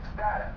Matrix data.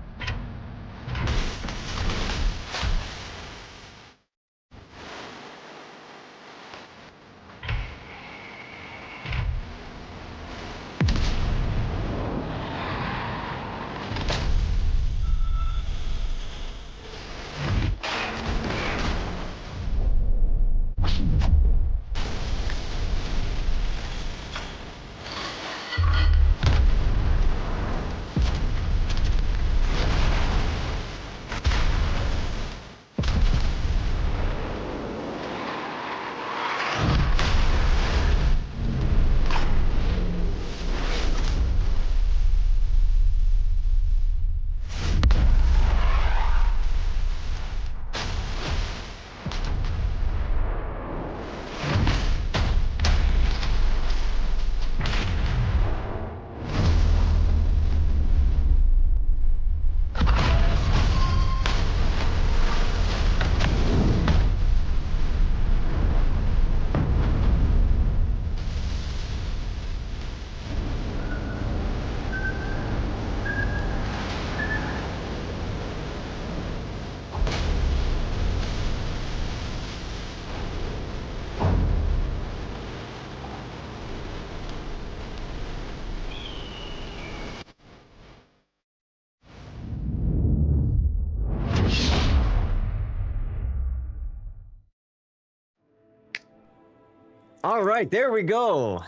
All right, there we go.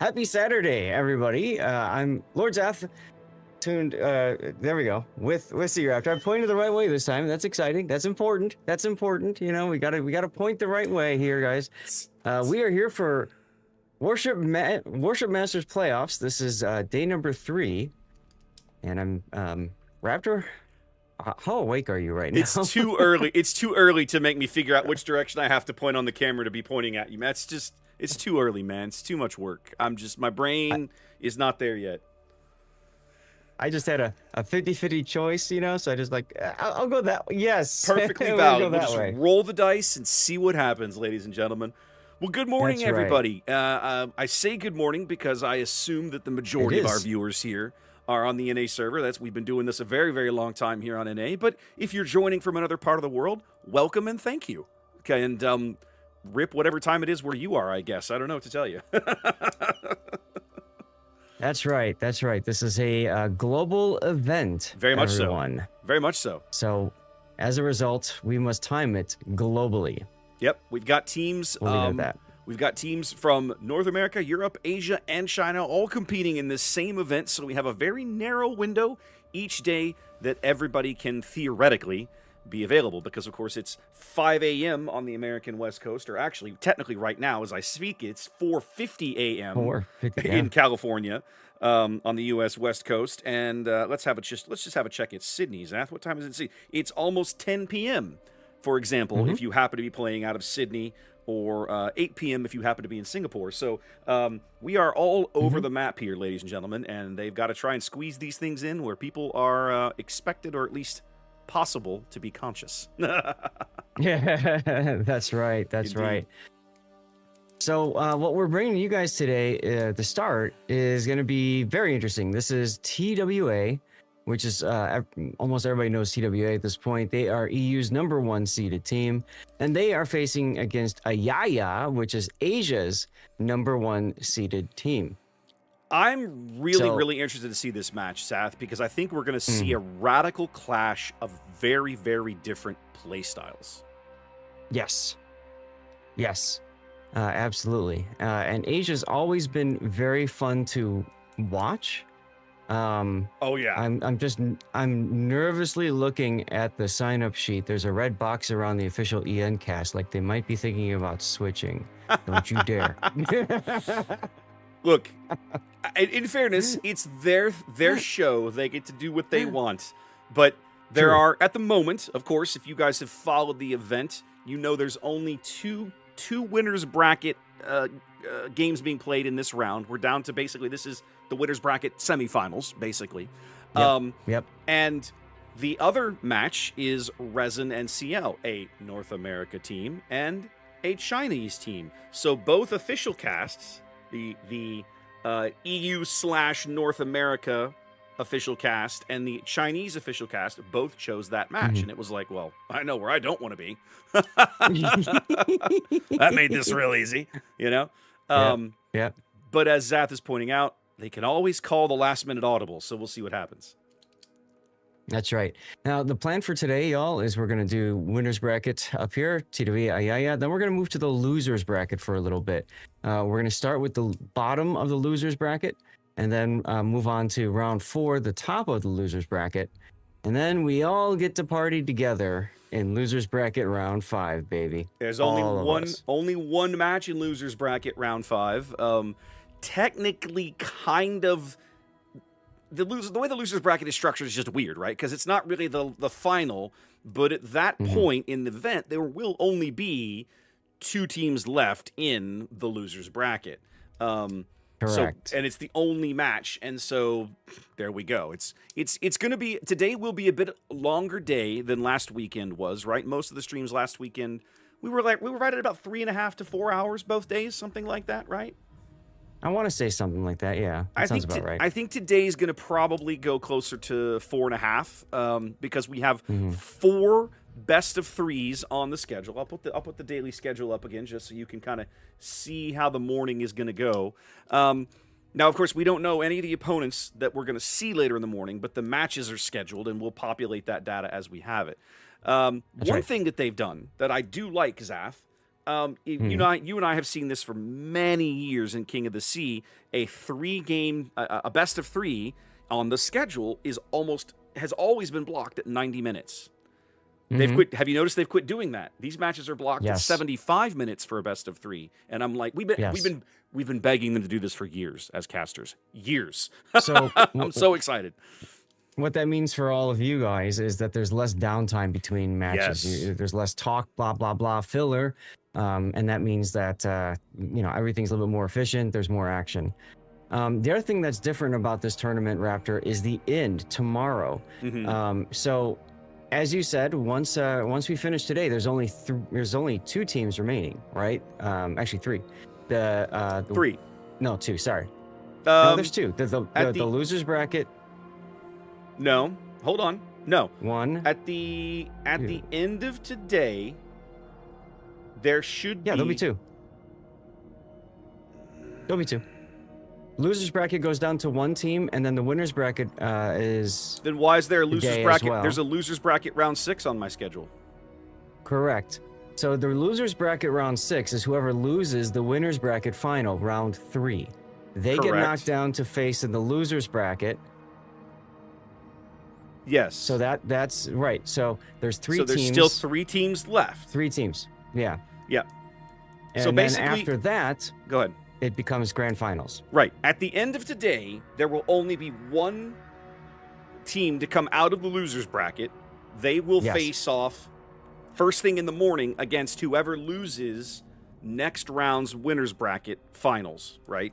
Happy Saturday, everybody. I'm Lord Zath, tuned. There we go. With Sea Raptor. I pointed the right way this time. That's exciting. That's important. That's important. You know, we gotta point the right way here, guys. We are here for Warship Masters playoffs. This is day number 3, and I'm Raptor. How awake are you right now? It's too early. It's too early to make me figure out which direction I have to point on the camera to be pointing at you. That's just, it's too early, man. It's too much work. My brain is not there yet. I just had a 50-50 choice, you know, so I just like, I'll go that way. Yes. Perfectly valid. We'll just roll the dice and see what happens, ladies and gentlemen. Well, good morning, That's right. everybody. I say good morning because I assume that the majority of our viewers here are on the NA server. We've been doing this a very, very long time here on NA. But if you're joining from another part of the world, welcome and thank you. Okay, and rip whatever time it is where you are, I guess. I don't know what to tell you. That's right. That's right. This is a global event. Very much everyone. so. Very much so. So, as a result, we must time it globally. Yep, we've got teams. We'll leave it at that. We've got teams from North America, Europe, Asia, and China all competing in this same event. So we have a very narrow window each day that everybody can theoretically be available. Because, of course, it's 5 a.m. on the American West Coast. Or actually, technically right now, as I speak, it's 4:50 a.m. in California on the U.S. West Coast. And let's just have a check at Sydney, Zath. What time is it in Sydney? It's almost 10 p.m., for example, if you happen to be playing out of Sydney, or 8 p.m. if you happen to be in Singapore. So we are all over the map here, ladies and gentlemen, and they've got to try and squeeze these things in where people are expected, or at least possible, to be conscious. Yeah, that's right. That's Indeed. right. So what we're bringing to you guys today, the start, is going to be very interesting. This is TWA, which is almost everybody knows TWA at this point. They are EU's #1 seeded team, and they are facing against Ayaya, which is Asia's #1 seeded team. I'm really interested to see this match, Sath, because I think we're going to see a radical clash of very, very different play styles. Yes. Yes. Absolutely. And Asia's always been very fun to watch. Oh yeah. I'm nervously looking at the sign-up sheet. There's a red box around the official EN cast, like they might be thinking about switching. Don't you dare. Look, in fairness, it's their show. They get to do what they want. But there are, at the moment, of course, if you guys have followed the event, you know there's only two winners bracket games being played in this round. We're down to basically, this is the winners bracket semifinals, basically. Yep. And the other match is Resin and CL, a North America team and a Chinese team. So both official casts, the EU/North America official cast and the Chinese official cast both chose that match. And it was like, well, I know where I don't want to be. That made this real easy, you know? Yeah. But as Zath is pointing out, they can always call the last minute audible. So we'll see what happens. That's right. Now, the plan for today, y'all, is we're going to do winners bracket up here, TWE, Ayaya. Then we're going to move to the losers bracket for a little bit. We're going to start with the bottom of the losers bracket and then move on to round 4, the top of the losers bracket. And then we all get to party together in losers bracket round 5, baby. There's only one match in losers bracket round 5. Technically, kind of. The way the losers bracket is structured is just weird, right? Because it's not really the final, but at that point in the event, there will only be 2 teams left in the losers bracket. Correct. And it's the only match, and so there we go. It's going to be, today will be a bit longer day than last weekend was, right? Most of the streams last weekend, we were right at about 3.5 to 4 hours both days, something like that, right? I want to say something like that. Yeah, that sounds about right. I think today's going to probably go closer to 4.5 because we have 4 best of 3s on the schedule. I'll put the daily schedule up again just so you can kind of see how the morning is going to go. Now, of course, we don't know any of the opponents that we're going to see later in the morning, but the matches are scheduled, and we'll populate that data as we have it. One thing that they've done that I do like, Zath. You and I have seen this for many years in King of the Sea. A 3-game, a best of 3 on the schedule has always been blocked at 90 minutes. They've quit. Have you noticed they've quit doing that? These matches are blocked at 75 minutes for a best of 3, and I'm like, we've been begging them to do this for years as casters. Years. So I'm so excited. What that means for all of you guys is that there's less downtime between matches. Yes. There's less talk, blah blah blah, filler. And that means that everything's a little bit more efficient. There's more action. The other thing that's different about this tournament, Raptor, is the end tomorrow. So, as you said, once we finish today, there's only 2 teams remaining, right? Actually, 3. 3. No, 2. Sorry. No, there's 2. The losers bracket. No, hold on. No. 1. At the end of today. There should be... Yeah, there'll be 2. There'll be 2. Losers bracket goes down to 1 team, and then the winners bracket is... Then why is there a losers bracket? Well. There's a losers bracket round 6 on my schedule. Correct. So the losers bracket round 6 is whoever loses the winners bracket final, round 3. They get knocked down to face in the losers bracket. Yes. So that's right. So there's 3 teams. So there's still 3 teams left. 3 teams. Yeah. Yeah. And so basically, then after that, go ahead. It becomes grand finals. Right. At the end of today, there will only be 1 team to come out of the losers bracket. They will face off first thing in the morning against whoever loses next round's winners bracket finals, right?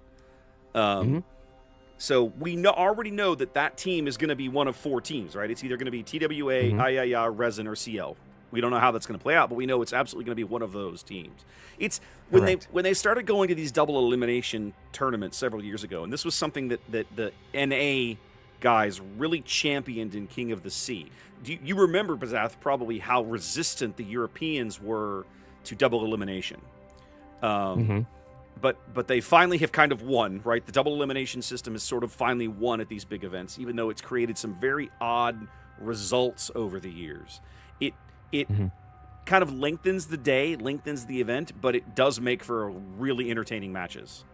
So we already know that team is going to be one of 4 teams, right? It's either going to be TWA, Ayaya, Resin, or CL. We don't know how that's going to play out, but we know it's absolutely going to be one of those teams. It's when they started going to these double elimination tournaments several years ago, and this was something that the NA guys really championed in King of the Sea. You remember, Bazath, probably how resistant the Europeans were to double elimination. But they finally have kind of won, right? The double elimination system has sort of finally won at these big events, even though it's created some very odd results over the years. It kind of lengthens the day, lengthens the event, but it does make for really entertaining matches.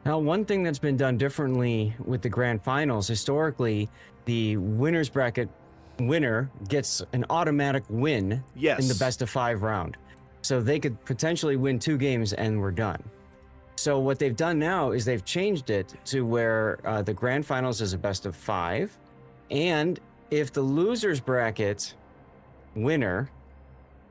Now, one thing that's been done differently with the grand finals, historically, the winners bracket winner gets an automatic win in the best of 5 round. So they could potentially win 2 games and we're done. So what they've done now is they've changed it to where the grand finals is a best of 5. And if the losers bracket winner,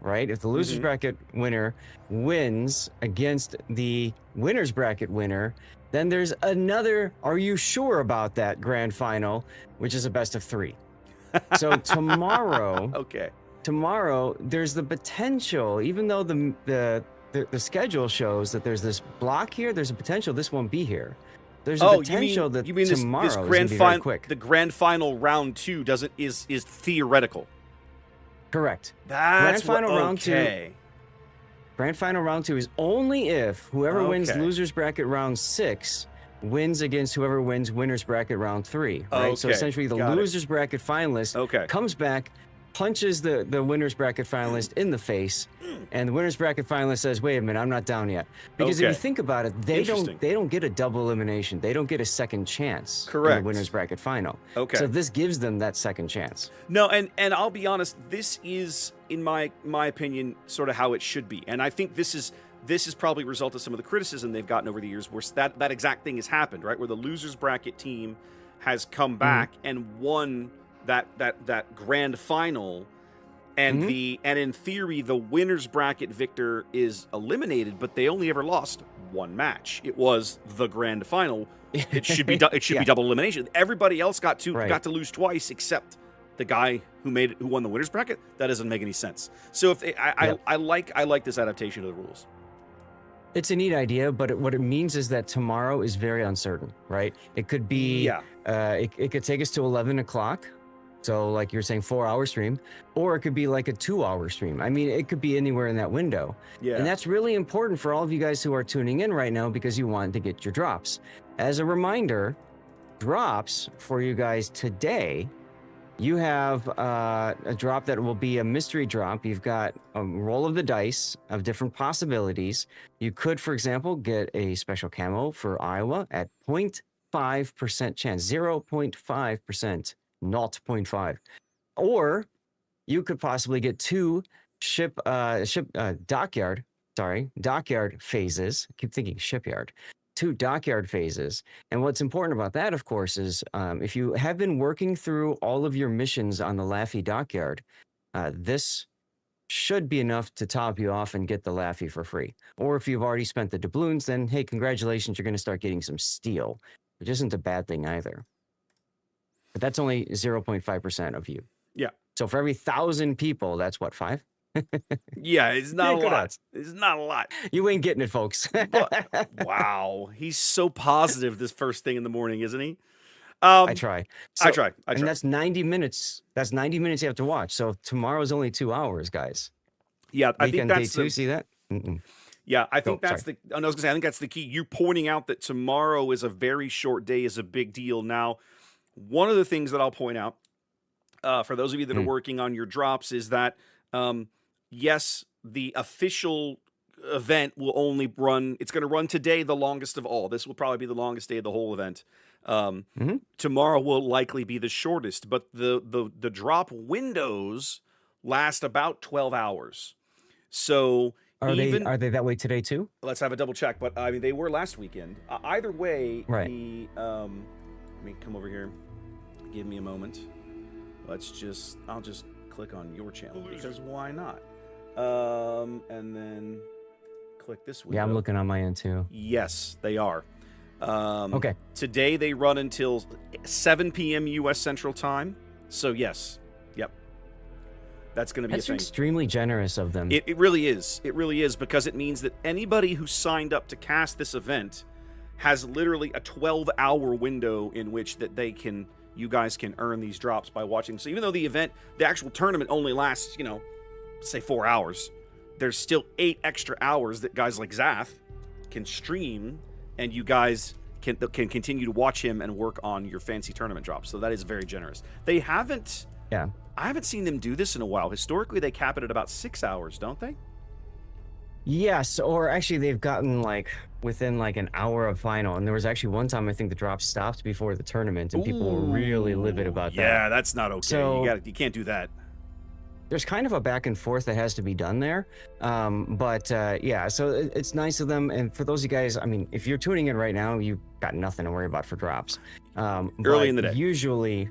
right? If the losers bracket winner wins against the winners bracket winner, then there's another, are you sure about that grand final, which is a best of 3. So tomorrow, tomorrow there's the potential, even though the schedule shows that there's this block here, there's a potential this won't be here. There's a Oh, potential that you mean tomorrow this is going grand to be very final, quick. the grand final round 2 is theoretical. Correct. That's Grand final what. round 2. Okay. Grand final round 2 is only if whoever wins Okay. losers bracket round 6 wins against whoever wins winners bracket round 3. Right. So Okay, essentially, the got it. losers bracket finalist Okay. comes back, punches the winners bracket finalist in the face, and the winners bracket finalist says, "Wait a minute, I'm not down yet." Because if you Okay. think about it, they Interesting. don't get a double elimination. They don't get a second chance in Correct. the winners bracket final. Okay. So this gives them that second chance. No, and I'll be honest, this is, in my opinion, sort of how it should be. And I think this is probably a result of some of the criticism they've gotten over the years, where that exact thing has happened, right? Where the losers bracket team has come back and won that grand final, and and in theory the winners bracket victor is eliminated, but they only ever lost one match. It was the grand final. It should be be double elimination. Everybody else got to lose twice except the guy who won the winners bracket. That doesn't make any sense. So if I like this adaptation of the rules. It's a neat idea, but what it means is that tomorrow is very uncertain, right? It could be, it could take us to 11 o'clock. So like you're saying, 4-hour stream, or it could be like a 2-hour stream. I mean, it could be anywhere in that window. Yeah. And that's really important for all of you guys who are tuning in right now, because you want to get your drops. As a reminder, drops for you guys today, you have a drop that will be a mystery drop. You've got a roll of the dice of different possibilities. You could, for example, get a special camo for Iowa at 0.5% chance, 0.5%, 0.5. Or you could possibly get 2 dockyard phases. I keep thinking shipyard. 2 dockyard phases. And what's important about that, of course, is if you have been working through all of your missions on the Laffy dockyard, this should be enough to top you off and get the Laffy for free. Or if you've already spent the doubloons, then hey, congratulations, you're going to start getting some steel, which isn't a bad thing either. But that's only 0.5% of you. Yeah. So for every 1,000 people, that's what, 5? Yeah, it's not a Good lot. odds. It's not a lot. You ain't getting it, folks. But, wow, he's so positive this first thing in the morning, isn't he? I try. I try. And that's 90 minutes. That's 90 minutes you have to watch. So tomorrow's only 2 hours, guys. Yeah, I think Weekend that's day 2. See that? Yeah, I think that's sorry. I was gonna say, I think that's the key. You pointing out that tomorrow is a very short day is a big deal. Now, one of the things that I'll point out for those of you that are working on your drops is that yes, the official event will only run. It's going to run today, the longest of all. This will probably be the longest day of the whole event. Tomorrow will likely be the shortest, but the drop windows last about 12 hours. So are they that way today too? Let's have a double check. But I mean, they were last weekend. Either way, right. Let me come over here. Give me a moment. I'll just click on your channel because why not? And then click this window. Yeah, I'm looking on my end too. Yes, they are. Okay. Today they run until 7 p.m. U.S. Central Time. So yes, yep. That's going to be a thing. That's extremely generous of them. It really is. It really is, because it means that anybody who signed up to cast this event has literally a 12-hour window in which that you guys can earn these drops by watching. So even though the actual tournament only lasts, say 4 hours, there's still 8 extra hours that guys like Zath can stream, and you guys can continue to watch him and work on your fancy tournament drops. So that is very generous. They haven't. Yeah. I haven't seen them do this in a while. Historically, they cap it at about 6 hours, don't they? Yes, or actually they've gotten within an hour of final, and there was actually one time I think the drop stopped before the tournament, and people were really livid about that. Yeah, that's not okay. So, you can't do that. There's kind of a back and forth that has to be done there, yeah. So it's nice of them, and for those of you guys, I mean, if you're tuning in right now, you've got nothing to worry about for drops. Early in the day, usually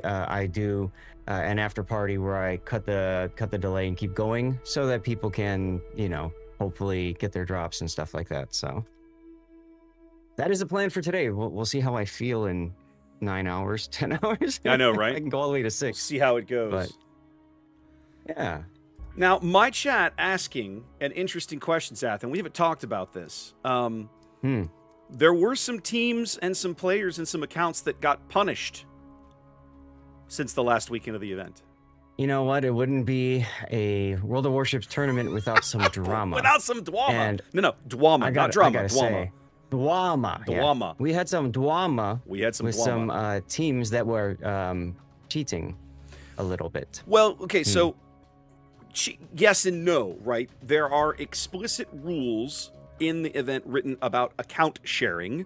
I do an after party where I cut the delay and keep going so that people can, hopefully get their drops and stuff like that. So that is the plan for today. We'll see how I feel in 9 hours, 10 hours. I know, right? I can go all the way to 6. We'll see how it goes. But, yeah. Now, my chat asking an interesting question, Zath, and we haven't talked about this. there were some teams and some players and some accounts that got punished since the last weekend of the event. You know what? It wouldn't be a World of Warships tournament without some drama. Without some drama. And No, drama, not drama. I gotta say, drama. Drama. Yeah. We had some drama. We had some with drama. some teams that were cheating a little bit. Well, okay, so yes and no, right? There are explicit rules in the event written about account sharing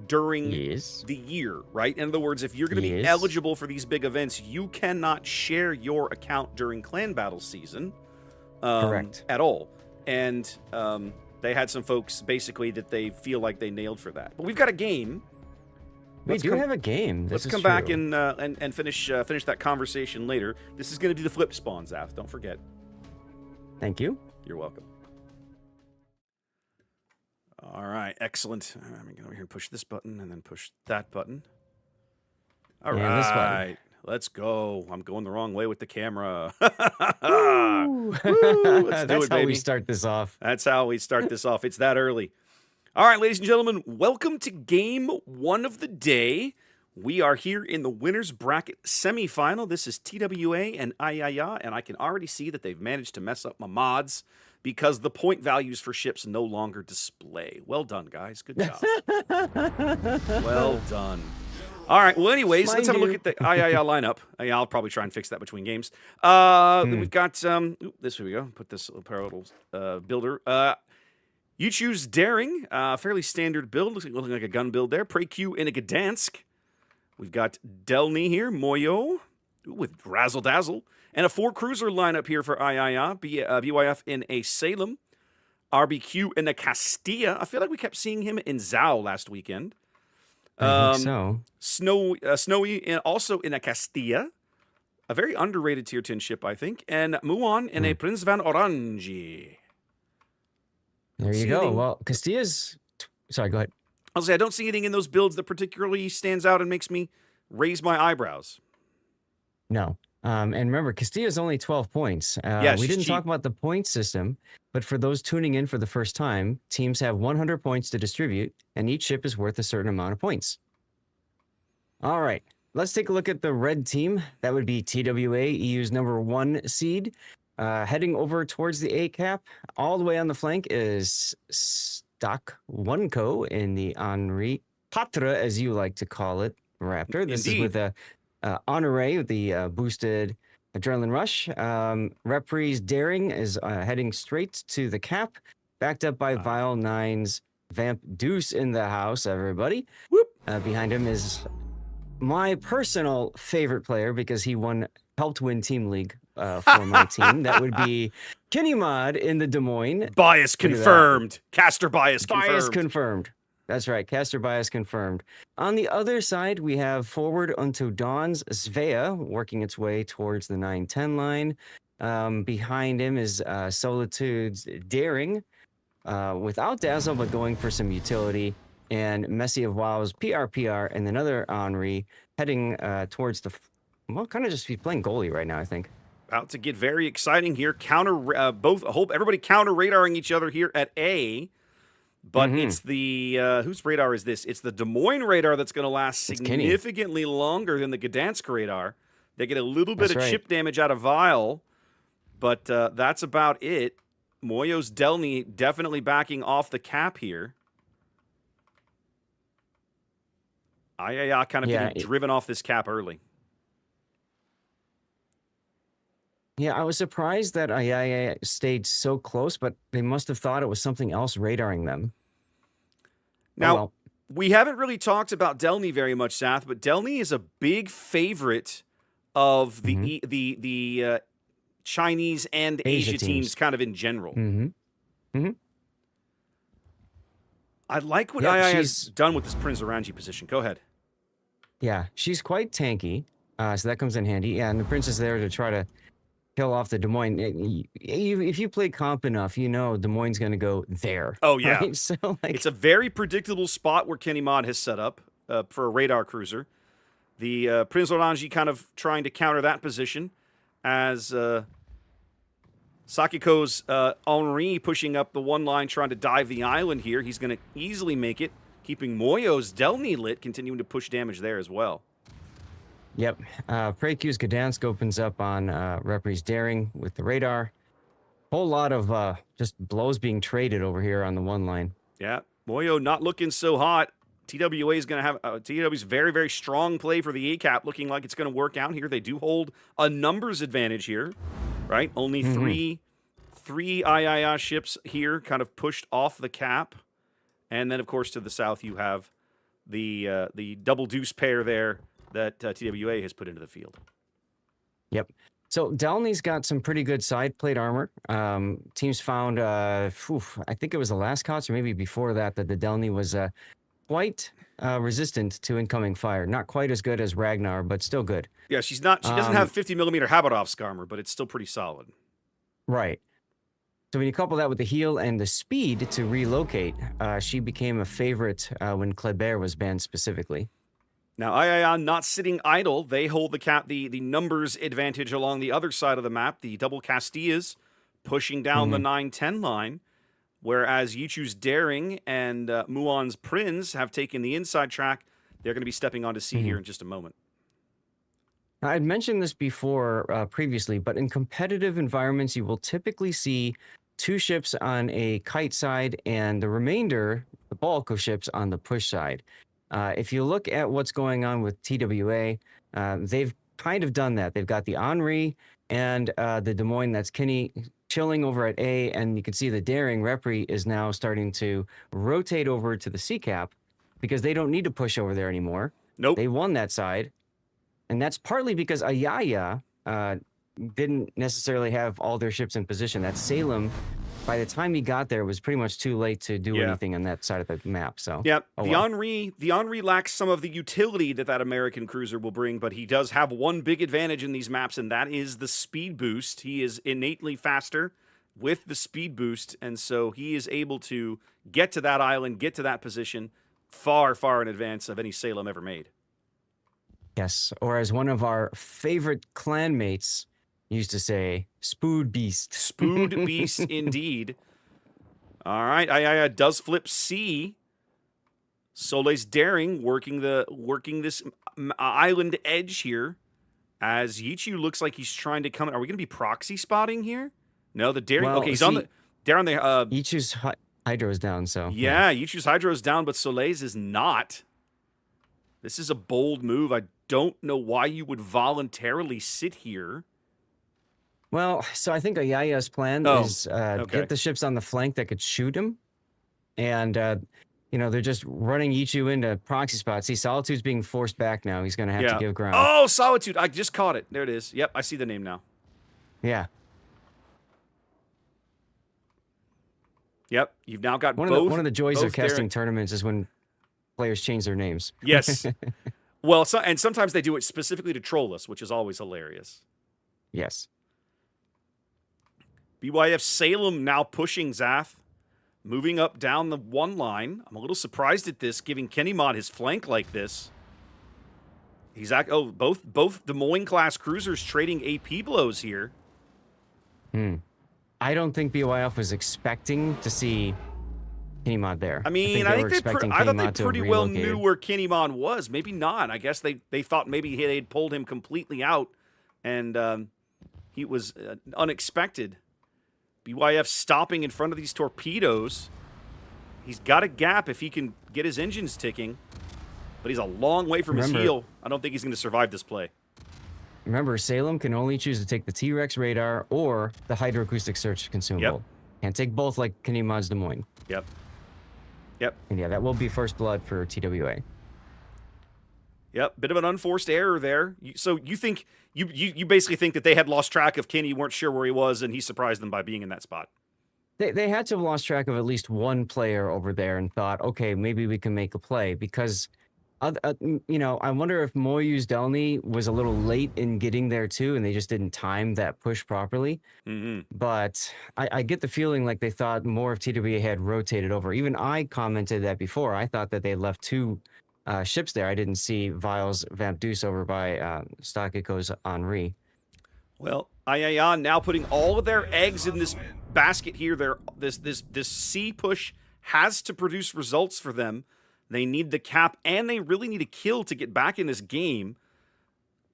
during the year, right? In other words, if you're going to be eligible for these big events, you cannot share your account during clan battle season Correct. at all. And they had some folks basically that they feel like they nailed for that. But we've got a game. We do have a game. Let's come back and finish that conversation later. This is going to be the flip spawn, Zath. Don't forget. Thank you. You're welcome. All right, excellent. I'm going to go over here and push this button and then push that button. All right, this button. Let's go. I'm going the wrong way with the camera. Woo. Woo, let's do That's it, how baby. we start this off. That's how we start this off. It's that early. All right, ladies and gentlemen, welcome to game 1 of the day. We are here in the winner's bracket semifinal. This is TWA and Ayaya, and I can already see that they've managed to mess up my mods because the point values for ships no longer display. Well done, guys. Good job. Well done. All right. Well, anyways, let's have a look at the Ayaya lineup. I'll probably try and fix that between games. We've got this. Here we go. Put this little builder. You choose Daring, fairly standard build, looking like a gun build there. Preq in a Gdansk. We've got Delny here, Moyo, with Razzle Dazzle, and a 4-cruiser lineup here for Ayaya, BYF in a Salem, RBQ in a Castilla. I feel like we kept seeing him in Zhao last weekend. I think so. Snowy also in a Castilla, a very underrated tier 10 ship, I think, and Muon in a Prince van Orange. There you go. Well, Castilla's... Sorry, go ahead. I'll say I don't see anything in those builds that particularly stands out and makes me raise my eyebrows. No. And remember, Castilla's only 12 points. We didn't talk about the point system, but for those tuning in for the first time, teams have 100 points to distribute, and each ship is worth a certain amount of points. All right. Let's take a look at the red team. That would be TWA, EU's #1 seed. Heading over towards the A cap, all the way on the flank is Stock 1 Co in the Henri Patra, as you like to call it, Raptor. This is with a Honore with the boosted Adrenaline Rush. Reprise Daring is heading straight to the cap, backed up by Vile 9's Vamp Deuce in the house, everybody. Whoop. Behind him is my personal favorite player because he helped win Team League for my team. That would be Kenny Mod in the Des Moines. Bias confirmed. Caster bias confirmed. Bias confirmed. That's right. Caster bias confirmed. On the other side, we have Forward Unto Dawn's Svea working its way towards the 9-10 line. Behind him is Solitude's Daring without Dazzle, but going for some utility. And Messy of WoW's PRPR and another Henri heading towards the... Well, kind of just be playing goalie right now, I think. About to get very exciting here. Hope everybody counter radaring each other here at A. But it's the whose radar is this? It's the Des Moines radar that's going to last significantly longer than the Gdansk radar. They get a little bit of chip damage out of Vile, but that's about it. Moyo's Delny definitely backing off the cap here. Ayaya kind of getting driven off this cap early. Yeah, I was surprised that Ayaya stayed so close, but they must have thought it was something else radaring them. Now, we haven't really talked about Delny very much, Sath, but Delny is a big favorite of the Chinese and Asia teams kind of in general. I like what Ayaya has done with this Prince Orangi position. Go ahead. Yeah, she's quite tanky, so that comes in handy. Yeah, and the Prince is there to try to kill off the Des Moines. If you play comp enough, you know Des Moines going to go there. Oh, yeah. Right? So, it's a very predictable spot where Kenny Mod has set up for a radar cruiser. The Prince Orangi kind of trying to counter that position as Sakiko's Henri pushing up the one line, trying to dive the island here. He's going to easily make it keeping Moyo's Delny lit, continuing to push damage there as well. Yep. Preq's Gdansk opens up on Repri's Daring with the radar. Whole lot of just blows being traded over here on the one line. Yeah, Moyo not looking so hot. TWA is going to have TWA's very, very strong play for the ACAP, looking like it's going to work out here. They do hold a numbers advantage here, right? Only three III ships here kind of pushed off the cap. And then, of course, to the south, you have the double deuce pair there that TWA has put into the field. Yep. So Delny's got some pretty good side plate armor. Teams found, I think it was the last cost or maybe before that, that the Delny was quite resistant to incoming fire. Not quite as good as Ragnar, but still good. Yeah, she doesn't have 50mm Habarovsk armor, but it's still pretty solid. Right. So when you couple that with the heal and the speed to relocate, she became a favorite when Kleber was banned specifically. Now, Ion not sitting idle. They hold the numbers advantage along the other side of the map. The double Castillas pushing down the 9-10 line, whereas Yichu's Daring and Muon's Prinz have taken the inside track. They're going to be stepping onto sea here in just a moment. I had mentioned this before previously, but in competitive environments, you will typically see 2 ships on a kite side and the remainder, the bulk of ships, on the push side. If you look at what's going on with TWA, they've kind of done that. They've got the Henri and the Des Moines, that's Kinney, chilling over at A, and you can see the Daring Repri is now starting to rotate over to the C cap because they don't need to push over there anymore. Nope. They won that side. And that's partly because Ayaya didn't necessarily have all their ships in position. That Salem, by the time he got there, was pretty much too late to do anything on that side of the map. So yeah, the Henri lacks some of the utility that American cruiser will bring, but he does have one big advantage in these maps, and that is the speed boost. He is innately faster with the speed boost, and so he is able to get to that island, get to that position far, far in advance of any Salem ever made. Yes, or as one of our favorite clanmates used to say, Spood Beast. Spood Beast, indeed. All right, Ayaya does flip C. Soleil's Daring working this island edge here, as Yichu looks like he's trying to come. Are we going to be proxy spotting here? No, the Daring. Well, okay, he's on the down there. Yichu's hydro is down, so yeah, Yichu's hydro is down, but Soleil's is not. This is a bold move. I don't know why you would voluntarily sit here. Well, so I think Ayaya's plan is get the ships on the flank that could shoot him. And, they're just running Yichu into proxy spots. See, Solitude's being forced back now. He's going to have to give ground. Oh, Solitude. I just caught it. There it is. Yep, I see the name now. Yeah. Yep, you've now got one of the joys of casting tournaments is when players change their names. Yes. Well, and sometimes they do it specifically to troll us, which is always hilarious. Yes. BYF Salem now pushing Zath, moving up down the one line. I'm a little surprised at this, giving Kennymod his flank like this. He's both Des Moines class cruisers trading AP blows here. I don't think BYF was expecting to see Kennymod there. I mean, I thought they pretty well knew where Kennymod was. Maybe not. I guess they thought maybe they'd pulled him completely out, and he was unexpected. BYF stopping in front of these torpedoes. He's got a gap if he can get his engines ticking, but he's a long way from his heel. I don't think he's going to survive this play. Remember, Salem can only choose to take the T-Rex radar or the hydroacoustic search consumable. Can't take both like Kennymod's Des Moines. Yep. And yeah, that will be first blood for TWA. Yep, bit of an unforced error there. So you think you basically think that they had lost track of Kenny, weren't sure where he was, and he surprised them by being in that spot. They had to have lost track of at least one player over there and thought, okay, maybe we can make a play because, I wonder if Moyu's Delny was a little late in getting there too, and they just didn't time that push properly. But I get the feeling like they thought more of TWA had rotated over. Even I commented that before. I thought that they left 2 ships there. I didn't see Vile's Vamp Deuce over by Stockiko's Henri. Well, Ayayan now putting all of their eggs in this basket here. This C push has to produce results for them. They need the cap, and they really need a kill to get back in this game.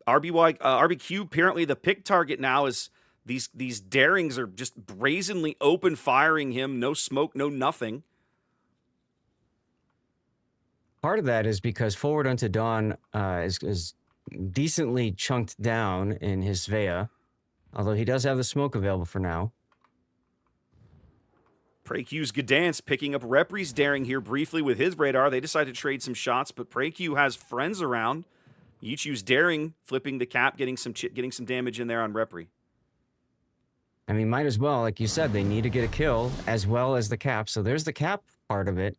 RBQ, apparently the pick target now is these Darings are just brazenly open firing him. No smoke, no nothing. Part of that is because Forward Unto Dawn is decently chunked down in his Svea, although he does have the smoke available for now. PreyQ's Gdansk picking up Repri's Daring here briefly with his radar. They decide to trade some shots, but PreyQ has friends around. Yichu's Daring flipping the cap, getting some damage in there on Repri. I mean, might as well, like you said, they need to get a kill as well as the cap. So there's the cap part of it.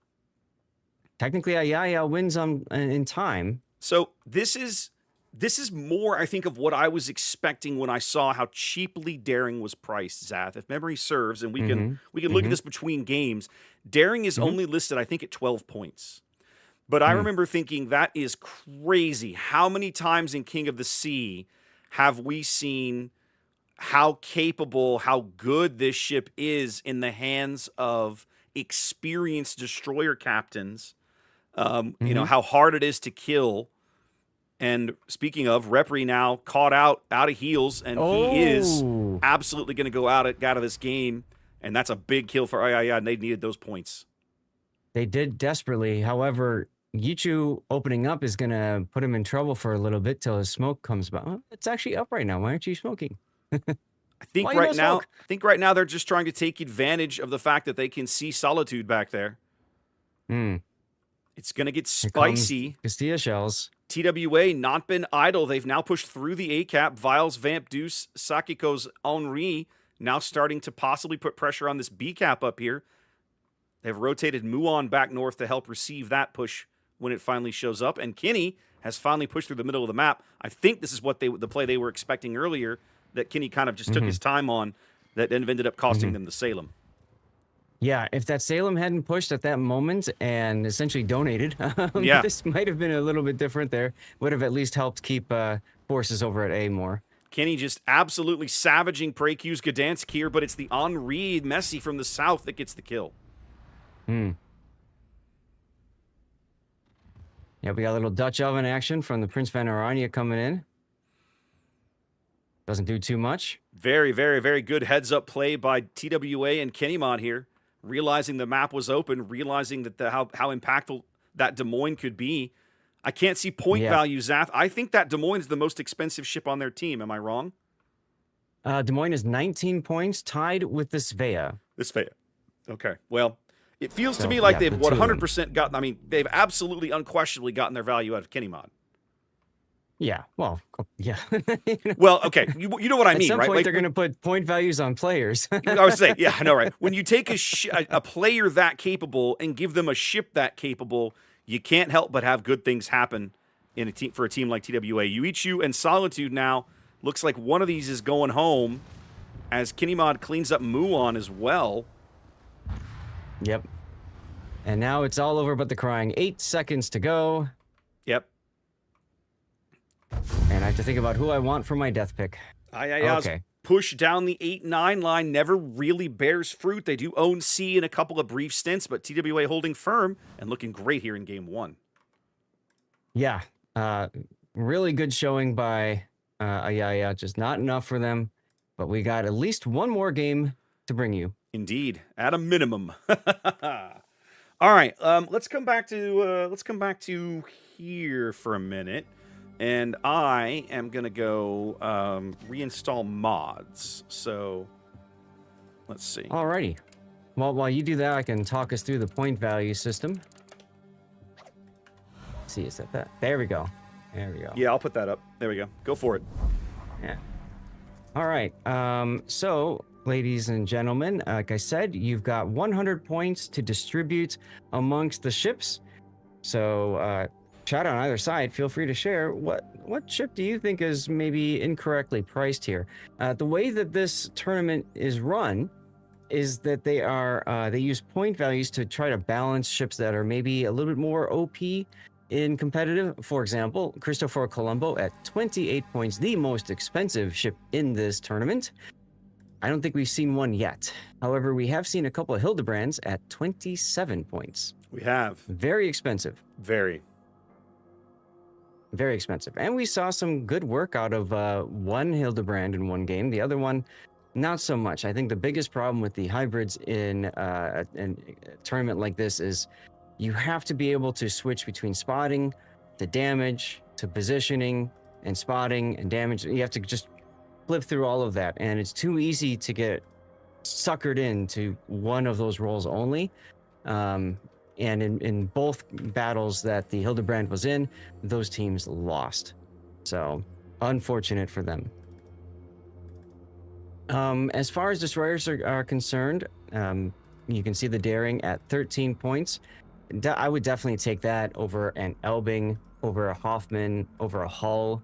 Technically, Ayaya wins in time. So this is more, I think, of what I was expecting when I saw how cheaply Daring was priced, Zath. If memory serves, and we can look at this between games, Daring is only listed, I think, at 12 points. But I remember thinking, that is crazy. How many times in King of the Sea have we seen how capable, how good this ship is in the hands of experienced destroyer captains? You know, how hard it is to kill. And speaking of, Repri now caught out of heels, and he is absolutely going to go out of this game. And that's a big kill for Ayaya, and they needed those points. They did desperately. However, Yichu opening up is going to put him in trouble for a little bit till his smoke comes back. Oh, it's actually up right now. Why aren't you smoking? I think right now they're just trying to take advantage of the fact that they can see Solitude back there. It's going to get spicy. Castilla shells. TWA not been idle. They've now pushed through the A-cap. Viles, Vamp, Deuce, Sakiko's Henri now starting to possibly put pressure on this B-cap up here. They've rotated Muon back north to help receive that push when it finally shows up. And Kinney has finally pushed through the middle of the map. I think this is what the play they were expecting earlier, that Kinney kind of just took his time on, that then ended up costing them the Salem. Yeah, if that Salem hadn't pushed at that moment and essentially donated, this might have been a little bit different there. Would have at least helped keep forces over at A more. Kinney just absolutely savaging PreyQ's Gdansk here, but it's the Henri Messi from the south that gets the kill. Yeah, we got a little Dutch oven action from the Prince van Oranje coming in. Doesn't do too much. Very, very, very good heads-up play by TWA and KennyMod here. Realizing the map was open, realizing that how impactful that Des Moines could be. I can't see point value, Zath. I think that Des Moines is the most expensive ship on their team. Am I wrong? Des Moines is 19 points, tied with the Svea. The Svea. Okay. Well, it feels to me like they've 100% gotten, I mean, they've absolutely unquestionably gotten their value out of KennyMod. Yeah, well, yeah. Well, okay, you know what I mean, right? At some point, like, they're going to put point values on players. I was saying, yeah, I know, right? When you take a player that capable and give them a ship that capable, you can't help but have good things happen in a team for a team like TWA. Yuichu and Solitude now looks like one of these is going home, as KennyMod cleans up Muon as well. Yep. And now it's all over but the crying. 8 seconds to go. Yep. And I have to think about who I want for my death pick. Okay. Push down the 8-9 line never really bears fruit. They do own C in a couple of brief stints, but TWA holding firm and looking great here in game 1. Yeah. Really good showing by Ayaya. Just not enough for them. But we got at least one more game to bring you. Indeed. At a minimum. All right. Let's come back to here for a minute. And I am going to go reinstall mods. So, let's see. Alrighty. Well, while you do that, I can talk us through the point value system. Let's see, is that? There we go. There we go. Yeah, I'll put that up. There we go. Go for it. Yeah. All right. So, ladies and gentlemen, like I said, you've got 100 points to distribute amongst the ships. So, chat on either side, feel free to share what ship do you think is maybe incorrectly priced here. The way that this tournament is run is that they use point values to try to balance ships that are maybe a little bit more OP in competitive. For example, Christopher Colombo at 28 points, the most expensive ship in this tournament. I don't think we've seen one yet. However, we have seen a couple of Hildebrands at 27 points. We have. Very expensive. Very. Very expensive. And we saw some good work out of one Hildebrand in one game. The other one, not so much. I think the biggest problem with the hybrids in a tournament like this is you have to be able to switch between spotting to damage to positioning and spotting and damage. You have to just flip through all of that. And it's too easy to get suckered into one of those roles only. And in both battles that the Hildebrand was in, those teams lost. So, unfortunate for them. As far as destroyers are concerned, you can see the Daring at 13 points. I would definitely take that over an Elbing, over a Hoffman, over a Hull.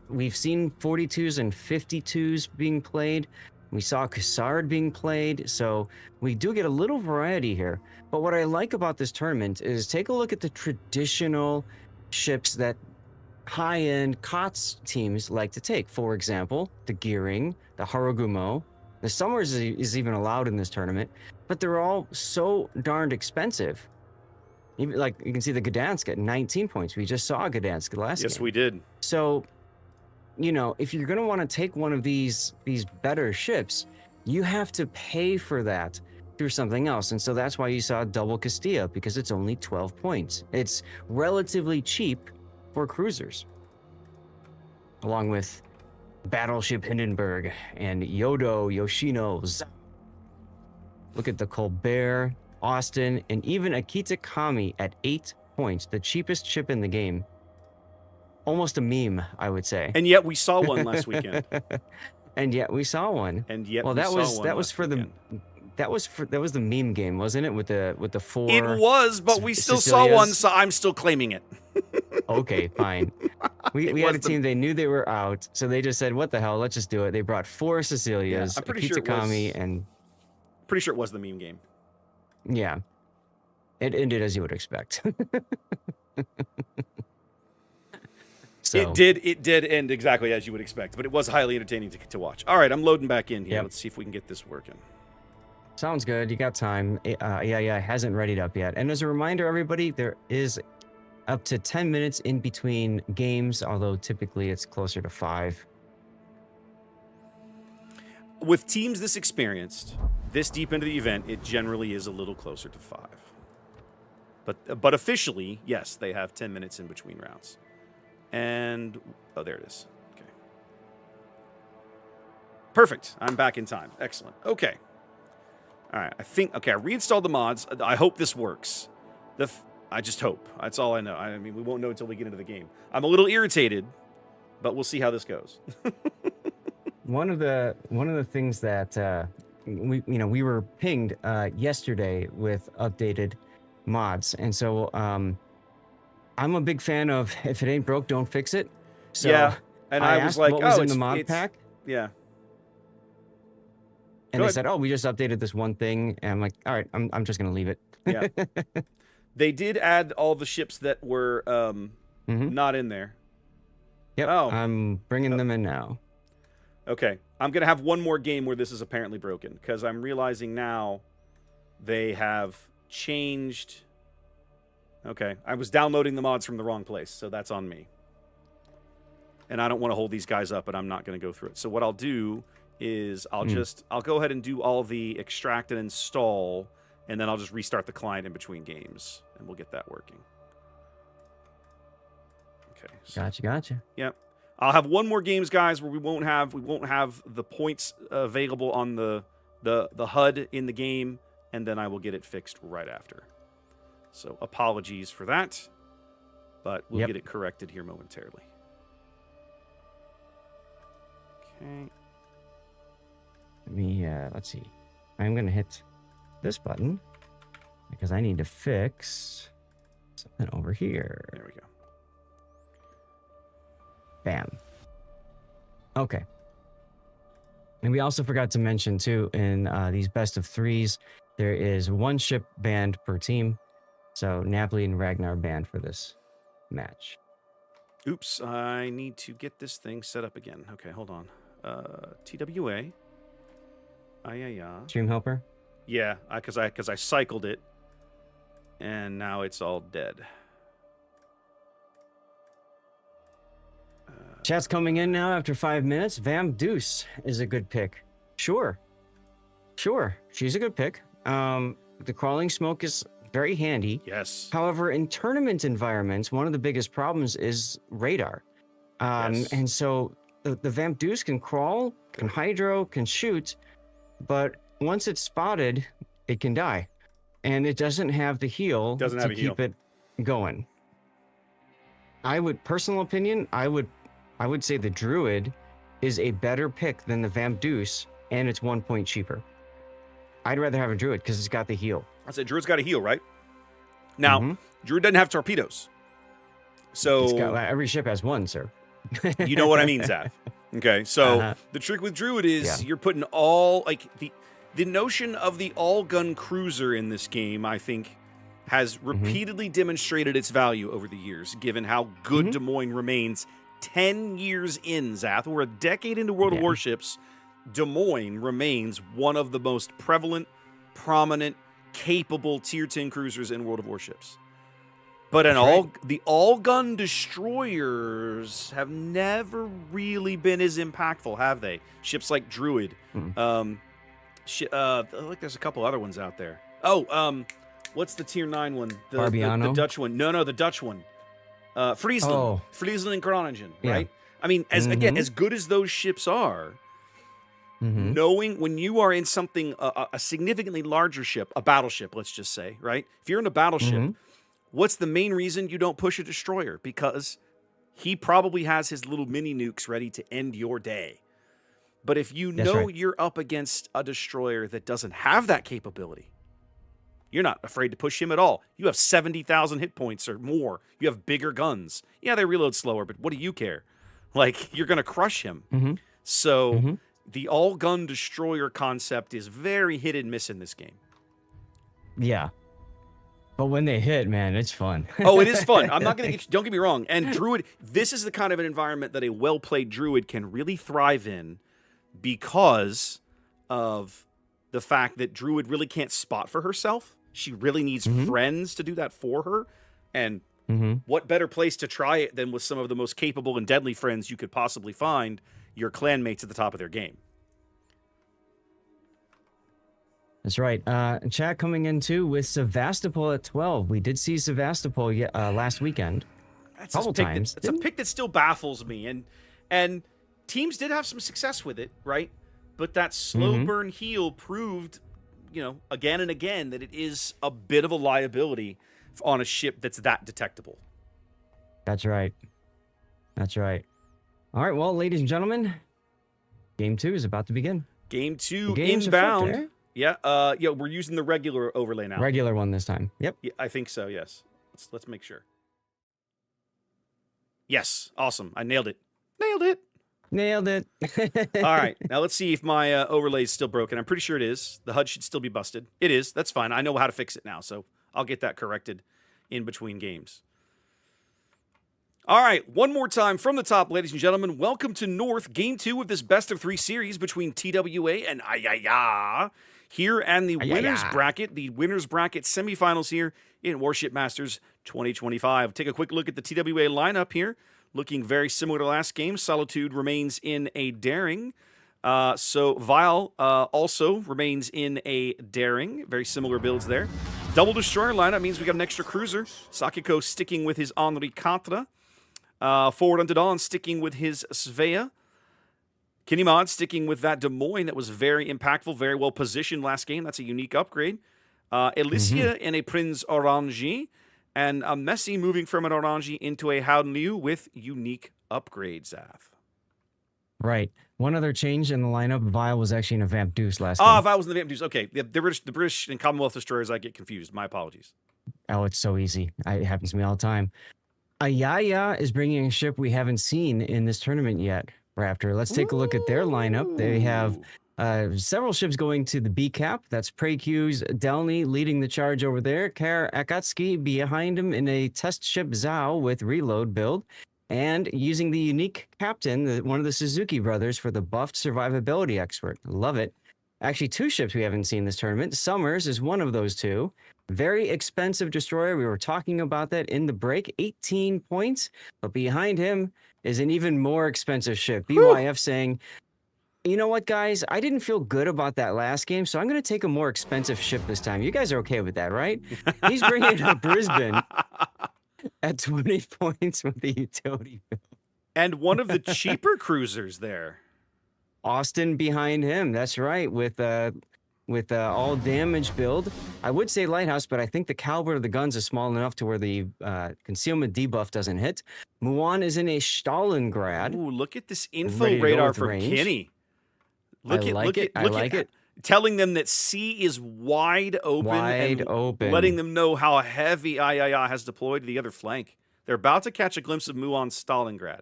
We've seen 42s and 52s being played. We saw Cassard being played, so we do get a little variety here. But what I like about this tournament is take a look at the traditional ships that high-end COTS teams like to take. For example, the Gearing, the Harugumo. The Summers is even allowed in this tournament, but they're all so darned expensive. Even, like, you can see the Gdansk at 19 points. We just saw Gdansk last game. Yes, we did. So, you know, if you're going to want to take one of these better ships, you have to pay for that through something else. And so that's why you saw double Castilla, because it's only 12 points. It's relatively cheap for cruisers. Along with Battleship Hindenburg and Yodo, Yoshino, look at the Colbert, Austin, and even a Kitakami at 8 points, the cheapest ship in the game. Almost a meme, I would say. And yet we saw one last weekend. And yet we saw one. And yet well, we that saw was one that was last for weekend. that was the meme game, wasn't it? With the four. It was, but we still saw one, so I'm still claiming it. Okay, fine. We had a team. They knew they were out, so they just said, "What the hell? Let's just do it." They brought 4 Cecilias, Yeah, I'm a pretty sure it Kitakami, was- and Pretty sure it was the meme game. yeah, it ended as you would expect. So, It did end exactly as you would expect, but it was highly entertaining to watch. All right, I'm loading back in here. Yep. Let's see if we can get this working. Sounds good. You got time. Yeah, hasn't readied up yet. And as a reminder, everybody, there is up to 10 minutes in between games, although typically it's closer to 5. With teams this experienced, this deep into the event, it generally is a little closer to 5. But officially, yes, they have 10 minutes in between rounds. And, oh, there it is. Okay. Perfect. I'm back in time. Excellent. Okay. All right. I reinstalled the mods. I hope this works. I just hope. That's all I know. I mean, we won't know until we get into the game. I'm a little irritated, but we'll see how this goes. One of the things that we were pinged yesterday with updated mods, and so I'm a big fan of if it ain't broke, don't fix it. So yeah, and I was asked like, what was oh, in the mod pack, yeah. and they said, oh, we just updated this one thing, and I'm like, all right, I'm just gonna leave it. Yeah. They did add all the ships that were not in there. Yep. Oh. I'm bringing them in now. Okay. I'm going to have one more game where this is apparently broken, because I'm realizing now they have changed. Okay. I was downloading the mods from the wrong place, so that's on me. And I don't want to hold these guys up, but I'm not going to go through it. So what I'll do is I'll go ahead and do all the extract and install, and then I'll just restart the client in between games, and we'll get that working. Okay. So, Gotcha. Yep. I'll have one more games, guys, where we won't have the points available on the HUD in the game, and then I will get it fixed right after. So apologies for that, but we'll get it corrected here momentarily. Okay. Let me let's see. I'm gonna hit this button because I need to fix something over here. There we go. Bam. Okay. And we also forgot to mention too, in these best of 3s, there is 1 ship banned per team. So Napoli and Ragnar banned for this match. Oops, I need to get this thing set up again. Okay, hold on. TWA. Yeah. Stream helper. Yeah, because I cycled it, and now it's all dead. Chat's coming in now after 5 minutes. Vam Deuce is a good pick. Sure. She's a good pick. The crawling smoke is very handy. Yes. However, in tournament environments, one of the biggest problems is radar. Yes. And so the Vamp Deuce can crawl, can hydro, can shoot, but once it's spotted, it can die. And it doesn't have the heal to keep it going. Personal opinion, I would say the Druid is a better pick than the Vamp Deuce, and it's 1 point cheaper. I'd rather have a Druid because it's got the heal. I said Druid's got a heal, right? Now, Druid doesn't have torpedoes. So every ship has one, sir. You know what I mean, Zath. Okay, so the trick with Druid is you're putting all, like, the notion of the all-gun cruiser in this game, I think, has repeatedly demonstrated its value over the years, given how good Des Moines remains 10 years in, Zath. We're a decade into World of Warships. Des Moines remains one of the most prevalent, prominent, capable Tier 10 cruisers in World of Warships. But the all-gun destroyers have never really been as impactful, have they? Ships like Druid. Like there's a couple other ones out there. What's the Tier 9 one? The Dutch one. No, the Dutch one. Friesland. Friesland and Groningen, right? I mean, again, as good as those ships are, knowing when you are in something, a significantly larger ship, a battleship, let's just say, right? If you're in a battleship, what's the main reason you don't push a destroyer? Because he probably has his little mini nukes ready to end your day. But if you know you're up against a destroyer that doesn't have that capability, you're not afraid to push him at all. You have 70,000 hit points or more. You have bigger guns. Yeah, they reload slower, but what do you care? Like, you're going to crush him. So the all-gun destroyer concept is very hit and miss in this game. Yeah. But when they hit, man, it's fun. Oh, it is fun. I'm not going to don't get me wrong. And Druid, this is the kind of an environment that a well-played Druid can really thrive in because of the fact that Druid really can't spot for herself. She really needs friends to do that for her. And what better place to try it than with some of the most capable and deadly friends you could possibly find, your clanmates at the top of their game. That's right. Chat coming in too with Sevastopol at 12. We did see Sevastopol last weekend. That's a times. It's a pick that still baffles me. And teams did have some success with it, right? But that slow burn heal proved, again and again that it is a bit of a liability on a ship that's that detectable. That's right. That's right. All right, well, ladies and gentlemen, Game 2 is about to begin. Game 2 inbound. Yeah, we're using the regular overlay now. Regular one this time. Yep. Yeah, I think so, yes. Let's make sure. Yes, awesome. I nailed it. Nailed it. All right, now let's see if my overlay is still broken. I'm pretty sure it is. The HUD should still be busted. It is. That's fine. I know how to fix it now, so I'll get that corrected in between games. All right, one more time from the top, ladies and gentlemen. Welcome to North, Game 2 of this best-of-3 series between TWA and Ayaya. Here and the winner's bracket, semifinals here in Warship Masters 2025. Take a quick look at the TWA lineup here. Looking very similar to last game. Solitude remains in a daring. So Vile also remains in a daring. Very similar builds there. Double destroyer lineup means we got an extra cruiser. Sakiko sticking with his Henri Quatre. Forward Unto Dawn sticking with his Svea. Kenny Mod sticking with that Des Moines that was very impactful, very well positioned last game. That's a unique upgrade. Elysia in a Prince Orange. And a Messi moving from an Orange into a Howden Liu with unique upgrades, Zath. Right. One other change in the lineup, Vile was actually in a Vamp Deuce last game. Vile was in the Vamp Deuce. Okay, the British and Commonwealth destroyers, I get confused. My apologies. Oh, it's so easy. It happens to me all the time. Ayaya is bringing a ship we haven't seen in this tournament yet, Raptor. Let's take a look at their lineup. They have several ships going to the B cap. That's Precues, Delny leading the charge over there. Kar Akatsuki behind him in a test ship Zhao with reload build. And using the unique captain, one of the Suzuki brothers, for the buffed survivability expert. Love it. Actually, two ships we haven't seen this tournament. Summers is one of those two. Very expensive destroyer. We were talking about that in the break. 18 points. But behind him is an even more expensive ship. BYF saying, you know what, guys? I didn't feel good about that last game, so I'm going to take a more expensive ship this time. You guys are okay with that, right? He's bringing up Brisbane at 20 points with the utility bill. And one of the cheaper cruisers there. Austin behind him. That's right. With all damage build. I would say Lighthouse, but I think the caliber of the guns is small enough to where the concealment debuff doesn't hit. Muon is in a Stalingrad. Ooh, look at this info radar from Kenny. I like it. Telling them that C is wide open. Letting them know how heavy IIA has deployed to the other flank. They're about to catch a glimpse of Muon's Stalingrad.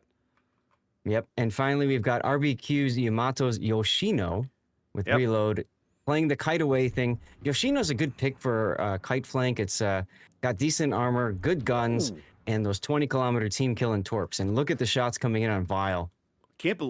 Yep. And finally, we've got RBQ's Yamato's Yoshino with reload, playing the kite away thing. Yoshino's a good pick for kite flank. It's got decent armor, good guns, and those 20-kilometer team killing torps. And look at the shots coming in on Vile.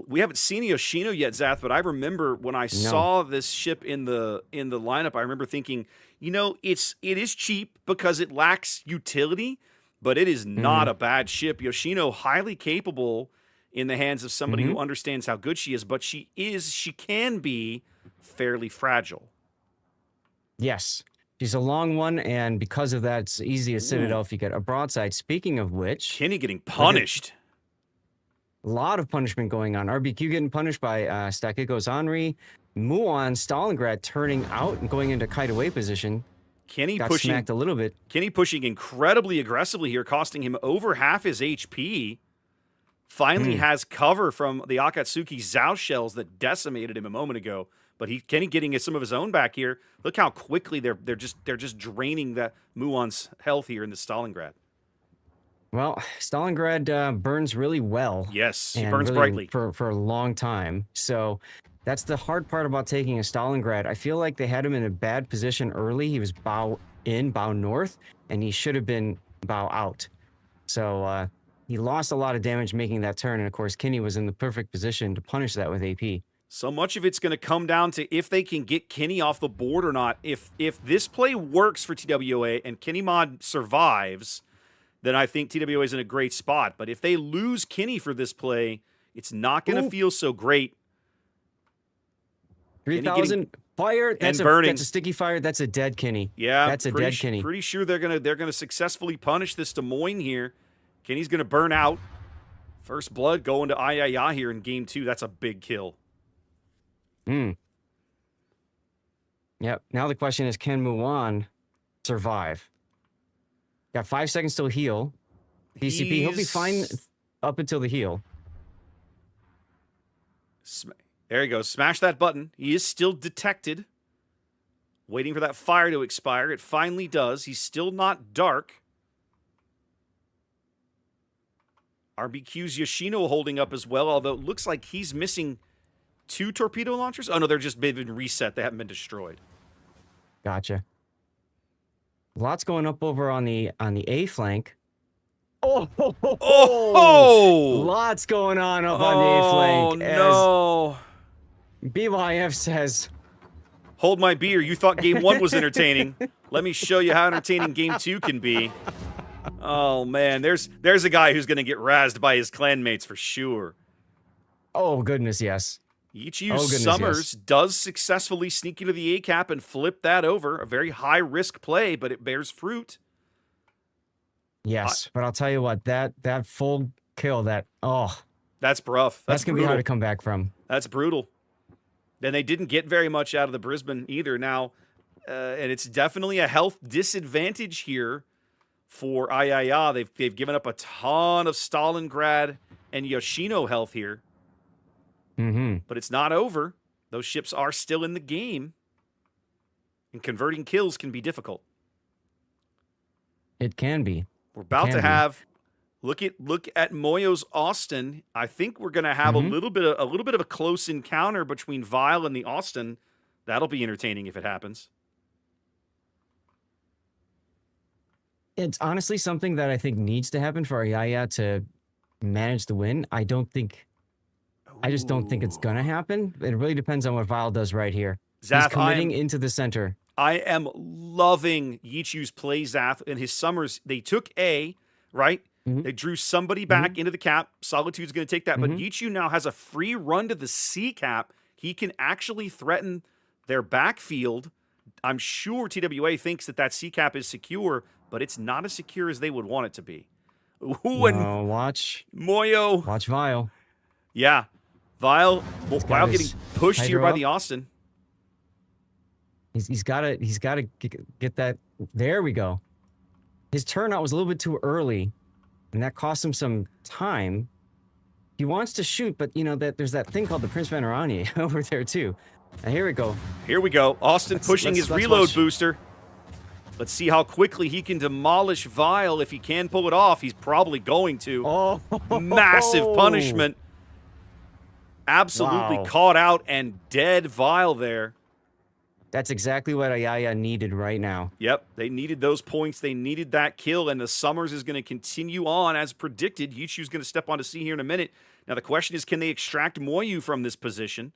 We haven't seen Yoshino yet, Zath, but I remember when I saw this ship in the lineup, I remember thinking, you know, it is cheap because it lacks utility, but it is not a bad ship. Yoshino, highly capable in the hands of somebody who understands how good she is, but she can be fairly fragile. Yes. She's a long one, and because of that, it's easy to Citadel if you get a broadside. Speaking of which... Kenny getting punished. A lot of punishment going on. RBQ getting punished by Stakiko's Henri. Muon, Stalingrad turning out and going into kite away position. Kenny got pushing smacked a little bit. Kenny pushing incredibly aggressively here, costing him over half his HP. Finally has cover from the Akatsuki Zao shells that decimated him a moment ago. But Kenny getting some of his own back here. Look how quickly they're just draining that Muon's health here in the Stalingrad. Well, Stalingrad burns really well. Yes, he burns brightly. For a long time. So that's the hard part about taking a Stalingrad. I feel like they had him in a bad position early. He was bow in, bow north, and he should have been bow out. So he lost a lot of damage making that turn, and of course, Kenny was in the perfect position to punish that with AP. So much of it's going to come down to if they can get Kenny off the board or not. If this play works for TWA and Kenny Mod survives, then I think TWA is in a great spot. But if they lose Kenny for this play, it's not going to feel so great. 3,000 fire. That's a sticky fire. That's a dead Kenny. Yeah, that's a dead Kenny. Pretty sure they're gonna successfully punish this Des Moines here. Kenny's gonna burn out. First blood going to IIA here in game 2. That's a big kill. Yep. Now the question is, can Muon survive? Got 5 seconds till heal. DCP, he'll be fine up until the heal. There he goes. Smash that button. He is still detected. Waiting for that fire to expire. It finally does. He's still not dark. RBQ's Yoshino holding up as well, although it looks like he's missing 2 torpedo launchers. Oh, no, they've been reset. They haven't been destroyed. Gotcha. Lots going up over on the A flank. Oh! Lots going on up on the A flank. Oh, no. BYF says, hold my beer. You thought game 1 was entertaining. Let me show you how entertaining game 2 can be. Oh, man. There's a guy who's going to get razzed by his clanmates for sure. Oh, goodness, yes. Ichiu Summers does successfully sneak into the A-cap and flip that over. A very high-risk play, but it bears fruit. Yes, but I'll tell you what, that full kill, that's rough. That's going to be hard to come back from. That's brutal. And they didn't get very much out of the Brisbane either now. And it's definitely a health disadvantage here for IIA. They've given up a ton of Stalingrad and Yoshino health here. But it's not over. Those ships are still in the game. And converting kills can be difficult. It can be. We're about to have look at Moyo's Austin. I think we're going to have a little bit of a close encounter between Vile and the Austin. That'll be entertaining if it happens. It's honestly something that I think needs to happen for Yaya to manage the win. I just don't think it's going to happen. It really depends on what Vile does right here. He's Zath, committing into the center. I am loving Yichu's play, Zath, and his summers. They took A, right? Mm-hmm. They drew somebody back into the cap. Solitude's going to take that. But Mm-hmm. Yichu now has a free run to the C cap. He can actually threaten their backfield. I'm sure TWA thinks that C cap is secure, but it's not as secure as they would want it to be. Ooh, and Watch. Moyo. Watch Vile. Yeah. Vile getting pushed here by up. the Austin. He's got to get that. There we go. His turnout was a little bit too early, and that cost him some time. He wants to shoot, but you know that there's that thing called the Prince Venerani over there too. Now here we go. Here we go. Austin pushing his reload watch. booster. Let's see how quickly he can demolish Vile. If he can pull it off, he's probably going to. Oh, massive punishment. Absolutely caught out and dead Vile there. That's exactly what Ayaya needed right now. Yep, they needed those points. They needed that kill, and the Summers is going to continue on as predicted. Yichu's going to step onto C here in a minute. Now the question is, can they extract Moyu from this position?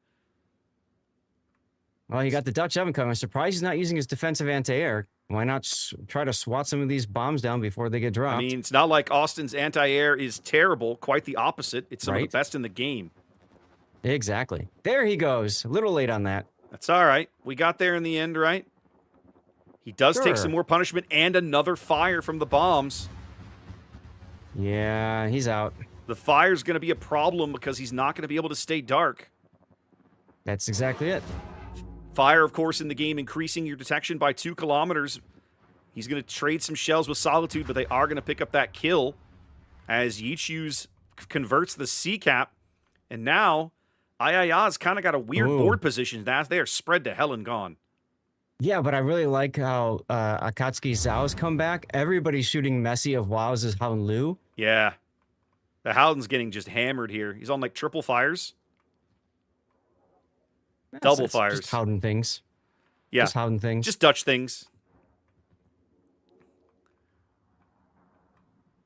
Well, he got the Dutch oven coming. I'm surprised he's not using his defensive anti-air. Why not try to swat some of these bombs down before they get dropped? I mean, it's not like Austin's anti-air is terrible. Quite the opposite. It's some of the best in the game. Exactly. There he goes. A little late on that. That's all right. We got there in the end, right? He does take some more punishment and another fire from the bombs. Yeah, he's out. The fire's going to be a problem because he's not going to be able to stay dark. That's exactly it. Fire, of course, in the game, increasing your detection by 2 kilometers. He's going to trade some shells with Solitude, but they are going to pick up that kill as Yichu's converts the C cap. And now, Ayaya's kind of got a weird board position. They are spread to hell and gone. Yeah, but I really like how Akatsuki Zhao's come back. Everybody's shooting Messi of Wow's Howlin' Lu. Yeah. The Howden's getting just hammered here. He's on like triple fires. Double fires. Just Howden things. Yeah. Just Howden things. Just Dutch things.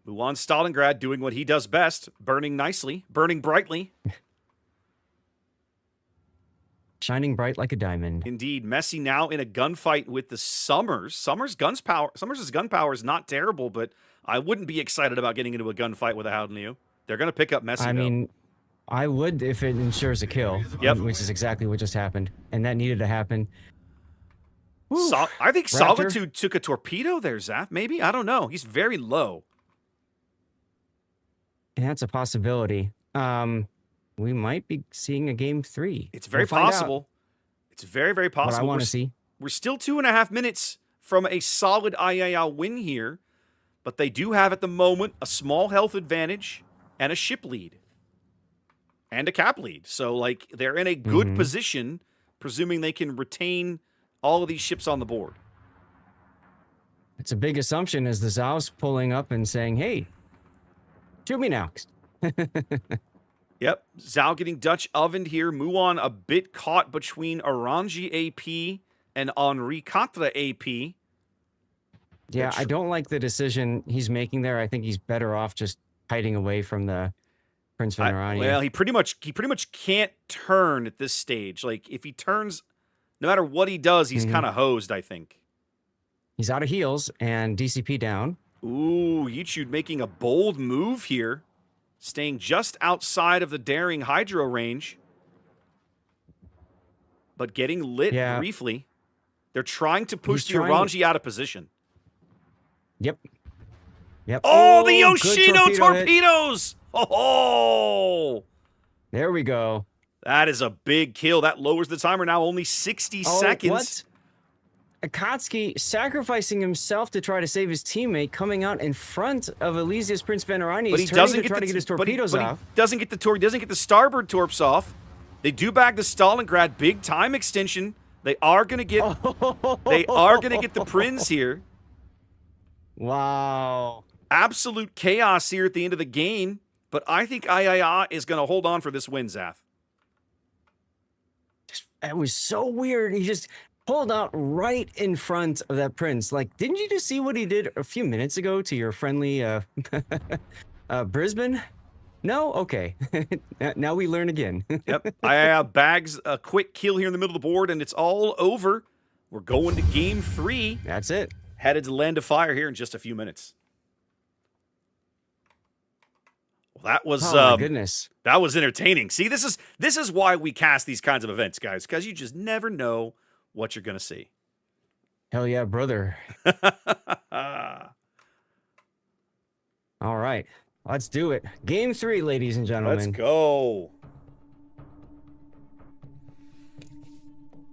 Muon Stalingrad doing what he does best. Burning nicely. Burning brightly. Shining bright like a diamond. Indeed. Messi now in a gunfight with the Summers. Summers' gunpowder is not terrible, but I wouldn't be excited about getting into a gunfight with a Howden Liu. They're going to pick up Messi, I mean, I would if it ensures a kill. Yep. Which is exactly what just happened. And that needed to happen. I think Raptor? Solitude took a torpedo there, Zath. Maybe? I don't know. He's very low. And that's a possibility. We might be seeing a game 3. It's very possible. It's very, very possible. What I want to see. We're still 2.5 minutes from a solid IAL win here, but they do have at the moment a small health advantage and a ship lead and a cap lead. So, like, they're in a good position, presuming they can retain all of these ships on the board. It's a big assumption as the Zhao's pulling up and saying, hey, shoot me now. Yep. Zhao getting Dutch ovened here. Muon a bit caught between Orangi AP and Henri Quatre AP. Yeah, I don't like the decision he's making there. I think he's better off just hiding away from the Prince Venerani. Well, he pretty much can't turn at this stage. Like, if he turns, no matter what he does, he's kind of hosed, I think. He's out of heals and DCP down. Ooh, Yichu making a bold move here. Staying just outside of the daring Hydro range. But getting lit briefly. They're trying to push the Orangi out of position. Yep. Oh, the Yoshino torpedoes! Oh! There we go. That is a big kill. That lowers the timer now only 60 seconds. What? Akatsuki sacrificing himself to try to save his teammate, coming out in front of Elysia's Prince Venerani. But he doesn't get his torpedoes off. He doesn't get the starboard torps off. They do bag the Stalingrad. Big time extension. They are gonna get the Prince here. Wow. Absolute chaos here at the end of the game. But I think IIA is gonna hold on for this win, Zath. It was so weird. He just pulled out right in front of that Prince. Like, didn't you just see what he did a few minutes ago to your friendly Brisbane? No? Okay. Now we learn again. Yep. I have bags, a quick kill here in the middle of the board, and it's all over. We're going to game 3. That's it. Headed to Land of Fire here in just a few minutes. Well, that was Oh my goodness. that was entertaining. See, this is why we cast these kinds of events, guys, because you just never know what you're gonna see. Hell yeah, brother. All right. Let's do it. Game 3, ladies and gentlemen. Let's go.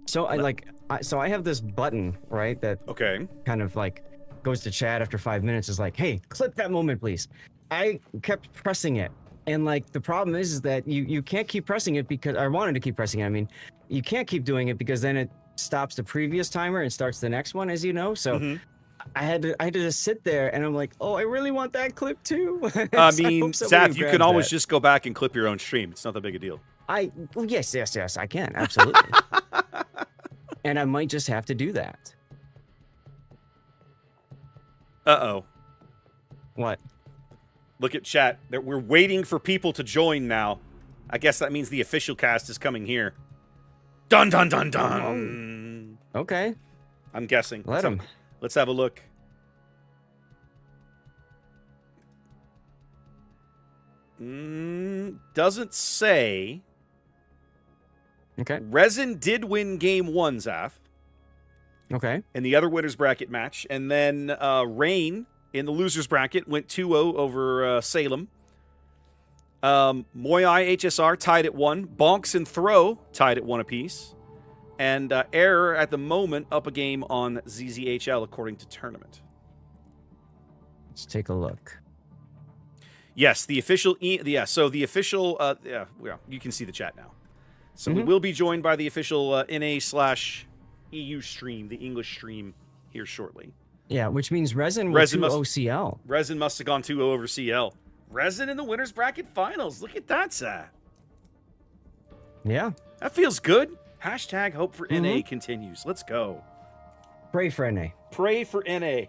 So I have this button, right, that Okay. kind of like goes to chat after 5 minutes, is like, hey, clip that moment, please. I kept pressing it. And like the problem is that you can't keep pressing it because I wanted to keep pressing it. I mean, you can't keep doing it because then it stops the previous timer and starts the next one, as you know. So I had to just sit there and I'm like, oh, I really want that clip too. I So mean, hope somebody Seth, you grabs can always that. just go back and clip your own stream. It's not that big a deal. Yes, I can, absolutely. And I might just have to do that. Uh-oh. What? Look at chat. We're waiting for people to join now. I guess that means the official cast is coming here. Dun, dun, dun, dun. Okay. I'm guessing. Let them. Let's have a look. Doesn't say. Okay. Resin did win game 1, Zaf, Okay. in the other winners bracket match. And then Rain in the losers bracket went 2-0 over Salem. Moyai HSR tied at 1. Bonks and Throw tied at 1 apiece. And Error at the moment up a game on ZZHL according to tournament. Let's take a look. Yes, the official. So the official. You can see the chat now. So we will be joined by the official NA/EU stream, the English stream, here shortly. Yeah, which means Resin was OCL. Resin must have gone 2-0 over CL. Resin in the winners bracket finals. Look at that, Zach. Yeah. That feels good. Hashtag hope for NA continues. Let's go. Pray for NA. Pray for NA.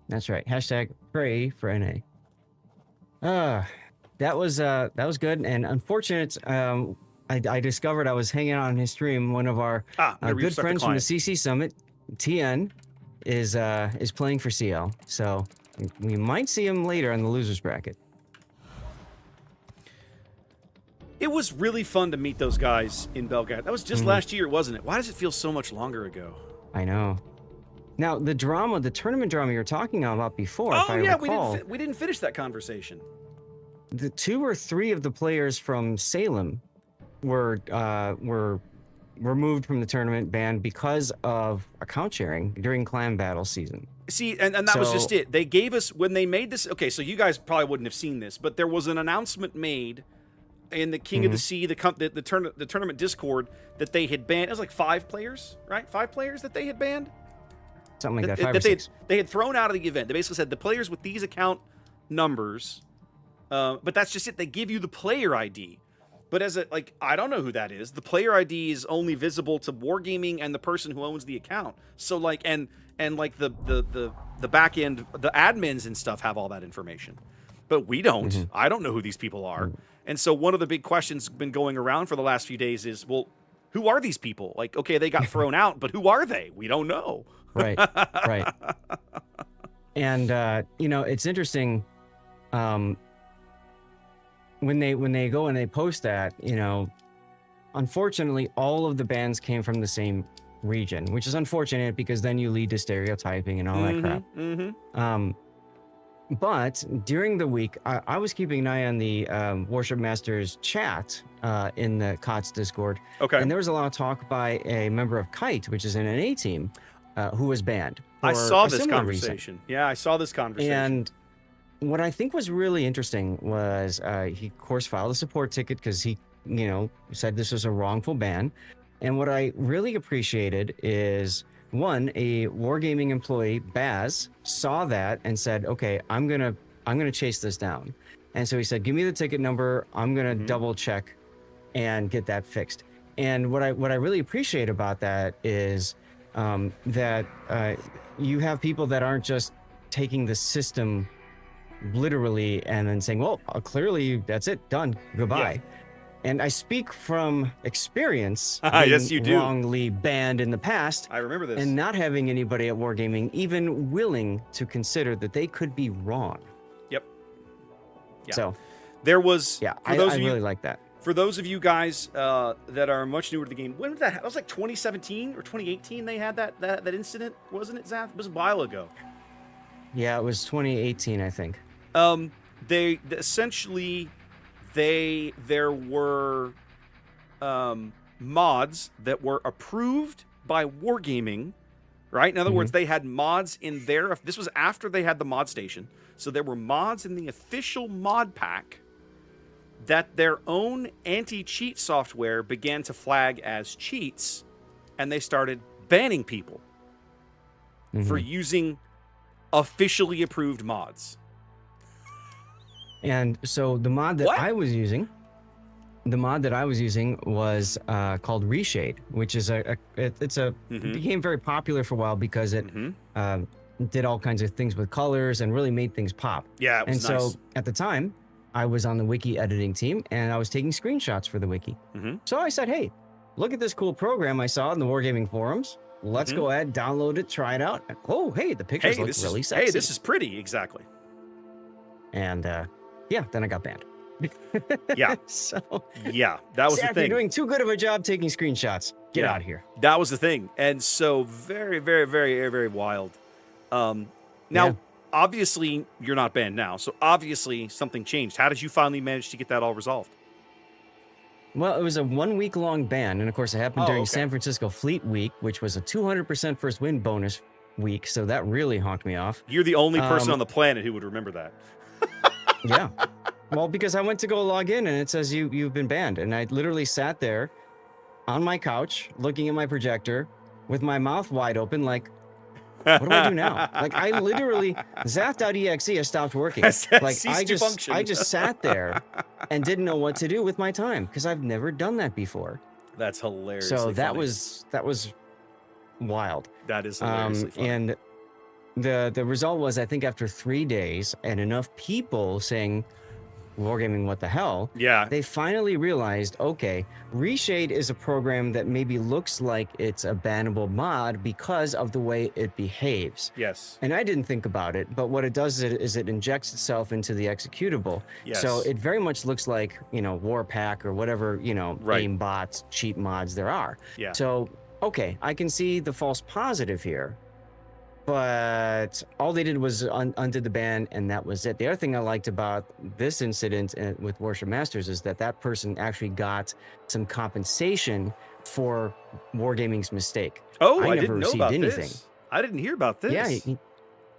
That's right. Hashtag pray for NA. That was good and unfortunate. I discovered I was hanging out on his stream. One of our good friends from the CC Summit, TN, is playing for CL. So we might see him later in the losers bracket. It was really fun to meet those guys in Belgrade. That was just last year, wasn't it? Why does it feel so much longer ago? I know. Now, the tournament drama you were talking about before, if I recall, we didn't finish that conversation. the 2 or 3 of the players from Salem were removed from the tournament, banned because of account sharing during clan battle season. See, and that was just it. They gave us, when they made this, okay, so you guys probably wouldn't have seen this, but there was an announcement made in the King of the Sea, the tournament Discord, that they had banned, it was like 5 players, right? 5 players that they had banned? Something like that, 5 or 6. They had thrown out of the event. They basically said the players with these account numbers, but that's just it. They give you the player ID. But I don't know who that is. The player ID is only visible to Wargaming and the person who owns the account. So and the back end, the admins and stuff have all that information. But we don't. I don't know who these people are. And so one of the big questions been going around for the last few days is, well, who are these people? Like, okay, they got thrown out, but who are they? We don't know. Right. And it's interesting. When they go and they post that, unfortunately, all of the bans came from the same region, which is unfortunate because then you lead to stereotyping and all that crap. But during the week, I was keeping an eye on the Warship Masters chat in the COTS Discord. Okay. And there was a lot of talk by a member of Kite, which is an NA team, who was banned. I saw this conversation. Yeah, I saw this conversation. And what I think was really interesting was he, of course, filed a support ticket because he, said this was a wrongful ban. And what I really appreciated is, one, a Wargaming employee, Baz, saw that and said, "Okay, I'm gonna chase this down." And so he said, "Give me the ticket number. I'm gonna double check and get that fixed." And what I really appreciate about that is that you have people that aren't just taking the system literally, and then saying, well, clearly that's it, done, goodbye. And I speak from experience being Yes, you do. wrongly banned in the past. I remember this. And not having anybody at Wargaming even willing to consider that they could be wrong. Yep. Yeah. So there was, yeah, for those I of you, really like that. For those of you guys that are much newer to the game, when did that was like 2017 or 2018 they had that incident, wasn't it, Zaf? It was a while ago. Yeah, it was 2018, I think. They essentially there were mods that were approved by Wargaming, right? In other words, they had mods in there. This was after they had the mod station, so there were mods in the official mod pack that their own anti-cheat software began to flag as cheats, and they started banning people for using officially approved mods. And so the mod that I was using was called Reshade, which is became very popular for a while because it did all kinds of things with colors and really made things pop. Yeah, it was nice. So at the time, I was on the wiki editing team and I was taking screenshots for the wiki. So I said, hey, look at this cool program I saw in the Wargaming forums. Let's go ahead, download it, try it out. Oh, hey, the pictures look really sexy. Hey, this is pretty, exactly. And yeah, then I got banned. Yeah. So yeah, that was the thing. You're doing too good of a job taking screenshots. Get out of here. That was the thing. And so very, very, very, very wild. Now, obviously, you're not banned now. So obviously something changed. How did you finally manage to get that all resolved? Well, it was a 1 week long ban. And of course, it happened during San Francisco Fleet Week, which was a 200% first win bonus week. So that really honked me off. You're the only person on the planet who would remember that. Yeah. Well, because I went to go log in and it says you've been banned. And I literally sat there on my couch looking at my projector with my mouth wide open like, what do I do now? Like I literally, Zaf.exe has stopped working. Like I just sat there and didn't know what to do with my time because I've never done that before. That's hilarious. So that was wild. That is hilariously funny. And the result was, I think after 3 days and enough people saying, Wargaming, what the hell? Yeah. They finally realized, okay, Reshade is a program that maybe looks like it's a bannable mod because of the way it behaves. Yes. And I didn't think about it, but what it does is it injects itself into the executable. Yes. So it very much looks like, Warpack or whatever, aim bots, cheat mods there are. Yeah. So, okay, I can see the false positive here. But all they did was undid the ban, and that was it. The other thing I liked about this incident with Warship Masters is that person actually got some compensation for Wargaming's mistake. Oh, I didn't know about this. I didn't hear about this.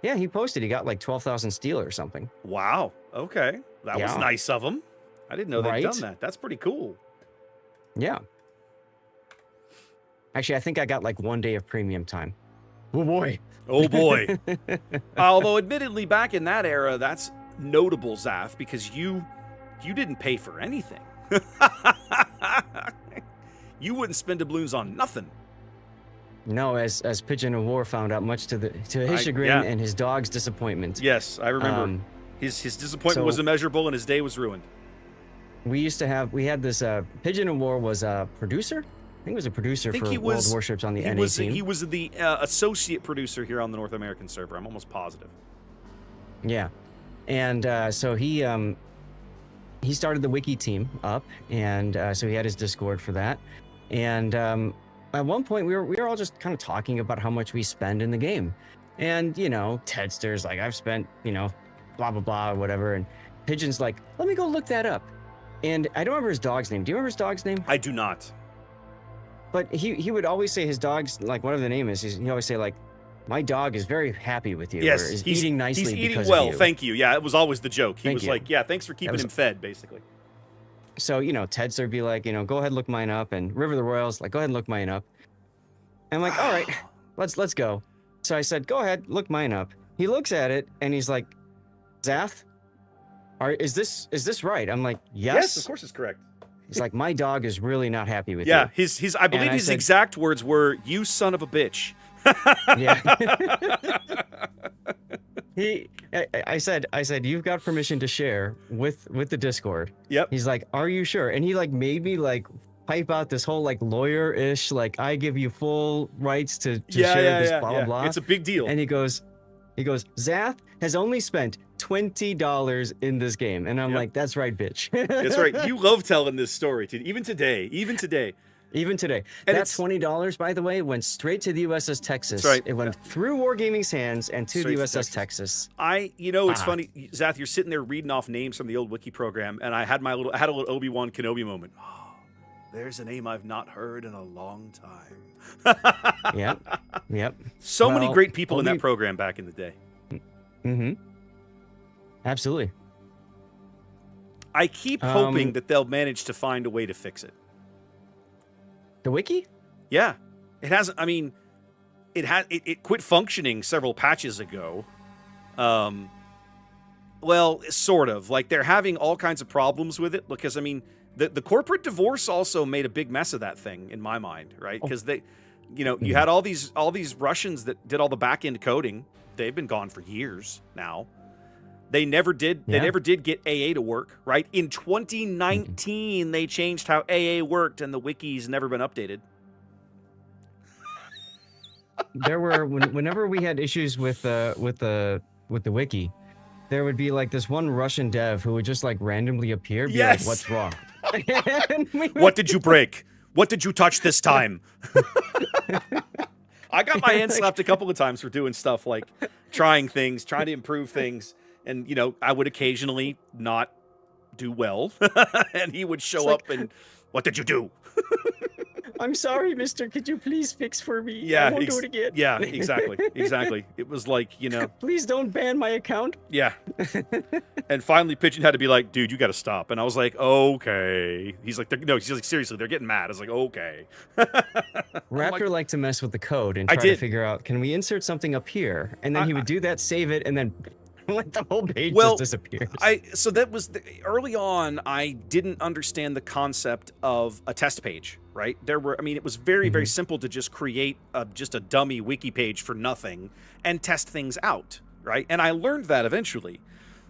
Yeah, he posted. He got like 12,000 steel or something. Wow. Okay. That was nice of him. I didn't know they'd done that. That's pretty cool. Yeah. Actually, I think I got like 1 day of premium time. Oh, boy. Oh, boy. Although, admittedly, back in that era, that's notable, Zaf, because you didn't pay for anything. You wouldn't spend doubloons on nothing. No, as Pigeon of War found out, much to his chagrin and his dog's disappointment. Yes, I remember. His disappointment was immeasurable, and his day was ruined. We had this Pigeon of War was a producer. I think he was a producer for World of Warships on the NA team. He was the associate producer here on the North American server. I'm almost positive. Yeah, and so he started the wiki team up, and so he had his Discord for that. And at one point, we were all just kind of talking about how much we spend in the game, and Tedster's like, I've spent blah blah blah or whatever, and Pigeon's like, let me go look that up. And I don't remember his dog's name. Do you remember his dog's name? I do not. But he would always say his dog's, like, whatever the name is, he always say, like, my dog is very happy with you. Yes, or is eating nicely he's eating because well, of you. thank you. Yeah, it was always the joke. He was you. like, yeah, thanks for keeping him fed, basically. So, Tedster would be like, go ahead and look mine up. And River of the Royals, like, go ahead and look mine up. And I'm like, all right, let's go. So I said, go ahead, look mine up. He looks at it, and he's like, Zath, is this right? I'm like, Yes, of course it's correct. He's like, my dog is really not happy with you. Yeah, I believe his exact words were, "You son of a bitch." Yeah. I said, you've got permission to share with the Discord. Yep. He's like, are you sure? And he like made me like pipe out this whole like lawyer-ish, like I give you full rights to share this blah blah blah. It's a big deal. And he goes, Zath has only spent $20 in this game. And I'm like, that's right, bitch. That's right. You love telling this story, even today. Even today. And that $20, by the way, went straight to the USS Texas. That's right. It went through Wargaming's hands and to Straight the to USS Texas. It's funny, Zath, you're sitting there reading off names from the old wiki program, and I had a little Obi-Wan Kenobi moment. Oh, there's a name I've not heard in a long time. Yep. So many great people in that program back in the day. Mm-hmm. Absolutely. I keep hoping that they'll manage to find a way to fix it. The wiki? Yeah. It hasn't, I mean, it quit functioning several patches ago. Well, sort of. Like, they're having all kinds of problems with it because, I mean, the corporate divorce also made a big mess of that thing, in my mind, right? Because they, you had all these Russians that did all the back-end coding. They've been gone for years now. They never did. They never did get AA to work, right? In 2019, they changed how AA worked, and the wiki's never been updated. There were whenever we had issues with the wiki, there would be like this one Russian dev who would just like randomly appear, be like, "What's wrong? What did you break? What did you touch this time?" I got my hand slapped a couple of times for doing stuff like trying to improve things. And, I would occasionally not do well. And he would show up and, "What did you do?" "I'm sorry, mister. Could you please fix for me? Yeah, I won't do it again." Yeah, exactly. It was like, "Please don't ban my account." Yeah. And finally, Pigeon had to be like, "Dude, you got to stop." And I was like, "Okay." He's like, "No," he's like, "Seriously, they're getting mad." I was like, "Okay." Raptor liked to mess with the code and try to figure out, can we insert something up here? And then he would do that, save it, and then like the whole page just disappears. So that was early on. I didn't understand the concept of a test page, right? It was very, very simple to just create just a dummy wiki page for nothing and test things out, right? And I learned that eventually.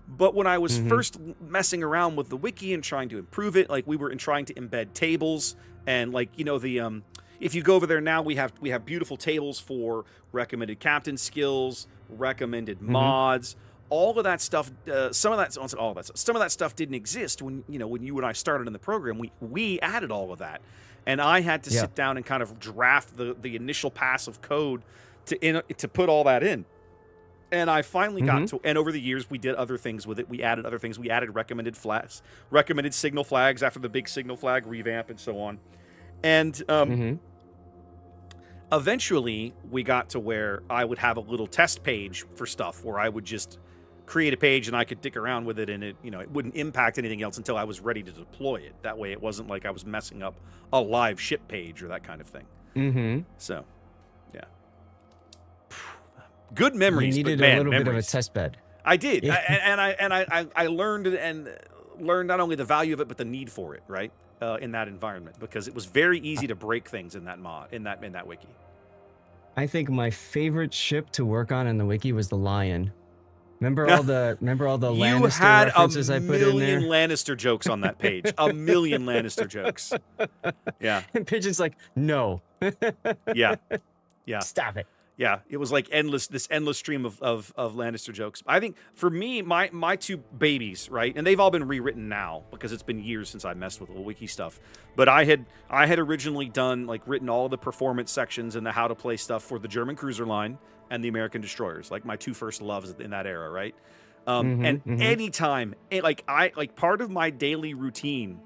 But when I was first messing around with the wiki and trying to improve it, like we were trying to embed tables and like, if you go over there now, we have beautiful tables for recommended captain skills, recommended mods. All of that stuff, some of that stuff didn't exist when you and I started in the program. We added all of that, and I had to sit down and kind of draft the initial pass of code to put all that in. And I finally got to, and over the years we did other things with it. We added other things. We added recommended signal flags after the big signal flag revamp and so on. And eventually we got to where I would have a little test page for stuff where I would just create a page and I could dick around with it, and it wouldn't impact anything else until I was ready to deploy it. That way it wasn't like I was messing up a live ship page or that kind of thing. So, yeah. Good memories. You needed but man, a little memories. bit of a test bed. I did. I learned not only the value of it, but the need for it, right? In that environment, because it was very easy to break things in that in that wiki. I think my favorite ship to work on in the wiki was the Lion. Remember all the Lannister references I put in there? You had a million Lannister jokes on that page. A million Lannister jokes. Yeah. And Pigeon's like, "No." Yeah. Stop it. Yeah, it was like this endless stream of Lannister jokes. I think for me, my two babies, right, and they've all been rewritten now because it's been years since I messed with the wiki stuff. But I had originally written all the performance sections and the how to play stuff for the German cruiser line and the American destroyers, like my two first loves in that era, right? Anytime, part of my daily routine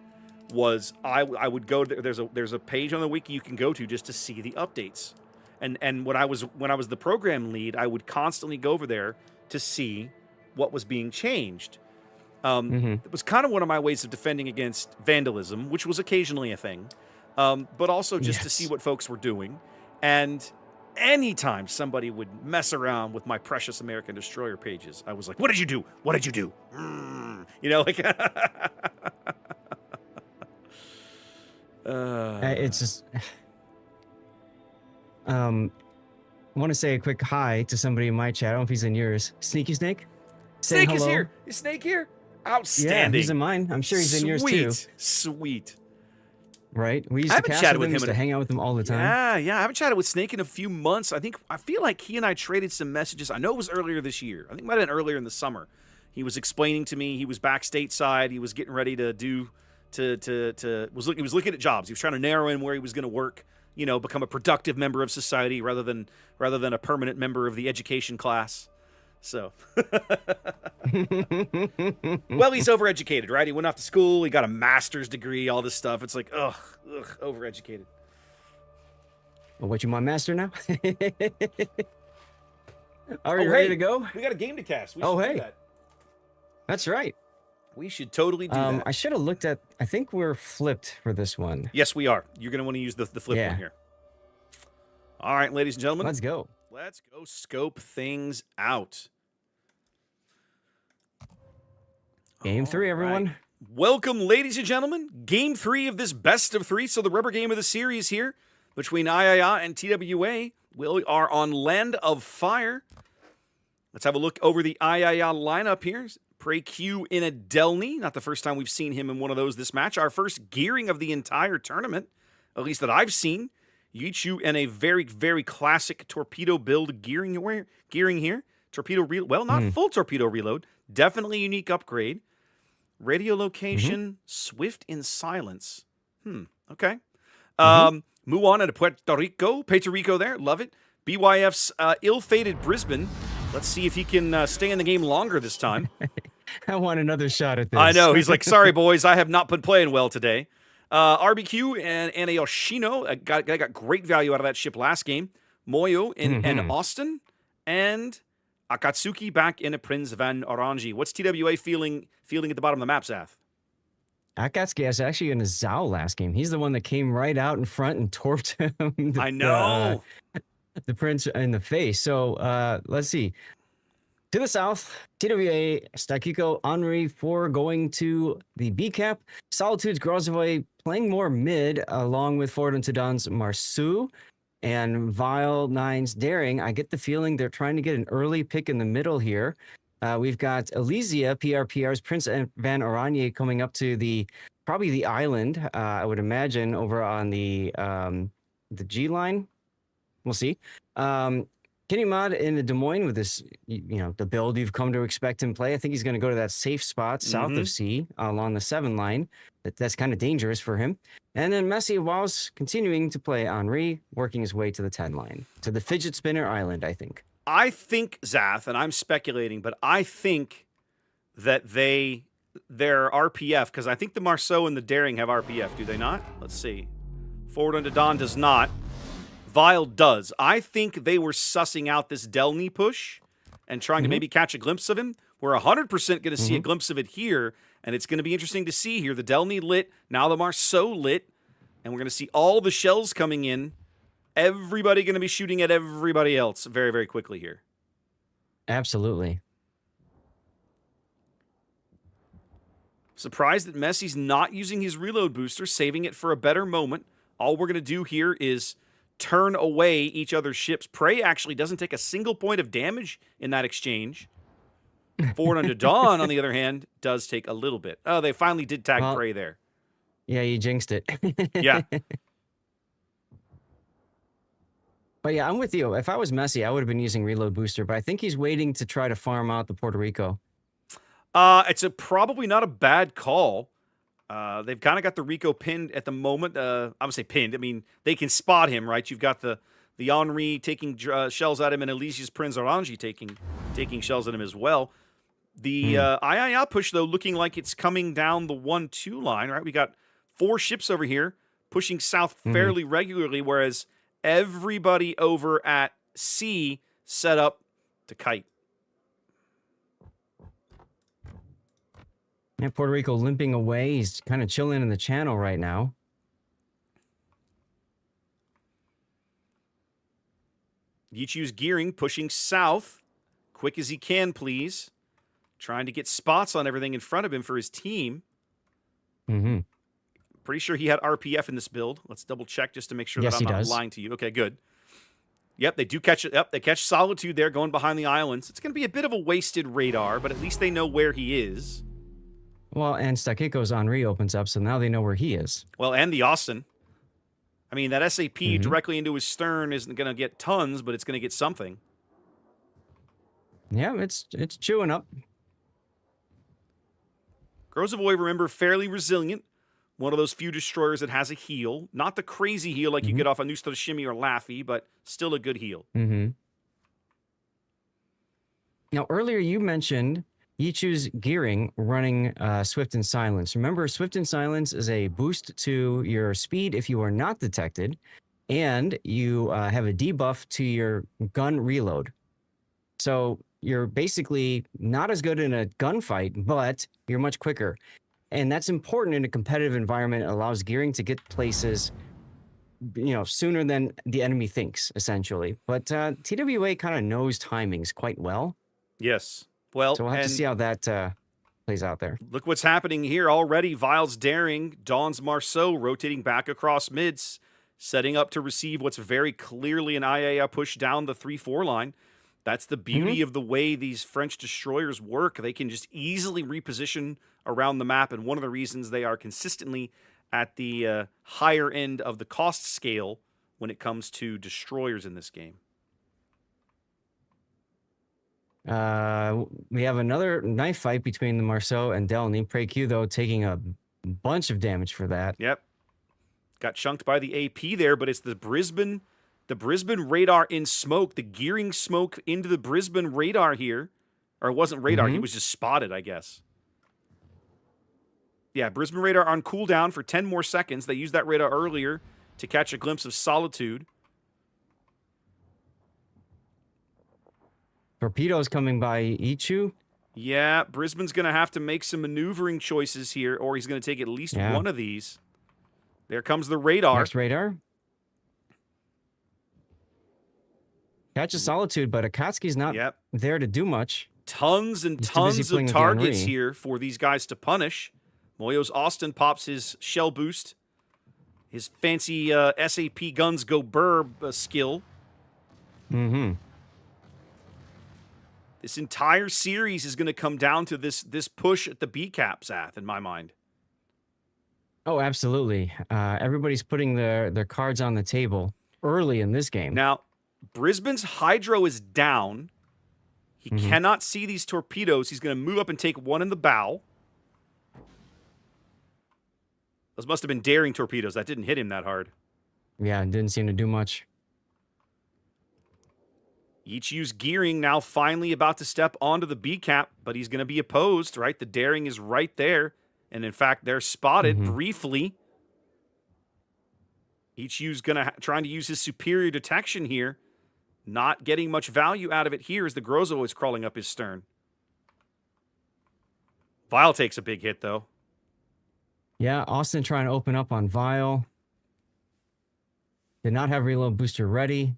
was I would go there's a page on the wiki you can go to just to see the updates. And when I was the program lead, I would constantly go over there to see what was being changed. It was kind of one of my ways of defending against vandalism, which was occasionally a thing, but also just to see what folks were doing. And anytime somebody would mess around with my precious American destroyer pages, I was like, "What did you do? What did you do?" It's just I want to say a quick hi to somebody in my chat. I don't know if he's in yours. Sneaky Snake? Saying Snake is hello. here. Is Snake here? Yeah, Outstanding. he's in mine. I'm sure he's in yours too. Sweet. Right? We used I to haven't cast chatted with him, with him used to hang out with him all the time. Yeah. I haven't chatted with Snake in a few months. I feel like he and I traded some messages. I know it was earlier this year. I think it might have been earlier in the summer. He was explaining to me he was back stateside. He was getting ready to do he was looking at jobs. He was trying to narrow in where he was going to work. You know, become a productive member of society rather than a permanent member of the education class. So, well, he's overeducated, right? He went off to school. He got a master's degree. All this stuff. It's like, ugh, overeducated. Well, what, you my master now? Are you ready to go? We got a game to cast. We Oh, should do hey. that. That's right. We should totally do that. I should have looked at. I think we're flipped for this one. Yes, we are. You're going to want to use the flip one here. All right, ladies and gentlemen. Let's go. Let's go scope things out. Game 3, everyone. Right. Welcome, ladies and gentlemen. Game 3 of this best of 3. So the rubber game of the series here between IIA and TWA. We are on Land of Fire. Let's have a look over the IIA lineup here. Prey Q in a Delny. Not the first time we've seen him in one of those this match. Our first gearing of the entire tournament, at least that I've seen. Yichu in a very, very classic torpedo build gearing here. Torpedo reload. Well, not full torpedo reload. Definitely unique upgrade. Radio location, swift in silence. Okay. Muon at Puerto Rico there. Love it. BYF's ill-fated Brisbane. Let's see if he can stay in the game longer this time. I want another shot at this. I know. He's like, sorry, boys. I have not been playing well today. RBQ and a Yoshino. I got great value out of that ship last game. Moyo in Austin. And Akatsuki back in a Prince Van Orange. What's TWA feeling at the bottom of the map, Zath? Akatsuki is actually in a Zhao last game. He's the one that came right out in front and torped him. I know. The Prince in the face. So let's see. To the south, TWA, Stakiko, Henri, 4 going to the B cap. Solitude's Grozavoy playing more mid, along with Ford and Tadon's Marsu and Vile 9's Daring. I get the feeling they're trying to get an early pick in the middle here. We've got Elysia, PRPR's Prince Van Oranje coming up to probably the island, I would imagine, over on the G line. We'll see. Kenny Mod in the Des Moines with this, the build you've come to expect him play. I think he's going to go to that safe spot south of C along the 7 line. That's kind of dangerous for him. And then Messi Waus continuing to play Henri, working his way to the 10 line, to the Fidget Spinner Island, I think. I think, Zath, and I'm speculating, but I think that they're RPF, because I think the Marceau and the Daring have RPF, do they not? Let's see. Forward under Don does not. Vile does. I think they were sussing out this Delny push and trying to maybe catch a glimpse of him. We're 100% going to see a glimpse of it here, and it's going to be interesting to see here. The Delny lit, now the Marceau lit, and we're going to see all the shells coming in. Everybody going to be shooting at everybody else very, very quickly here. Absolutely. Surprised that Messi's not using his reload booster, saving it for a better moment. All we're going to do here is turn away each other's ships. Prey actually doesn't take a single point of damage in that exchange. Forward under Dawn, on the other hand, does take a little bit. Oh, they finally did tag Prey there. Yeah, you jinxed it. Yeah. But yeah, I'm with you. If I was Messi, I would have been using reload booster, but I think he's waiting to try to farm out the Puerto Rico. It's probably not a bad call. They've kind of got the Rico pinned at the moment. I would say pinned. I mean, they can spot him, right? You've got the Henri taking shells at him, and Elysia's Prince Orange taking shells at him as well. The IIA push, though, looking like it's coming down the 1-2 line, right? We got 4 ships over here pushing south fairly regularly, whereas everybody over at C set up to kite. Yeah, Puerto Rico limping away. He's kind of chilling in the channel right now. Yichu's gearing, pushing south. Quick as he can, please. Trying to get spots on everything in front of him for his team. Pretty sure he had RPF in this build. Let's double check just to make sure that I'm not lying to you. Okay, good. Yep, they do catch it. Yep, they catch Solitude there going behind the islands. It's going to be a bit of a wasted radar, but at least they know where he is. Well, and Stakiko's Henri opens up, so now they know where he is. Well, and the Austin. I mean, that SAP directly into his stern isn't going to get tons, but it's going to get something. Yeah, it's chewing up. Grozavoy, remember, fairly resilient. One of those few destroyers that has a heal. Not the crazy heal like you get off a Nusto Shimmy or Laffy, but still a good heal. Now, earlier you mentioned Yichu's gearing running Swift and Silence. Remember, Swift and Silence is a boost to your speed if you are not detected, and you have a debuff to your gun reload. So you're basically not as good in a gunfight, but you're much quicker. And that's important in a competitive environment. It allows gearing to get places, sooner than the enemy thinks, essentially. But TWA kind of knows timings quite well. Yes. Well, so we'll have to see how that plays out there. Look what's happening here already. Vile's daring, Dawn's Marceau rotating back across mids, setting up to receive what's very clearly an IAA push down the 3-4 line. That's the beauty of the way these French destroyers work. They can just easily reposition around the map, and one of the reasons they are consistently at the higher end of the cost scale when it comes to destroyers in this game. We have another knife fight between the Marceau and Delany. PreQ, though, taking a bunch of damage for that. Yep. Got chunked by the AP there, but it's the Brisbane radar in smoke, the gearing smoke into the Brisbane radar here. Or it wasn't radar, he was just spotted, I guess. Yeah, Brisbane radar on cooldown for 10 more seconds. They used that radar earlier to catch a glimpse of Solitude. Torpedoes coming by Ichu. Yeah, Brisbane's going to have to make some maneuvering choices here, or he's going to take at least one of these. There comes the radar. Next radar. Catches Solitude, but Akatsuki's not there to do much. Tons and tons of targets here for these guys to punish. Moyo's Austin pops his shell boost. His fancy SAP guns go burr skill. This entire series is going to come down to this push at the B cap, Zath, in my mind. Oh, absolutely. Everybody's putting their cards on the table early in this game. Now, Brisbane's hydro is down. He cannot see these torpedoes. He's going to move up and take one in the bow. Those must have been daring torpedoes. That didn't hit him that hard. Yeah, it didn't seem to do much. Ichiu's gearing now finally about to step onto the B cap, but he's going to be opposed, right? The daring is right there. And in fact, they're spotted briefly. Ichiu's going to trying to use his superior detection here. Not getting much value out of it here as the Grozo is crawling up his stern. Vile takes a big hit, though. Yeah, Austin trying to open up on Vile. Did not have reload booster ready.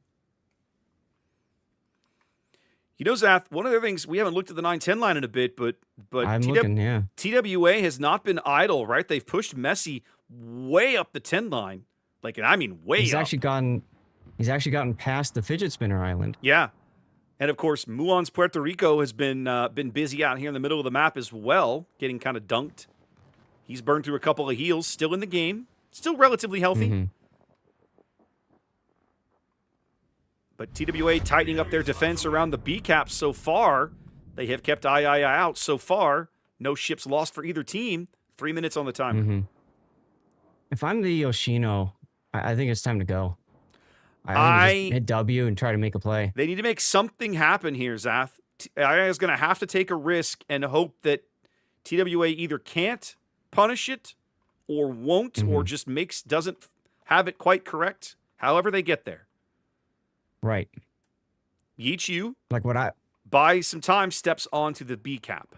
You know, Zath, one of the things, we haven't looked at the 9-10 line in a bit, but I'm looking, yeah. TWA has not been idle, right? They've pushed Messi way up the 10 line. Like, I mean, way He's up. He's actually gotten past the fidget spinner island. Yeah. And of course, Muon's Puerto Rico has been busy out here in the middle of the map as well, getting kind of dunked. He's burned through a couple of heals, still in the game, still relatively healthy. But TWA tightening up their defense around the B caps so far. They have kept II out so far. No ships lost for either team. 3 minutes on the timer. If I'm the Yoshino, I think it's time to go. I think just hit W and try to make a play. They need to make something happen here, Zath. II is going to have to take a risk and hope that TWA either can't punish it or won't or just doesn't have it quite correct. However they get there. Right. Yichu, like buy some time, steps onto the B cap.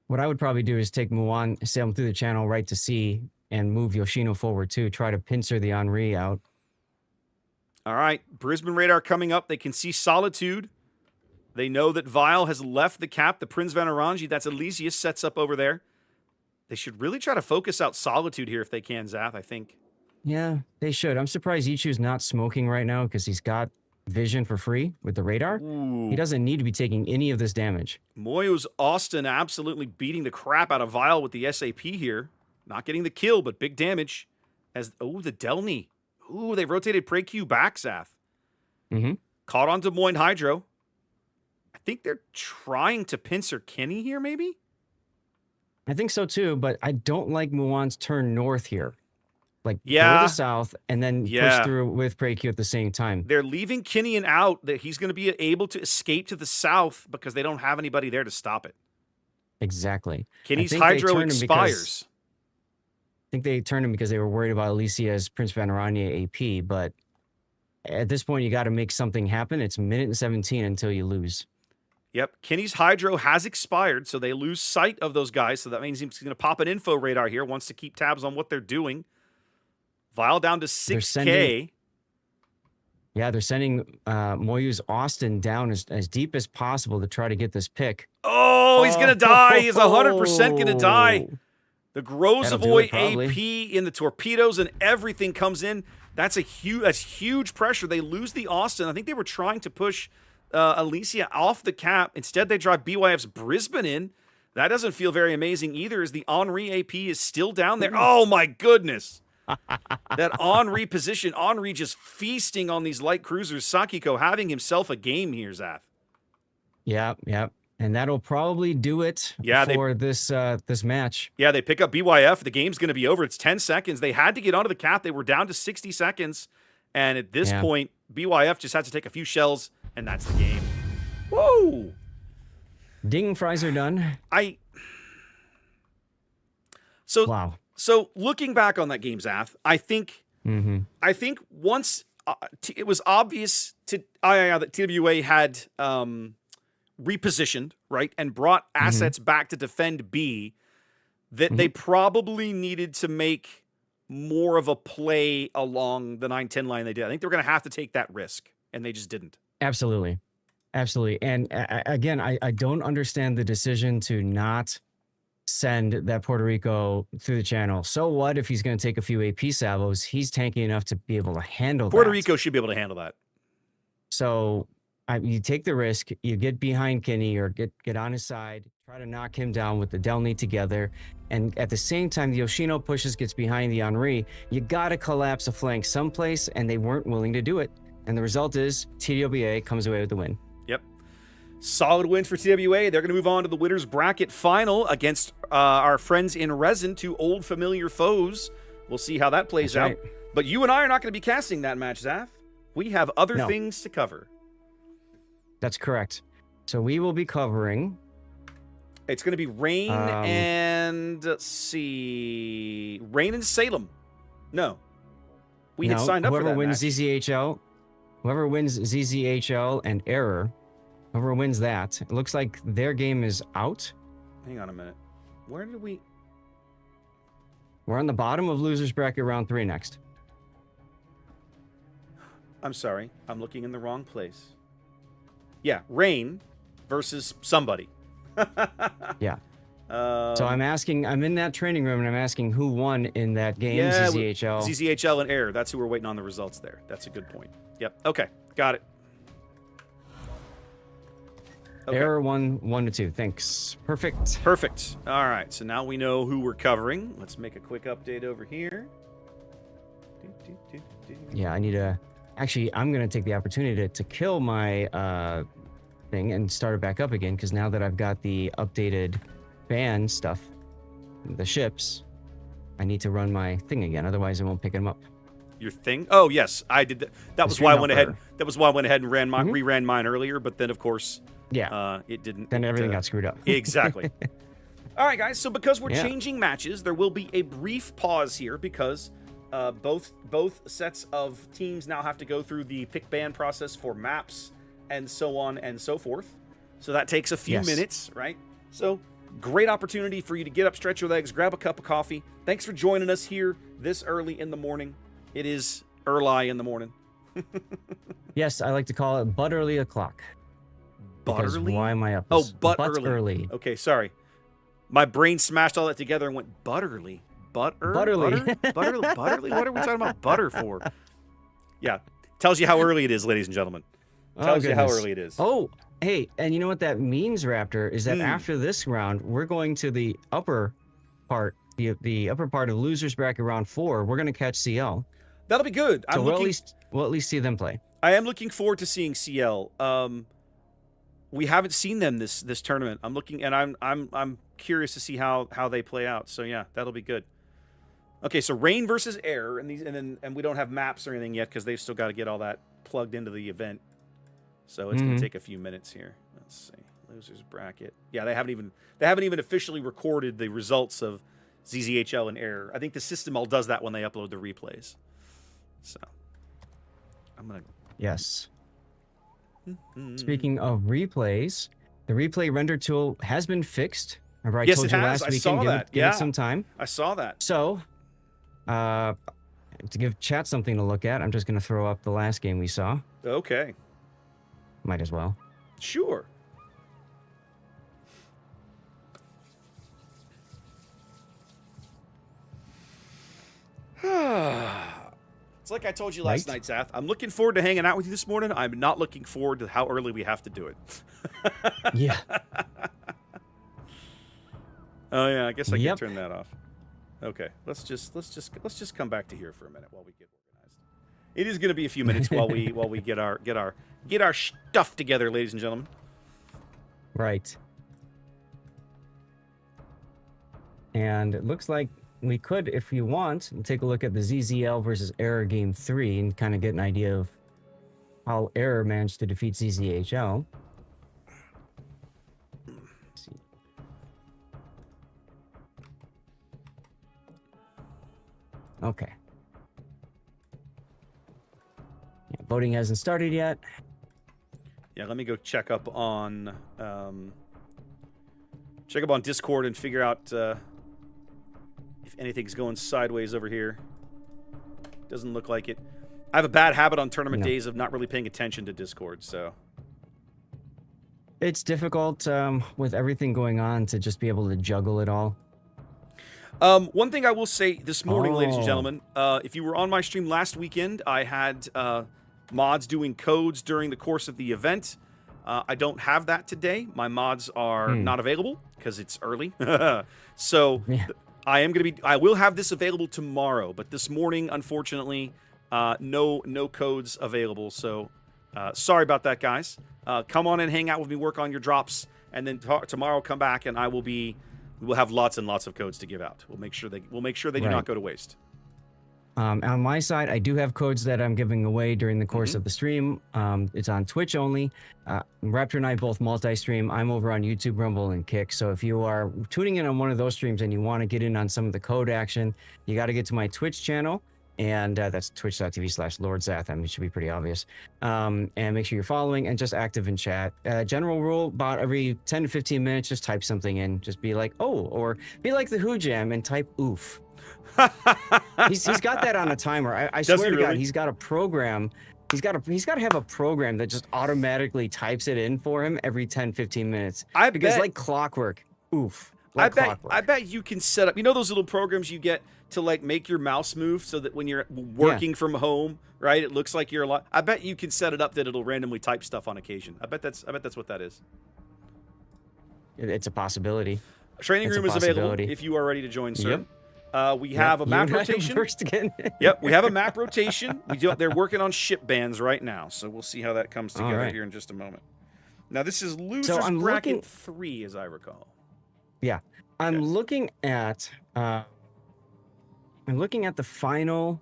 What I would probably do is take Muon, sail him through the channel right to sea, and move Yoshino forward too. Try to pincer the Henri out. All right, Brisbane radar coming up. They can see Solitude. They know that Vile has left the cap. The Prince Van Orangi, that's Elysius, sets up over there. They should really try to focus out Solitude here if they can, Zath, I think. Yeah, they should. I'm surprised Ichu's not smoking right now because he's got vision for free with the radar. Ooh. He doesn't need to be taking any of this damage. Moyo's Austin absolutely beating the crap out of Vile with the SAP here. Not getting the kill, but big damage. As the Delny. Ooh, they rotated Prey Q back, Zath. Mm-hmm. Caught on Des Moines Hydro. I think they're trying to pincer Kenny here, maybe? I think so too, but I don't like Muon's turn north here. Like, go Yeah. to the south and then push through with Prey Q at the same time. They're leaving Kenyan out that he's going to be able to escape to the south because they don't have anybody there to stop it. Exactly. Kenny's Hydro expires. I think they turned him because they were worried about Alicia's Prince Van Aranya AP, but at this point, you got to make something happen. It's minute and 17 until you lose. Yep. Kenny's Hydro has expired, so they lose sight of those guys. So that means he's going to pop an info radar here, wants to keep tabs on what they're doing. Vile down to 6K. They're sending Moyu's Austin down as deep as possible to try to get this pick. Oh, he's going to die. He's 100% going to die. The Grozovoy AP in the torpedoes and everything comes in. That's huge pressure. They lose the Austin. I think they were trying to push Alicia off the cap. Instead, they drive BYF's Brisbane in. That doesn't feel very amazing either, as the Henri AP is still down there. Oh, my goodness. That Henri position. Henri just feasting on these light cruisers. Sakiko having himself a game here, Zath. Yeah. And that'll probably do it for this match. Yeah, they pick up BYF. The game's going to be over. It's 10 seconds. They had to get onto the cap. They were down to 60 seconds. And at this point, BYF just had to take a few shells, and that's the game. Whoa! Ding fries are done. Wow. So looking back on that game, Zath, I think once it was obvious to III that TWA had repositioned, right, and brought assets back to defend B, that they probably needed to make more of a play along the 9-10 line they did. I think they were going to have to take that risk, and they just didn't. Absolutely. And again, I don't understand the decision to not send that Puerto Rico through the channel. So what if he's going to take a few AP salvos? He's tanky enough to be able to handle Puerto Rico should be able to handle that. So you take the risk, you get behind Kenny or get on his side, try to knock him down with the Delny together. And at the same time, the Yoshino pushes, gets behind the Henri. You got to collapse a flank someplace, and they weren't willing to do it. And the result is TWA comes away with the win. Yep. Solid win for TWA. They're going to move on to the winners bracket final against our friends in Resin, two old familiar foes. We'll see how that plays out. Right. But you and I are not going to be casting that match, Zath. We have other things to cover. That's correct. So we will be covering... It's going to be Rain and... Let's see... Rain and Salem. No. We had signed up for that Whoever wins match. ZZHL... Whoever wins ZZHL and Error, whoever wins that, it looks like their game is out. Hang on a minute. Where did we... We're on the bottom of losers bracket round 3 next. I'm sorry. I'm looking in the wrong place. Yeah, Rain versus somebody. Yeah. So I'm in that training room and I'm asking who won in that game, ZZHL. ZZHL and Error. That's who we're waiting on the results there. That's a good point. Yep. Okay. Got it. Okay. Error 1-2. Thanks. Perfect. All right. So now we know who we're covering. Let's make a quick update over here. Yeah, I need to... Actually, I'm going to take the opportunity to kill my thing and start it back up again, because now that I've got the updated ban stuff, the ships, I need to run my thing again. Otherwise, I won't pick them up. Your thing? Oh, yes. I did that. That was why I went ahead. That was why I went ahead and reran mine earlier, but then, of course, it didn't. Then everything got screwed up. Exactly. All right, guys. So because we're changing matches, there will be a brief pause here because both sets of teams now have to go through the pick ban process for maps and so on and so forth. So that takes a few minutes, right? So great opportunity for you to get up, stretch your legs, grab a cup of coffee. Thanks for joining us here this early in the morning. It is early in the morning. Yes, I like to call it but early o'clock. Butterly? Why am I up? Oh, but early. Okay, sorry. My brain smashed all that together and went butterly. Butterly? Butterly? What are we talking about butter for? Yeah. Tells you how early it is, ladies and gentlemen. Tells you how early it is. Oh, hey, and you know what that means, Raptor, is that Hmm. after this round, we're going to the upper part, the upper part of losers bracket round 4. We're going to catch CL. That'll be good. So we'll at least see them play. I am looking forward to seeing CL. We haven't seen them this tournament. I'm looking, and I'm curious to see how they play out. So yeah, that'll be good. Okay, so rain versus air, and we don't have maps or anything yet because they've still got to get all that plugged into the event. So it's going to take a few minutes here. Let's see, losers bracket. Yeah, they haven't even officially recorded the results of ZZHL and air. I think the system all does that when they upload the replays. So I'm gonna. Yes. Speaking of replays, the replay render tool has been fixed. Remember I told you last weekend, give it some time. I saw that. So, to give chat something to look at, I'm just going to throw up the last game we saw. Okay. Might as well. Sure. It's like I told you last night, Zath. I'm looking forward to hanging out with you this morning. I'm not looking forward to how early we have to do it. Yeah. Oh yeah, I guess I can turn that off. Okay, let's just come back to here for a minute while we get organized. It is going to be a few minutes while we get our stuff together, ladies and gentlemen. Right. And it looks like we could, if you want, take a look at the ZZL versus Error Game 3 and kind of get an idea of how Error managed to defeat ZZHL. Let's see. Okay. Yeah, voting hasn't started yet. Yeah, let me go check up on Discord and figure out if anything's going sideways over here. Doesn't look like it. I have a bad habit on tournament days of not really paying attention to Discord, so. It's difficult with everything going on to just be able to juggle it all. One thing I will say this morning, ladies and gentlemen, if you were on my stream last weekend, I had mods doing codes during the course of the event. I don't have that today. My mods are not available because it's early. So yeah. I will have this available tomorrow, but this morning, unfortunately, no codes available. So sorry about that, guys. Come on and hang out with me, work on your drops, and then tomorrow come back and we will have lots and lots of codes to give out. We'll make sure they do not go to waste. On my side, I do have codes that I'm giving away during the course of the stream. It's on Twitch only. Raptor and I both multi-stream. I'm over on YouTube, Rumble, and Kick. So if you are tuning in on one of those streams and you want to get in on some of the code action, you got to get to my Twitch channel. And that's twitch.tv/LordZath. I mean, it should be pretty obvious. And make sure you're following and just active in chat. General rule, about every 10 to 15 minutes, just type something in. Just be like, oh, or be like the Who Jam and type oof. he's got that on a timer. I swear to God, he's got a program. He's got to have a program that just automatically types it in for him every 10, 15 minutes. Because like clockwork, oof. Like I bet you can set up, those little programs you get to like make your mouse move so that when you're working from home, right, it looks like you're a lot. I bet you can set it up that it'll randomly type stuff on occasion. I bet that's what that is. It's a possibility. Training room is available if you are ready to join, sir. Yep. We have a map rotation. First again. Yep, we have a map rotation. They're working on ship bans right now, so we'll see how that comes together here in just a moment. Now this is losers bracket 3, as I recall. Yeah, I'm looking at the final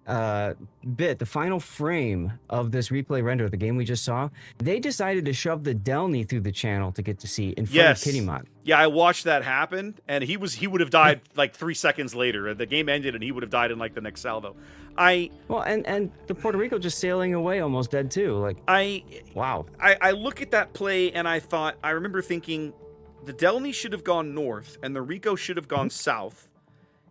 the final frame of this replay render, the game we just saw. They decided to shove the Delny through the channel to get to see in front of Kitty Mod. Yeah, I watched that happen, and he would have died like 3 seconds later. The game ended, and he would have died in like the next salvo. Well, and the Puerto Rico just sailing away, almost dead too. Wow. I look at that play, and I remember thinking, the Delny should have gone north, and the Rico should have gone south.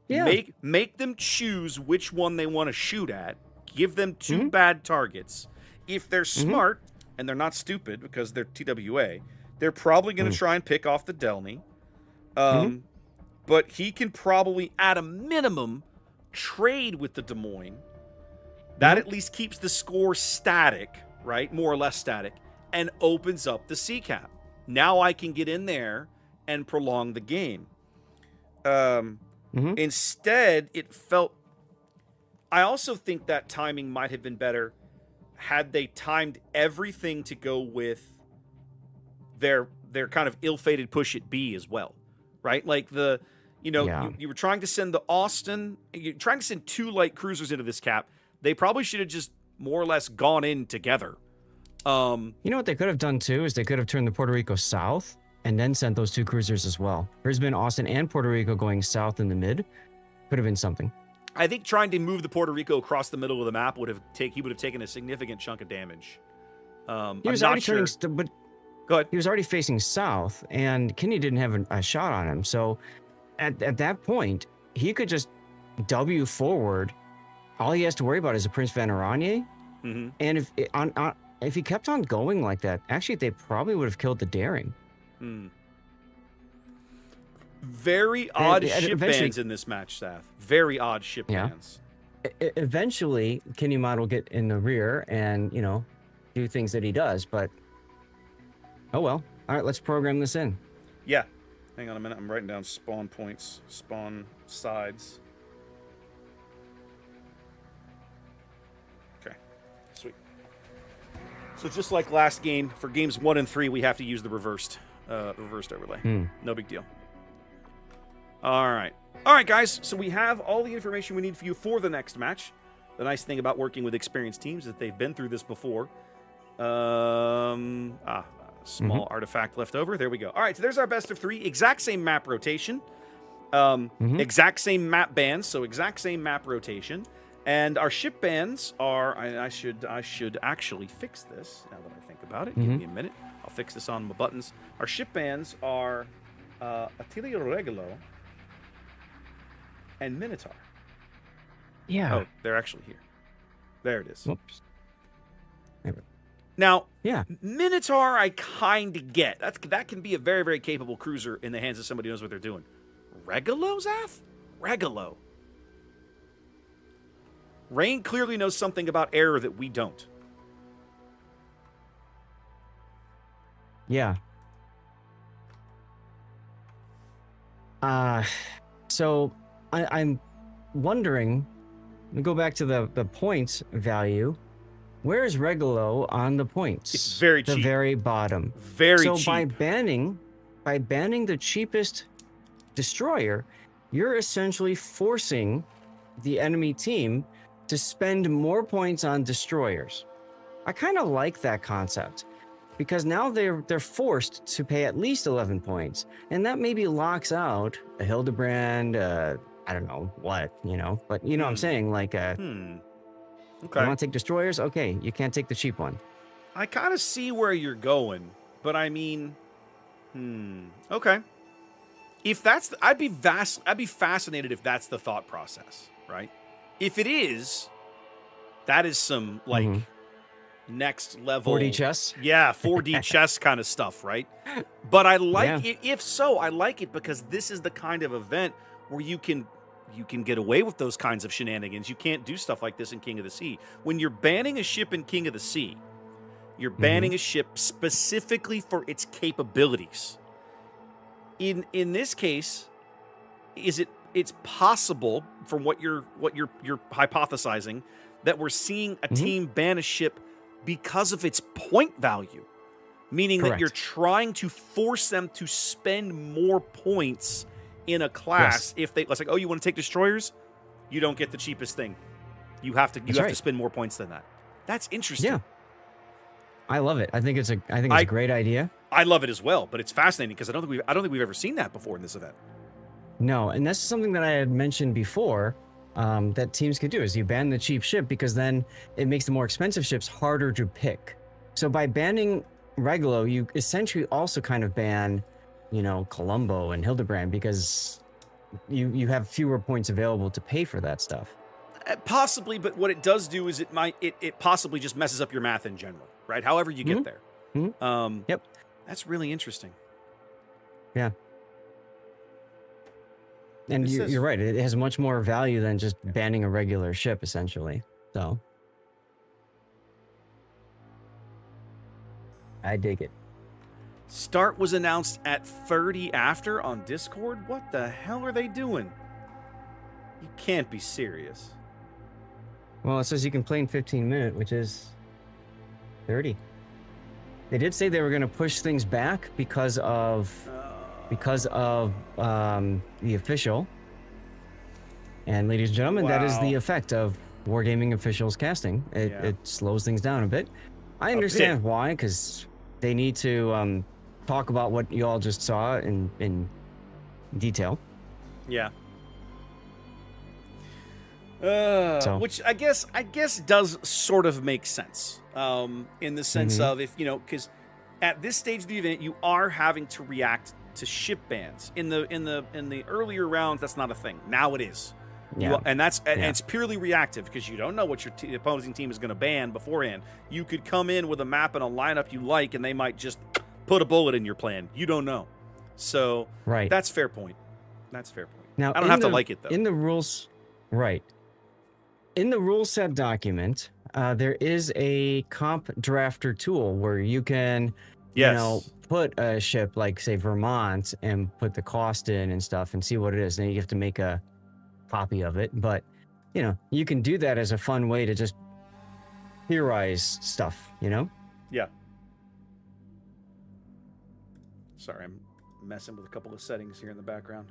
Yeah. Make them choose which one they want to shoot at. Give them 2 bad targets. If they're smart, and they're not stupid because they're TWA, they're probably going to try and pick off the Delny. But he can probably, at a minimum, trade with the Des Moines That at least keeps the score static, right? More or less static, and opens up the C cap. Now I can get in there and prolong the game. Instead, it felt... I also think that timing might have been better had they timed everything to go with their kind of ill-fated push at B as well, right? Like you were trying to send the Austin, you're trying to send 2 light cruisers into this cap. They probably should have just more or less gone in together. You know what they could have done too is they could have turned the Puerto Rico south and then sent those 2 cruisers as well. Brisbane, Austin, and Puerto Rico going south in the mid could have been something. I think trying to move the Puerto Rico across the middle of the map he would have taken a significant chunk of damage. He was already sure. but Go ahead. He was already facing south, and Kenny didn't have a shot on him. So at that point, he could just W forward. All he has to worry about is a Prince Van Oranje. And if he kept on going like that, actually, they probably would have killed the Daring. Very odd ship bans in this match, Seth. Very odd ship bans. Eventually, Kenny Mod will get in the rear and, do things that he does, but oh well. All right, let's program this in. Yeah. Hang on a minute. I'm writing down spawn points, spawn sides. Okay. Sweet. So just like last game, for games 1 and 3, we have to use the reversed overlay. No big deal. All right, guys. So we have all the information we need for you for the next match. The nice thing about working with experienced teams is that they've been through this before. Small artifact left over. There we go. All right, so there's our best of 3. Exact same map rotation. Exact same map bands. So exact same map rotation. And our ship bands are... I should actually fix this now that I think about it. Give me a minute. I'll fix this on my buttons. Our ship bands are Attilio Regolo and Minotaur. Yeah. Oh, they're actually here. There it is. Whoops. Now, Minotaur, I kind of get. That can be a very, very capable cruiser in the hands of somebody who knows what they're doing. Regolo, Zath? Regolo. Rain clearly knows something about error that we don't. Yeah. So I'm wondering, to go back to the points value, where is Regolo on the points? It's very cheap. The very bottom. Very cheap. So by banning the cheapest destroyer, you're essentially forcing the enemy team to spend more points on destroyers. I kind of like that concept, because now they're forced to pay at least 11 points, and that maybe locks out a Hildebrand, I don't know what, but you know what I'm saying, like Okay. You want to take destroyers? Okay, you can't take the cheap one. I kind of see where you're going, but I mean, okay. If that's, I'd be fascinated if that's the thought process, right? If it is, that is some next level 4D chess. Yeah, 4D chess kind of stuff, right? But I like it. If so, I like it because this is the kind of event where you can get away with those kinds of shenanigans. You can't do stuff like this in King of the Sea. When you're banning a ship in King of the Sea, you're banning a ship specifically for its capabilities. In this case, it's possible, from what you're hypothesizing, that we're seeing a team ban a ship because of its point value, meaning that you're trying to force them to spend more points in a class. If let's like, oh, you want to take destroyers? You don't get the cheapest thing. You have to spend more points than that. That's interesting. Yeah, I love it. I think it's a great idea. I love it as well, but it's fascinating because I don't think we've ever seen that before in this event. No, and that's something that I had mentioned before, that teams could do, is you ban the cheap ship, because then it makes the more expensive ships harder to pick. So by banning Regolo, you essentially also kind of ban, Colombo and Hildebrand, because you have fewer points available to pay for that stuff. Possibly, but what it does do is it possibly just messes up your math in general, right? However you get there. Yep. That's really interesting. Yeah. And you're right. It has much more value than just banning a regular ship, essentially. So I dig it. Start was announced at 30 after on Discord? What the hell are they doing? You can't be serious. Well, it says you can play in 15 minutes, which is 30. They did say they were going to push things back because of the official. And ladies and gentlemen, that is the effect of Wargaming officials casting. It slows things down a bit. I understand why, because they need to talk about what you all just saw in detail. Yeah. Which I guess does sort of make sense. In the sense of, if because at this stage of the event you are having to react to ship bans. In the earlier rounds, that's not a thing. Now it is. Yeah. And it's purely reactive because you don't know what your opposing team is going to ban beforehand. You could come in with a map and a lineup you like, and they might just put a bullet in your plan. You don't know. So that's fair point. That's fair point. Now, I don't have to like it though. In the rules, in the rule set document, there is a comp drafter tool where you can, put a ship like, say, Vermont and put the cost in and stuff and see what it is. Then you have to make a copy of it. But, you can do that as a fun way to just theorize stuff, Yeah. Sorry, I'm messing with a couple of settings here in the background.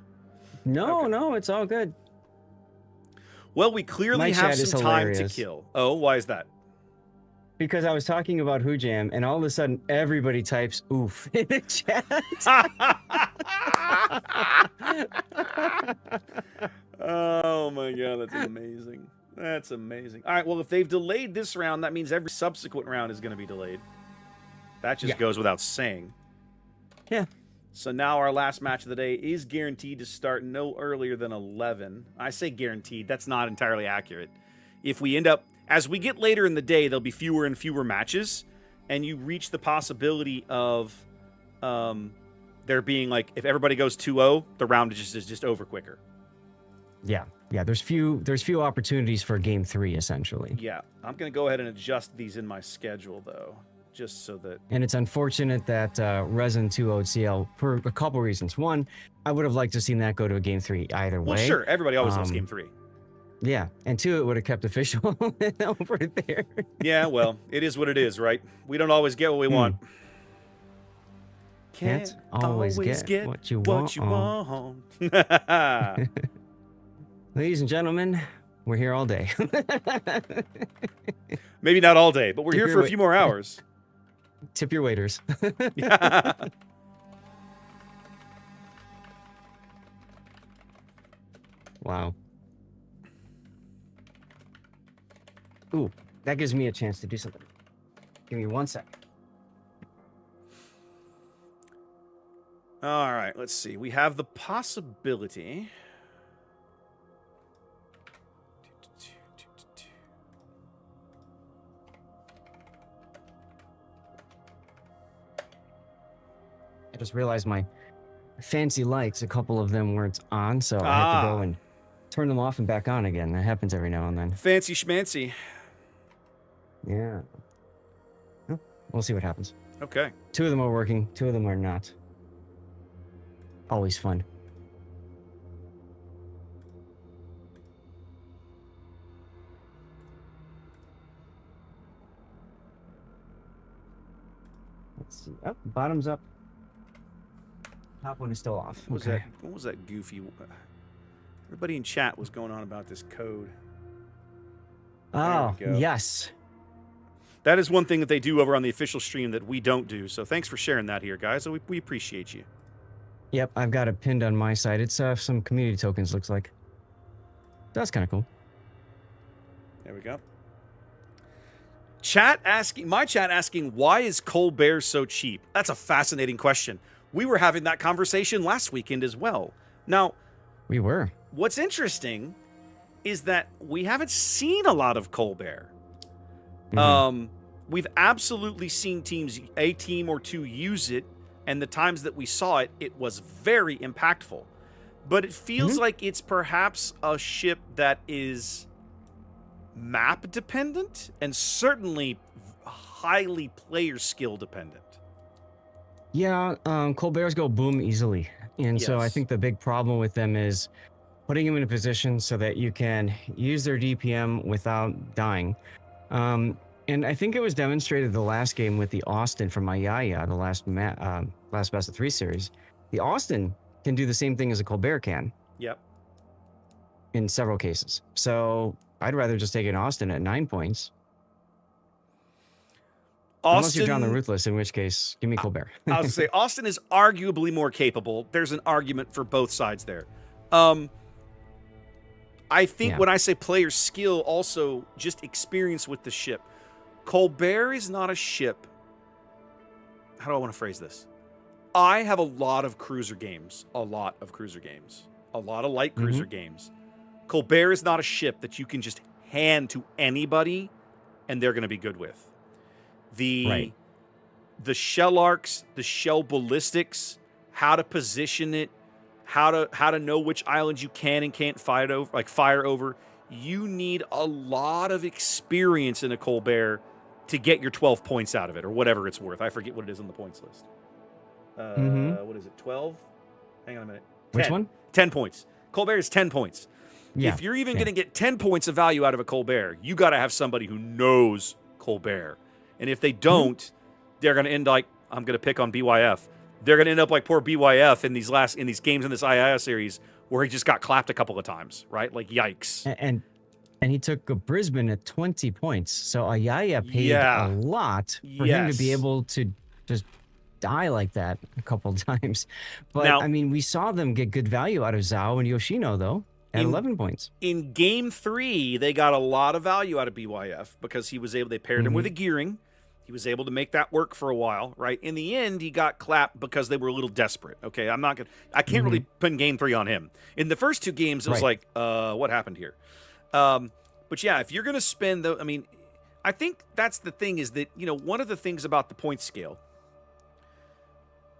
No, it's all good. Well, we clearly have some time to kill. Oh, why is that? Because I was talking about Who Jam, and all of a sudden, everybody types "oof" in the chat. Oh my god, that's amazing. That's amazing. All right, well, if they've delayed this round, that means every subsequent round is going to be delayed. That just goes without saying. Yeah. So now our last match of the day is guaranteed to start no earlier than 11. I say guaranteed. That's not entirely accurate. If we end up, as we get later in the day, there'll be fewer and fewer matches, and you reach the possibility of there being, like, if everybody goes 2-0, the round is just over quicker. Yeah. There's few opportunities for game 3, essentially. Yeah. I'm going to go ahead and adjust these in my schedule, though. Just so that... And it's unfortunate that Resin 2-0 CL, for a couple reasons. One, I would have liked to have seen that go to a game 3 either way. Well, sure. Everybody always loves game 3. Yeah. And 2, it would have kept official over there. Yeah, well, it is what it is, right? We don't always get what we want. Can't always get what you want. Ladies and gentlemen, we're here all day. Maybe not all day, but we're here for a few more hours. Tip your waiters. Wow. Ooh, that gives me a chance to do something. Give me 1 second. All right, let's see. We have the possibility... I just realized my fancy lights, a couple of them weren't on, so I had to go and turn them off and back on again. That happens every now and then. Fancy schmancy. Yeah. Well, we'll see what happens. Okay. 2 of them are working, 2 of them are not. Always fun. Let's see. Oh, bottom's up. Top one is still off. What was that goofy? Everybody in chat was going on about this code. Oh, yes. That is one thing that they do over on the official stream that we don't do. So thanks for sharing that here, guys. We appreciate you. Yep, I've got it pinned on my side. It's some community tokens, looks like. That's kind of cool. There we go. My chat asking, why is Colbert so cheap? That's a fascinating question. We were having that conversation last weekend as well. Now, we were. What's interesting is that we haven't seen a lot of Colbert. We've absolutely seen a team or two use it, and the times that we saw it, it was very impactful. But it feels like it's perhaps a ship that is map dependent and certainly highly player skill dependent. Yeah, Colbert's go boom easily. And so I Yes. think the big problem with them is putting them in a position so that you can use their DPM without dying. And I think it was demonstrated the last game with the Austin from Ayaya, the last best of 3 series. The Austin can do the same thing as a Colbert can Yep. in several cases. So I'd rather just take an Austin at 9 points. Unless you're John the Austin, Ruthless, in which case, give me Colbert. I was going to say, Austin is arguably more capable. There's an argument for both sides there. I think Yeah. when I say player skill, also just experience with the ship. Colbert is not a ship. How do I want to phrase this? I have a lot of cruiser games, a lot of light cruiser games. Colbert is not a ship that you can just hand to anybody and they're going to be good with. The shell arcs, the shell ballistics, how to position it, how to know which islands you can and can't fire over. You need a lot of experience in a Colbert to get your 12 points out of it, or whatever it's worth. I forget what it is on the points list. What is it, 12? Hang on a minute. 10. Which one? 10 points. Colbert is 10 points. Yeah. If you're even going to get 10 points of value out of a Colbert, you got to have somebody who knows Colbert. And if they don't, they're going to end like, I'm going to pick on BYF. They're going to end up like poor BYF in these games in this II series where he just got clapped a couple of times, right? Like, yikes. And he took Brisbane at 20 points. So Ayaya paid a lot for him to be able to just die like that a couple of times. But, now, I mean, we saw them get good value out of Zhao and Yoshino, though, at 11 points. In Game 3, they got a lot of value out of BYF because they paired him with a gearing. He was able to make that work for a while, right? In the end, he got clapped because they were a little desperate, okay? I can't really pin Game 3 on him. In the first 2 games, it was like, what happened here? But yeah, if you're going to spend I think that's the thing is that, one of the things about the point scale,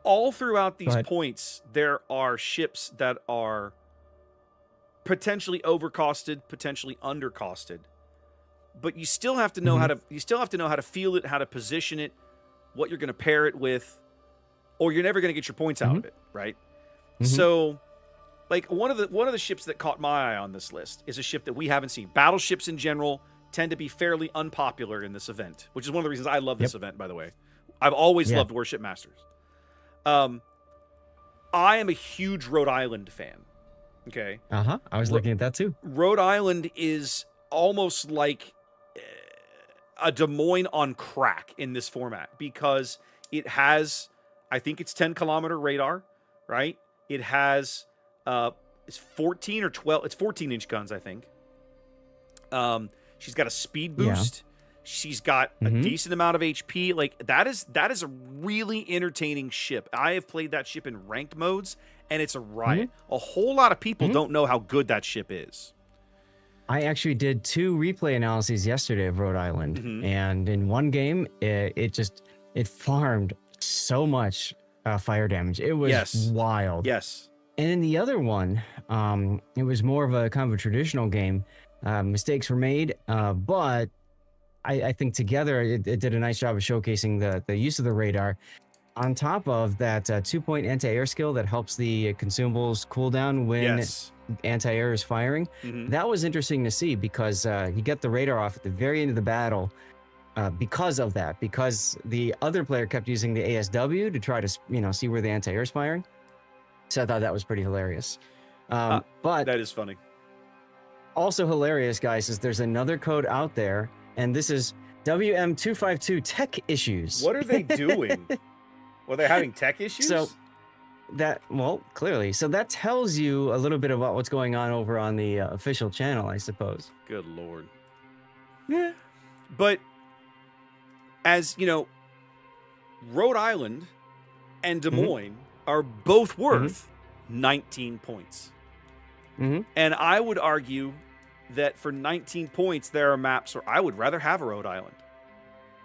all throughout these points, there are ships that are potentially overcosted, potentially undercosted. But you still have to know how to feel it, how to position it, what you're going to pair it with, or you're never going to get your points out of it, right? So, like one of the ships that caught my eye on this list is a ship that we haven't seen. Battleships in general tend to be fairly unpopular in this event, which is one of the reasons I love this event, by the way. I've always loved Warship Masters. I am a huge Rhode Island fan. Okay. I was looking at that too. Rhode Island is almost like a Des Moines on crack in this format because it has, I think it's 10-kilometer radar, right? It has it's 14 or 12, it's 14-inch guns, I think. She's got a speed boost. She's got a decent amount of HP. Like that is a really entertaining ship. I have played that ship in ranked modes and it's a riot. A whole lot of people don't know how good that ship is. I actually did 2 replay analyses yesterday of Rhode Island, and in one game, it farmed so much fire damage. It was wild. Yes. And in the other one, it was more of a kind of a traditional game. Mistakes were made, but I think together it did a nice job of showcasing the use of the radar. On top of that 2-point anti-air skill that helps the consumables cool down when anti-air is firing. That was interesting to see because you get the radar off at the very end of the battle because of that, because the other player kept using the ASW to try to see where the anti-air is firing. So I thought that was pretty hilarious. But that is funny. Also hilarious, guys, is there's another code out there, and this is WM252 tech issues. What are they doing? Well, they're having tech issues? Clearly. So that tells you a little bit about what's going on over on the official channel, I suppose. Good Lord. Yeah. But, as you know, Rhode Island and Des Moines are both worth 19 points. And I would argue that for 19 points, there are maps where I would rather have a Rhode Island.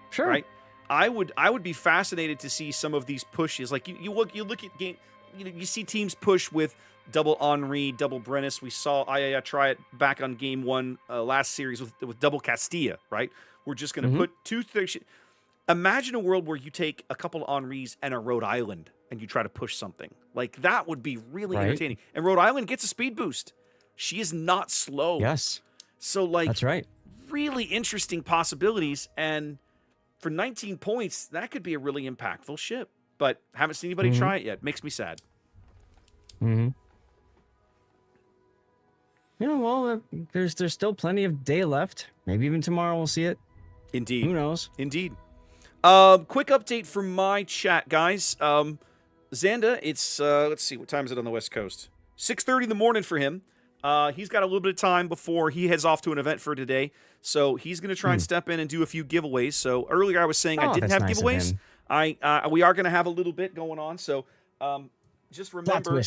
Sure. Right? I would be fascinated to see some of these pushes. Like you look at game, you see teams push with double Henri, double Brennus. We saw Ayaya try it back on game 1 last series with double Castilla. Right? We're just going to put 2 things. Imagine a world where you take a couple of Henris and a Rhode Island and you try to push something. Like, that would be really Right. entertaining. And Rhode Island gets a speed boost. She is not slow. Yes, So, like, that's right. really interesting possibilities. And for 19 points, that could be a really impactful ship. But haven't seen anybody try it yet. Makes me sad. Mm-hmm. Yeah, well, there's still plenty of day left. Maybe even tomorrow we'll see it. Indeed. Who knows? Indeed. Quick update from my chat, guys. Xanda, it's, let's see, what time is it on the West Coast? 6:30 in the morning for him. He's got a little bit of time before he heads off to an event for today. So he's going to try and step in and do a few giveaways. So earlier I was saying I didn't have nice of giveaways. him. We are going to have a little bit going on. So just remember...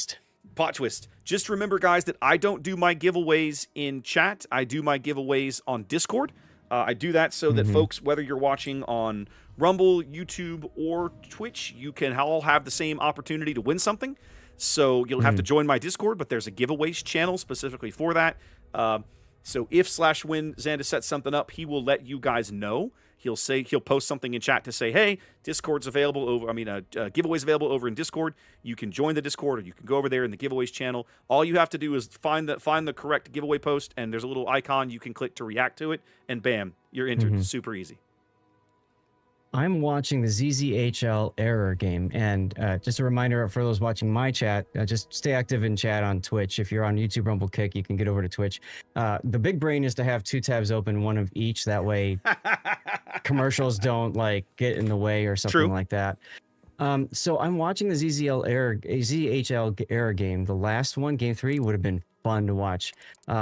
Plot twist. Just remember, guys, that I don't do my giveaways in chat. I do my giveaways on Discord. I do that so that folks, whether you're watching on Rumble, YouTube, or Twitch, you can all have the same opportunity to win something. So you'll have to join my Discord, but there's a giveaways channel specifically for that. So if /win Xanda sets something up, he will let you guys know. He'll post something in chat to say, hey, Discord's available over, giveaways available over in Discord. You can join the Discord, or you can go over there in the giveaways channel. All you have to do is find the correct giveaway post, and there's a little icon you can click to react to it, and bam, you're entered. Super easy. I'm watching the ZZHL Error game, and just a reminder for those watching my chat, just stay active in chat on Twitch. If you're on YouTube, Rumble, Kick, you can get over to Twitch. The big brain is to have 2 tabs open, one of each. That way, commercials don't get in the way or something like that. So I'm watching the ZHL Error game. The last one, Game 3, would have been fun to watch. 2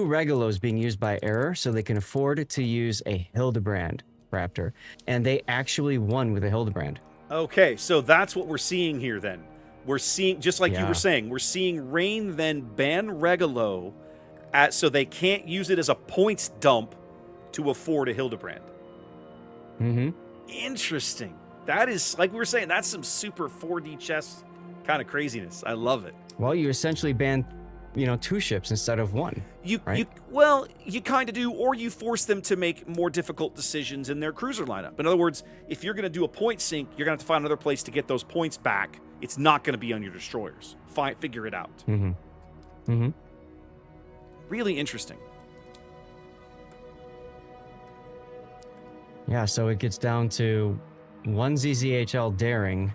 Regulos being used by Error, so they can afford to use a Hildebrand Raptor, and they actually won with a Hildebrand. Okay, so that's what we're seeing here then. We're seeing, just like you were saying, we're seeing Rain then ban Regalo so they can't use it as a points dump to afford a Hildebrand. Interesting. That is, like we were saying, that's some super 4D chess kind of craziness. I love it. Well, you essentially banned 2 ships instead of 1. You kind of do, or you force them to make more difficult decisions in their cruiser lineup. In other words, if you're going to do a point sink, you're going to have to find another place to get those points back. It's not going to be on your destroyers. Figure it out. Really interesting. Yeah, so it gets down to 1 ZZHL Daring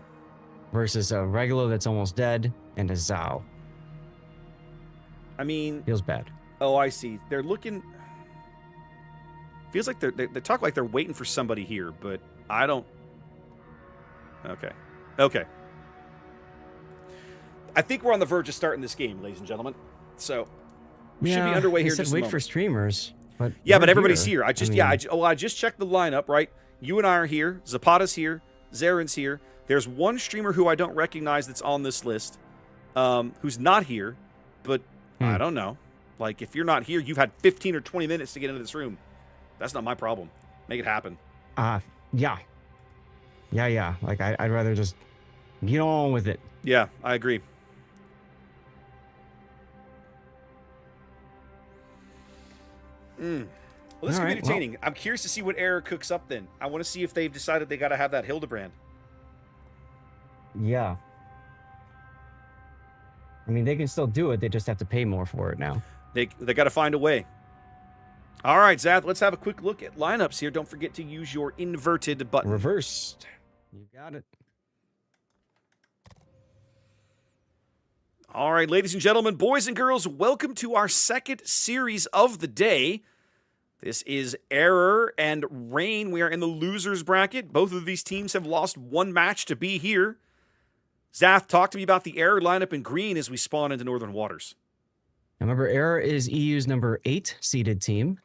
versus a Regulo that's almost dead and a Zao. I mean, feels bad. Oh, I see. They're looking. Feels like they talk like they're waiting for somebody here, but I don't. Okay. I think we're on the verge of starting this game, ladies and gentlemen. So we should be underway here. Just wait for streamers. But but everybody's here. I just checked the lineup. Right, you and I are here. Zapata's here. Zarin's here. There's one streamer who I don't recognize that's on this list, who's not here, but. I don't know. Like, if you're not here, you've had 15 or 20 minutes to get into this room. That's not my problem. Make it happen. Yeah. Like, I'd rather just get on with it. Yeah, I agree. Well, this is going to be entertaining. Well, I'm curious to see what Error cooks up then. I want to see if they've decided they got to have that Hildebrand. Yeah. I mean, they can still do it. They just have to pay more for it now. They got to find a way. All right, Zath, let's have a quick look at lineups here. Don't forget to use your inverted button. Reversed. You got it. All right, ladies and gentlemen, boys and girls, welcome to our second series of the day. This is Error and Rain. We are in the losers bracket. Both of these teams have lost 1 match to be here. Zath, talk to me about the Error lineup in green as we spawn into Northern Waters. Remember, Error is EU's number 8 seeded team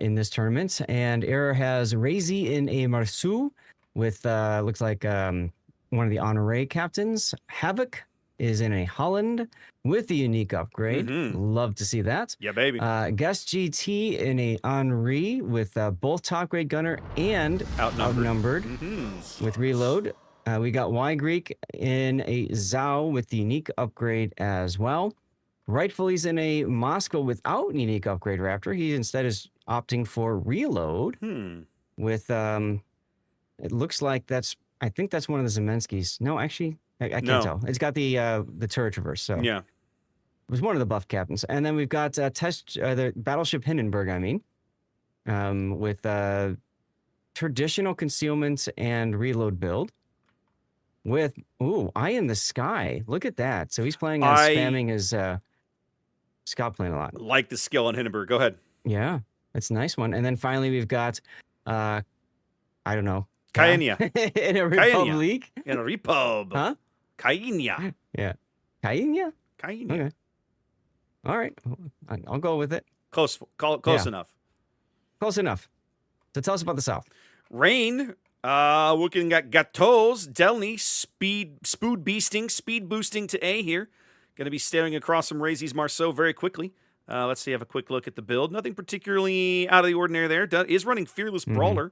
in this tournament, and Error has Razy in a Marceau with, looks like one of the honorary captains. Havoc is in a Holland with the unique upgrade. Love to see that. Yeah, baby. Guest GT in a Henri with both top grade gunner and outnumbered with reload. We got Y Greek in a Zhao with the unique upgrade as well. Rightfully's in a Moscow without unique upgrade Raptor. He instead is opting for reload with It looks like I think that's one of the Zelenskys. No, actually, I can't No. tell. It's got the turret traverse, so Yeah. it was one of the buff captains. And then we've got the battleship Hindenburg. I mean, with traditional concealment and reload build. With Eye in the Sky. Look at that. So he's playing as spamming his scout plane a lot. Like the skill on Hindenburg. Go ahead. Yeah, that's a nice one. And then finally we've got I don't know. Kayenia. In a republic. In a repub. Huh? Kayenia. Yeah. Kayenia? Kayenia. Okay. All right. I'll go with it. Close enough. Close enough. So tell us about the South. Rain. Looking at Gateau's, Delny, speed boosting to A here. Going to be staring across from Razy's Marceau very quickly. Let's see, have a quick look at the build. Nothing particularly out of the ordinary there. Is running Fearless Brawler.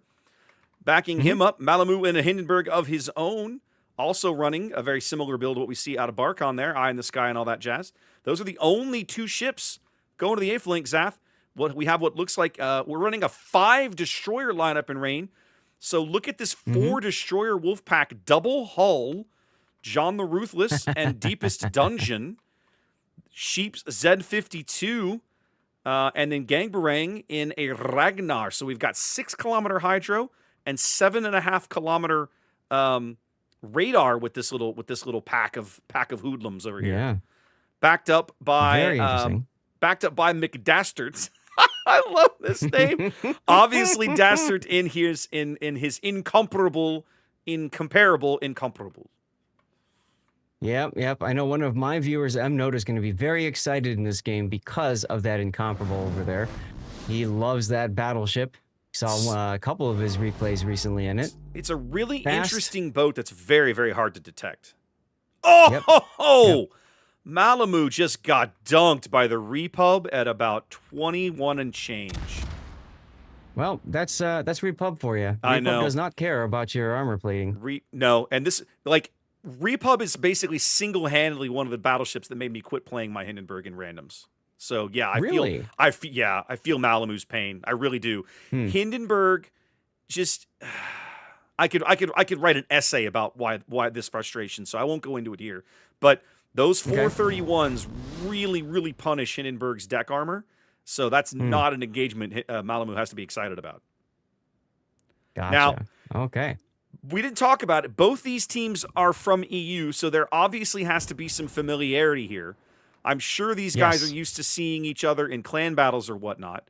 Backing him up, Malamu in a Hindenburg of his own. Also running a very similar build to what we see out of Barkon there. Eye in the Sky and all that jazz. Those are the only 2 ships going to the 8th link, Zath. We have what looks like we're running a 5 destroyer lineup in Rain. So look at this 4 destroyer Wolfpack double hull, John the Ruthless and Deepest Dungeon, Sheep's Z52, and then Gangbarang in a Ragnar. So we've got 6-kilometer hydro and 7.5-kilometer radar with this little pack of hoodlums over here. Yeah. Backed up by Very interesting. McDastards. I love this name. Obviously, Dastard in his incomparable. Yep. I know one of my viewers, Note, is going to be very excited in this game because of that incomparable over there. He loves that battleship. Saw a couple of his replays recently in it. It's a really Fast. interesting boat that's very, very hard to detect. Oh! Yep. Malamu just got dunked by the Repub at about 21 and change. Well, that's Repub for you. I know. Repub does not care about your armor plating. No, and this, like, Repub is basically single-handedly one of the battleships that made me quit playing my Hindenburg in randoms. So yeah, I feel Malamu's pain. I really do. Hindenburg, just I could write an essay about why this frustration. So I won't go into it here. But those 431s really, really punish Hindenburg's deck armor. So that's not an engagement Malamu has to be excited about. Gotcha. Now, okay. We didn't talk about it. Both these teams are from EU, so there obviously has to be some familiarity here. I'm sure these guys are used to seeing each other in clan battles or whatnot.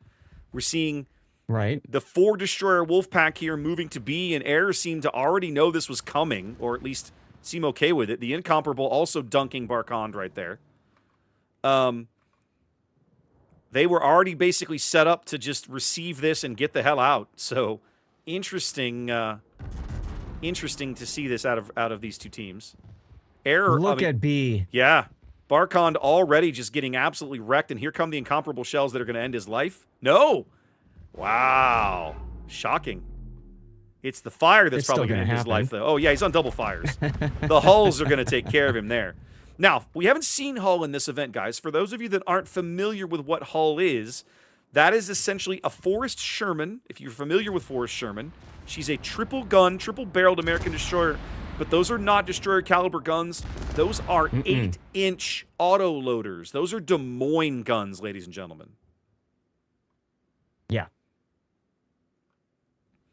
We're seeing the 4 destroyer Wolfpack here moving to B, and Air seem to already know this was coming, or at least seem okay with it. The Incomparable also dunking Barkand right there. They were already basically set up to just receive this and get the hell out. So interesting to see this out of these 2 teams. Look at B. Yeah. Barkand already just getting absolutely wrecked, and here come the Incomparable shells that are going to end his life. No! Wow. Shocking. It's the fire that's probably going to end his life, though. Oh, yeah, he's on double fires. The hulls are going to take care of him there. Now, we haven't seen Hull in this event, guys. For those of you that aren't familiar with what Hull is, that is essentially a Forrest Sherman. If you're familiar with Forrest Sherman, she's a triple-gun, triple-barreled American destroyer. But those are not destroyer caliber guns. Those are 8-inch auto loaders. Those are Des Moines guns, ladies and gentlemen. Yeah.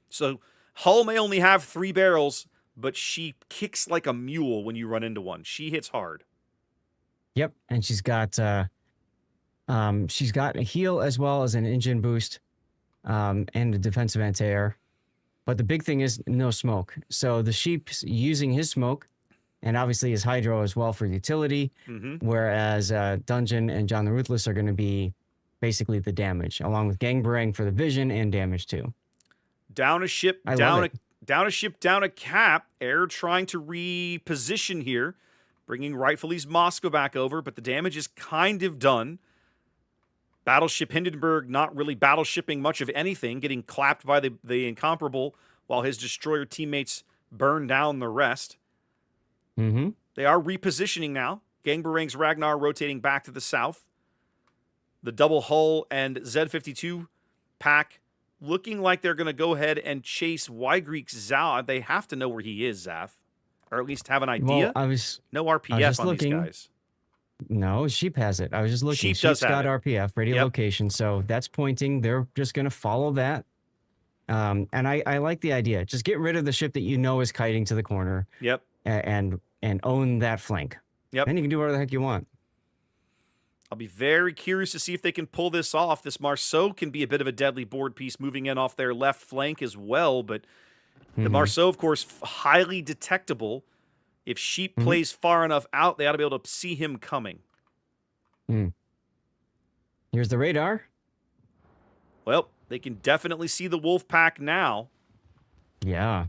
So Hull may only have 3 barrels, but she kicks like a mule when you run into one. She hits hard. Yep, and she's got a heal as well as an engine boost, and a defensive anti-air. But the big thing is no smoke. So the Sheep's using his smoke, and obviously his hydro as well for utility, whereas Dungeon and John the Ruthless are going to be basically the damage, along with Gangbarang for the vision and damage too. Down a ship, down a cap. Air trying to reposition here, bringing rightfully's Moscow back over, but the damage is kind of done. Battleship Hindenburg not really battleshipping much of anything, getting clapped by the Incomparable while his destroyer teammates burn down the rest. They are repositioning now. Gangbarang's Ragnar rotating back to the south. The double hull and Z-52 pack looking like they're going to go ahead and chase Y-Greek's Zao. They have to know where he is, Zaf. Or at least have an idea. Well, No I was RPF just on looking. these guys. No, Sheep has it. I was just looking. Sheep does Sheep's have got it. RPF, radio Yep. location, so that's pointing. They're just going to follow that. And I like the idea. Just get rid of the ship that you know is kiting to the corner. Yep. And own that flank. Yep. Then you can do whatever the heck you want. I'll be very curious to see if they can pull this off. This Marceau can be a bit of a deadly board piece moving in off their left flank as well, but the Marceau, of course, highly detectable. If Sheep plays far enough out, they ought to be able to see him coming. Here's the radar. Well, they can definitely see the wolf pack now Yeah.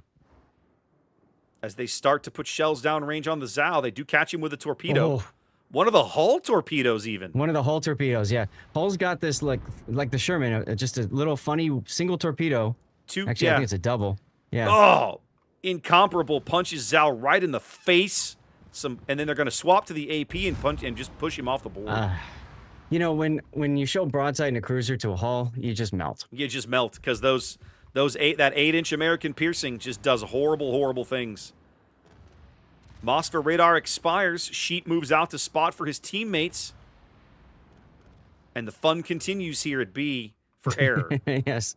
as they start to put shells down range on the Zao. They do catch him with a torpedo. Oh, One of the hull torpedoes even. one of the Hull torpedoes, yeah. Hull's got this like the Sherman, just a little funny single torpedo. Actually, I think it's a double. Yeah. Oh, incomparable punches Zao right in the face. And then they're going to swap to the AP and punch and just push him off the board. You know, when you show broadside in a cruiser to a hull, you just melt. You just melt because that 8-inch American piercing just does horrible things. Moss for radar expires. Sheet moves out to spot for his teammates. And the fun continues here at B for error. Yes.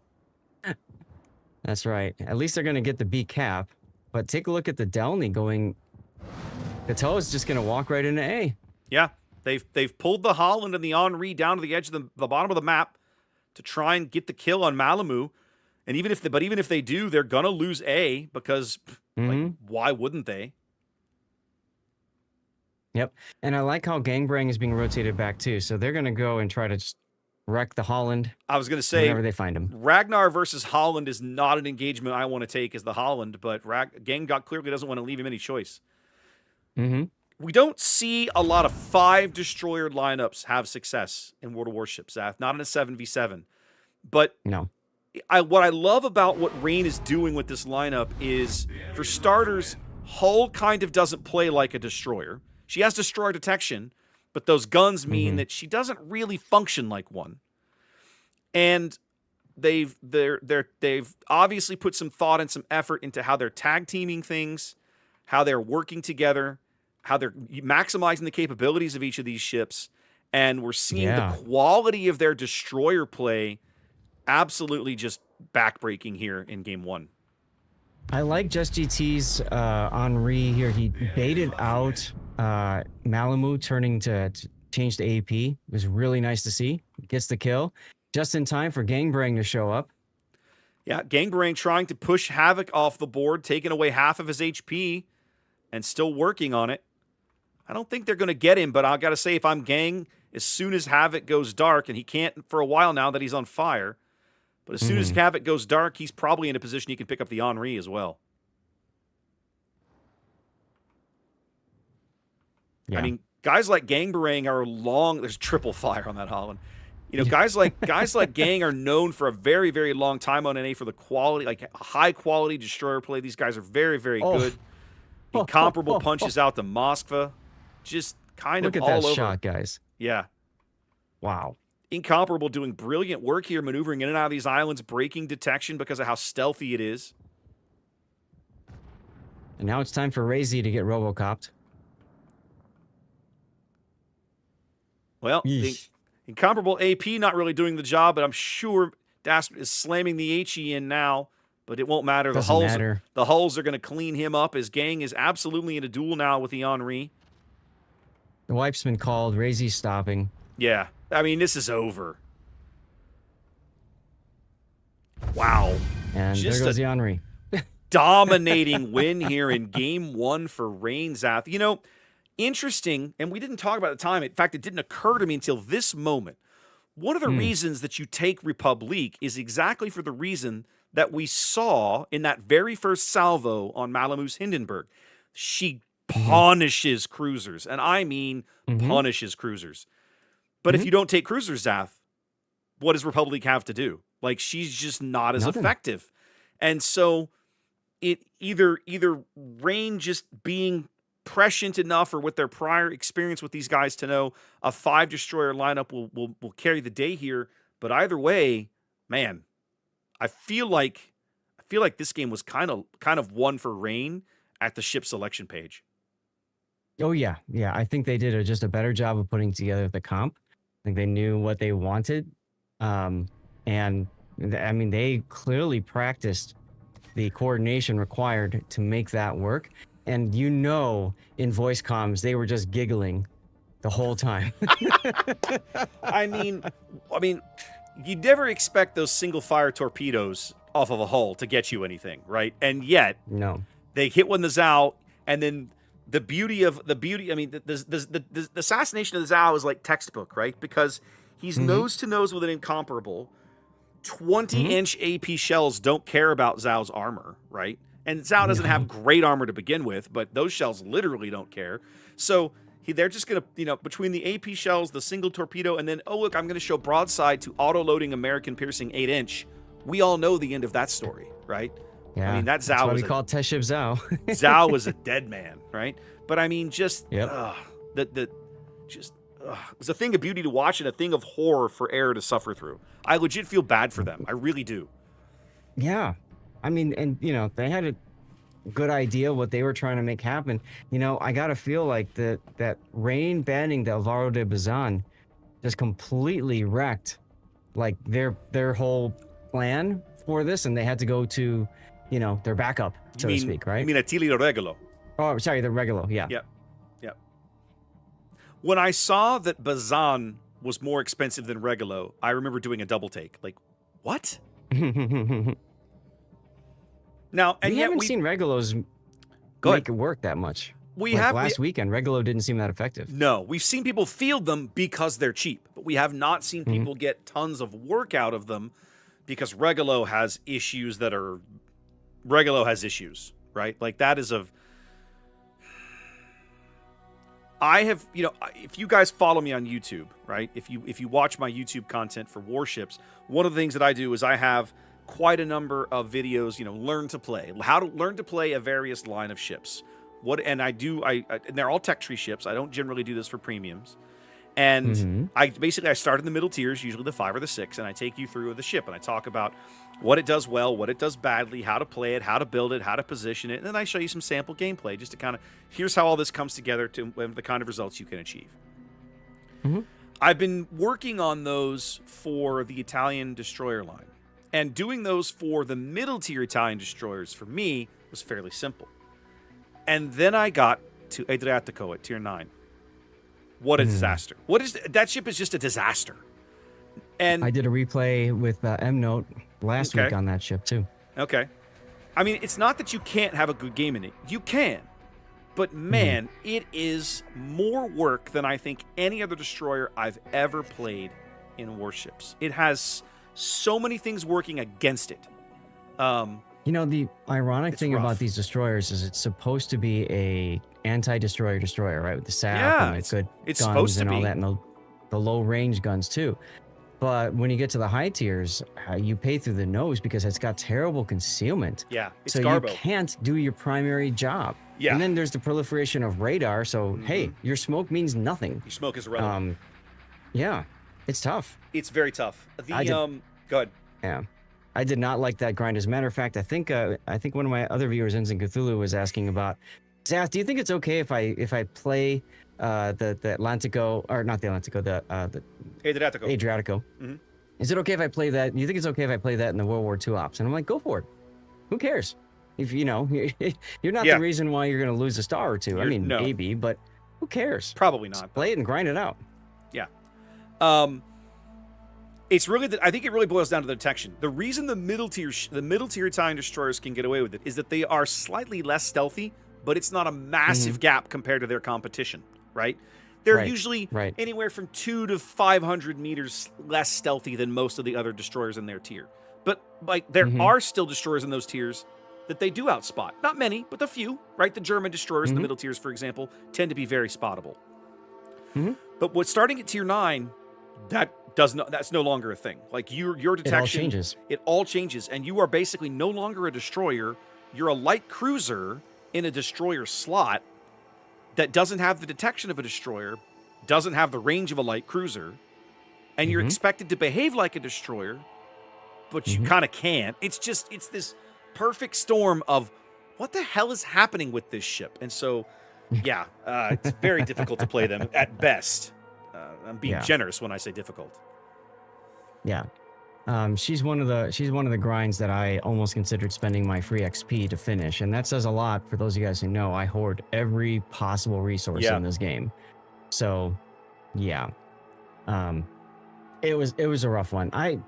That's right. At least they're going to get the B cap. But take a look at the Delney going. The toe is just going to walk right into A. Yeah, they've pulled the Holland and the Henri down to the edge of the bottom of the map to try and get the kill on Malamu. And even if they do, they're going to lose A because like, why wouldn't they? Yep. And I like how Gangbrang is being rotated back too. So they're going to go and try to just wreck the Holland. I was going to say, whenever they find him. Ragnar versus Holland is not an engagement I want to take as the Holland, but Gang clearly doesn't want to leave him any choice. We don't see a lot of 5 destroyer lineups have success in World of Warships, Zaf. Not in a 7v7. But no. What I love about what Rain is doing with this lineup is, for starters, Hull kind of doesn't play like a destroyer. She has destroyer detection, but those guns mean that she doesn't really function like one. And they've obviously put some thought and some effort into how they're tag teaming things, how they're working together, how they're maximizing the capabilities of each of these ships, and we're seeing the quality of their destroyer play absolutely just backbreaking here in game 1. I like Just GT's Henri here. He baited out Malamu turning to change to AP. It was really nice to see. Gets the kill just in time for Gangbrang to show up. Yeah, Gangbrang trying to push Havoc off the board, taking away half of his HP and still working on it. I don't think they're going to get him, but I got to say, if I'm Gang, as soon as Havoc goes dark, and he can't for a while now that he's on fire, but as soon as Havoc goes dark, he's probably in a position he can pick up the Henri as well. Yeah. I mean, guys like Gangbrang are long. There's triple fire on that Holland. You know, guys like Gang are known for a very, very long time on NA for the quality, like high quality destroyer play. These guys are very, very good. Incomparable punches out to Moskva. Just kind Look of at all that over. shot, guys. Yeah. Wow. Incomparable, doing brilliant work here, maneuvering in and out of these islands, breaking detection because of how stealthy it is. And now it's time for Razy to get Robocopped. Well, the incomparable AP not really doing the job, but I'm sure Dastard is slamming the HE in now, but it won't matter. The hulls are going to clean him up as Gang is absolutely in a duel now with the Henri. The wipe's been called. Razy's stopping. Yeah. I mean, this is over. Wow. And just there goes the Henri. Dominating win here in game 1 for Rainzath. You know, interesting, and we didn't talk about it at the time. In fact, it didn't occur to me until this moment. One of the reasons that you take Republique is exactly for the reason that we saw in that very first salvo on Malamu's Hindenburg. She punishes cruisers, and I mean punishes cruisers. But if you don't take cruisers, Zath, what does Republique have to do? Like, she's just not as effective. And so it either Rain just being prescient enough or with their prior experience with these guys to know a 5 destroyer lineup will carry the day here. But either way, man, I feel like this game was kind of one for Rain at the ship selection page. Oh yeah, yeah. I think they did just a better job of putting together the comp. I think they knew what they wanted, and I mean they clearly practiced the coordination required to make that work. And in voice comms they were just giggling the whole time. I mean, you'd never expect those single fire torpedoes off of a hull to get you anything, right? And yet, No. they hit one the Zhao, and then the beauty. I mean, the assassination of the Zhao is like textbook, right? Because he's nose to nose with an incomparable. 20-inch AP shells don't care about Zhao's armor, right? And Zhao doesn't have great armor to begin with, but those shells literally don't care. So they're just going to, between the AP shells, the single torpedo, and then, oh, look, I'm going to show broadside to auto-loading American piercing 8-inch. We all know the end of that story, right? Yeah, I mean, that's why we call Test Ship Zhao. Zhao was a dead man, right? But I mean, just, Yep. it was a thing of beauty to watch and a thing of horror for Air to suffer through. I legit feel bad for them. I really do. Yeah. I mean, and, they had a good idea what they were trying to make happen. I got to feel like that Rain banning the Alvaro de Bazan just completely wrecked, like, their whole plan for this, and they had to go to, their backup, so to speak, right? You mean Attilio Regolo? Oh, sorry, the Regulo, yeah. Yep. When I saw that Bazan was more expensive than Regolo, I remember doing a double take. Like, what? Now, and we yet haven't seen Regulos make it work that much. Last weekend, Regulo didn't seem that effective. No, we've seen people field them because they're cheap, but we have not seen people get tons of work out of them because Regolo has issues, right? Like that is of... I have, if you guys follow me on YouTube, right? If you watch my YouTube content for Warships, one of the things that I do is I have quite a number of videos, learn to play, how to learn to play a various line of ships. And they're all tech tree ships. I don't generally do this for premiums. And I start in the middle tiers, usually the 5 or the 6, and I take you through the ship and I talk about what it does well, what it does badly, how to play it, how to build it, how to position it, and then I show you some sample gameplay just to kind of, here's how all this comes together to the kind of results you can achieve. I've been working on those for the Italian destroyer line, and doing those for the middle tier Italian destroyers for me was fairly simple. And then I got to Adriatico at tier 9. What a disaster. That ship is just a disaster. And I did a replay with M-Note last week on that ship too. Okay. I mean, it's not that you can't have a good game in it. You can. But man, it is more work than I think any other destroyer I've ever played in Warships. It has so many things working against it. The ironic thing about these destroyers is it's supposed to be a anti-destroyer destroyer, right? With the SAP and the good guns and all that, and the low-range guns too. But when you get to the high tiers, you pay through the nose because it's got terrible concealment. Yeah, it's so garbo. You can't do your primary job. Yeah. And then there's the proliferation of radar, so hey, your smoke means nothing. Your smoke is irrelevant. Yeah, it's tough. It's very tough. Go ahead. Yeah. I did not like that grind. As a matter of fact, I think one of my other viewers, Ensign Cthulhu, was asking about, Zaf, do you think it's okay if I play the Atlantico, or not the Atlantico, the Adriatico? Is it okay if I play that? Do you think it's okay if I play that in the World War II ops? And I'm like, go for it. Who cares? If you're not the reason why you're going to lose a star or two. Maybe, but who cares? Probably not. Just play it and grind it out. Yeah. It's really I think it really boils down to the detection. The reason the middle tier Italian destroyers can get away with it is that they are slightly less stealthy, but it's not a massive gap compared to their competition, right? They're usually anywhere from 200 to 500 meters less stealthy than most of the other destroyers in their tier. But there are still destroyers in those tiers that they do outspot. Not many, but a few, right? The German destroyers in the middle tiers, for example, tend to be very spottable. But what's starting at tier 9, that's no longer a thing. Like your detection, it all changes, and you are basically no longer a destroyer. You're a light cruiser in a destroyer slot that doesn't have the detection of a destroyer, doesn't have the range of a light cruiser, and you're expected to behave like a destroyer, but you kind of can't. It's this perfect storm of what the hell is happening with this ship. And so, yeah, it's very difficult to play them at best. I'm being generous when I say difficult. Yeah. She's one of the grinds that I almost considered spending my free XP to finish, and that says a lot for those of you guys who know I hoard every possible resource in this game. So, yeah, it was a rough one. I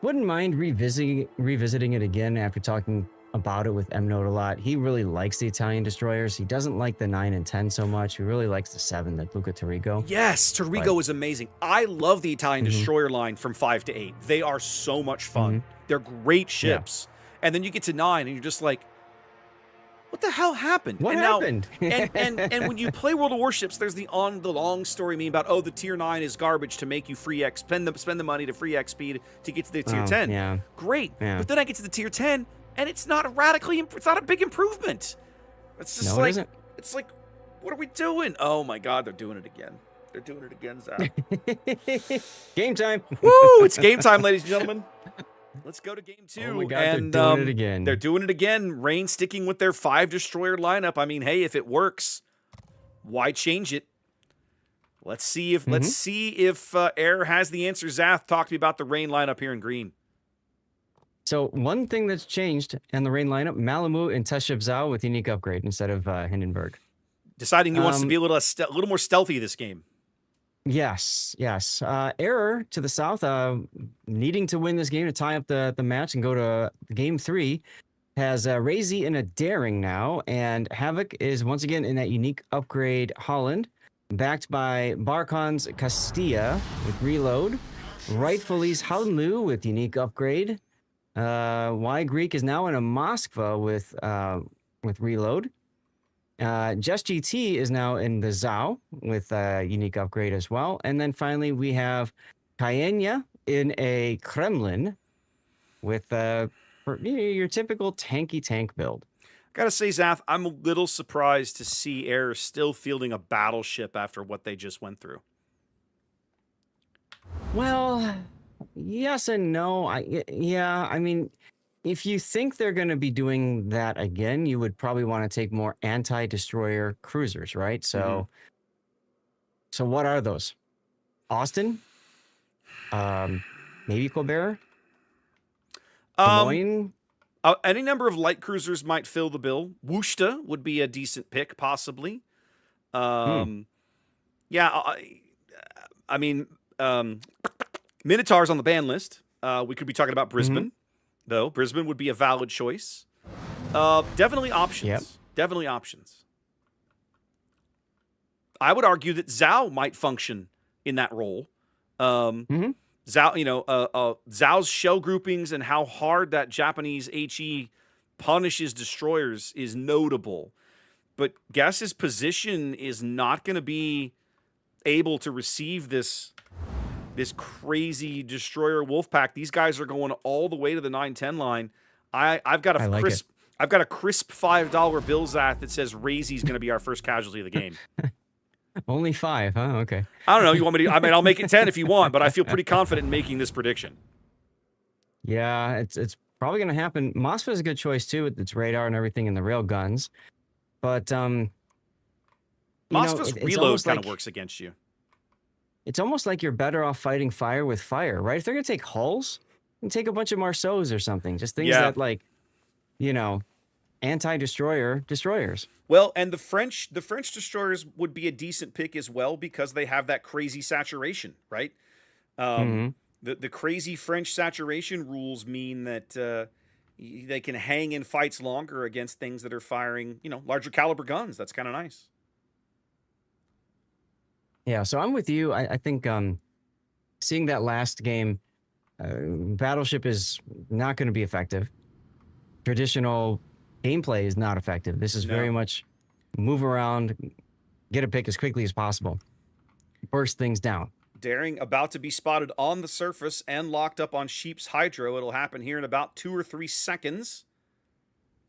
wouldn't mind revisiting it again after talking about it with M-Note a lot. He really likes the Italian destroyers. He doesn't like the 9 and 10 so much. He really likes the 7, the Luca Tarigo. Yes, Tarigo is amazing. I love the Italian destroyer line from 5 to 8. They are so much fun. They're great ships. Yeah. And then you get to 9 and you're just like, what the hell happened? What happened? And when you play World of Warships, there's the long story meme about, oh, the tier 9 is garbage to make you free X, spend the money to free XP to get to the tier 10. Yeah. Great. Yeah. But then I get to the tier 10 and it's not a big improvement. It's just it's like, what are we doing? Oh my God, they're doing it again. They're doing it again, Zach. Game time. Woo! It's game time, ladies and gentlemen. Let's go to game 2. Oh my God, and they're doing it again. They're doing it again. Rain sticking with their 5 destroyer lineup. I mean, hey, if it works, why change it? Let's see if Air has the answer. Zath, talk to me about the Rain lineup here in green. So one thing that's changed in the Rain lineup, Malamute and Test Ship Zhao with unique upgrade instead of Hindenburg. Deciding he wants to be a little more stealthy this game. Yes. Error to the south, needing to win this game to tie up the match and go to game 3, has Razy in a daring now, and Havoc is once again in that unique upgrade Holland, backed by Barkhan's Castilla with reload, Rightfully's Hanlu with unique upgrade. Y Greek is now in a Moskva with reload. Just GT is now in the Zhao with a unique upgrade as well. And then finally we have Kayenya in a Kremlin with your typical tanky tank build. Gotta say, Zath, I'm a little surprised to see Air still fielding a battleship after what they just went through. Well, yes and no. I mean, if you think they're going to be doing that again, you would probably want to take more anti-destroyer cruisers, right? So, so what are those? Austin? Maybe Colbert? Des Moines? Any number of light cruisers might fill the bill. Wushta would be a decent pick, possibly. Yeah, I mean, Minotaur's on the ban list. We could be talking about Brisbane, though. Brisbane would be a valid choice. Definitely options. Yep. Definitely options. I would argue that Zhao might function in that role. Zhao, Zhao's shell groupings and how hard that Japanese HE punishes destroyers is notable. But Guess's position is not going to be able to receive this crazy destroyer wolf pack. These guys are going all the way to the 9-10 line. I've got a crisp $5 bill, Zath, that says Razy's going to be our first casualty of the game. Only 5, huh? Okay. I don't know. You want me to? I mean, I'll make it 10 if you want, but I feel pretty confident in making this prediction. Yeah, it's probably going to happen. Moskva is a good choice too with its radar and everything and the rail guns, but Moskva's reload kind of works against you. It's almost like you're better off fighting fire with fire, right? If they're going to take hulls, and take a bunch of Marceaus or something, just things that anti-destroyer destroyers. Well, and the French destroyers would be a decent pick as well because they have that crazy saturation, right? The crazy French saturation rules mean that they can hang in fights longer against things that are firing, larger caliber guns. That's kind of nice. Yeah, so I'm with you. I think seeing that last game, Battleship is not going to be effective. Traditional gameplay is not effective. This is very much move around, get a pick as quickly as possible, burst things down. Daring about to be spotted on the surface and locked up on Sheep's Hydro. It'll happen here in about 2 or 3 seconds.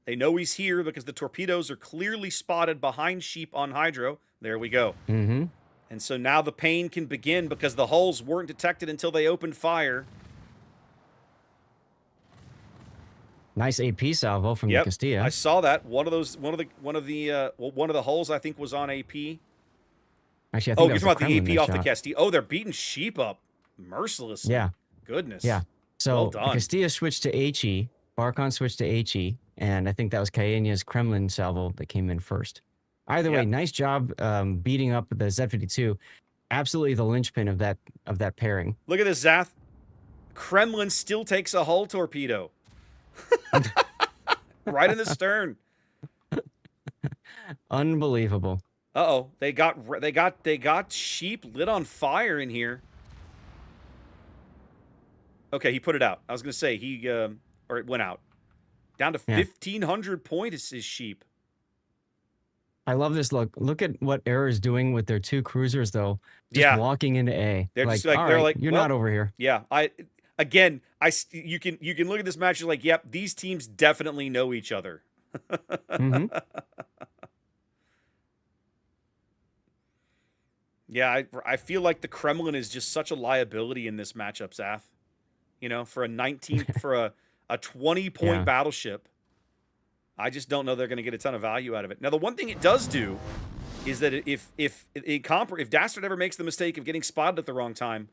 They know he's here because the torpedoes are clearly spotted behind Sheep on Hydro. There we go. Mm-hmm. And so now the pain can begin because the hulls weren't detected until they opened fire. Nice AP salvo from the Yep, I Castilla. saw that. One of the hulls I think was on AP. Actually, I Oh, think that you're was talking the about the Kremlin AP that off the shot. Castilla. Oh, they're beating sheep up mercilessly. Yeah, Goodness. yeah. Well So the done. Castilla switched to HE, Barkon switched to HE, and I think that was Cayena's Kremlin salvo that came in first. Either Yeah. way, nice job beating up the Z-52. Absolutely the linchpin of that pairing. Look at this, Zath. Kremlin still takes a hull torpedo. Right in the stern. Unbelievable. Uh-oh. They got sheep lit on fire in here. Okay, he put it out. I was going to say or it went out. Down to Yeah. 1,500 points is his sheep. I love this look. Look at what Air is doing with their two cruisers, though. Just Yeah. walking into A. They're Like, just like all they're right, like, you're well, not over here. yeah. You can look at this match. You're like, yep, these teams definitely know each other. Mm-hmm. Yeah, I feel like the Kremlin is just such a liability in this matchup, Zath. You know, for a 20-point Yeah. battleship, I just don't know they're going to get a ton of value out of it. Now, the one thing it does do is that if Dastard ever makes the mistake of getting spotted at the wrong time,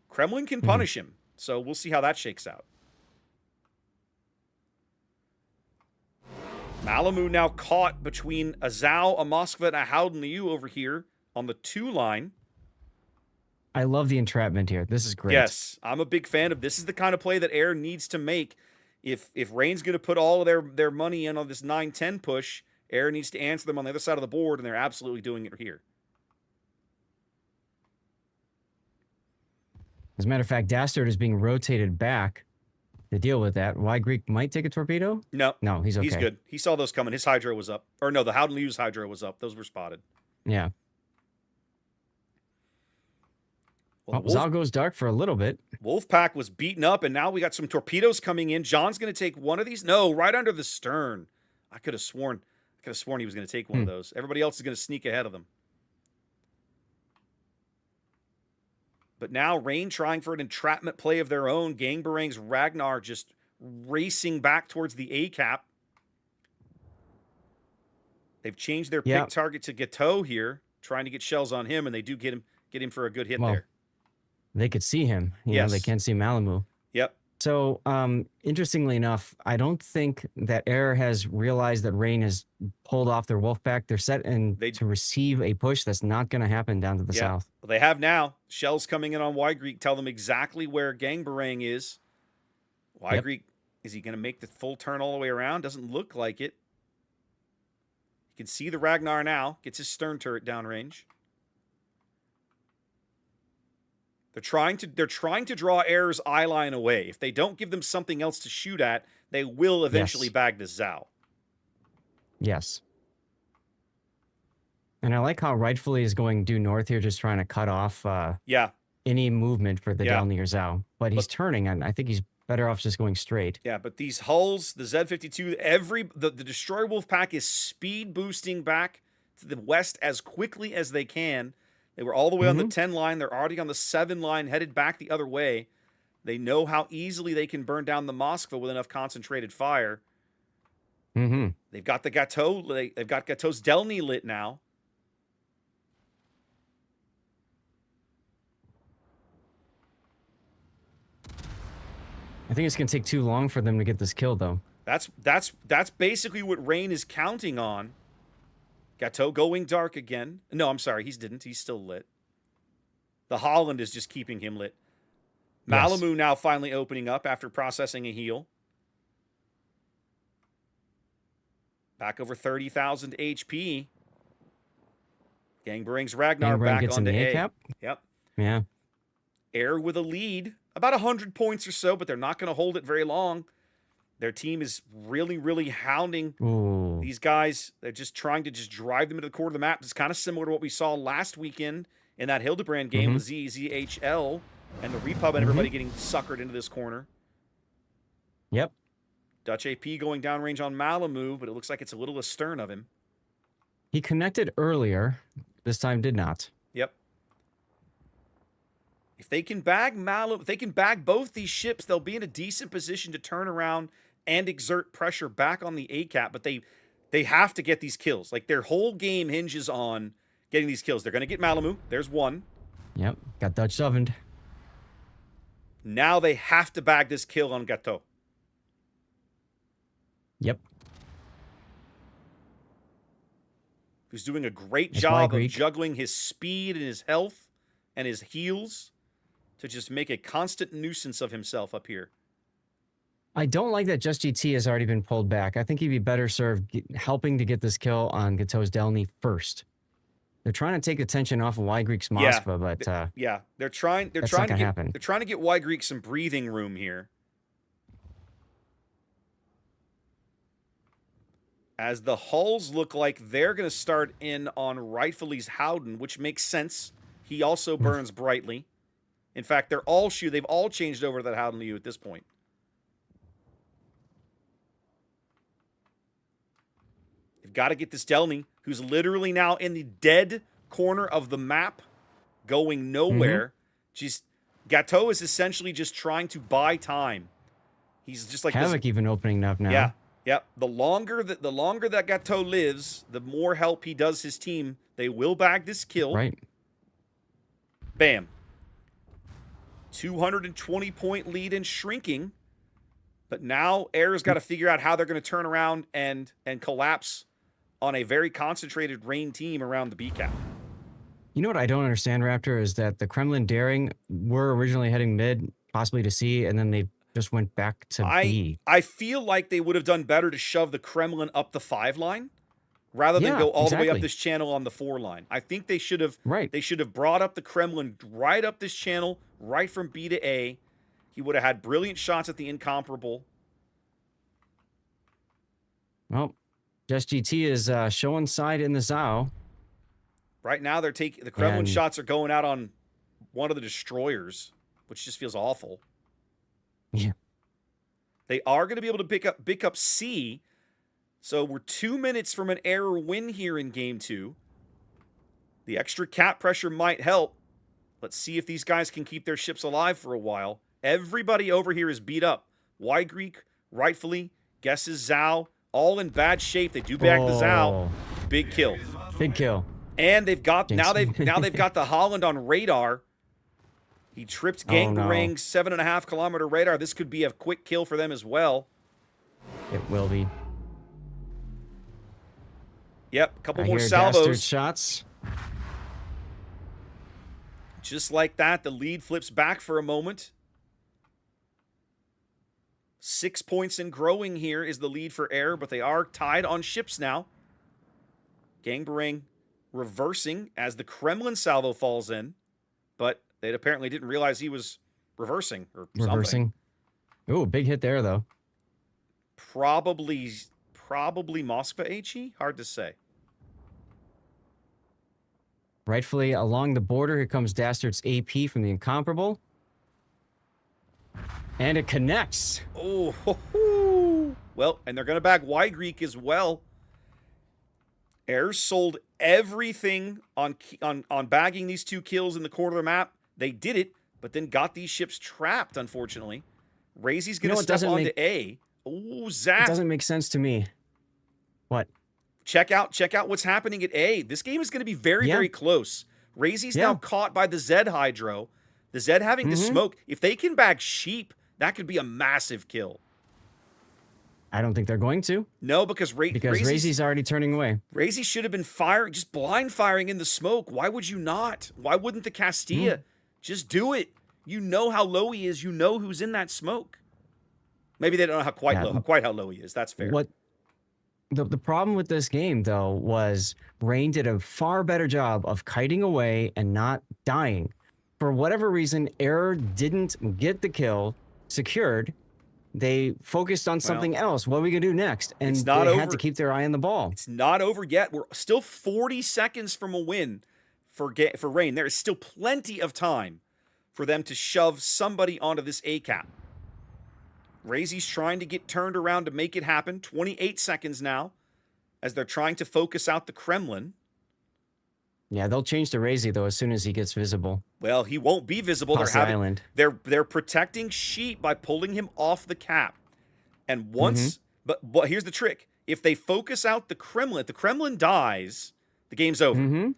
Kremlin can punish him. So we'll see how that shakes out. Malamu now caught between a Zhao, a Moskva, and a Howden Liu over here on the 2 line. I love the entrapment here. This is great. Yes, I'm a big fan of this. Is the kind of play that Air needs to make. If Rain's going to put all of their money in on this 9-10 push, Air needs to answer them on the other side of the board, and they're absolutely doing it here. As a matter of fact, Dastard is being rotated back to deal with that. Why Greek might take a torpedo? No, he's okay. He's good. He saw those coming. His hydro was up. Or no, the Howden Liu's hydro was up. Those were spotted. Yeah. Well, Zal goes dark for a little bit. Wolfpack was beaten up, and now we got some torpedoes coming in. John's going to take one of these. No, right under the stern. I could have sworn he was going to take one of those. Everybody else is going to sneak ahead of them. But now Rain trying for an entrapment play of their own. Gangbarang's Ragnar just racing back towards the A cap. They've changed their pick target to Gateau here, trying to get shells on him, and they do get him for a good hit there. They could see him. You know, they can't see Malamu. Yep. So, interestingly enough, I don't think that Air has realized that Rain has pulled off their Wolfpack. They're set to receive a push that's not going to happen down to the south. Well, they have now. Shells coming in on Y Greek tell them exactly where Gangbarang is. Y Greek, is he going to make the full turn all the way around? Doesn't look like it. You can see the Ragnar now. Gets his stern turret downrange. They're trying to draw Air's eye line away. If they don't give them something else to shoot at, they will eventually bag the Zhao. Yes. And I like how rightfully is going due north here, just trying to cut off any movement for the down near Zhao. But he's turning, and I think he's better off just going straight. Yeah, but these hulls, the Z-52, the Destroyer Wolfpack is speed boosting back to the west as quickly as they can. They were all the way on the 10 line. They're already on the 7 line, headed back the other way. They know how easily they can burn down the Moskva with enough concentrated fire. They've got the Gateau. They've got Gateau's Delny lit now. I think it's going to take too long for them to get this kill, though. That's basically what Rain is counting on. Gateau going dark again. No, I'm sorry. He's still lit. The Holland is just keeping him lit. Malamu now finally opening up after processing a heal. Back over 30,000 HP. Gangbarang's Ragnar back gets onto in the A. cap. Yep. Yeah. Air with a lead. About 100 points or so, but they're not going to hold it very long. Their team is really, really hounding these guys. They're just trying to drive them into the core of the map. It's kind of similar to what we saw last weekend in that Hildebrand game with ZZHL and the Repub and everybody getting suckered into this corner. Yep. Dutch AP going downrange on Malamu, but it looks like it's a little astern of him. He connected earlier. This time did not. Yep. If they can bag both these ships, they'll be in a decent position to turn around and exert pressure back on the A cap, but they have to get these kills. Like, their whole game hinges on getting these kills. They're going to get Malamu. There's one. Yep, got Dutch ovened. Now they have to bag this kill on Gateau. Yep. Who's doing a great That's job of Greek. juggling his speed and his health and his heals to just make a constant nuisance of himself up here. I don't like that Just GT has already been pulled back. I think he'd be better served helping to get this kill on Gateau's Delny first. They're trying to take attention off of Y Greek's Moskva, but yeah, they're trying to get Y Greek some breathing room here. As the hulls look like they're going to start in on Rightfully's Howden, which makes sense. He also burns brightly. In fact, they've all changed over to that Howden Liu at this point. They've got to get this Delny, who's literally now in the dead corner of the map, going nowhere. Gateau is essentially just trying to buy time. He's just like Havoc even opening up now. Yeah. Yep. The longer that Gateau lives, the more help he does his team. They will bag this kill. Right. Bam. 220-point lead and shrinking. But now Air's got to figure out how they're going to turn around and collapse on a very concentrated Rain team around the B cap. You know what I don't understand, Raptor, is that the Kremlin Daring were originally heading mid, possibly to C, and then they just went back to B. I feel like they would have done better to shove the Kremlin up the 5 line rather than go all the way up this channel on the 4 line. I think they should have They should have brought up the Kremlin right up this channel, right from B to A. He would have had brilliant shots at the incomparable. Well, Just GT is showing side in the Zao. Right now, the Kremlin shots are going out on one of the destroyers, which just feels awful. Yeah. They are going to be able to pick up C. So we're 2 minutes from an error win here in game 2. The extra cap pressure might help. Let's see if these guys can keep their ships alive for a while. Everybody over here is beat up. Y Greek, Rightfully, guesses Zhao, all in bad shape. They do back the Zhao. Big kill. Big kill. And they've got now they've got the Holland on radar. He tripped Gangbarang's 7.5 kilometer radar. This could be a quick kill for them as well. It will be. Yep, a couple more salvos. Shots. Just like that, the lead flips back for a moment. 6 points and growing here is the lead for Air, but they are tied on ships now. Gangbarang reversing as the Kremlin salvo falls in, but they apparently didn't realize he was reversing or something. Ooh, big hit there, though. Probably Moskva HE? Hard to say. Rightfully along the border, here comes Dastard's AP from the Incomparable. And it connects. Oh, ho, ho. Well, and they're going to bag Y Greek as well. Air sold everything on bagging these 2 kills in the corner of the map. They did it, but then got these ships trapped, unfortunately. Razy's going to step onto A. Oh, Zach. It doesn't make sense to me. What? Check out what's happening at A. This game is going to be very, very close. Razy's now caught by the Zed Hydro. The Zed having to smoke. If they can bag sheep, that could be a massive kill. I don't think they're going to. No, because Razy's already turning away. Razy should have been firing, just blind firing in the smoke. Why would you not? Why wouldn't the Castilla just do it? You know how low he is. You know who's in that smoke. Maybe they don't know quite how low he is. That's fair. What the problem with this game, though, was Rain did a far better job of kiting away and not dying. For whatever reason, Air didn't get the kill secured. They focused on something else. What are we going to do next? And they had to keep their eye on the ball. It's not over yet. We're still 40 seconds from a win for Rain. There is still plenty of time for them to shove somebody onto this A cap. Razy's trying to get turned around to make it happen. 28 seconds now as they're trying to focus out the Kremlin. Yeah, they'll change to Razy, though, as soon as he gets visible. Well, he won't be visible. They're protecting Sheep by pulling him off the cap. And once, but here's the trick: if they focus out the Kremlin, if the Kremlin dies, the game's over. Mm-hmm.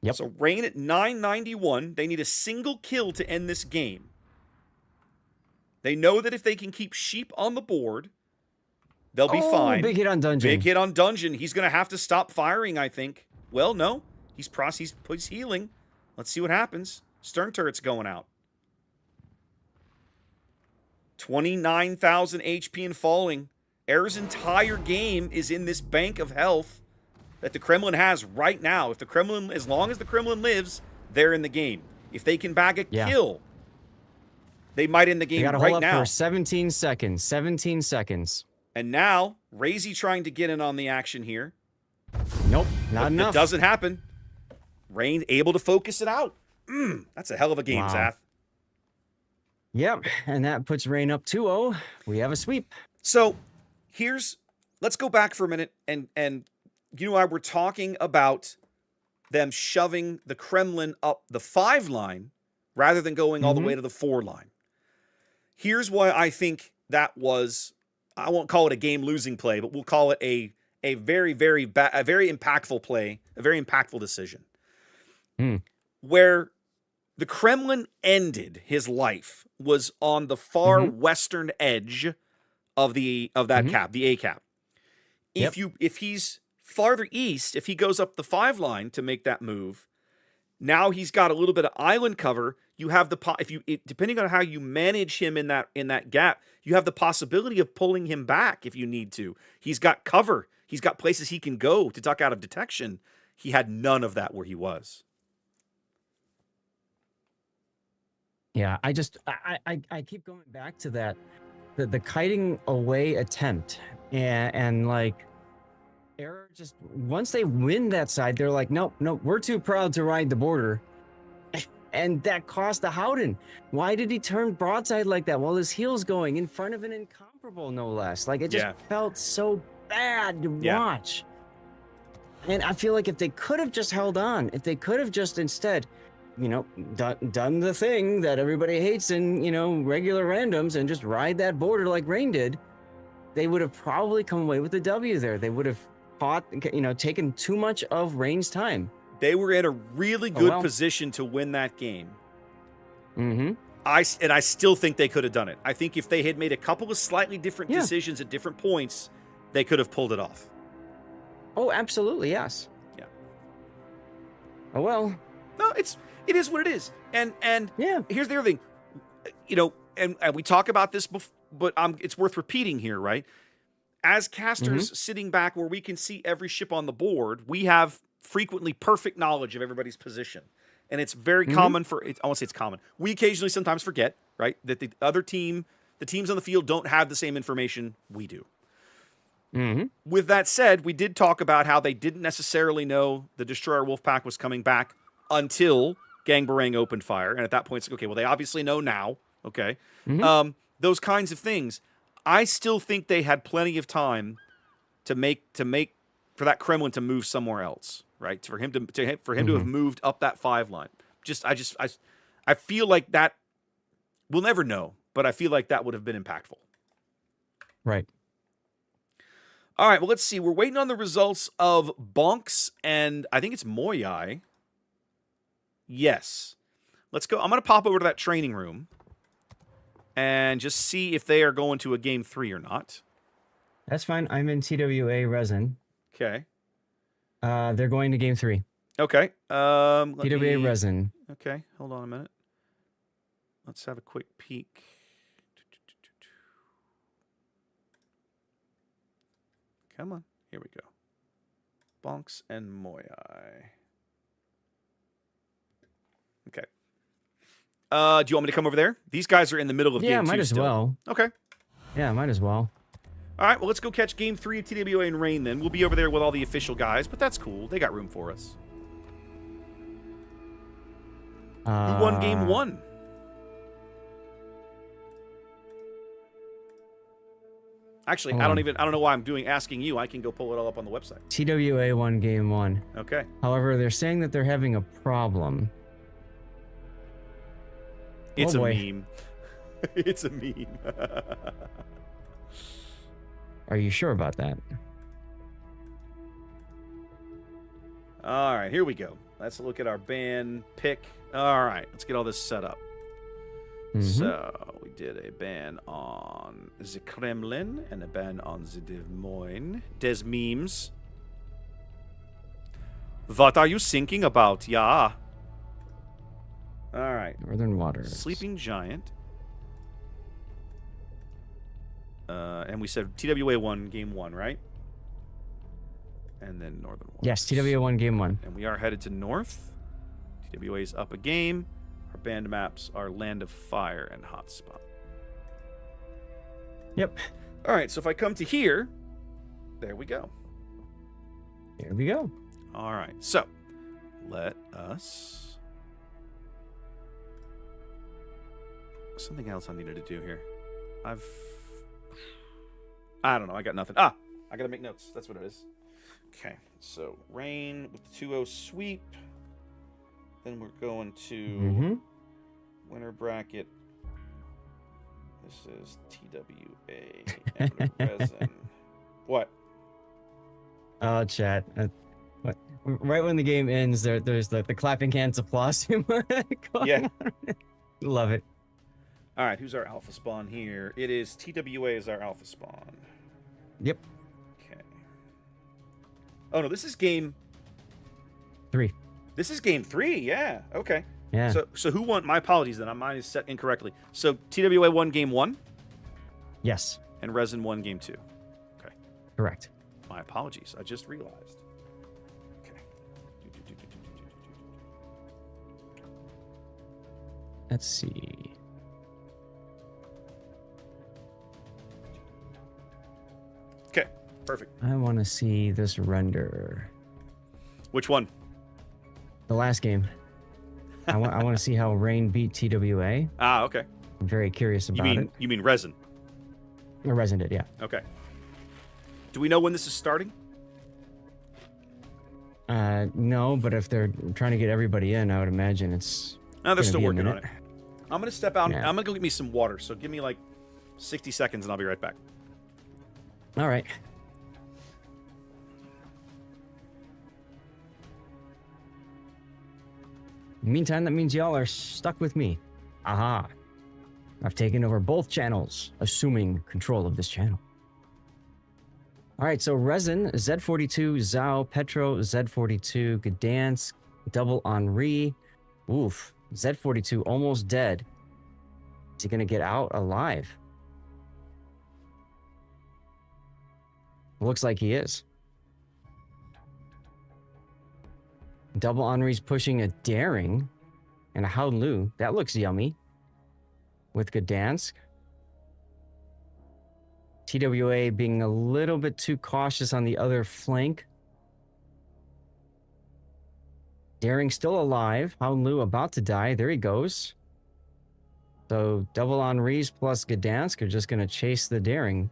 Yep. So Rain at 991. They need a single kill to end this game. They know that if they can keep sheep on the board, they'll be fine. Big hit on dungeon. Big hit on dungeon. He's going to have to stop firing, I think. Well, no. He's healing. Let's see what happens. Stern turret's going out. 29,000 HP and falling. Air's entire game is in this bank of health that the Kremlin has right now. If the Kremlin, as long as the Kremlin lives, they're in the game. If they can bag a kill, they might end the game right now. They got to hold up for 17 seconds. 17 seconds. And now, Razy trying to get in on the action here. Nope, not enough. It doesn't happen. Rain able to focus it out. That's a hell of a game, Zath. Yep, and that puts Rain up 2-0. We have a sweep. So, let's go back for a minute, and you and I were talking about them shoving the Kremlin up the 5 line rather than going all the way to the 4 line. Here's why I think that was, I won't call it a game-losing play, but we'll call it a very, very impactful play, a very impactful decision. Where the Kremlin ended his life was on the far western edge of that cap, the A cap. If he's farther east, if he goes up the 5 line to make that move, now he's got a little bit of island cover. You have depending on how you manage him in that gap, you have the possibility of pulling him back if you need to. He's got cover. He's got places he can go to duck out of detection. He had none of that where he was. Yeah, I keep going back to that, the kiting away attempt, and like, Air just, once they win that side, they're like, nope, we're too proud to ride the border, and that cost the Howden. Why did he turn broadside like that while his heel's going in front of an incomparable, no less? Like, it just felt so bad to watch. And I feel like if they could have just held on, if they could have just instead, done the thing that everybody hates in, regular randoms and just ride that border like Rain did, they would have probably come away with the W there. They would have taken too much of Rain's time. They were in a really good position to win that game. I still think they could have done it. I think if they had made a couple of slightly different decisions at different points, they could have pulled it off. Oh, absolutely, yes. Yeah. Oh, well. No, it is what it is. And here's the other thing. And we talk about this before, but it's worth repeating here, right? As casters sitting back where we can see every ship on the board, we have frequently perfect knowledge of everybody's position. And it's very common I won't say it's common. We occasionally sometimes forget, right, that the teams on the field don't have the same information we do. With that said, we did talk about how they didn't necessarily know the Destroyer Wolfpack was coming back until Gang Barang opened fire. And at that point, it's like, okay, well, they obviously know now. Okay. Those kinds of things. I still think they had plenty of time to make for that Kremlin to move somewhere else, right? For him to have moved up that 5 line. I feel like that, we'll never know, but I feel like that would have been impactful. Right. All right, well, let's see. We're waiting on the results of Bonks and I think it's Moyai. Yes. Let's go. I'm going to pop over to that training room and just see if they are going to a game 3 or not. That's fine. I'm in TWA Resin. Okay. They're going to game 3. Okay. TWA Resin. Okay. Hold on a minute. Let's have a quick peek. Come on. Here we go. Bonks and Moyai. Okay. Do you want me to come over there? These guys are in the middle of game 2 Yeah, might as still. well. Okay. Yeah, might as well. All right, well, let's go catch game 3 of TWA and Rain then. We'll be over there with all the official guys, but that's cool. They got room for us. Who won game 1? Actually, I don't know why I'm asking you. I can go pull it all up on the website. TWA won game 1. Okay. However, they're saying that they're having a problem. It's a meme. It's a meme. Are you sure about that? All right, here we go. Let's look at our ban pick. All right, let's get all this set up. So we did a ban on the Kremlin and a ban on the Des Memes. What are you thinking about? Yeah. All right. Northern Waters. Sleeping Giant. And we said TWA 1, game 1, right? And then Northern Waters. Yes, TWA 1, game 1. And we are headed to North. TWA is up a game. Our band maps are Land of Fire and Hotspot. Yep. All right, so if I come to here, there we go. Here we go. All right, so let us... Something else I needed to do here. I don't know, I got nothing. I got to make notes. That's what it is. Okay, so rain with the 2-0 sweep. Then we're going to winner bracket. This is TWA and resin. What? Oh, chat. What? Right when the game ends, there's the clapping hands applause. Yeah. Love it. All right, who's our alpha spawn here? It is TWA is our alpha spawn. Yep. Okay. Oh, no, this is game... 3. This is game 3, yeah. Okay. Yeah. So who won? My apologies then. Mine is set incorrectly. So TWA won game 1? Yes. And Resin won game 2. Okay. Correct. My apologies. I just realized. Okay. Let's see. Okay. Perfect. I want to see this render. Which one? The last game. I want to see how Rain beat TWA. Ah, okay. I'm very curious about it. You mean Resin? Or Resin did, yeah. Okay. Do we know when this is starting? No, but if they're trying to get everybody in, I would imagine it's. No, they're gonna still be a working on minute. it. I'm gonna step out. Yeah. I'm gonna go get me some water. So give me like 60 seconds, and I'll be right back. All right. In the meantime, that means y'all are stuck with me. Aha. I've taken over both channels, assuming control of this channel. All right, so Resin, Z42, Zhao, Petro, Z42, Gdansk, Double Henri. Oof. Z42 almost dead. Is he going to get out alive? Looks like he is. Double Henri's pushing a Daring and a Haolu. That looks yummy. With Gdansk. TWA being a little bit too cautious on the other flank. Daring still alive. Haolu about to die. There he goes. So Double Henri's plus Gdansk are just going to chase the Daring.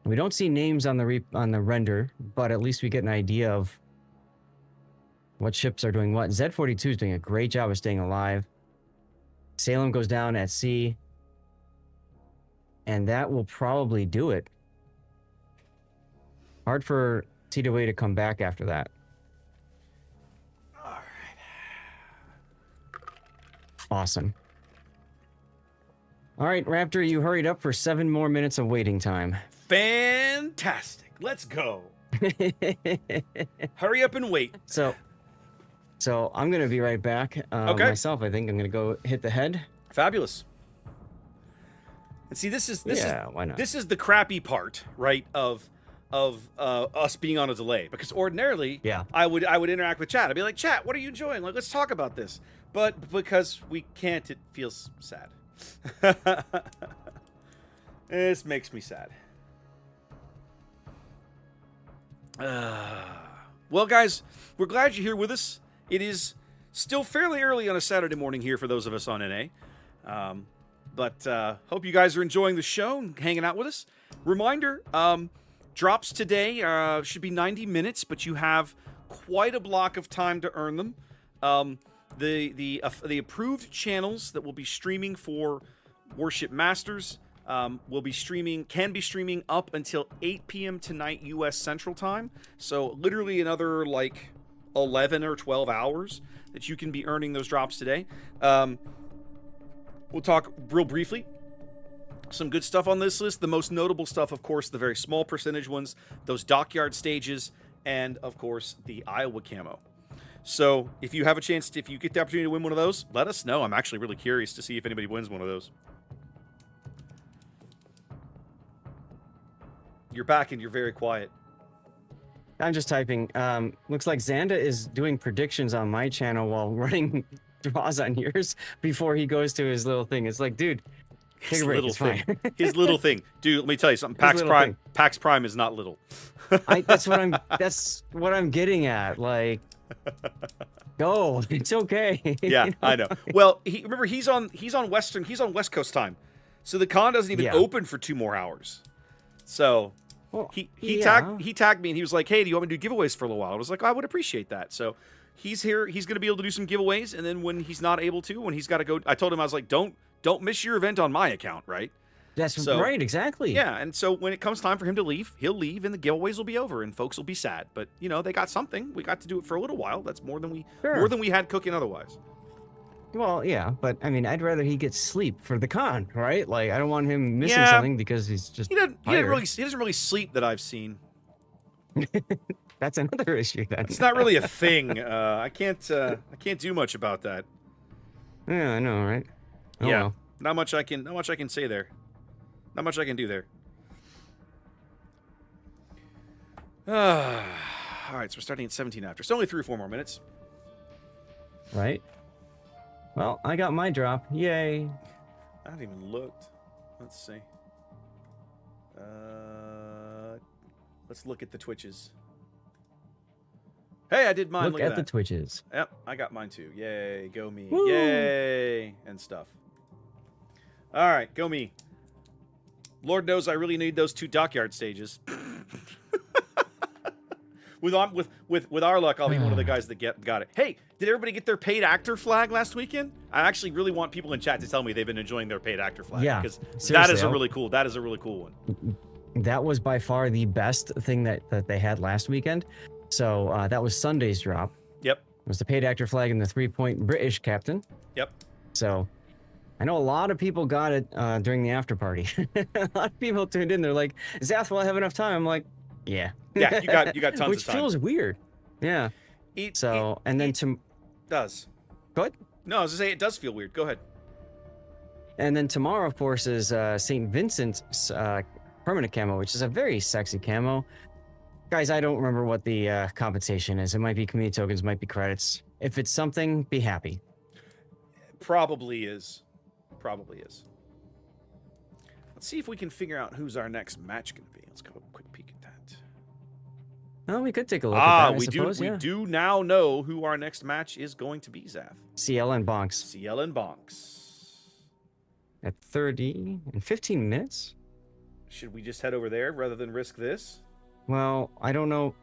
We don't see names on the render, but at least we get an idea of what ships are doing what. Z42 is doing a great job of staying alive. Salem goes down at sea. And that will probably do it. Hard for TWA to come back after that. All right. Awesome. All right, Raptor, you hurried up for 7 more minutes of waiting time. Fantastic. Let's go. Hurry up and wait. So I'm going to be right back. Okay. Myself, I think I'm going to go hit the head. Fabulous. And see, this is why not? This is the crappy part, right? Of us being on a delay, because ordinarily, Yeah. I would interact with chat. I'd be like, chat, what are you enjoying? Like, let's talk about this. But because we can't, it feels sad. This makes me sad. Well, guys, we're glad you're here with us. It is still fairly early on a Saturday morning here for those of us on NA. But hope you guys are enjoying the show and hanging out with us. Reminder, drops today should be 90 minutes, but you have quite a block of time to earn them. The approved channels that will be streaming for Warship Masters will be streaming, can be streaming up until 8 p.m. tonight U.S. Central Time. So literally another like 11 or 12 hours that you can be earning those drops today. We'll talk real briefly. Some good stuff on this list. The most notable stuff, of course, the very small percentage ones, those dockyard stages, and of course the Iowa camo. So if you have a chance, if you get the opportunity to win one of those, let us know. I'm actually really curious to see if anybody wins one of those. You're back and you're very quiet. I'm just typing. Looks like Xanda is doing predictions on my channel while running draws on yours before he goes to his little thing. It's like, dude, take a break. It's fine. His little thing. Dude, let me tell you something. PAX Prime is not little. That's what I'm getting at. Like, go. It's okay. Yeah, you know? I know. Well, remember he's on West Coast time. So the con doesn't even open for 2 more hours. So well, he tagged me and he was like, "Hey, do you want me to do giveaways for a little while?" I was like, "I would appreciate that." So he's here. He's going to be able to do some giveaways, and then when he's not able to, when he's got to go, I told him, I was like, "Don't miss your event on my account, right?" That's right, exactly. Yeah, and so when it comes time for him to leave, he'll leave, and the giveaways will be over, and folks will be sad. But you know, they got something. We got to do it for a little while. That's more than we had cooking otherwise. Well, yeah, but I mean, I'd rather he gets sleep for the con, right? Like, I don't want him missing something because he's just he doesn't really sleep that I've seen. That's another issue. It's not really a thing. I can't do much about that. Yeah, I know, right? Oh, yeah, well. not much I can say there. Not much I can do there. All right, so we're starting at 17 after. It's only 3 or 4 more minutes. Right. Well, I got my drop. Yay. I haven't even looked. Let's see. Let's look at the Twitches. Hey, I did mine. Look at the Twitches. Yep, I got mine too. Yay, go me. Woo. Yay, and stuff. All right, go me. Lord knows I really need those 2 dockyard stages. With our luck, I'll be one of the guys that got it. Hey, did everybody get their paid actor flag last weekend? I actually really want people in chat to tell me they've been enjoying their paid actor flag. Yeah, because seriously, that is a really cool one. That was by far the best thing that they had last weekend. So that was Sunday's drop. Yep. It was the paid actor flag and the 3-point British captain. Yep. So I know a lot of people got it during the after party. A lot of people tuned in. They're like, "Zath, will I have enough time?" I'm like, yeah. Yeah, you got tons of time. Which feels weird. Yeah. And then does. Go ahead. No, I was gonna say it does feel weird. Go ahead. And then tomorrow, of course, is St. Vincent's permanent camo, which is a very sexy camo. Guys, I don't remember what the compensation is. It might be community tokens, might be credits. If it's something, be happy. Probably is. Let's see if we can figure out who's our next match going to be. Let's go a quick peek at that. Well, we could take a look at that, we do now know who our next match is going to be, Zath. CL and Bonks. CL and Bonks. At 30 and 15 minutes? Should we just head over there rather than risk this? Well, I don't know.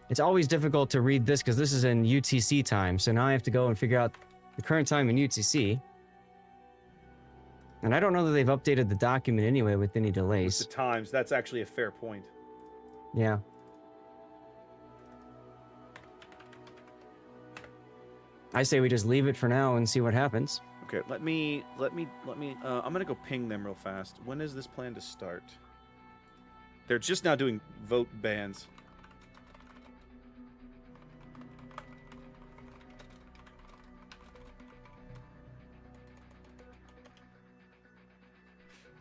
It's always difficult to read this because this is in UTC time. So now I have to go and figure out the current time in UTC. And I don't know that they've updated the document anyway with any delays. With the times, that's actually a fair point. Yeah. I say we just leave it for now and see what happens. Okay, let me, I'm gonna go ping them real fast. When is this plan to start? They're just now doing vote bans.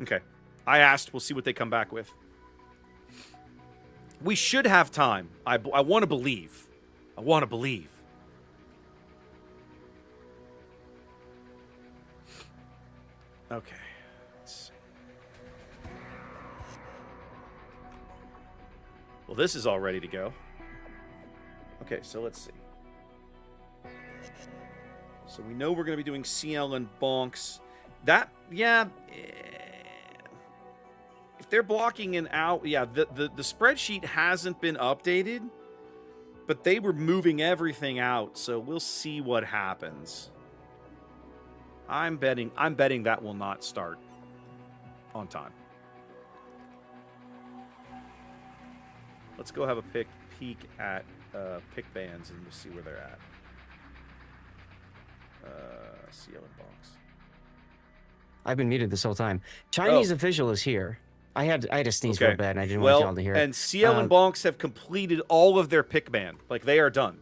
Okay, I asked, we'll see what they come back with. We should have time. I want to believe. I want to believe. Okay. Let's see. Well, this is all ready to go. Okay, so let's see. So we know we're going to be doing CL and Bonks. That, yeah. If they're blocking an out, yeah, the spreadsheet hasn't been updated, but they were moving everything out, so we'll see what happens. I'm betting that will not start on time. Let's go have a peek at pick bands and we'll see where they're at. CL and Bonks. I've been muted this whole time. Chinese official is here. I had to sneeze real bad, and I didn't want y'all to hear it. And CL and Bonks have completed all of their pick band. Like, they are done.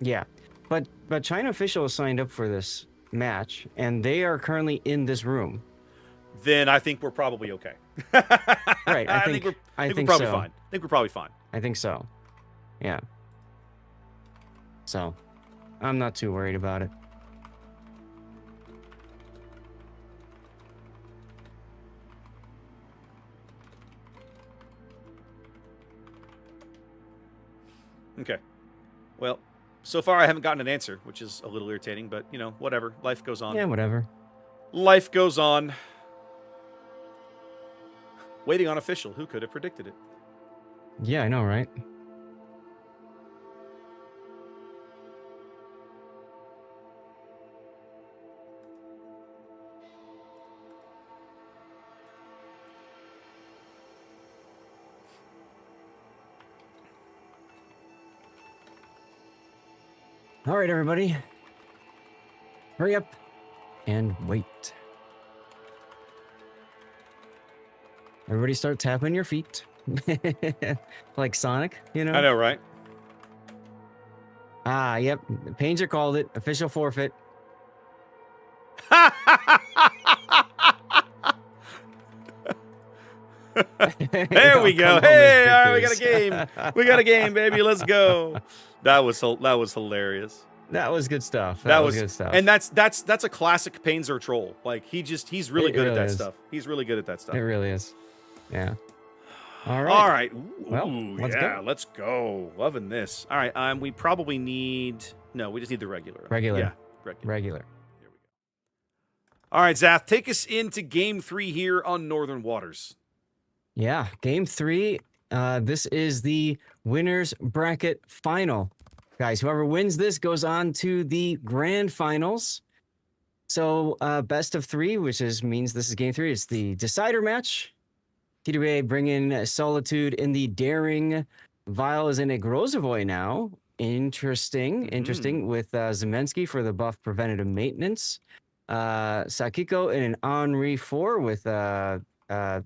Yeah. But China official is signed up for this match, and they are currently in this room. Then I think we're probably okay. Right. I think we're probably so. fine. I think we're probably fine. I think so. Yeah. So, I'm not too worried about it. Okay. Well, so far I haven't gotten an answer, which is a little irritating, but, you know, whatever. Life goes on. Yeah, whatever. Life goes on. Waiting on official. Who could have predicted it? Yeah, I know, right? All right, everybody. Hurry up and wait. Everybody start tapping your feet. Like Sonic, you know? I know, right? Ah, yep. The Painter called it. Official forfeit. There we go. Hey, all right, we got a game. We got a game, baby. Let's go. That was hilarious. That was good stuff. That was good stuff. And that's a classic Painzer troll. Like he's really good at that stuff. He's really good at that stuff. It really is. Yeah. All right. All right. Ooh, well, let's go. Loving this. All right. We probably need. No, we just need the regular. Regular. Yeah. Regular. Here we go. All right, Zath, take us into Game 3 here on Northern Waters. Yeah, Game 3. This is the winners bracket final. Guys, whoever wins this goes on to the grand finals. So best of 3, which means this is Game 3. It's the decider match. TWA bring in Solitude in the Daring. Vile is in a Grozovoy now. Interesting with Zemensky for the buff preventative maintenance. Sakiko in an Henri 4 with Honore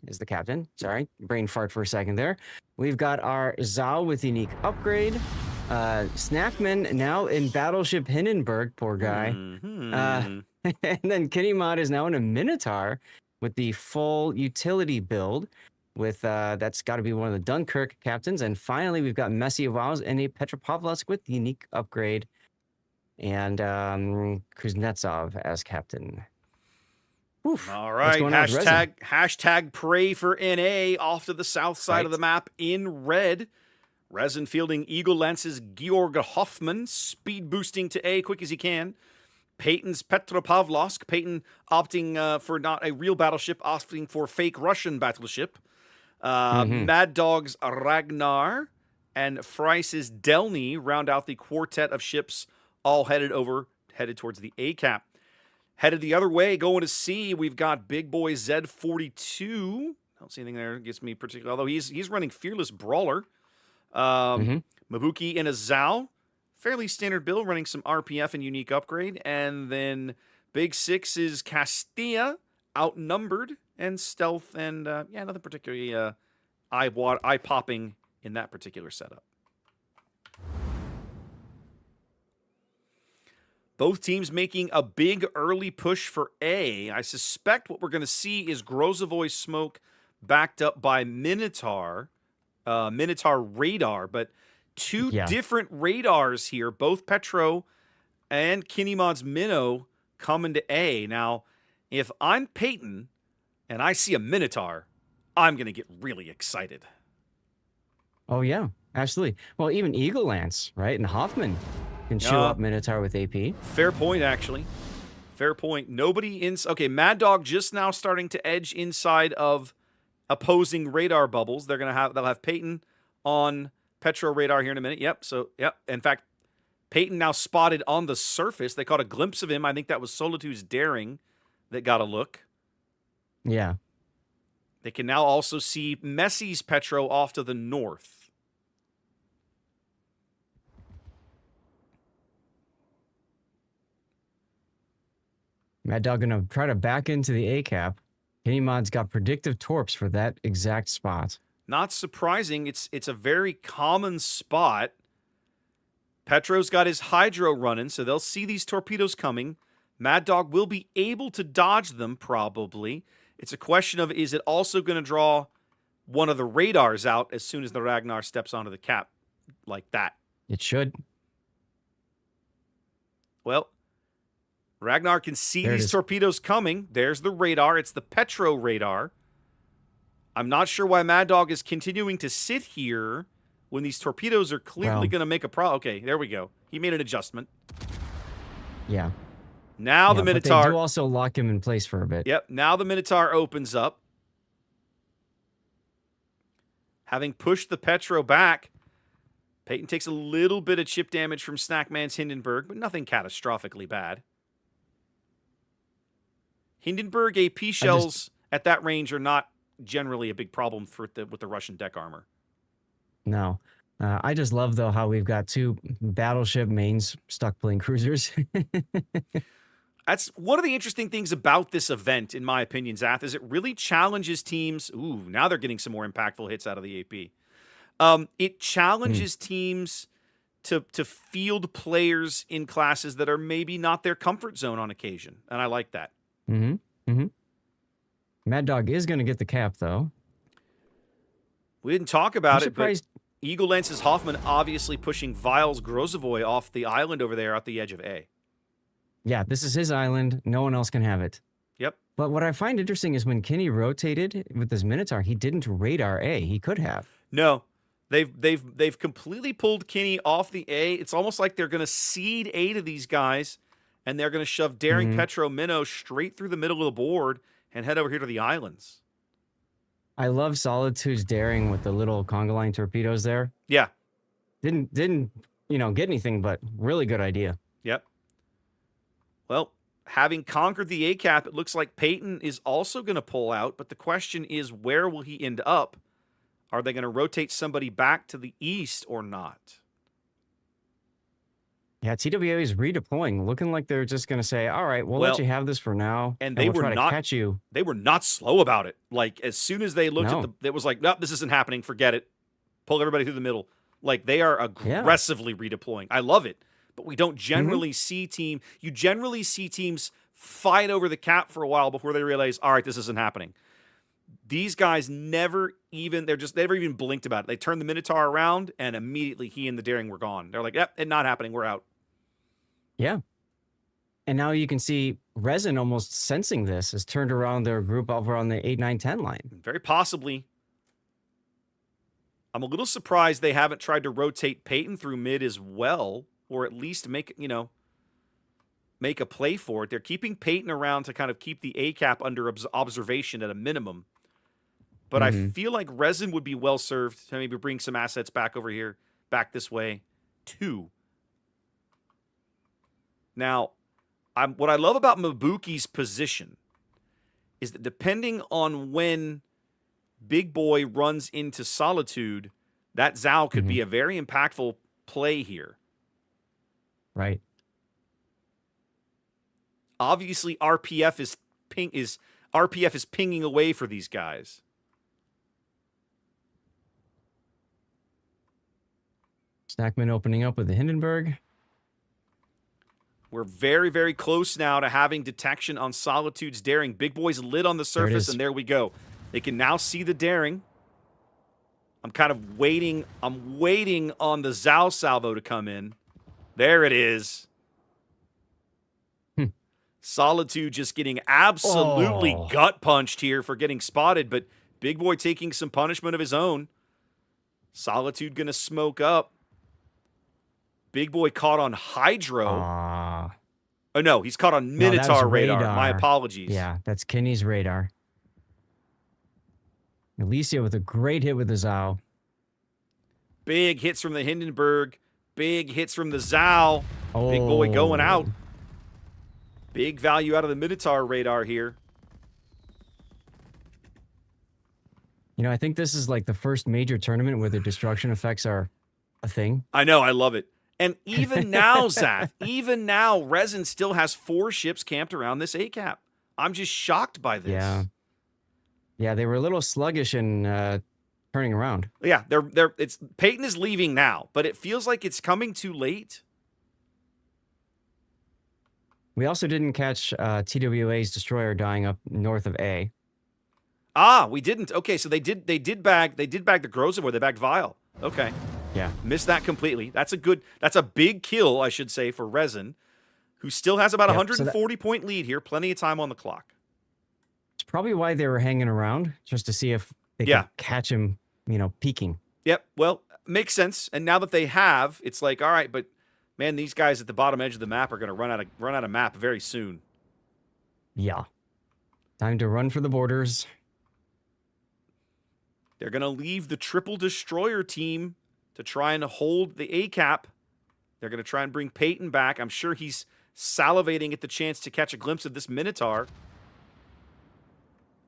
is the captain. Sorry, brain fart for a second there. We've got our Zhao with unique upgrade. Snackman now in Battleship Hindenburg, poor guy. And then Kinnymod is now in a Minotaur with the full utility build. With that's got to be one of the Dunkirk captains. And finally, we've got Messy Wows and a Petropavlovsk with unique upgrade. And Kuznetsov as captain. Oof. All right, hashtag pray for NA off to the south side of the map in red. Resin fielding Eagle Lance's Georg Hoffman, speed boosting to A quick as he can. Peyton's Petropavlovsk, Peyton opting for not a real battleship, opting for fake Russian battleship. Mad Dog's Ragnar and Frice's Delny round out the quartet of ships, all headed towards the A cap. Headed the other way, going to C, we've got Big Boy Z42. I don't see anything there that gets me particular, although he's running Fearless Brawler. Mabuki in a Zhao. Fairly standard build, running some RPF and unique upgrade. And then Big Six is Castilla, outnumbered, and stealth, and nothing particularly eye-popping in that particular setup. Both teams making a big early push for A. I suspect what we're going to see is Grozovoy smoke backed up by Minotaur radar, but two different radars here, both Petro and Kinnymod's Minnow coming to A. Now, if I'm Peyton and I see a Minotaur, I'm going to get really excited. Oh, yeah, absolutely. Well, even Eagle Lance, right? And Hoffman can chew up Minotaur with AP. Fair point, actually. Fair point. Nobody in... Okay, Mad Dog just now starting to edge inside of opposing radar bubbles. They'll have Peyton on Petro radar here in a minute. Yep. So, yep. In fact, Peyton now spotted on the surface. They caught a glimpse of him. I think that was Solitude's daring that got a look. Yeah. They can now also see Messi's Petro off to the north. Mad Dog gonna try to back into the A cap. Kenny Mod's got predictive torps for that exact spot. Not surprising. It's a very common spot. Petro's got his hydro running, so they'll see these torpedoes coming. Mad Dog will be able to dodge them, probably. It's a question of, is it also going to draw one of the radars out as soon as the Ragnar steps onto the cap like that? It should. Well, Ragnar can see these torpedoes coming. There's the radar. It's the Petro radar. I'm not sure why Mad Dog is continuing to sit here when these torpedoes are clearly going to make a problem. Okay, there we go. He made an adjustment. Yeah. Now the Minotaur. But they do also lock him in place for a bit. Yep. Now the Minotaur opens up. Having pushed the Petro back, Peyton takes a little bit of chip damage from Snackman's Hindenburg, but nothing catastrophically bad. Hindenburg AP shells at that range are not generally a big problem with the Russian deck armor. No. I just love, though, how we've got two battleship mains stuck playing cruisers. That's one of the interesting things about this event, in my opinion, Zath, is it really challenges teams. Ooh, now they're getting some more impactful hits out of the AP. It challenges teams to field players in classes that are maybe not their comfort zone on occasion, and I like that. Mad Dog is going to get the cap, though. We didn't talk about it, but Eagle Lance's Hoffman obviously pushing Viles Grozovoy off the island over there at the edge of A. Yeah, this is his island. No one else can have it. Yep. But what I find interesting is when Kenny rotated with this Minotaur, he didn't radar A. He could have. No. They've completely pulled Kenny off the A. It's almost like they're going to cede A to these guys, and they're going to shove Daring Petro Minnow straight through the middle of the board and head over here to the islands. I love Solitude's daring with the little conga line torpedoes there. Yeah. Didn't get anything, but really good idea. Yep. Well, having conquered the A-cap, it looks like Peyton is also going to pull out, but the question is, where will he end up? Are they going to rotate somebody back to the east or not? Yeah, TWA is redeploying, looking like they're just going to say, all right, we'll let you have this for now, and they we'll try to catch you. They were not slow about it. Like, as soon as they looked at it was like, nope, this isn't happening, forget it. Pull everybody through the middle. Like, they are aggressively redeploying. I love it. But we don't generally see you generally see teams fight over the cap for a while before they realize, all right, this isn't happening. These guys never even blinked about it. They turned the Minotaur around and immediately he and the Daring were gone. They're like, yep, it's not happening. We're out. Yeah. And now you can see Resin almost sensing this has turned around their group over on the 8, 9, 10 line. Very possibly. I'm a little surprised they haven't tried to rotate Peyton through mid as well, or at least make a play for it. They're keeping Peyton around to kind of keep the A-cap under observation at a minimum. But I feel like Resin would be well served to maybe bring some assets back over here, back this way, too. Now, what I love about Mabuki's position is that depending on when Big Boy runs into Solitude, that Zao could be a very impactful play here. Right. Obviously, RPF is pinging away for these guys. Snackman opening up with the Hindenburg. We're very, very close now to having detection on Solitude's Daring. Big Boy's lit on the surface, and there we go. They can now see the Daring. I'm kind of waiting. I'm waiting on the Zao salvo to come in. There it is. Solitude just getting absolutely gut punched here for getting spotted, but Big Boy taking some punishment of his own. Solitude going to smoke up. Big Boy caught on Hydro. Oh, no, he's caught on Minotaur radar. My apologies. Yeah, that's Kenny's radar. Alicia with a great hit with the Zao. Big hits from the Hindenburg. Big hits from the Zao. Oh. Big boy going out. Big value out of the Minotaur radar here. You know, I think this is like the first major tournament where the destruction effects are a thing. I know, I love it. And even now, Zath, even now, Resin still has 4 ships camped around this A-cap. I'm just shocked by this. Yeah. Yeah, they were a little sluggish in turning around. Yeah, it's Peyton is leaving now, but it feels like it's coming too late. We also didn't catch TWA's destroyer dying up north of A. Ah, we didn't. Okay, so they did bag the Grozavor, they bagged Vile. Okay. Yeah. Missed that completely. That's a big kill, I should say, for Resin, who still has about a 140 point lead here, plenty of time on the clock. It's probably why they were hanging around, just to see if they could catch him, you know, peeking. Yep, well, makes sense. And now that they have, it's like, all right, but man, these guys at the bottom edge of the map are going to run out of map very soon. Yeah. Time to run for the borders. They're going to leave the triple destroyer team to try and hold the A-cap. They're going to try and bring Peyton back. I'm sure he's salivating at the chance to catch a glimpse of this Minotaur.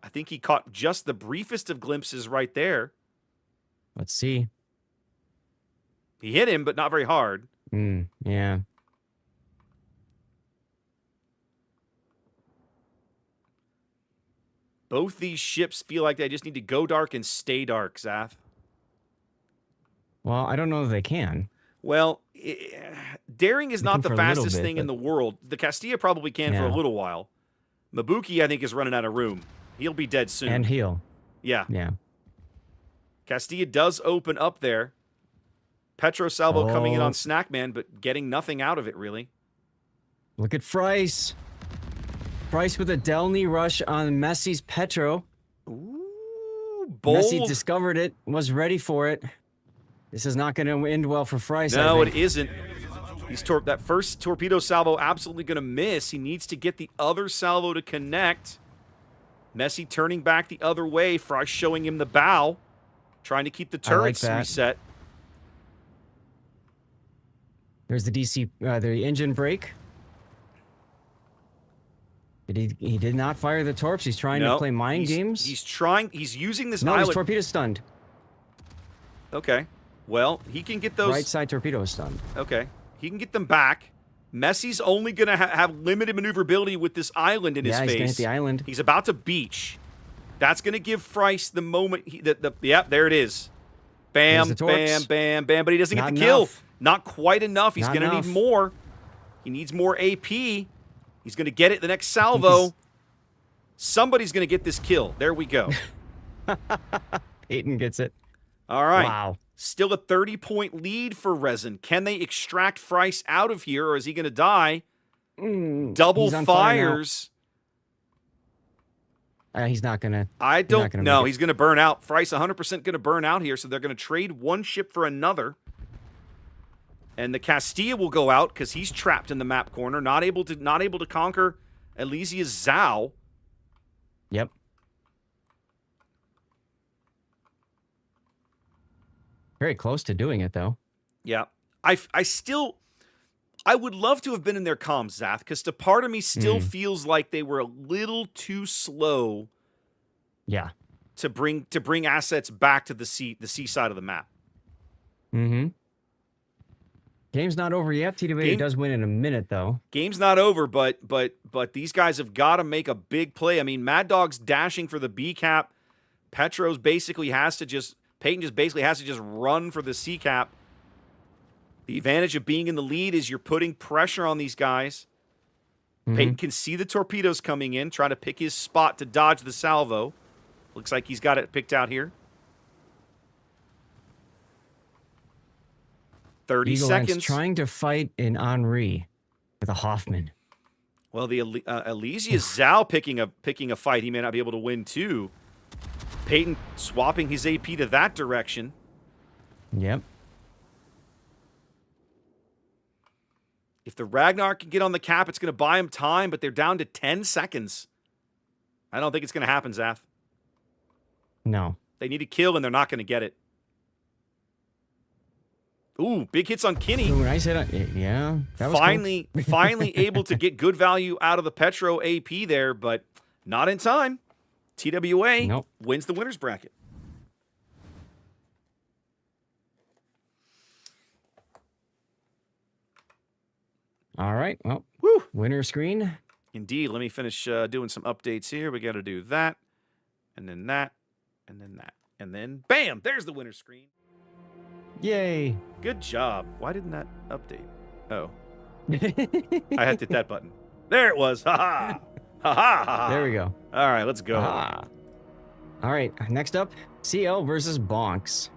I think he caught just the briefest of glimpses right there. Let's see. He hit him, but not very hard. Yeah. Both these ships feel like they just need to go dark and stay dark, Zath. Well, I don't know if they can. Well, daring is not the fastest bit, thing in the world. The Castilla probably can for a little while. Mabuki, I think, is running out of room. He'll be dead soon. And heal. Yeah. Yeah. Castilla does open up there. Petro Salvo coming in on Snackman, but getting nothing out of it, really. Look at Frice. Frice with a Delny rush on Messi's Petro. Ooh, bold. Messi discovered it, was ready for it. This is not going to end well for Frice. No, it isn't. That first torpedo salvo absolutely going to miss. He needs to get the other salvo to connect. Messi turning back the other way. Frice showing him the bow. Trying to keep the turrets reset. There's the DC, the engine brake. He did not fire the torps. He's trying to play mind games. He's using this island. No, he's torpedo stunned. Okay. Well, he can get those. Right side torpedo is stunned. Okay. He can get them back. Messi's only going to have limited maneuverability with this island in his face. Yeah, he's going to hit the island. He's about to beach. That's going to give Frice the moment. Yep, there it is. Bam, bam, bam, bam. But he doesn't get the kill. Not quite enough. He's going to need more. He needs more AP. He's going to get it the next salvo. Somebody's going to get this kill. There we go. Peyton gets it. All right. Wow. Still a 30-point lead for Resin. Can they extract Frice out of here, or is he going to die? Double fires. He's not going to. I don't know. He's going to burn out. Frice 100% going to burn out here, so they're going to trade one ship for another. And the Castilla will go out because he's trapped in the map corner, not able to conquer Elysia's Zao. Yep. Very close to doing it, though. Yeah. I would love to have been in their comms, Zath, because to part of me still feels like they were a little too slow. Yeah. To bring assets back to the sea side of the map. Mm-hmm. Game's not over yet. TWA does win in a minute, though. Game's not over, but these guys have got to make a big play. I mean, Mad Dog's dashing for the B cap. Peyton just basically has to just run for the C cap. The advantage of being in the lead is you're putting pressure on these guys. Peyton can see the torpedoes coming in, trying to pick his spot to dodge the salvo. Looks like he's got it picked out here. 30 seconds. Trying to fight in Henri with a Hoffman. Well, the Elysia's Zao picking a fight. He may not be able to win too. Peyton swapping his AP to that direction. Yep. If the Ragnar can get on the cap, it's going to buy him time, but they're down to 10 seconds. I don't think it's going to happen, Zath. No. They need a kill, and they're not going to get it. Ooh, big hits on Kinney. Ooh, nice hit on, yeah. That was Finally, finally able to get good value out of the Petro AP there, but not in time. TWA wins the winner's bracket. All right. Well, winner screen. Indeed. Let me finish doing some updates here. We got to do that, and then that, and then that, and then bam! There's the winner screen. Yay! Good job. Why didn't that update? Oh, I had to hit that button. There it was. Ha ha. Ha ha. There we go. All right, let's go. All right. Next up, CL versus Bonks.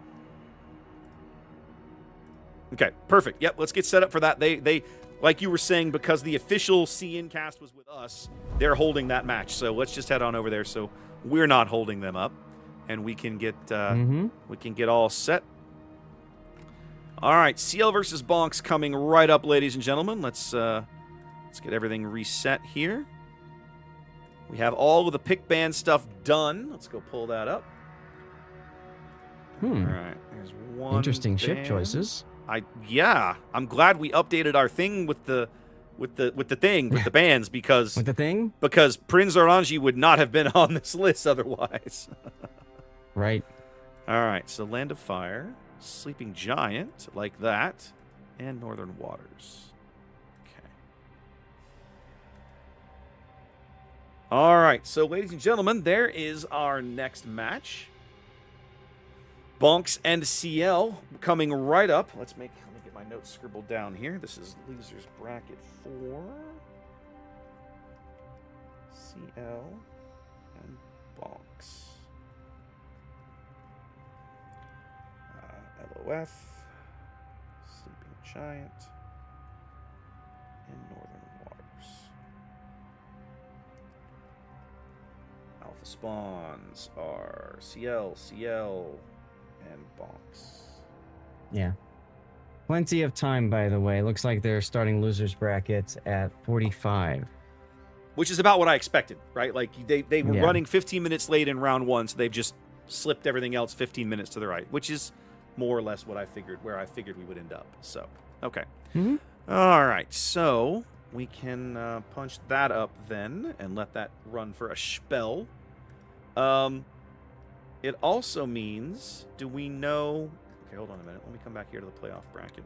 Okay, perfect. Yep, let's get set up for that. They like you were saying, because the official CN cast was with us, they're holding that match. So let's just head on over there so we're not holding them up, and we can get all set. All right, CL versus Bonks coming right up, ladies and gentlemen. Let's get everything reset here. We have all of the pick band stuff done. Let's go pull that up. All right, there's one. Interesting ship choices. Yeah, I'm glad we updated our thing with the bands because because Prince Orangi would not have been on this list otherwise. Right. All right, so Land of Fire, Sleeping Giant, like that, and Northern Waters. Okay. All right, so ladies and gentlemen, there is our next match. Bonks and CL coming right up. Let me get my notes scribbled down here. This is losers bracket 4. CL and Bonks. LOF, Sleeping Giant, and Northern Waters. Alpha spawns are CL, and Bonks. Yeah. Plenty of time, by the way. Looks like they're starting losers brackets at 45. Which is about what I expected, right? Like they were running 15 minutes late in round 1, so they've just slipped everything else 15 minutes to the right, which is more or less what I figured, where I figured we would end up. So, okay. All right, so we can punch that up then and let that run for a spell. It also means, do we know... Okay, hold on a minute. Let me come back here to the playoff bracket.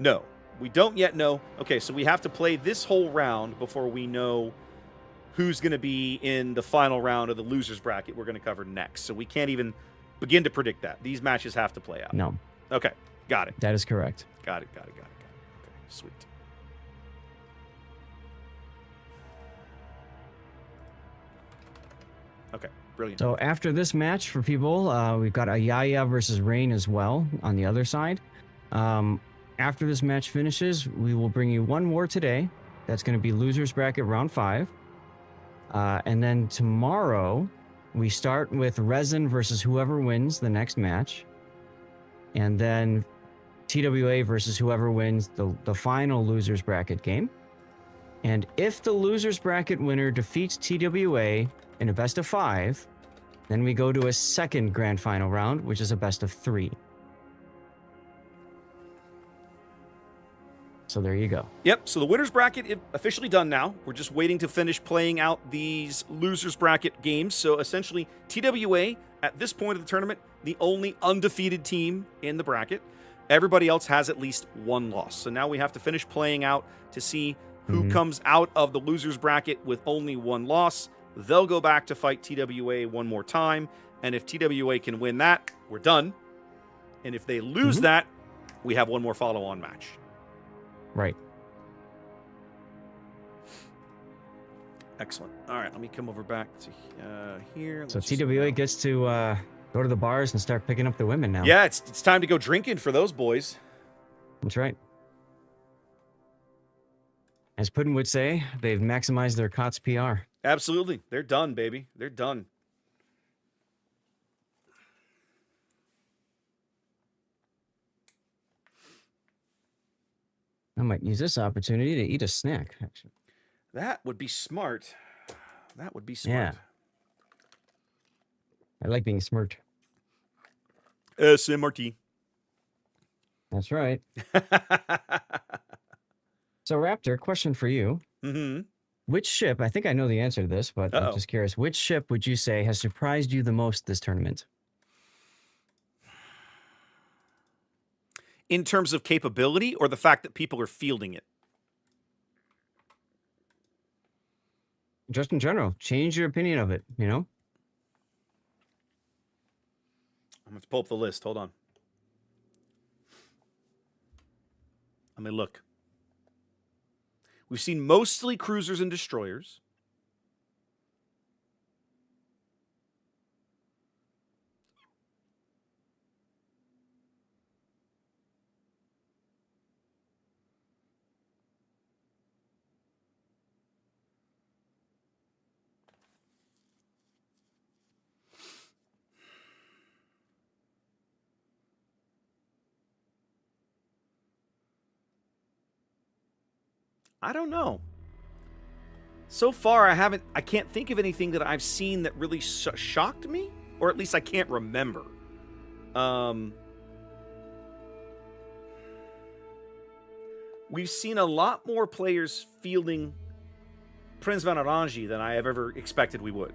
No, we don't yet know. Okay, so we have to play this whole round before we know who's going to be in the final round of the losers bracket we're going to cover next. So we can't even begin to predict that. These matches have to play out. No. Okay, got it. That is correct. Got it. Okay, sweet. Okay, brilliant. So after this match for people, we've got Ayaya versus Rain as well on the other side. After this match finishes, we will bring you one more today. That's going to be losers bracket round 5. And then tomorrow, we start with Resin versus whoever wins the next match. And then TWA versus whoever wins the final losers bracket game. And if the losers bracket winner defeats TWA in a best of 5, then we go to a second grand final round, which is a best of 3. So there you go. Yep, so the winner's bracket is officially done now. We're just waiting to finish playing out these losers bracket games. So essentially, TWA, at this point of the tournament, the only undefeated team in the bracket. Everybody else has at least one loss. So now we have to finish playing out to see who comes out of the losers bracket with only one loss. They'll go back to fight TWA one more time. And if TWA can win that, we're done. And if they lose that, we have one more follow-on match. Right. Excellent. All right, let me come over back to here. So TWA gets to go to the bars and start picking up the women now. Yeah, it's time to go drinking for those boys. That's right. As Putin would say, they've maximized their COTS PR. Absolutely. They're done, baby. They're done. I might use this opportunity to eat a snack, actually. That would be smart. That would be smart. Yeah. I like being smart. SMRT. That's right. So, Raptor, question for you. Mm-hmm. Which ship, I think I know the answer to this, but I'm just curious, which ship would you say has surprised you the most this tournament? In terms of capability or the fact that people are fielding it? Just in general, change your opinion of it, you know? I'm going to pull up the list. Hold on. Let me look. We've seen mostly cruisers and destroyers. I don't know. So far, I can't think of anything that I've seen that really shocked me, or at least I can't remember. We've seen a lot more players fielding Prince van Orange than I have ever expected we would.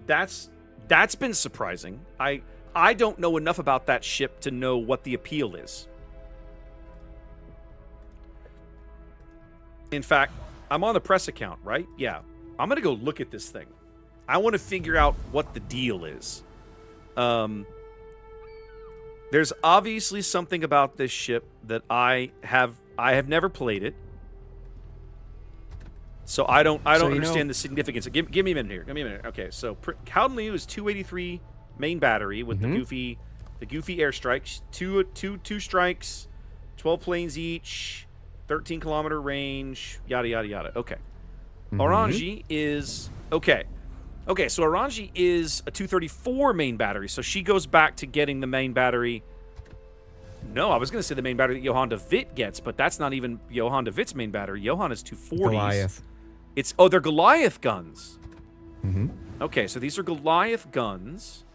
That's been surprising. I don't know enough about that ship to know what the appeal is. In fact, I'm on the press account, right? Yeah. I'm going to go look at this thing. I want to figure out what the deal is. There's obviously something about this ship that I have never played it. So I don't understand the significance. Give me a minute here. Give me a minute. Okay, so Howden Liu is 283 main battery with the goofy airstrikes. Two strikes, 12 planes each. 13-kilometer range, yada, yada, yada. Okay. Orange is... Okay. Okay, so Orange is a 234 main battery, so she goes back to getting the main battery... No, I was going to say the main battery that Johan de Witt gets, but that's not even Johan de Witt's main battery. Johan is 240s. Goliath. They're Goliath guns. Okay, so these are Goliath guns.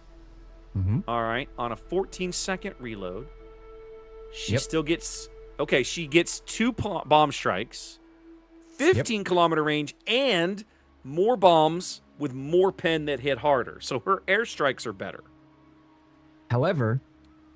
All right, on a 14-second reload. She still gets... Okay, she gets 2 bomb strikes, 15-kilometer range, and more bombs with more pen that hit harder. So her airstrikes are better. However,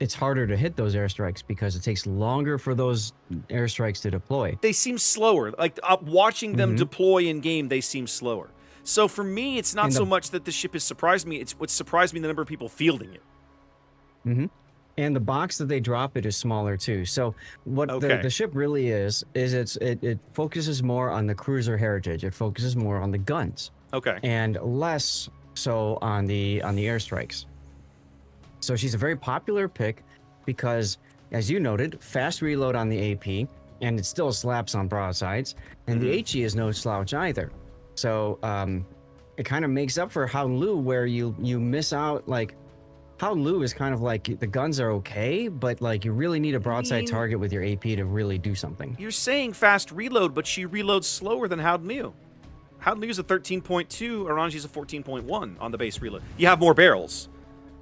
it's harder to hit those airstrikes because it takes longer for those airstrikes to deploy. They seem slower. Like, watching them deploy in-game, they seem slower. So for me, it's not so much that the ship has surprised me. It's what surprised me the number of people fielding it. And the box that they drop it is smaller too. So what the ship really is it focuses more on the cruiser heritage. It focuses more on the guns. Okay. And less so on the airstrikes. So she's a very popular pick because, as you noted, fast reload on the AP, and it still slaps on broadsides. And the HE is no slouch either. So it kind of makes up for Howden Liu, where you miss out, like, Howden Liu is kind of like the guns are okay, but like you really need a broadside target with your AP to really do something. You're saying fast reload, but she reloads slower than Howden Liu. Howden Liu is a 13.2, Orange is a 14.1 on the base reload. You have more barrels,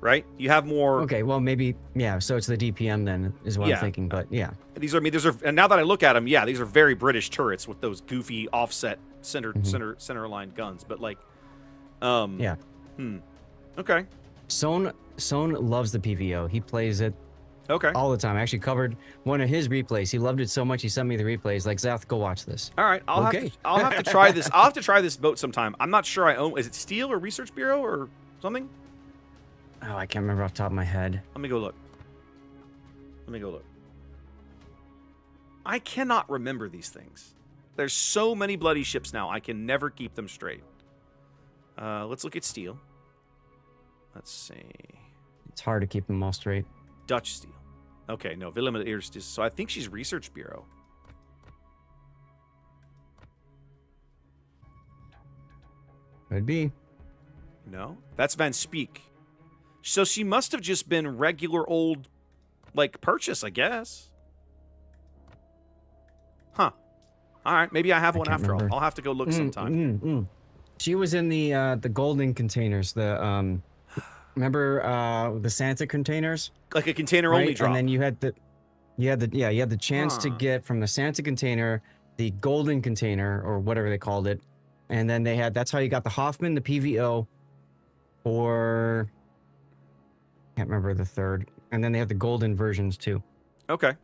right? You have more. Okay, well maybe so it's the DPM then is what I'm thinking, but yeah. These are and now that I look at them, these are very British turrets with those goofy offset center aligned guns, but like, okay. Sohn loves the PVO. He plays it all the time. I actually covered one of his replays. He loved it so much he sent me the replays. Like, Zath, go watch this. All right, I'll have to try this. I'll have to try this boat sometime. I'm not sure I own. Is it Steel or Research Bureau or something? Oh, I can't remember off the top of my head. Let me go look. I cannot remember these things. There's so many bloody ships now. I can never keep them straight. Let's look at Steel. Let's see. It's hard to keep them all straight. Dutch Steel. Okay, no, Willem de Eerst. So I think she's Research Bureau. Could be. No, that's Van Speek. So she must have just been regular old, like, purchase, I guess. Huh. All right, maybe I have one after all. I'll have to go look sometime. She was in the golden containers. Remember the Santa containers? Like a container only Right? drop. And then you had the chance to Huh. get from the Santa container the golden container or whatever they called it. And then that's how you got the Hoffman, the PVO, or can't remember the third. And then they have the golden versions too. Okay.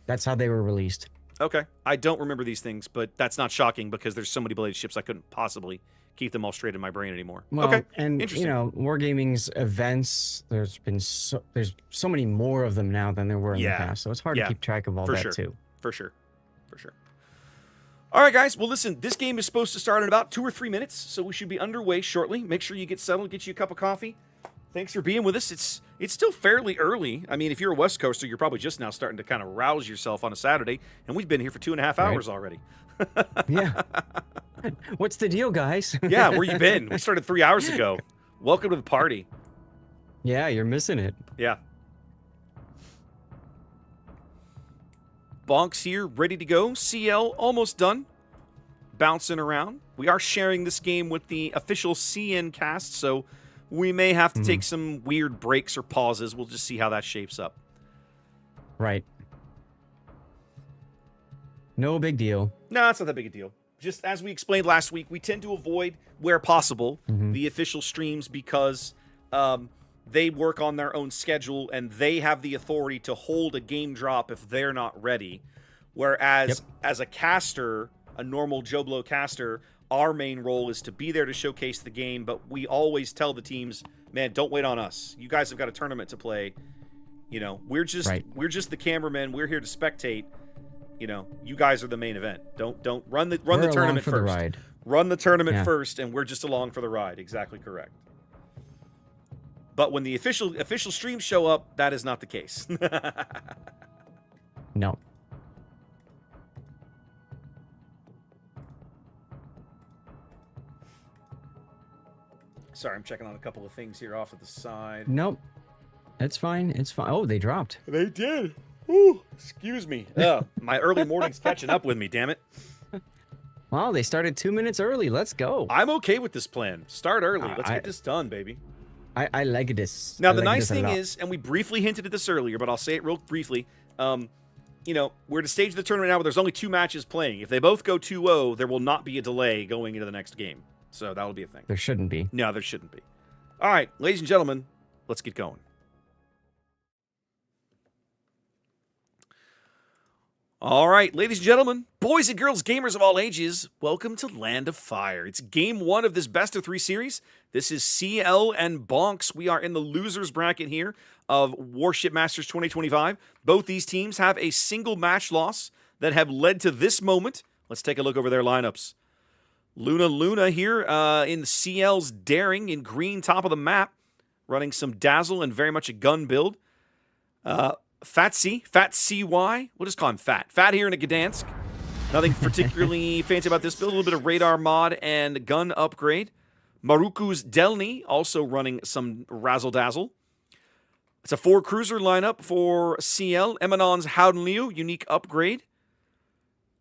That's how they were released. Okay. I don't remember these things, but that's not shocking because there's so many bladed ships I couldn't possibly keep them all straight in my brain anymore. Well, Okay. and Interesting. Wargaming's events, there's so many more of them now than there were in the past. So it's hard to keep track of all that too. For sure. All right, guys. Well, listen, this game is supposed to start in about 2 or 3 minutes, so we should be underway shortly. Make sure you get settled, get you a cup of coffee. Thanks for being with us. It's still fairly early. I mean, if you're a West Coaster, you're probably just now starting to kind of rouse yourself on a Saturday, and we've been here for 2.5 hours already. Yeah. What's the deal, guys? Yeah, where you been? We started 3 hours ago. Welcome to the party. Yeah, you're missing it. Yeah. Bonks here, ready to go. CL almost done. Bouncing around. We are sharing this game with the official CN cast, so we may have to take some weird breaks or pauses. We'll just see how that shapes up. Right. No big deal. No, it's not that big a deal. Just as we explained last week, we tend to avoid, where possible, the official streams because they work on their own schedule and they have the authority to hold a game drop if they're not ready. Whereas as a caster, a normal Joe Blow caster, our main role is to be there to showcase the game, but we always tell the teams, man, don't wait on us. You guys have got a tournament to play. You know, we're just the cameramen. We're here to spectate. You know, you guys are the main event. Don't run the tournament first. The ride. Run the tournament first, and we're just along for the ride. Exactly correct. But when the official streams show up, that is not the case. No. Sorry, I'm checking on a couple of things here off to the side. Nope. It's fine. It's fine. Oh, they dropped. They did. Ooh, excuse me. My early morning's catching up with me, damn it. Wow, they started 2 minutes early. Let's go. I'm okay with this plan. Start early. Let's get this done, baby. I like this. Now, the nice thing is, and we briefly hinted at this earlier, but I'll say it real briefly. You know, we're at a stage of the tournament now where there's only 2 matches playing. If they both go 2-0, there will not be a delay going into the next game. So that'll be a thing. There shouldn't be. No, there shouldn't be. All right, ladies and gentlemen, let's get going. All right, ladies and gentlemen, boys and girls, gamers of all ages, welcome to Land of Fire. It's game 1 of this best of 3 series. This is CL and Bonks. We are in the losers bracket here of Warship Masters 2025. Both these teams have a single match loss that have led to this moment. Let's take a look over their lineups. Luna here in CL's Daring in green, top of the map, running some Dazzle and very much a gun build. Fat CY, we'll just call him Fat. Fat here in a Gdansk. Nothing particularly fancy about this build. A little bit of radar mod and gun upgrade. Maruku's Delny also running some razzle dazzle. It's a 4 cruiser lineup for CL. Emanon's Howden unique upgrade.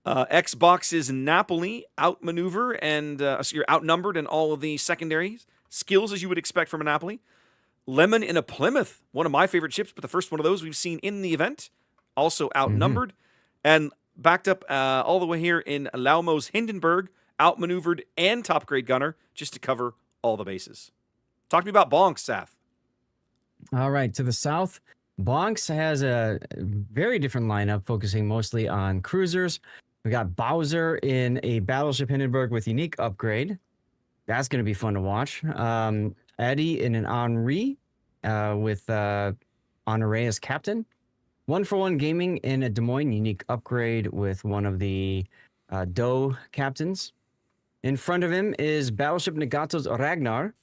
Xbox's Napoli outmaneuver and you're outnumbered in all of the secondary skills as you would expect from a Napoli. Lemon in a Plymouth, one of my favorite ships, but the first one of those we've seen in the event. Also outnumbered. And backed up all the way here in Laumo's Hindenburg, outmaneuvered and top grade gunner, just to cover all the bases. Talk to me about Bonks, Seth. All right, to the south, Bonks has a very different lineup, focusing mostly on cruisers. We got Bowser in a Battleship Hindenburg with unique upgrade. That's going to be fun to watch. Eddie in an Henri with Honore as captain. 1-for-1 Gaming in a Des Moines unique upgrade with one of the Doe captains. In front of him is Battleship Nagato's Ragnar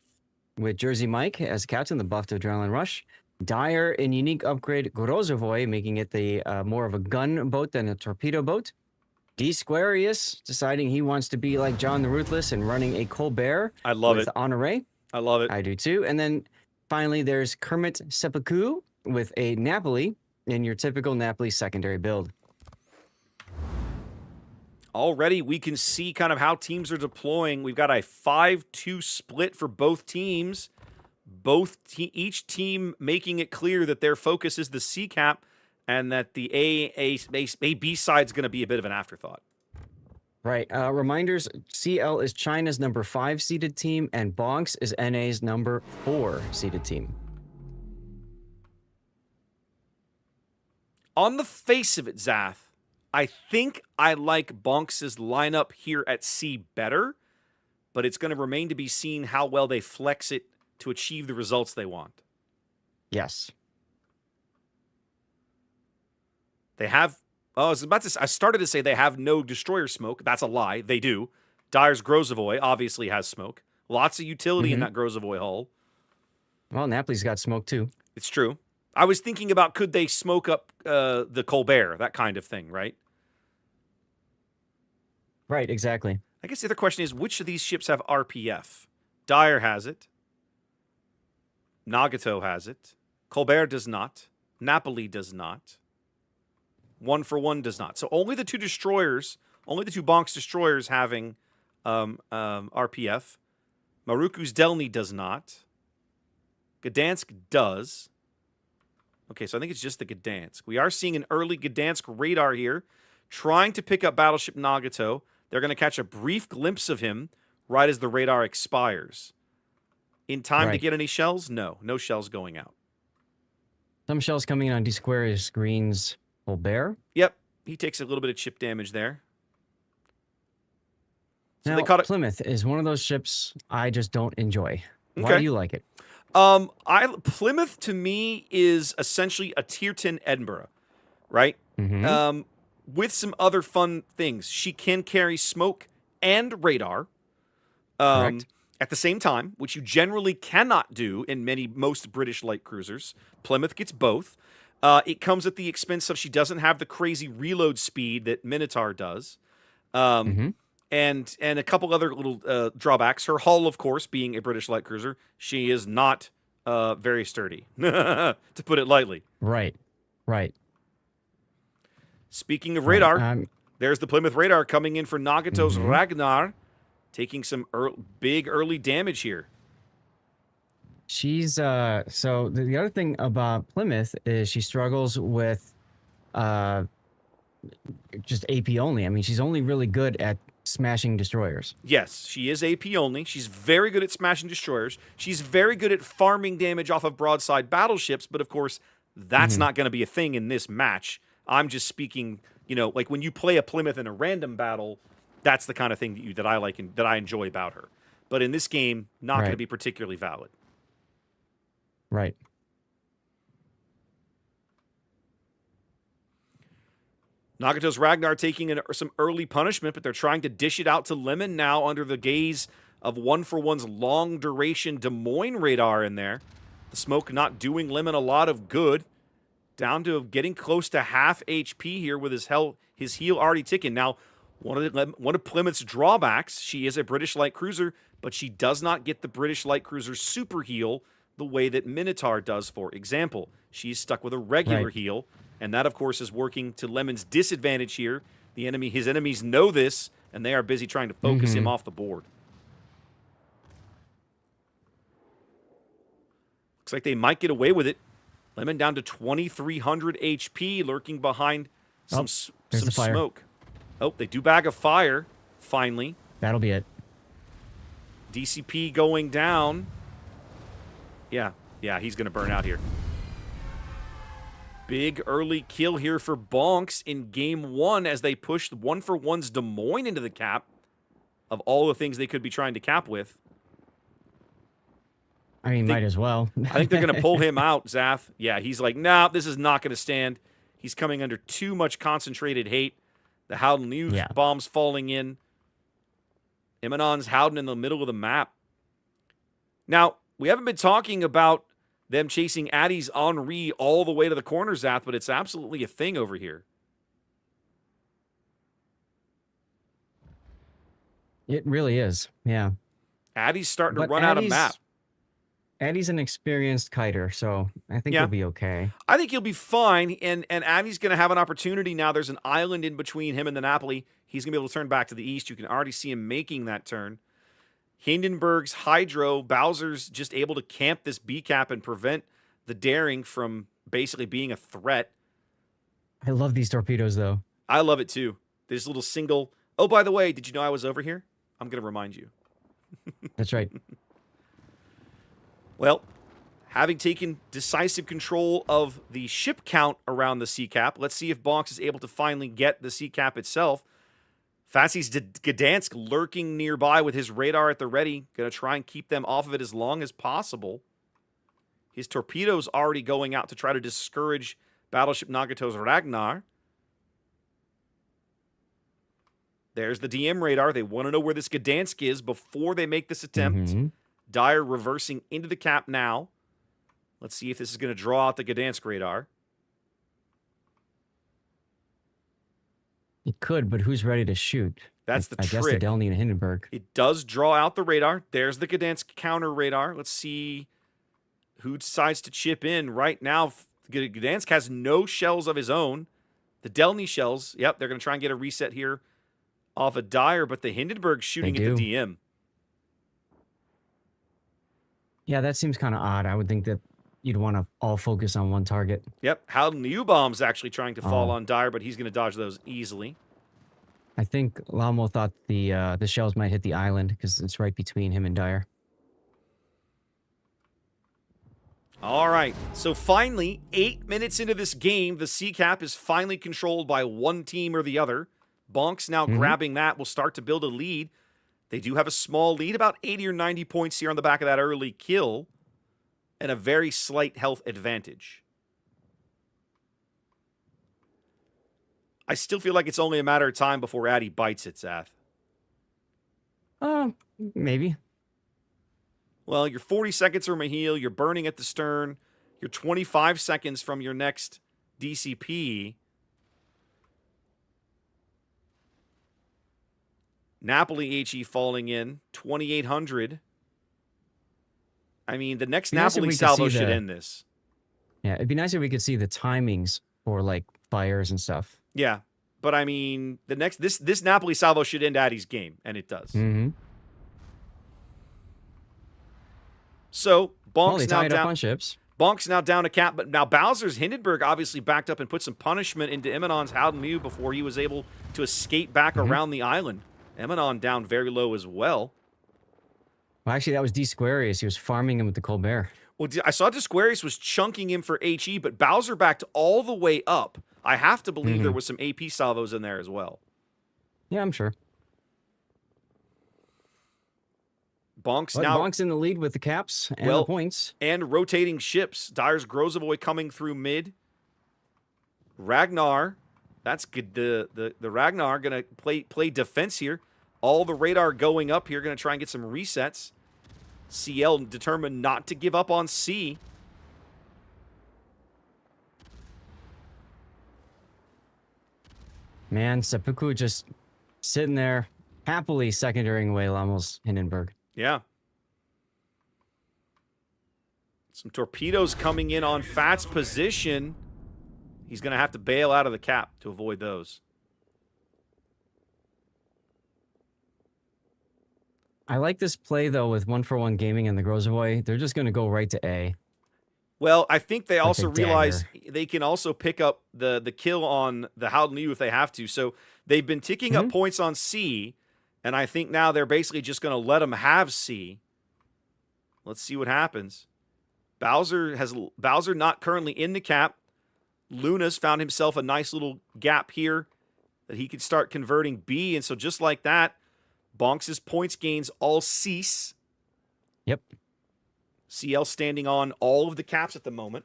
with Jersey Mike as captain, the buff to Adrenaline Rush. Dyer in unique upgrade Grozovoy, making it the more of a gun boat than a torpedo boat. D. Squarius deciding he wants to be like John the Ruthless and running a Colbert. I love with it. Honore. I love it. I do too. And then finally, there's Kermit Seppuku with a Napoli in your typical Napoli secondary build. Already, we can see kind of how teams are deploying. We've got a 5-2 split for both teams. each team making it clear that their focus is the C cap, and that the A-B side is going to be a bit of an afterthought. Right. Reminders, CL is China's number 5 seeded team, and Bonks is NA's number 4 seeded team. On the face of it, Zath, I think I like Bonks' lineup here at C better, but it's going to remain to be seen how well they flex it to achieve the results they want. Yes. They have... Oh, I started to say they have no destroyer smoke. That's a lie. They do. Dyer's Grozavoy obviously has smoke. Lots of utility in that Grozavoy hull. Well, Napoli's got smoke too. It's true. I was thinking about, could they smoke up the Colbert, that kind of thing, right? Right, exactly. I guess the other question is, which of these ships have RPF? Dyer has it. Nagato has it. Colbert does not. Napoli does not. 1-for-1 does not. So only the 2 destroyers, only the 2 Bonks destroyers having RPF. Maruku's Delny does not. Gdansk does. Okay, so I think it's just the Gdansk. We are seeing an early Gdansk radar here, trying to pick up Battleship Nagato. They're going to catch a brief glimpse of him right as the radar expires. In time to get any shells? No. No shells going out. Some shells coming in on D-Square's Green's Colbert. Yep. He takes a little bit of chip damage there. So now, they caught it. Plymouth is one of those ships I just don't enjoy. Why do you like it? Plymouth to me is essentially a tier 10 Edinburgh, right? With some other fun things. She can carry smoke and radar at the same time, which you generally cannot do in most British light cruisers. Plymouth gets both. It comes at the expense of she doesn't have the crazy reload speed that Minotaur does. And a couple other little drawbacks. Her hull, of course, being a British light cruiser, she is not very sturdy, to put it lightly. Right. Speaking of radar, there's the Plymouth radar coming in for Nagato's Ragnar, taking some big early damage here. She's so the other thing about Plymouth is she struggles with just AP only. I mean, she's only really good at smashing destroyers. Yes, she is AP only. She's very good at smashing destroyers. She's very good at farming damage off of broadside battleships, but of course, that's not going to be a thing in this match. I'm just speaking, like when you play a Plymouth in a random battle, that's the kind of thing that I like and that I enjoy about her. But in this game, not going to be particularly valid. Right. Nagato's Ragnar taking some early punishment, but they're trying to dish it out to Lemon now under the gaze of 1-for-1's long-duration Des Moines radar in there. The smoke not doing Lemon a lot of good. Down to getting close to half HP here with his heal already ticking. Now, one of Plymouth's drawbacks, she is a British light cruiser, but she does not get the British light cruiser super heal the way that Minotaur does, for example. She's stuck with a regular heal, and that, of course, is working to Lemon's disadvantage here. His enemies know this, and they are busy trying to focus him off the board. Looks like they might get away with it. Lemon down to 2,300 HP, lurking behind some smoke. Oh, they do bag a fire, finally. That'll be it. DCP going down. Yeah, he's going to burn out here. Big early kill here for Bonks in game 1 as they pushed 1-for-1's Des Moines into the cap of all the things they could be trying to cap with. I mean, might as well. I think they're going to pull him out, Zath. Yeah, he's like, nah, this is not going to stand. He's coming under too much concentrated hate. The Howden News bombs falling in. Imanon's Howden in the middle of the map. Now, we haven't been talking about them chasing Addie's Henri all the way to the corner, Zath, but it's absolutely a thing over here. It really is, yeah. Addie's starting to run out of map. Addie's an experienced kiter, so I think he'll be okay. I think he'll be fine, and Addie's going to have an opportunity now. There's an island in between him and the Napoli. He's going to be able to turn back to the east. You can already see him making that turn. Hindenburg's Hydro, Bowser's just able to camp this B cap and prevent the Daring from basically being a threat. I love these torpedoes, though. I love it too. This little single. Oh, by the way, did you know I was over here? I'm going to remind you. That's right. Well, having taken decisive control of the ship count around the sea cap, let's see if Bonks is able to finally get the sea cap itself. Fatsy's Gdansk lurking nearby with his radar at the ready. Going to try and keep them off of it as long as possible. His torpedoes already going out to try to discourage Battleship Nagato's Ragnar. There's the DM radar. They want to know where this Gdansk is before they make this attempt. Dyer reversing into the cap now. Let's see if this is going to draw out the Gdansk radar. It could, but who's ready to shoot? That's the trick. I guess the Delny and Hindenburg. It does draw out the radar. There's the Gdansk counter radar. Let's see who decides to chip in. Right now, Gdansk has no shells of his own. The Delny shells, yep, they're going to try and get a reset here off a Dyer, but the Hindenburg's shooting at the DM. Yeah, that seems kind of odd. I would think that you'd want to all focus on one target. Yep, Howden U-bomb's actually trying to fall on Dyer, but he's going to dodge those easily. I think Lamo thought the shells might hit the island because it's right between him and Dyer. All right, so finally, 8 minutes into this game, the sea cap is finally controlled by one team or the other. Bonks now grabbing that will start to build a lead. They do have a small lead, about 80 or 90 points here on the back of that early kill, and a very slight health advantage. I still feel like it's only a matter of time before Addy bites it, Zath. Maybe. Well, you're 40 seconds from a heal, you're burning at the stern, you're 25 seconds from your next DCP. Napoli HE falling in, 2,800. I mean, the next Napoli salvo should end this. Yeah, it'd be nice if we could see the timings for, like, fires and stuff. Yeah, but I mean, the next this Napoli salvo should end Addy's game, and it does. So, Bonk's now down on ships. Bonk's now down a cap, but now Bowser's Hindenburg obviously backed up and put some punishment into Imanon's Howden Mew before he was able to escape back around the island. Imanon down very low as well. Well, actually, that was Squarius. He was farming him with the Colbert. Well, I saw Squarius was chunking him for HE, but Bowser backed all the way up. I have to believe there was some AP salvos in there as well. Yeah, I'm sure. Bonk's in the lead with the caps and the points. And rotating ships. Dyer's Grozovoy coming through mid. Ragnar. That's good. The Ragnar going to play defense here. All the radar going up here. Going to try and get some resets. CL determined not to give up on C. Man, Seppuku just sitting there happily secondaring away Lamo's Hindenburg. Yeah. Some torpedoes coming in on Fat's position. He's going to have to bail out of the cap to avoid those. I like this play, though, with 1-for-1 Gaming and the Grozovoy. They're just going to go right to A. Well, I think they also realize they can also pick up the kill on the Howden U if they have to. So they've been ticking up points on C, and I think now they're basically just going to let them have C. Let's see what happens. Bowser not currently in the cap. Luna's found himself a nice little gap here that he could start converting B, and so just like that, Bonks' points gains all cease. Yep. CL standing on all of the caps at the moment.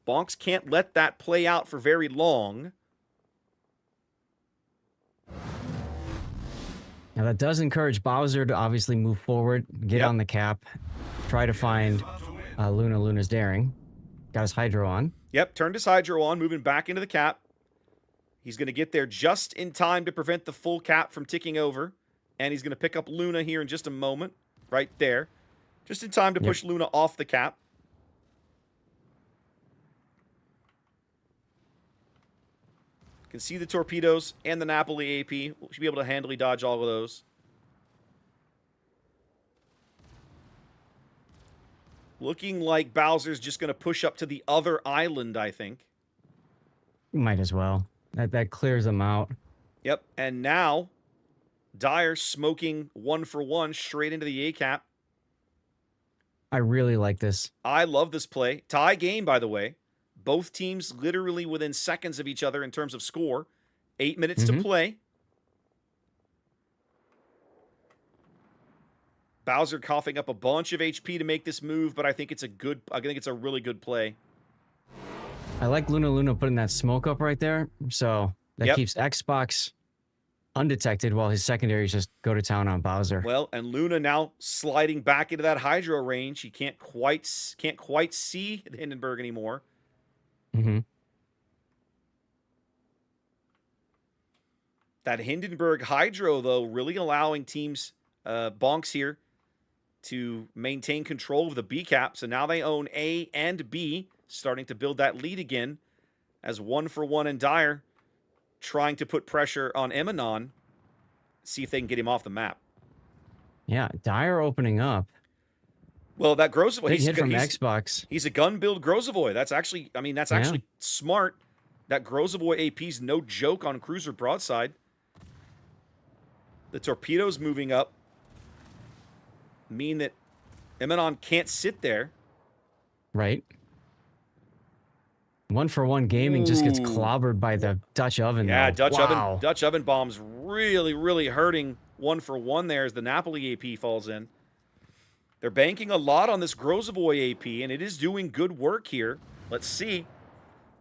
Bonks can't let that play out for very long. Now that does encourage Bowser to obviously move forward, get on the cap, try to find Luna's daring. Got his Hydro on. Yep, turned his Hydro on, moving back into the cap. He's going to get there just in time to prevent the full cap from ticking over. And he's going to pick up Luna here in just a moment. Right there. Just in time to push Luna off the cap. You can see the torpedoes and the Napoli AP. We should be able to handily dodge all of those. Looking like Bowser's just going to push up to the other island, I think. Might as well. That clears them out. Yep, and now Dire smoking 1-for-1 straight into the A-cap. I really like this. I love this play. Tie game, by the way. Both teams literally within seconds of each other in terms of score. 8 minutes to play. Bowser coughing up a bunch of HP to make this move, but I think it's a really good play. I like Luna putting that smoke up right there, so that keeps Xbox undetected while his secondaries just go to town on Bowser. Well, and Luna now sliding back into that Hydro range. He can't quite see the Hindenburg anymore. That Hindenburg Hydro, though, really allowing teams, Bonks here, to maintain control of the B cap. So now they own A and B, starting to build that lead again as 1-for-1 and Dire trying to put pressure on Emanon, see if they can get him off the map. Yeah, Dire opening up. Well, that Grozovoy, Big hit from Xbox. He's a gun build Grozovoy. That's actually, actually smart. That Grozovoy AP's no joke on Cruiser Broadside. The torpedoes moving up mean that Emanon can't sit there. Right. 1-for-1 gaming just gets clobbered by the Dutch oven. Yeah, though. Dutch oven bombs really hurting 1-for-1 there as the Napoli AP falls in. They're banking a lot on this Grozovoy AP, and it is doing good work here. Let's see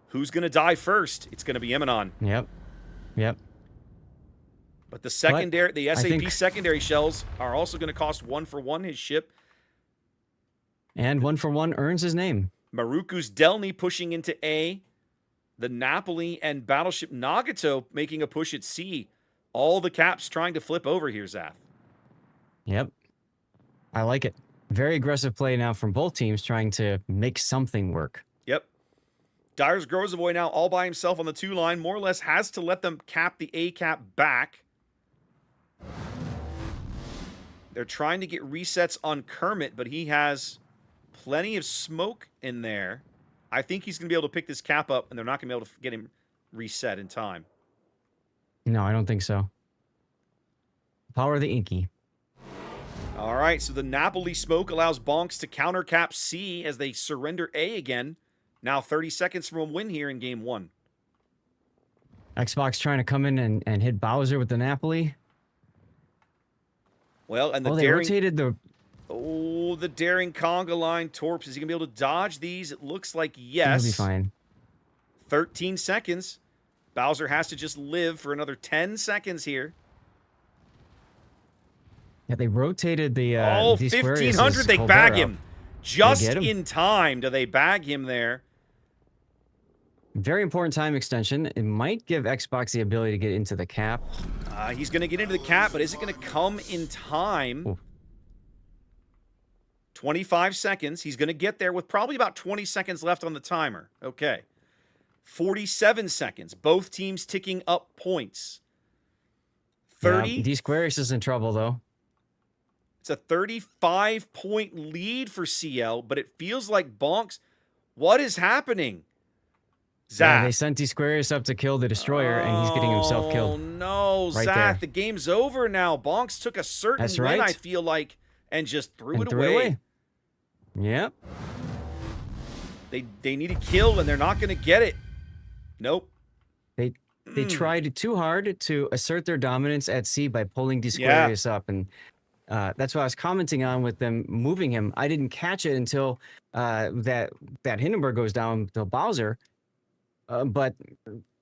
who's going to die first. It's going to be Emanon. Yep. But the SAP secondary shells are also going to cost 1-for-1 his ship. And 1-for-1 earns his name. Maruku's Delny pushing into A. The Napoli and Battleship Nagato making a push at C. All the caps trying to flip over here, Zath. Yep. I like it. Very aggressive play now from both teams trying to make something work. Yep. Dire's Grozovoy now all by himself on the 2 line. More or less has to let them cap the A cap back. They're trying to get resets on Kermit, but he has plenty of smoke in there. I think he's going to be able to pick this cap up, and they're not going to be able to get him reset in time. No, I don't think so. Power of the Inky. All right, so the Napoli smoke allows Bonks to counter cap C as they surrender A again. Now 30 seconds from a win here in game 1. Xbox trying to come in and hit Bowser with the Napoli. Well, and the they rotated the... Oh, the daring conga line torps. Is he going to be able to dodge these? It looks like yes. He'll be fine. 13 seconds. Bowser has to just live for another 10 seconds here. Yeah, they rotated the... 1,500. They bag him. Just in time do they bag him there. Very important time extension. It might give Xbox the ability to get into the cap. He's going to get into the cap, but is it going to come in time? Ooh. 25 seconds. He's going to get there with probably about 20 seconds left on the timer. Okay. 47 seconds. Both teams ticking up points. 30. Yeah, D-Squares is in trouble, though. It's a 35-point lead for CL, but it feels like Bonks. What is happening? Zach. Yeah, they sent D-Squares up to kill the Destroyer, and he's getting himself killed. Oh, no, right Zach. there. The game's over now. Bonks took a certain win, I feel like, and just threw it away. Yep. They need a kill, and they're not going to get it. Nope. They tried too hard to assert their dominance at sea by pulling D-Squarius up, and that's what I was commenting on with them moving him. I didn't catch it until that Hindenburg goes down to Bowser, but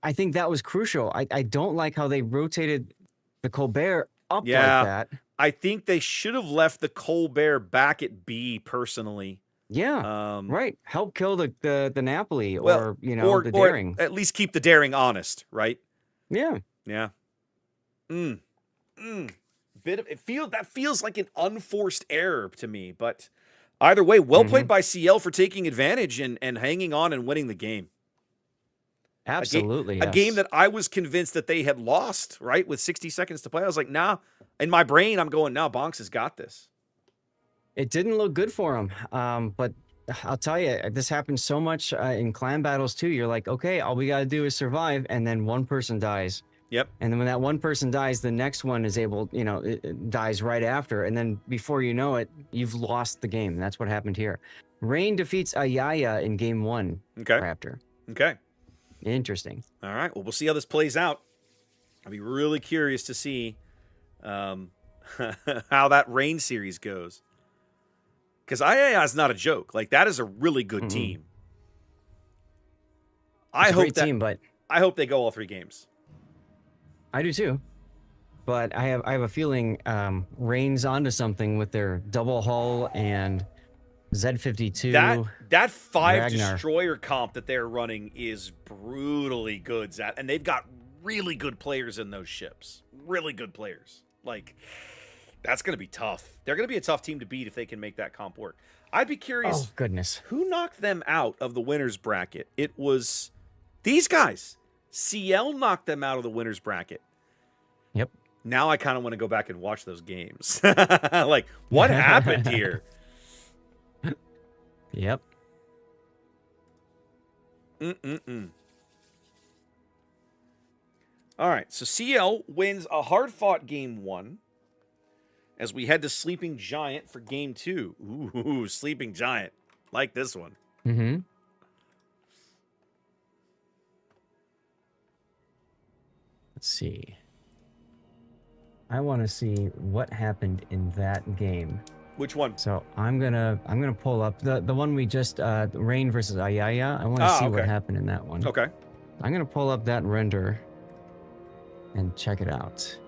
I think that was crucial. I don't like how they rotated the Colbert up like that. I think they should have left the Colbert back at B, personally. Yeah, right. Help kill the Napoli, or the daring. Or at least keep the daring honest, right? Yeah. Yeah. That feels like an unforced error to me, but either way, well played by CL for taking advantage and hanging on and winning the game. Absolutely. A game that I was convinced that they had lost, right? With 60 seconds to play. I was like, nah. In my brain, I'm going, no, Bonks has got this. It didn't look good for him, but I'll tell you, this happens so much in clan battles too. You're like, okay, all we gotta do is survive, and then one person dies. Yep. And then when that one person dies, the next one is able, it dies right after. And then before you know it, you've lost the game. That's what happened here. Rain defeats Ayaya in game 1. Okay. Raptor. Okay. Interesting. All right. Well, we'll see how this plays out. I'll be really curious to see how that Rain series goes. Because Ayaya is not a joke. Like, that is a really good team. I hope they go all 3 games. I do too. But I have a feeling Rain's onto something with their double hull and Z52. That 5 Ragnar. destroyer comp that they're running is brutally good, Zach. And they've got really good players in those ships. Really good players. Like, that's going to be tough. They're going to be a tough team to beat if they can make that comp work. I'd be curious. Oh, goodness. Who knocked them out of the winner's bracket? It was these guys. CL knocked them out of the winner's bracket. Yep. Now I kind of want to go back and watch those games. Like, what happened here? Yep. All right, so CL wins a hard-fought game 1 as we head to Sleeping Giant for game 2. Ooh, Sleeping Giant. Like this one. Mm-hmm. Let's see. I want to see what happened in that game. Which one? So I'm gonna pull up the one we just Rain versus Ayaya. I want to see what happened in that one. Okay. I'm gonna pull up that render and check it out.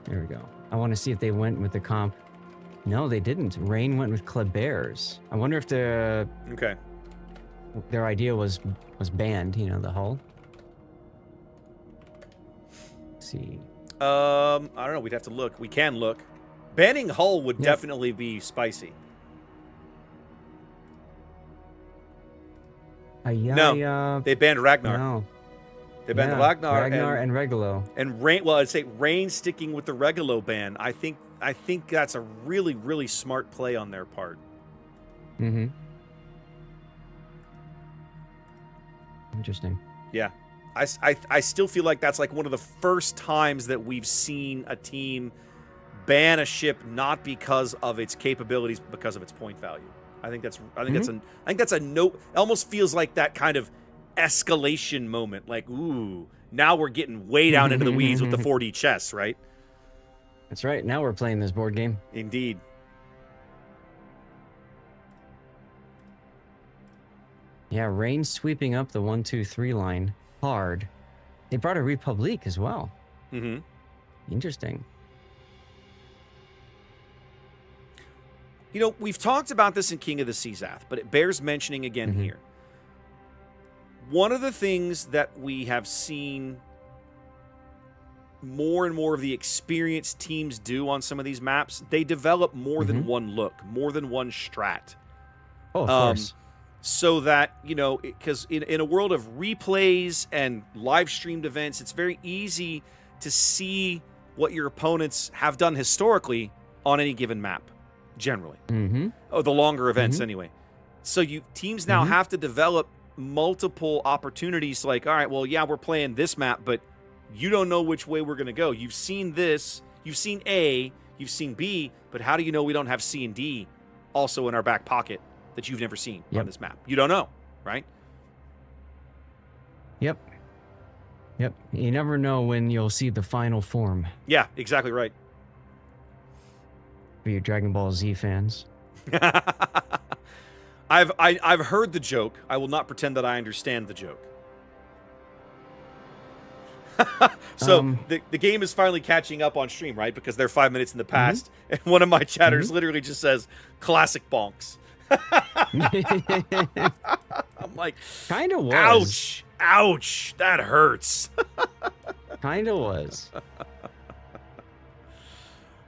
There we go. I want to see if they went with the comp. No, they didn't. Rain went with Kleber's. I wonder if their idea was banned. You know, the hull. Let's see. I don't know. We'd have to look. We can look. Banning hull would definitely be spicy. No, they banned Ragnar. No. They banned Ragnar and Regulo. And Rain. Well, I'd say Rain sticking with the Regulo ban. I think that's a really, really smart play on their part. Mm-hmm. Interesting. Yeah. I still feel like that's like one of the first times that we've seen a team ban a ship not because of its capabilities, but because of its point value. I think that's a note. It almost feels like that kind of escalation moment. Like, ooh, now we're getting way down into the weeds with the 4D chess, right? That's right. Now we're playing this board game. Indeed. Yeah, Rain sweeping up the 1-2-3 line hard. They brought a Republique as well. Mm-hmm. Interesting. You know, we've talked about this in King of the Seas, Zath, but it bears mentioning again here. One of the things that we have seen more and more of the experienced teams do on some of these maps, they develop more than one look, more than one strat. Oh, of course. So that, you know, because in a world of replays and live streamed events, it's very easy to see what your opponents have done historically on any given map, generally. Oh, the longer events anyway. So teams now have to develop multiple opportunities like, all right, well, yeah, we're playing this map, but you don't know which way we're going to go. You've seen this, you've seen A, you've seen B, but how do you know we don't have C and D also in our back pocket that you've never seen on this map? You don't know, right? Yep. You never know when you'll see the final form. Yeah, exactly right. For you Dragon Ball Z fans. I've heard the joke. I will not pretend that I understand the joke. So the game is finally catching up on stream, right? Because they're 5 minutes in the past, and one of my chatters literally just says, "Classic bonks." I'm like, kind of was. Ouch, that hurts. Kind of was.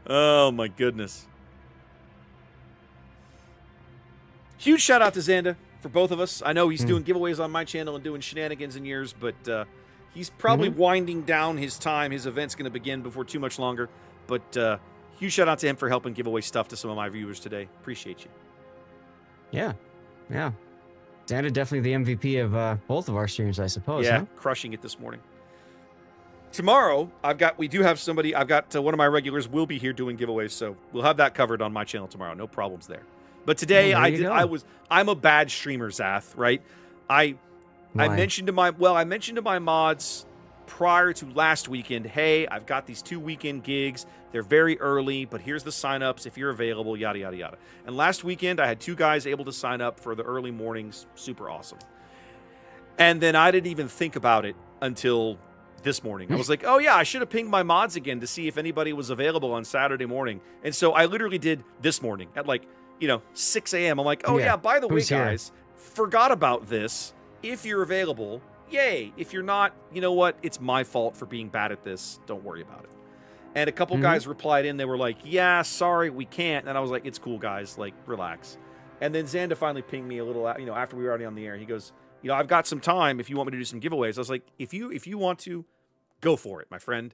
Oh my goodness. Huge shout out to Xanda for both of us. I know he's doing giveaways on my channel and doing shenanigans in yours, but he's probably winding down his time. His event's going to begin before too much longer. But huge shout out to him for helping give away stuff to some of my viewers today. Appreciate you. Yeah. Yeah. Xander definitely the MVP of both of our streams, I suppose, Yeah, huh? crushing it this morning. Tomorrow, we do have somebody. I've got one of my regulars will be here doing giveaways, so we'll have that covered on my channel tomorrow. No problems there. But today, Well, there you go. I'm a bad streamer, Zath. Right? I Why? mentioned to my mods prior to last weekend, hey, I've got these 2 weekend gigs. They're very early, but here's the signups if you're available. Yada yada yada. And last weekend, I had 2 guys able to sign up for the early mornings. Super awesome. And then I didn't even think about it until this morning. I was like, oh yeah, I should have pinged my mods again to see if anybody was available on Saturday morning. And so I literally did this morning at 6 a.m. I'm like, oh yeah, by the way, guys, forgot about this. If you're available, yay. If you're not, you know what? It's my fault for being bad at this. Don't worry about it. And a couple guys replied in. They were like, yeah, sorry, we can't. And I was like, it's cool, guys. Like, relax. And then Xander finally pinged me a little, after we were already on the air. He goes, I've got some time if you want me to do some giveaways. I was like, if you want to, go for it, my friend.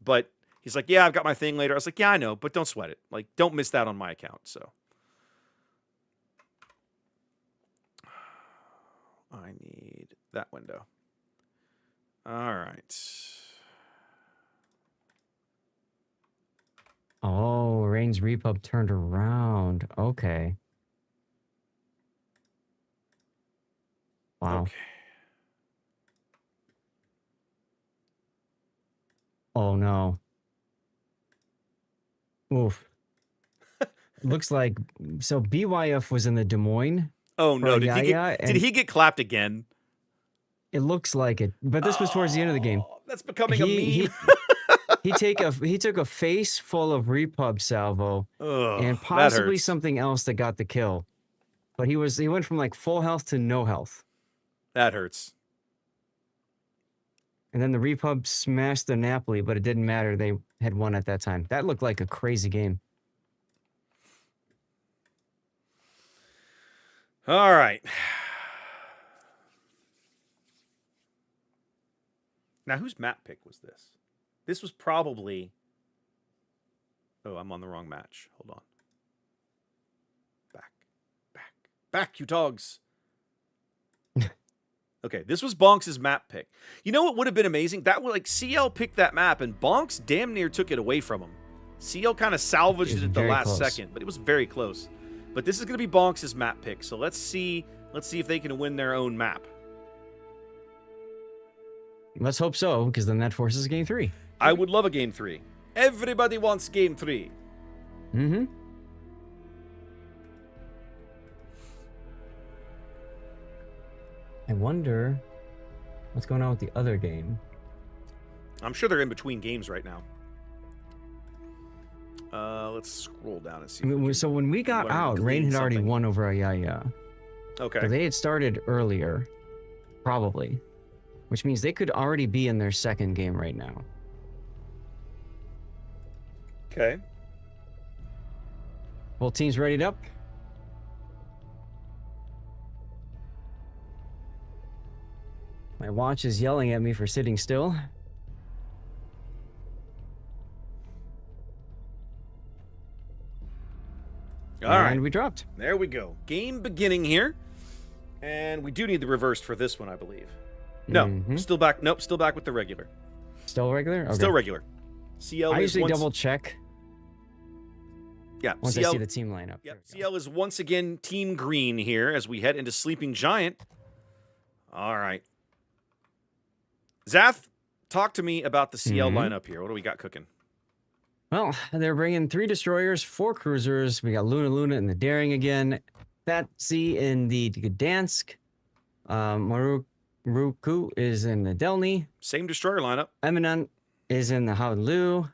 But he's like, yeah, I've got my thing later. I was like, yeah, I know, but don't sweat it. Like, don't miss that on my account. So I need that window. All right. Oh, Rain's Repub turned around. Okay. Wow. Okay. Oh no. Oof. Looks like so BYF was in the Des Moines. Oh no, did he get clapped again? It looks like it, but this was towards the end of the game. That's becoming a meme. He took a face full of repub salvo and possibly something else that got the kill. But he went from like full health to no health. That hurts. And then the repub smashed the Napoli, but it didn't matter. They had won at that time. That looked like a crazy game. All right. Now, whose map pick was this? This was probably... Oh, I'm on the wrong match. Hold on. Back, you dogs. Okay, this was Bonks' map pick. You know what would have been amazing? That would CL picked that map, and Bonks damn near took it away from him. CL kind of salvaged it at the last second, but it was very close. But this is going to be Bonks' map pick, so let's see if they can win their own map. Let's hope so, because then that forces game 3. I would love a game 3. Everybody wants game 3. Mm-hmm. I wonder what's going on with the other game. I'm sure they're in between games right now. Let's scroll down and see. So when we got out, Rain had already won over Ayaya. Okay. So they had started earlier, probably, which means they could already be in their second game right now. Okay. Both teams readied up. My watch is yelling at me for sitting still. All right. And we dropped. There we go. Game beginning here. And we do need the reversed for this one, I believe. No, still back. Nope, still back with the regular. Still regular? Okay. Still regular. CL I usually double check. Yeah. Once CL, I see the team lineup. Yep. CL is once again team green here as we head into Sleeping Giant. All right. Zath, talk to me about the CL lineup here. What do we got cooking? Well, they're bringing 3 destroyers, 4 cruisers. We got Luna in the Daring again. Fatsy in the Gdansk. Maruku is in the Delny. Same destroyer lineup. Eminent is in the Haolu.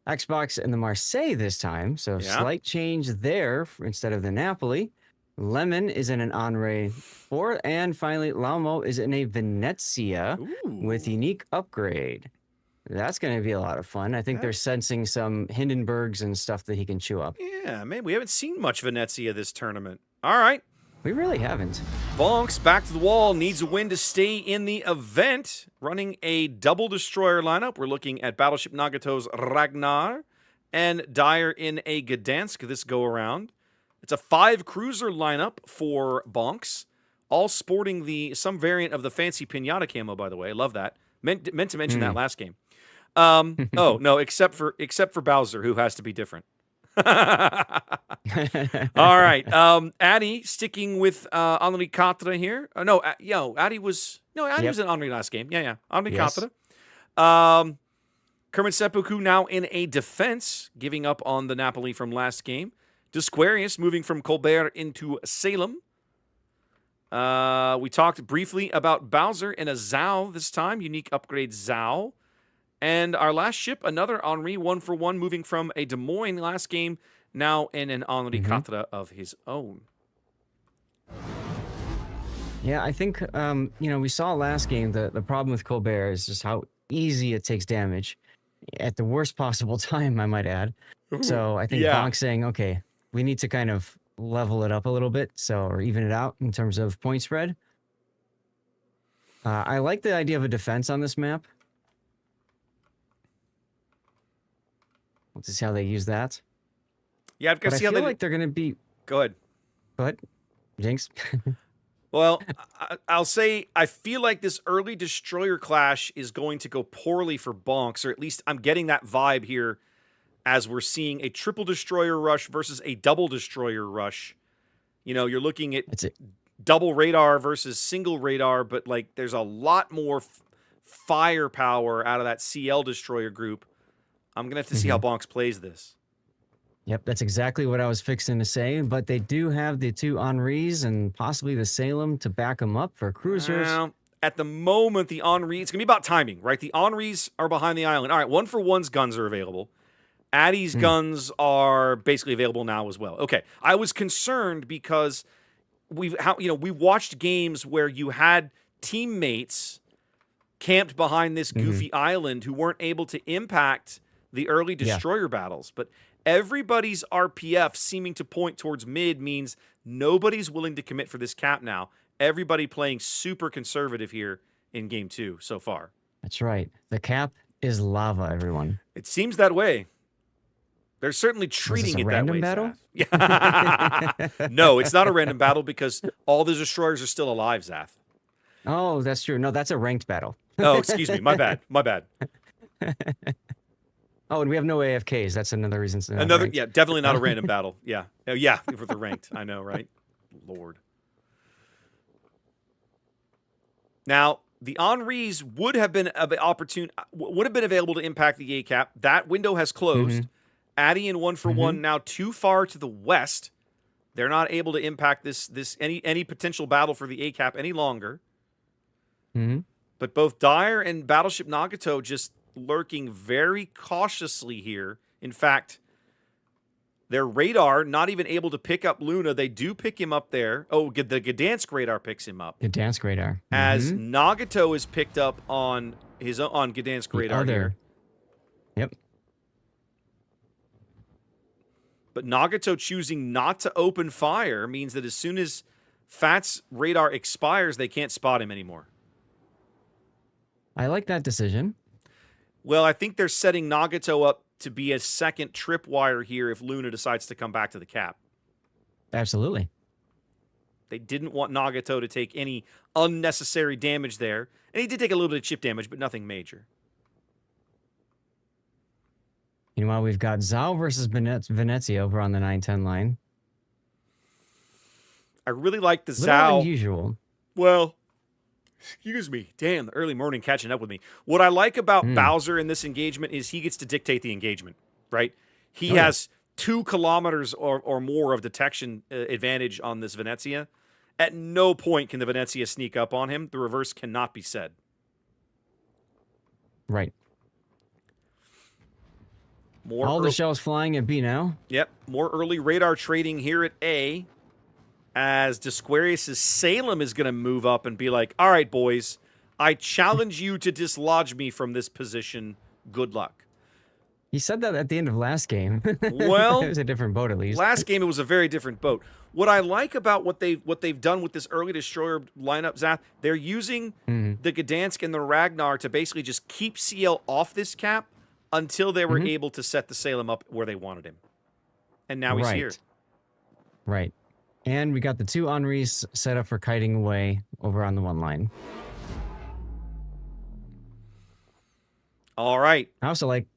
Xbox in the Marseille this time. So slight change there instead of the Napoli. Lemon is in an Henri 4. And finally, Laumo is in a Venezia with unique upgrade. That's going to be a lot of fun. I think they're sensing some Hindenburgs and stuff that he can chew up. Yeah, man, we haven't seen much Venezia this tournament. All right. We really haven't. Bonks back to the wall, needs a win to stay in the event. Running a double destroyer lineup. We're looking at Battleship Nagato's Ragnar and Dyer in a Gdansk this go around. It's a 5 cruiser lineup for Bonks, all sporting some variant of the fancy pinata camo. By the way, I love that. Meant to mention that last game. Oh no, except for Bowser, who has to be different. All right, Addy sticking with Henri Quatre here. No, Addy was Addy was in Henri last game. Yeah, Henri Quatre. Kermit Seppuku now in a defense, giving up on the Napoli from last game. Disquarius moving from Colbert into Salem. We talked briefly about Bowser in a Zhao this time. Unique upgrade Zhao. And our last ship, another Henri 1-for-1, moving from a Des Moines last game, now in an Henri Quatre of his own. Yeah, I think, we saw last game, the problem with Colbert is just how easy it takes damage at the worst possible time, I might add. So I think Bonk's saying, okay, we need to kind of level it up a little bit, or even it out in terms of point spread. I like the idea of a defense on this map. Let's see how they use that. Yeah, I've got to see how they... I feel like they're going to be... Go ahead. Go ahead, Jinx. Well, I'll say I feel like this early destroyer clash is going to go poorly for Bonks, or at least I'm getting that vibe here as we're seeing a triple destroyer rush versus a double destroyer rush. You're looking at double radar versus single radar, but like there's a lot more firepower out of that CL destroyer group. I'm going to have to see how Bonks plays this. Yep, that's exactly what I was fixing to say, but they do have the 2 Henris and possibly the Salem to back them up for cruisers. At the moment, the Henri, it's going to be about timing, right? The Henris are behind the island. All right, 1-for-1's guns are available. Addy's guns are basically available now as well. Okay, I was concerned because we watched games where you had teammates camped behind this goofy island who weren't able to impact the early destroyer battles, but everybody's RPF seeming to point towards mid means nobody's willing to commit for this cap now. Everybody playing super conservative here in game 2 so far. That's right. The cap is lava, everyone. It seems that way. They're certainly treating it that way. Battle? Yeah. No, it's not a random battle because all the destroyers are still alive, Zath. Oh, that's true. No, that's a ranked battle. Oh, excuse me. My bad. Oh, and we have no AFKs. That's another reason. Definitely not a random battle. Yeah. Oh, yeah, if they're ranked. I know, right? Lord. Now, the Henris would have been available to impact the A cap. That window has closed. Addy in 1-for-1 now too far to the west. They're not able to impact any potential battle for the A cap any longer. But both Dyer and Battleship Nagato just lurking very cautiously here. In fact, their radar not even able to pick up Luna. They do pick him up there. Oh, the Gdansk radar picks him up. Gdansk radar. As Nagato is picked up on Gdansk radar here. Yep. But Nagato choosing not to open fire means that as soon as Fat's radar expires, they can't spot him anymore. I like that decision. Well, I think they're setting Nagato up to be a second tripwire here if Luna decides to come back to the cap. Absolutely. They didn't want Nagato to take any unnecessary damage there. And he did take a little bit of chip damage, but nothing major. Meanwhile, we've got Zhao versus Venezia over on the 9-10 line. I really like the Little Zhao. Unusual. Well, excuse me. Damn, the early morning catching up with me. What I like about Bowser in this engagement is he gets to dictate the engagement, right? He has 2 kilometers or more of detection advantage on this Venezia. At no point can the Venezia sneak up on him. The reverse cannot be said. Right. All the shells flying at B now. Yep. More early radar trading here at A. As Disquarius' Salem is going to move up and be like, all right, boys, I challenge you to dislodge me from this position. Good luck. He said that at the end of last game. Well, it was a different boat, at least. Last game, it was a very different boat. What I like about what they've done with this early destroyer lineup, Zath, they're using the Gdansk and the Ragnar to basically just keep CL off this cap until they were able to set the Salem up where they wanted him. And now he's here. Right. And we got the 2 Henris set up for kiting away over on the 1 line. All right. I also like,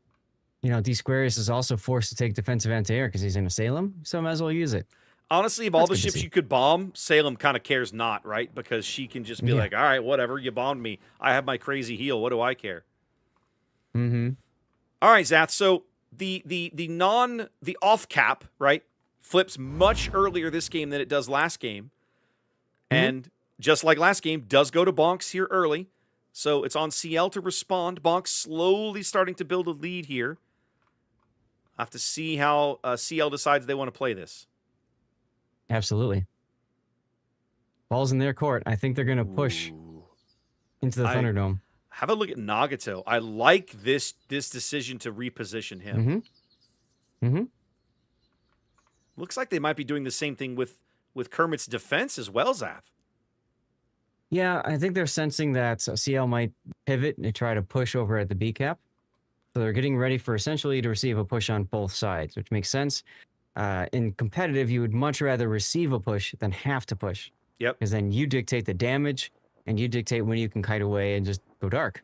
D Squarius is also forced to take defensive anti-air because he's in a Salem, so I might as well use it. Honestly, of all the ships you could bomb, Salem kind of cares not, right? Because she can just be like, all right, whatever, you bombed me. I have my crazy heal. What do I care? Mm-hmm. All right, Zath. So the off cap, right, flips much earlier this game than it does last game. And just like last game, does go to Bonks here early. So it's on CL to respond. Bonks slowly starting to build a lead here. I have to see how CL decides they want to play this. Absolutely. Ball's in their court. I think they're going to push into the Thunderdome. Have a look at Nagato. I like this decision to reposition him. Looks like they might be doing the same thing with Kermit's defense as well, Zath. Yeah, I think they're sensing that CL might pivot and try to push over at the B cap. So they're getting ready for essentially to receive a push on both sides, which makes sense. In competitive, you would much rather receive a push than have to push. Yep. Because then you dictate the damage and you dictate when you can kite away and just go dark.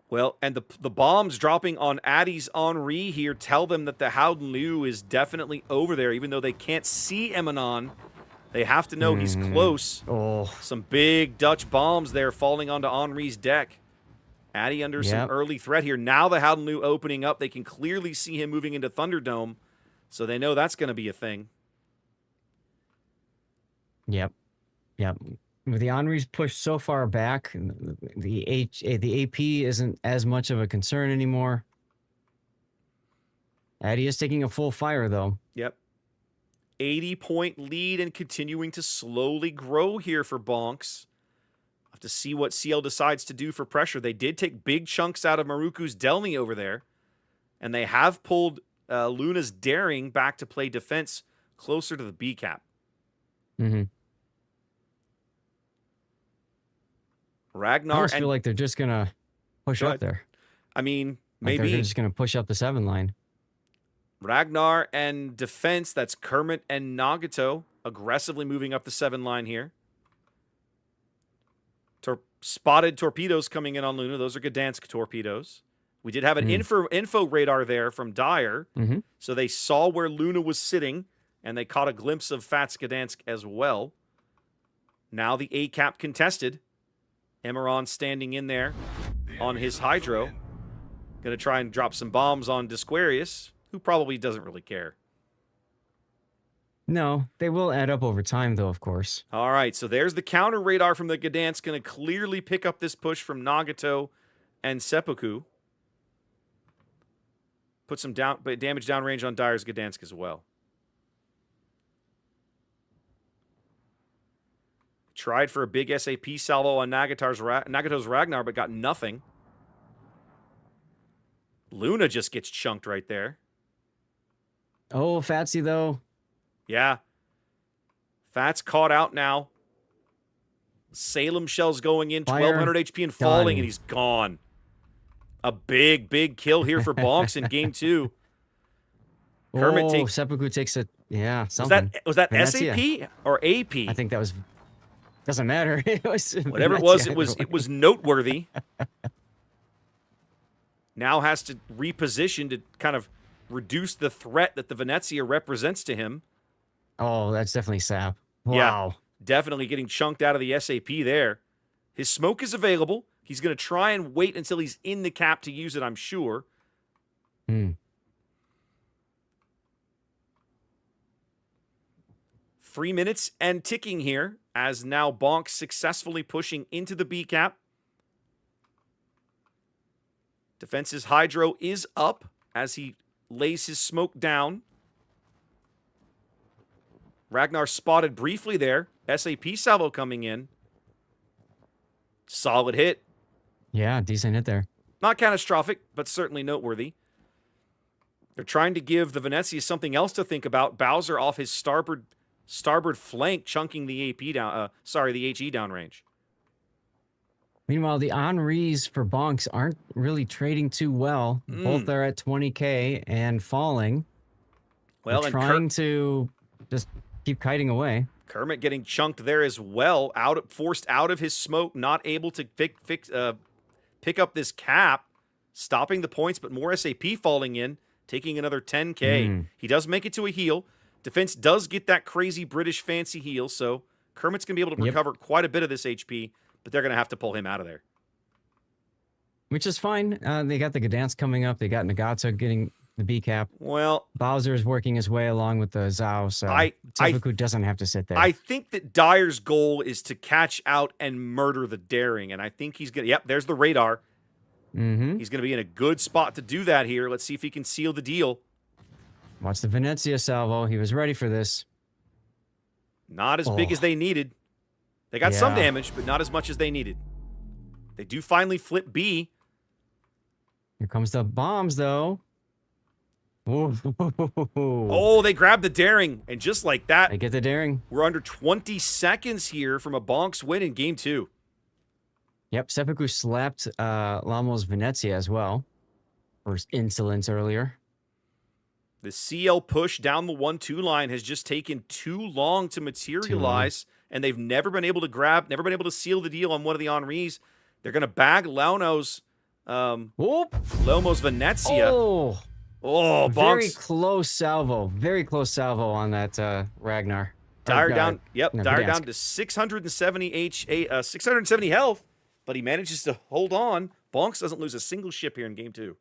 Well, and the bombs dropping on Addie's Henri here tell them that the Howden Liu is definitely over there, even though they can't see Emanon. They have to know he's close. Oh. Some big Dutch bombs there falling onto Henri's deck. Addie under some early threat here. Now the Howden Liu opening up. They can clearly see him moving into Thunderdome, so they know that's going to be a thing. Yep. With the Henri's pushed so far back, the AP isn't as much of a concern anymore. Addie is taking a full fire, though. Yep. 80-point lead and continuing to slowly grow here for Bonks. Have to see what CL decides to do for pressure. They did take big chunks out of Maruku's Delny over there, and they have pulled Luna's Daring back to play defense closer to the B cap. Ragnar. I almost feel like they're just going to push up there. I mean, like maybe. They're just going to push up the 7 line. Ragnar and defense. That's Kermit and Nagato aggressively moving up the 7 line here. Spotted torpedoes coming in on Luna. Those are Gdansk torpedoes. We did have an info radar there from Dyer. So they saw where Luna was sitting, and they caught a glimpse of Fats Gdansk as well. Now the A-cap contested. Emeron standing in there on his Hydro. Going to try and drop some bombs on Disquarius, who probably doesn't really care. No, they will add up over time, though, of course. All right, so there's the counter radar from the Gdansk. Going to clearly pick up this push from Nagato and Seppuku. Put some damage downrange on Dyer's Gdansk as well. Tried for a big SAP salvo on Nagato's Ragnar, but got nothing. Luna just gets chunked right there. Oh, Fatsy, though. Yeah. Fats caught out now. Salem shells going in, 1,200 HP and falling, and he's gone. A big kill here for Bonks in game 2. Kermit Seppuku takes it. Yeah, something. Was that SAP or AP? I think that was... Doesn't matter. It was whatever it was. It was noteworthy. Now has to reposition to kind of reduce the threat that the Venezia represents to him. Oh, that's definitely Sap. Wow. Yeah, definitely getting chunked out of the SAP there. His smoke is available. He's going to try and wait until he's in the cap to use it, I'm sure. 3 minutes and ticking here, as now Bonk successfully pushing into the B cap. Defense's Hydro is up as he lays his smoke down. Ragnar spotted briefly there. SAP salvo coming in. Solid hit. Yeah, decent hit there. Not catastrophic, but certainly noteworthy. They're trying to give the Venezia something else to think about. Bowser off his starboard flank, chunking the AP down. The HE downrange. Meanwhile, the Henris for Bonks aren't really trading too well. Both are at 20k and falling. Well, they're trying to just keep kiting away. Kermit getting chunked there as well, forced out of his smoke, not able to pick up this cap, stopping the points, but more SAP falling in, taking another 10K. He does make it to a heal. Defense does get that crazy British fancy heal, so Kermit's going to be able to recover quite a bit of this HP, but they're going to have to pull him out of there. Which is fine. They got the Gdansk coming up. They got Nagata getting the B cap. Well, Bowser's working his way along with the Zhao, so Seppuku doesn't have to sit there. I think that Dyer's goal is to catch out and murder the Daring, and I think he's going to... Yep, there's the radar. He's going to be in a good spot to do that here. Let's see if he can seal the deal. Watch the Venezia salvo. He was ready for this. Not as big as they needed. They got some damage, but not as much as they needed. They do finally flip B. Here comes the bombs, though. Oh, they grabbed the Daring, and just like that, they get the Daring. We're under 20 seconds here from a bonks win in game 2. Yep, Seppuku slapped Lamo's Venezia as well for his insolence earlier. The CL push down the 1-2 line has just taken too long to materialize, and they've never been able to grab, never been able to seal the deal on one of the Henris. They're going to bag Lomo's Venezia. Oh, bonks. Very close salvo. Very close salvo on that Ragnar. Dyer down. Yep, no, Dyer down to 670 health, but he manages to hold on. Bonks doesn't lose a single ship here in game 2.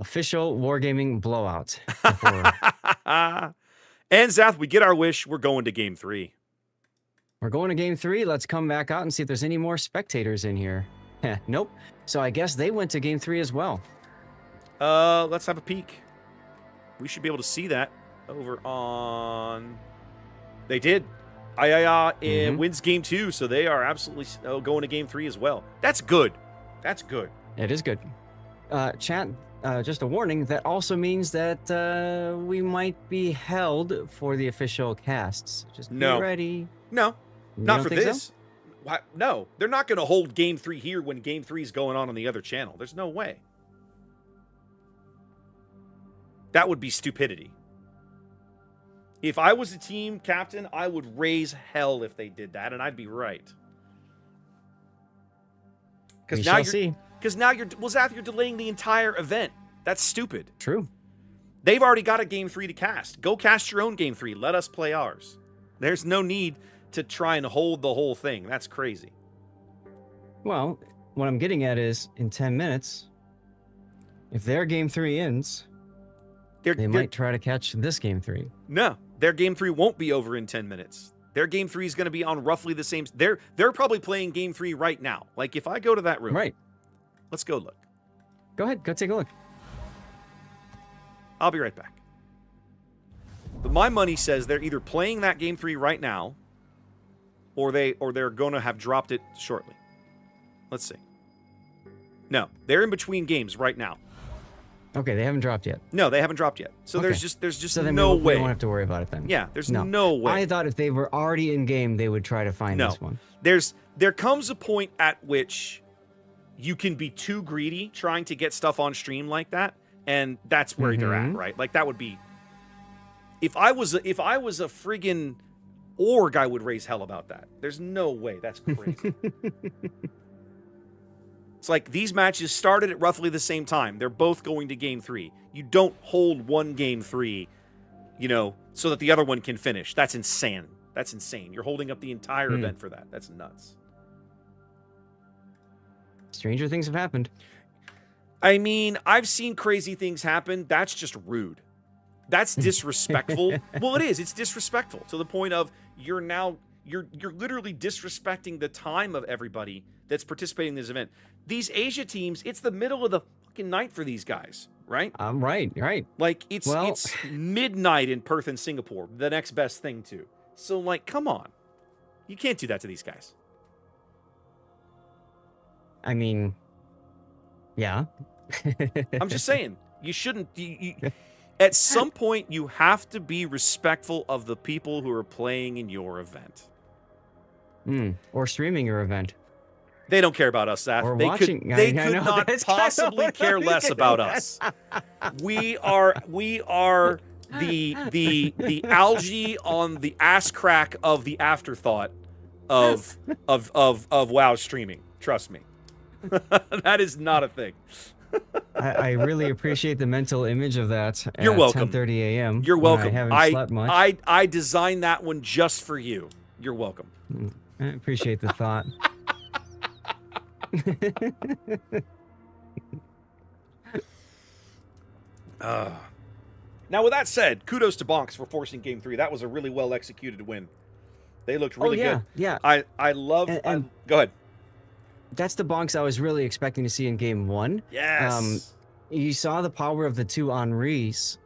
Official wargaming blowout. And Zath, we get our wish. We're going to game 3. We're going to game 3. Let's come back out and see if there's any more spectators in here. Nope. So I guess they went to game 3 as well. Let's have a peek. We should be able to see that over on... They did. Wins game 2, so they are absolutely going to game 3 as well. That's good. That's good. It is good. Chat, just a warning, that also means that we might be held for the official casts. Just be ready. No, not for this. So? No, they're not going to hold game 3 here when game 3 is going on the other channel. There's no way. That would be stupidity. If I was a team captain, I would raise hell if they did that, and I'd be right. Because now you're delaying the entire event. That's stupid. True. They've already got a game 3 to cast. Go cast your own game 3. Let us play ours. There's no need to try and hold the whole thing. That's crazy. Well, what I'm getting at is, in 10 minutes, if their game 3 ends, they might try to catch this game 3. No, their game 3 won't be over in 10 minutes. Their game 3 is going to be on roughly the same... They're probably playing game 3 right now. Like, if I go to that room... Right. Let's go look. Go ahead. Go take a look. I'll be right back. But my money says they're either playing that game 3 right now, or they're going to have dropped it shortly. Let's see. No, they're in between games right now. Okay, they haven't dropped yet. No, they haven't dropped yet. So okay. there's just so then no way. We don't have to worry about it then. Yeah, there's no way. I thought if they were already in game, they would try to find this one. There comes a point at which you can be too greedy trying to get stuff on stream like that, and that's where they're at, right? Like that would be. If I was a friggin' org, I would raise hell about that. There's no way. That's crazy. It's like these matches started at roughly the same time. They're both going to game 3. You don't hold one game 3, so that the other one can finish. That's insane. That's insane. You're holding up the entire event for that. That's nuts. Stranger things have happened. I mean, I've seen crazy things happen. That's just rude. That's disrespectful. Well, it is. It's disrespectful to the point of you're literally disrespecting the time of everybody that's participating in this event. These Asia teams, it's the middle of the fucking night for these guys, right? Right. Like it's midnight in Perth and Singapore, the next best thing to. So like, come on. You can't do that to these guys. I mean, yeah. I'm just saying, you shouldn't. At some point, you have to be respectful of the people who are playing in your event. Or streaming your event. They don't care about us, Seth. Or they watching. Could not possibly care less about us. We are the algae on the ass crack of the afterthought of WoW streaming. Trust me. That is not a thing. I really appreciate the mental image of that You're at welcome. 10:30 a.m. You're welcome. I haven't slept much. I designed that one just for you. You're welcome. I appreciate the thought. Now, with that said, kudos to Bonks for forcing Game 3. That was a really well executed win. They looked really good. Yeah. I love. Go ahead. That's the bonks I was really expecting to see in Game 1. Yes. You saw the power of the two Henris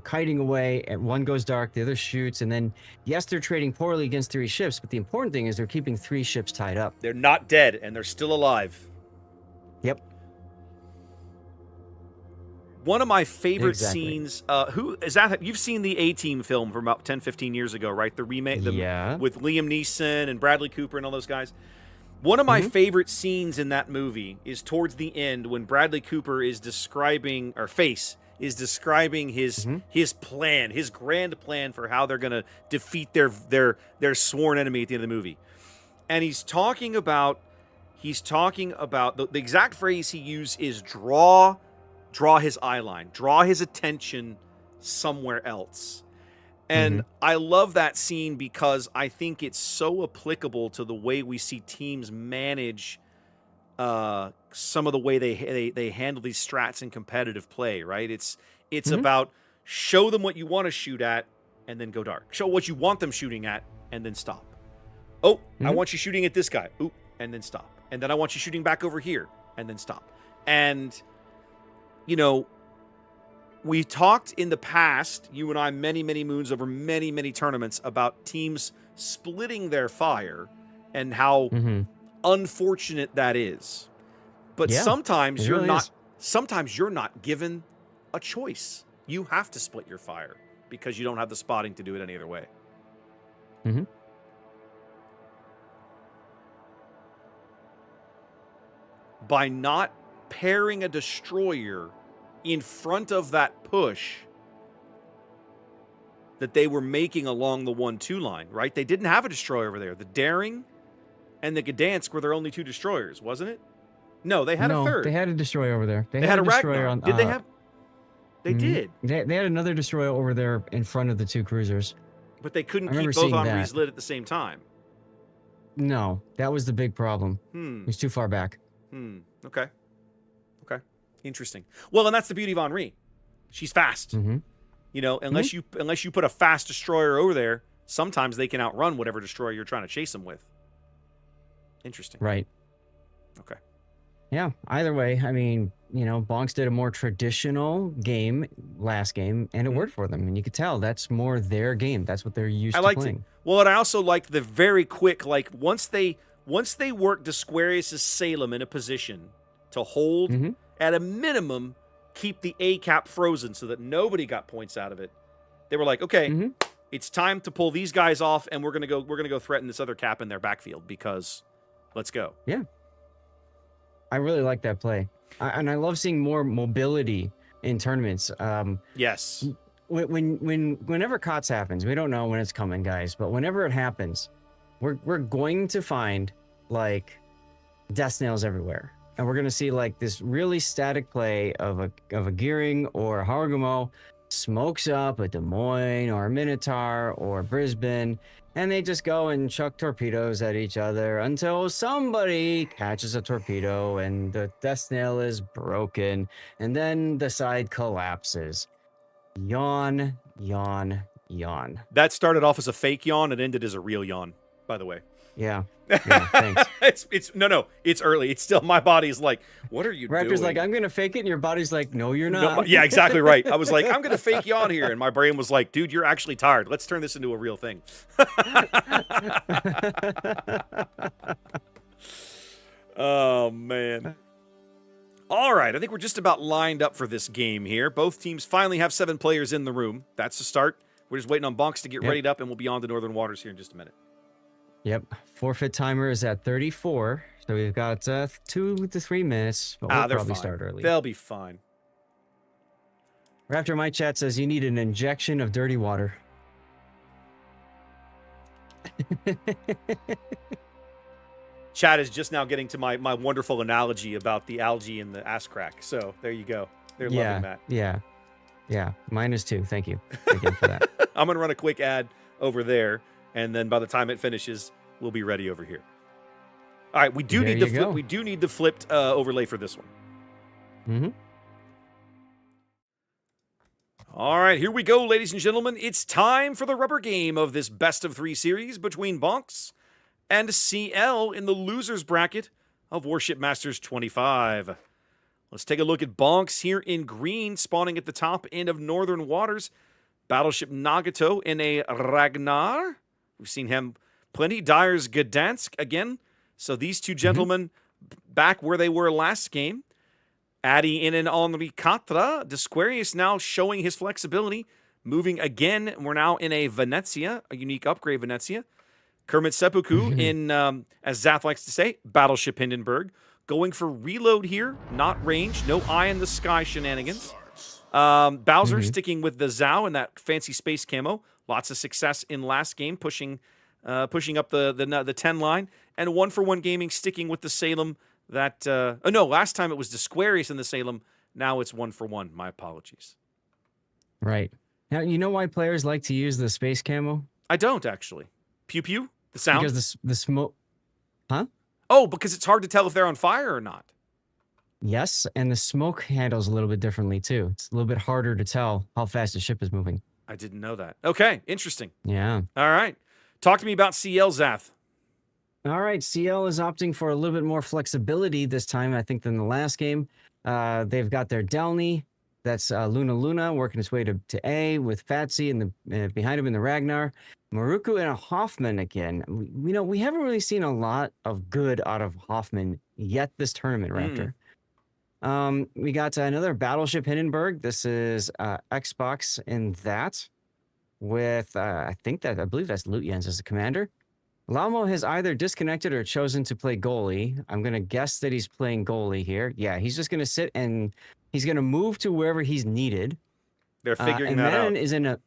kiting away, and one goes dark, the other shoots, and then, yes, they're trading poorly against 3 ships, but the important thing is they're keeping 3 ships tied up. They're not dead, and they're still alive. Yep. One of my favorite scenes, who is that? You've seen the A-Team film from about 10, 15 years ago, right? The remake with Liam Neeson and Bradley Cooper and all those guys. One of my favorite scenes in that movie is towards the end when Bradley Cooper is describing, or Face is describing his plan, his grand plan for how they're going to defeat their sworn enemy at the end of the movie. And he's talking about the exact phrase he used is draw his eye line, draw his attention somewhere else. And I love that scene because I think it's so applicable to the way we see teams manage some of the way they handle these strats in competitive play, right? It's about show them what you want to shoot at and then go dark. Show what you want them shooting at and then stop. Oh, I want you shooting at this guy. Oop, and then stop. And then I want you shooting back over here and then stop. And, you know, we talked in the past, you and I, many, many moons over many, many tournaments about teams splitting their fire and how unfortunate that is. But sometimes you're not. Sometimes you're not given a choice. You have to split your fire because you don't have the spotting to do it any other way. By not pairing a destroyer in front of that push that they were making along the 1-2 line, right? They didn't have a destroyer over there. The Daring and the Gdansk were their only 2 destroyers, wasn't it? No, they had a third. They had a destroyer over there. They had a destroyer on. Did they have? They did. They had another destroyer over there in front of the 2 cruisers. But they couldn't keep both Henris lit at the same time. No, that was the big problem. It was too far back. Okay. Interesting. Well, and that's the beauty of Henri. She's fast. You know, unless you put a fast destroyer over there, sometimes they can outrun whatever destroyer you're trying to chase them with. Interesting. Right. Okay. Yeah. Either way, I mean, you know, Bonks did a more traditional game last game, and it worked for them. And you could tell that's more their game. That's what they're used to playing. It. Well, and I also liked the very quick, like once they worked Disquarius' Salem in a position to hold, at a minimum, keep the A cap frozen so that nobody got points out of it. They were like, okay, it's time to pull these guys off, and we're gonna go threaten this other cap in their backfield because let's go. Yeah, I really like that play, and I love seeing more mobility in tournaments. Yes. Whenever COTS happens, we don't know when it's coming, guys, but whenever it happens, we're going to find like death snails everywhere. And we're going to see like this really static play of a Gearing or a Harugumo smokes up a Des Moines or a Minotaur or Brisbane, and they just go and chuck torpedoes at each other until somebody catches a torpedo and the death snail is broken, and then the side collapses. Yawn, yawn, yawn. That started off as a fake yawn and ended as a real yawn, by the way. Yeah. Thanks. It's early. It's still, my body's like, what are you doing? Raptor's like, I'm gonna fake it, and your body's like, no, you're not. No, yeah, exactly right. I was like, I'm gonna fake yawn here, and my brain was like, dude, you're actually tired. Let's turn this into a real thing. Oh man. All right, I think we're just about lined up for this game here. Both teams finally have 7 players in the room. That's the start. We're just waiting on Bonks to get readied up, and we'll be on to Northern Waters here in just a minute. Yep, forfeit timer is at 34, so we've got 2 to 3 minutes, but we'll probably start early. They'll be fine. Raptor, my chat says you need an injection of dirty water. Chat is just now getting to my wonderful analogy about the algae and the ass crack. So there you go. They're loving that. Yeah. Mine is too. Thank you again for that. I'm going to run a quick ad over there, and then by the time it finishes, we'll be ready over here. All right, we do need the flipped overlay for this one. Mm-hmm. All right, here we go, ladies and gentlemen. It's time for the rubber game of this best of 3 series between Bonks and CL in the losers bracket of Warship Masters 25. Let's take a look at Bonks here in green, spawning at the top end of Northern Waters. Battleship Nagato in a Ragnar. We've seen him plenty. Dyer's Gdansk again. So these two gentlemen back where they were last game. Addy in an Henri Quatre. Desquarius now showing his flexibility. Moving again. We're now in a Venezia, a unique upgrade Venezia. Kermit Seppuku in, as Zath likes to say, Battleship Hindenburg. Going for reload here, not range, no eye in the sky shenanigans. Bowser sticking with the Zhao and that fancy space camo. Lots of success in last game, pushing up the 10 line. And 1-for-1 Gaming sticking with the Salem that... last time it was Desquarius in the Salem. Now it's 1-for-1. My apologies. Right. Now, you know why players like to use the space camo? I don't, actually. Pew pew? The sound? Because the smoke... Huh? Oh, because it's hard to tell if they're on fire or not. Yes, and the smoke handles a little bit differently, too. It's a little bit harder to tell how fast the ship is moving. I didn't know that. Okay, interesting. Yeah. All right. Talk to me about CL, Zath. All right, CL is opting for a little bit more flexibility this time, I think, than the last game. They've got their Delny. That's Luna working its way to A with Fatsy and behind him in the Ragnar. Maruku and a Hoffman again. We haven't really seen a lot of good out of Hoffman yet this tournament, Raptor. We got another Battleship Hindenburg. This is Xbox in that with, I believe that's Lutjens as the commander. Lamo has either disconnected or chosen to play goalie. I'm going to guess that he's playing goalie here. Yeah, he's just going to sit and he's going to move to wherever he's needed. They're figuring that out. Is in a,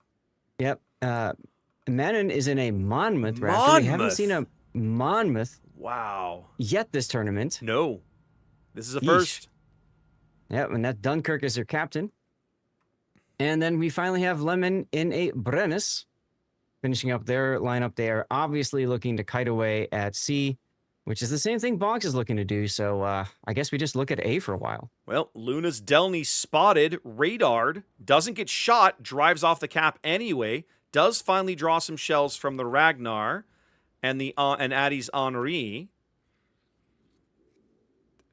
Manon is in a Monmouth. Raptor. We haven't seen a Monmouth yet this tournament. No. This is a first. Yep, and that Dunkirk is their captain. And then we finally have Lemon in a Brennus. Finishing up their lineup, they are obviously looking to kite away at C, which is the same thing Bonks is looking to do. So I guess we just look at A for a while. Well, Luna's Delny spotted, radared, doesn't get shot, drives off the cap anyway, does finally draw some shells from the Ragnar and Addy's Henri.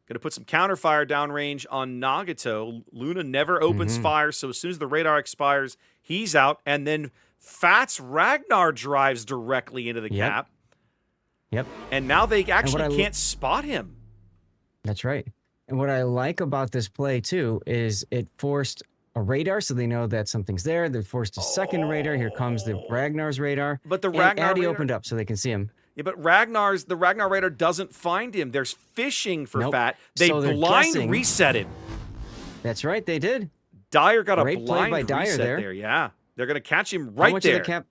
Going to put some counterfire downrange on Nagato. Luna never opens fire, so as soon as the radar expires, he's out. And then Fats Ragnar drives directly into the cap. Yep. And now they actually can't spot him. That's right. And what I like about this play, too, is it forced a radar, so they know that something's there. They forced a second radar. Here comes the Ragnar's radar. But the Ragnar Addy radar opened up so they can see him. Yeah, but the Ragnar radar doesn't find him. There's fishing for Fat. They blind reset him. That's right, they did. Dyer got Great a blind play by Dyer reset there. Yeah, they're going to catch him right How much there. Of the cap?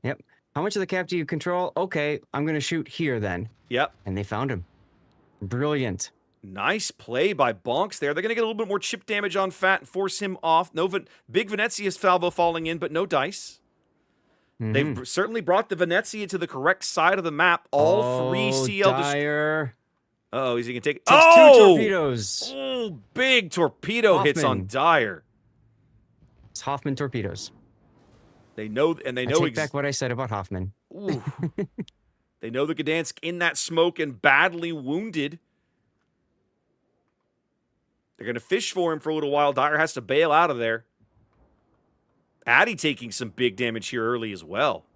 Yep. How much of the cap do you control? Okay, I'm going to shoot here then. Yep. And they found him. Brilliant. Nice play by Bonks there. They're going to get a little bit more chip damage on Fat and force him off. Big Venezia's Falvo falling in, but no dice. They've certainly brought the Venezia to the correct side of the map. All three CL... Dyer. Uh-oh, is he going to take it? Takes two torpedoes. Oh, big torpedo hits on Dyer. It's Hoffman torpedoes. They know... I take back what I said about Hoffman. Ooh. They know the Gdansk in that smoke and badly wounded. They're going to fish for him for a little while. Dyer has to bail out of there. Addy taking some big damage here early as well.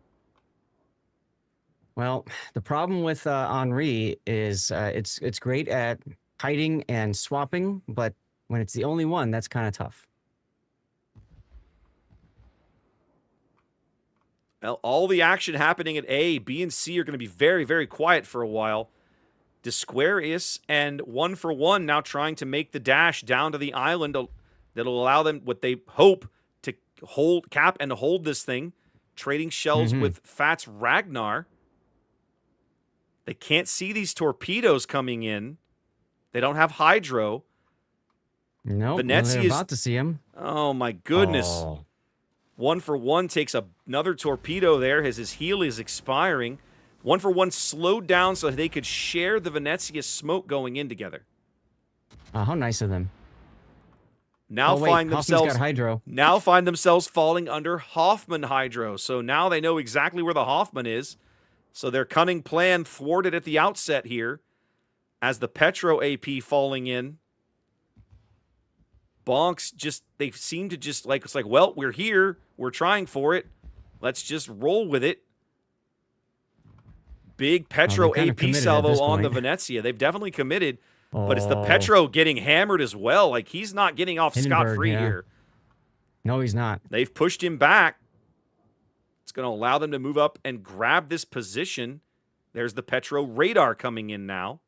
Well, the problem with Henri is it's great at hiding and swapping, but when it's the only one, that's kind of tough. Well, all the action happening at A, B, and C are going to be very, very quiet for a while. Desquarius and 1-for-1 now trying to make the dash down to the island. that'll allow them what they hope to cap and hold this thing, trading shells with Fats Ragnar. They can't see these torpedoes coming in. They don't have hydro. Nope, they're about to see him. Oh, my goodness. Oh. 1 for 1 takes another torpedo there as his heel is expiring. 1 for 1 slowed down so they could share the Venezia smoke going in together. Oh, how nice of them. Now find themselves falling under Hoffman hydro. So now they know exactly where the Hoffman is. So their cunning plan thwarted at the outset here as the Petro AP falling in. Bonks they seem to just it's like, well, we're here. We're trying for it. Let's just roll with it. Big Petro AP salvo on the Venezia. They've definitely committed, but it's the Petro getting hammered as well. Like, he's not getting off scot-free here. No, he's not. They've pushed him back. It's going to allow them to move up and grab this position. There's the Petro radar coming in now.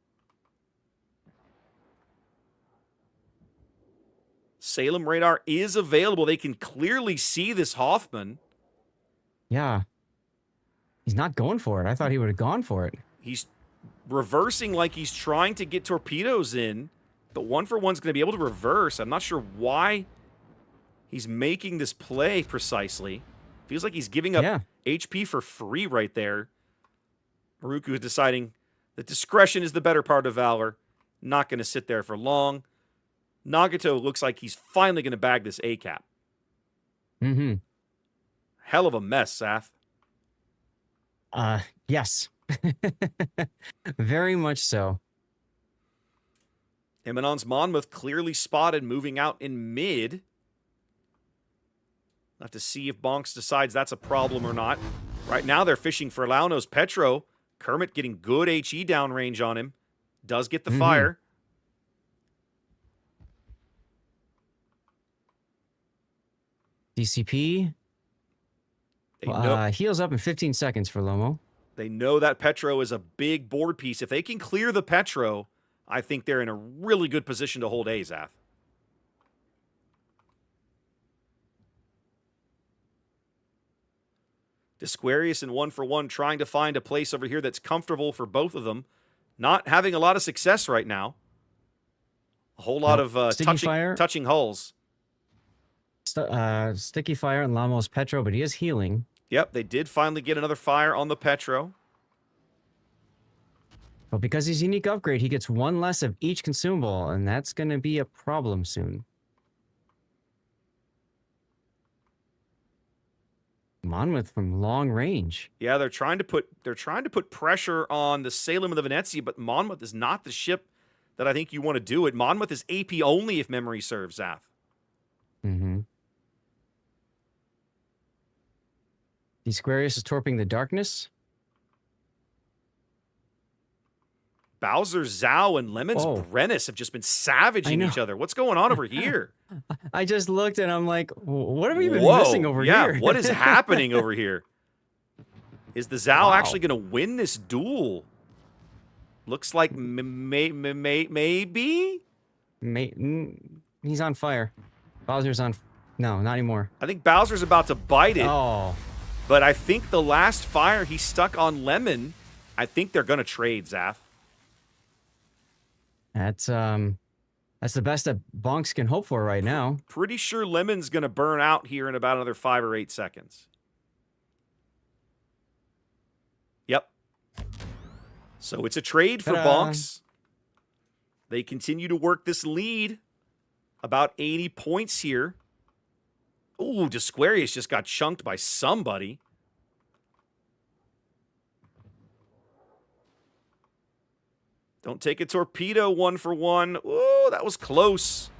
Salem radar is available. They can clearly see this Hoffman. Yeah. He's not going for it. I thought he would have gone for it. He's reversing like he's trying to get torpedoes in, but 1 for 1's going to be able to reverse. I'm not sure why he's making this play precisely. Feels like he's giving up HP for free right there. Maruku is deciding that discretion is the better part of valor. Not going to sit there for long. Nagato looks like he's finally going to bag this A-cap. Hell of a mess, Saf. Yes. Very much so. Himenon's Monmouth clearly spotted moving out in mid. We'll have to see if Bonks decides that's a problem or not. Right now they're fishing for Launo's Petro. Kermit getting good HE downrange on him. Does get the fire. DCP heals up in 15 seconds for Lomo. They know that Petro is a big board piece. If they can clear the Petro, I think they're in a really good position to hold Azath. Disquarius in 1 for 1 trying to find a place over here that's comfortable for both of them. Not having a lot of success right now. A whole lot of touching hulls. Sticky fire on Lamo's Petro, but he is healing. Yep, they did finally get another fire on the Petro. But because he's unique upgrade, he gets 1 less of each consumable, and that's going to be a problem soon. Monmouth from long range. Yeah, they're trying to put pressure on the Salem and the Venezia, but Monmouth is not the ship that I think you want to do it. Monmouth is AP only if memory serves, Zath. Disquarius is torping the darkness. Bowser, Zhao, and Lemons Brennis have just been savaging each other. What's going on over here? I just looked and I'm like, what have we been missing over here? Yeah, what is happening over here? Is the Zhao actually going to win this duel? Looks like maybe? He's on fire. Bowser's on... No, not anymore. I think Bowser's about to bite it. Oh. But I think the last fire he stuck on Lemon, I think they're going to trade, Zaf. That's the best that Bonks can hope for right now. Pretty sure Lemon's going to burn out here in about another 5 or 8 seconds. Yep. So it's a trade for Bonks. They continue to work this lead. About 80 points here. Ooh, Disquarius just got chunked by somebody. Don't take a torpedo 1 for 1. Ooh, that was close.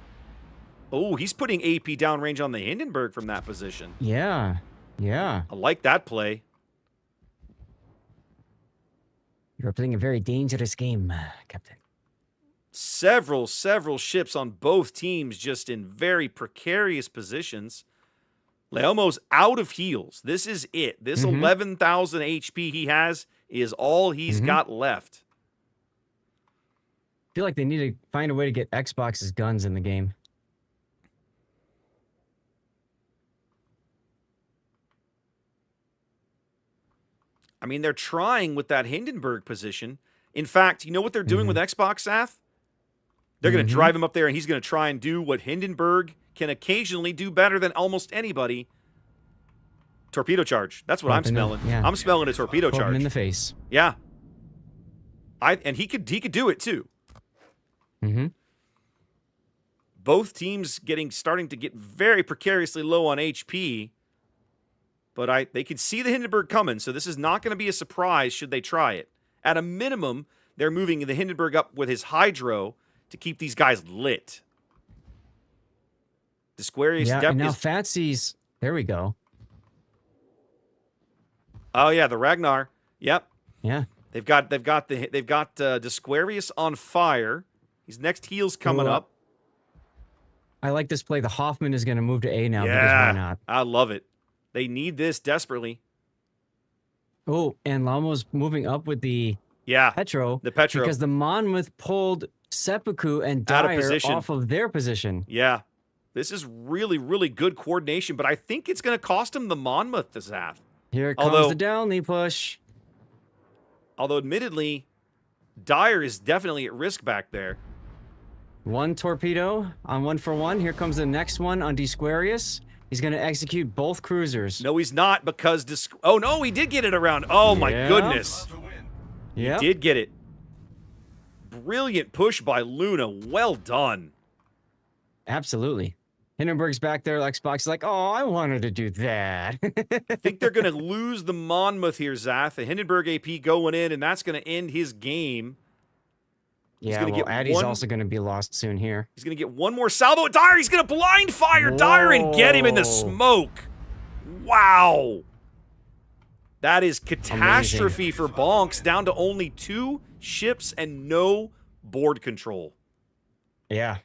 Oh, he's putting AP downrange on the Hindenburg from that position. Yeah, yeah. I like that play. You're playing a very dangerous game, Captain. Several ships on both teams just in very precarious positions. Leomo's out of heals. This is it. This 11,000 HP he has is all he's got left. I feel like they need to find a way to get Xbox's guns in the game. I mean, they're trying with that Hindenburg position. In fact, you know what they're doing with Xbox, Sath? They're going to drive him up there, and he's going to try and do what Hindenburg can occasionally do better than almost anybody. Torpedo charge. That's what I'm smelling. Yeah. I'm smelling a torpedo Poke him charge. in the face. Yeah. And he could do it too. Both teams starting to get very precariously low on HP. But they can see the Hindenburg coming, so this is not going to be a surprise should they try it. At a minimum, they're moving the Hindenburg up with his Hydro to keep these guys lit. Disquarius Yeah, and now Fatsy's... There we go. Oh yeah, the Ragnar. Yep. Yeah. They've got Disquarius on fire. His next heal's coming up. I like this play. The Hoffman is going to move to A now because why not? I love it. They need this desperately. Oh, and Lamo's moving up with the Petro. The Petro. Because the Monmouth pulled Seppuku and Dyer off of their position. Yeah. This is really, really good coordination, but I think it's going to cost him the Monmouth this half. Here comes the Downley push. Although, admittedly, Dyer is definitely at risk back there. One torpedo on 1-for-1. Here comes the next one on Disquarius. He's going to execute both cruisers. No, he's not because... Oh, no, he did get it around. Oh, my goodness. He did get it. Brilliant push by Luna. Well done. Absolutely. Hindenburg's back there. Xbox is like, oh, I wanted to do that. I think they're going to lose the Monmouth here, Zath. The Hindenburg AP going in, and that's going to end his game. Yeah, well, Addy's also going to be lost soon here. He's going to get one more salvo at Dyer. He's going to blind fire Dyer and get him in the smoke. Wow. That is catastrophe for Bonks, down to only 2 ships and no board control. Yeah.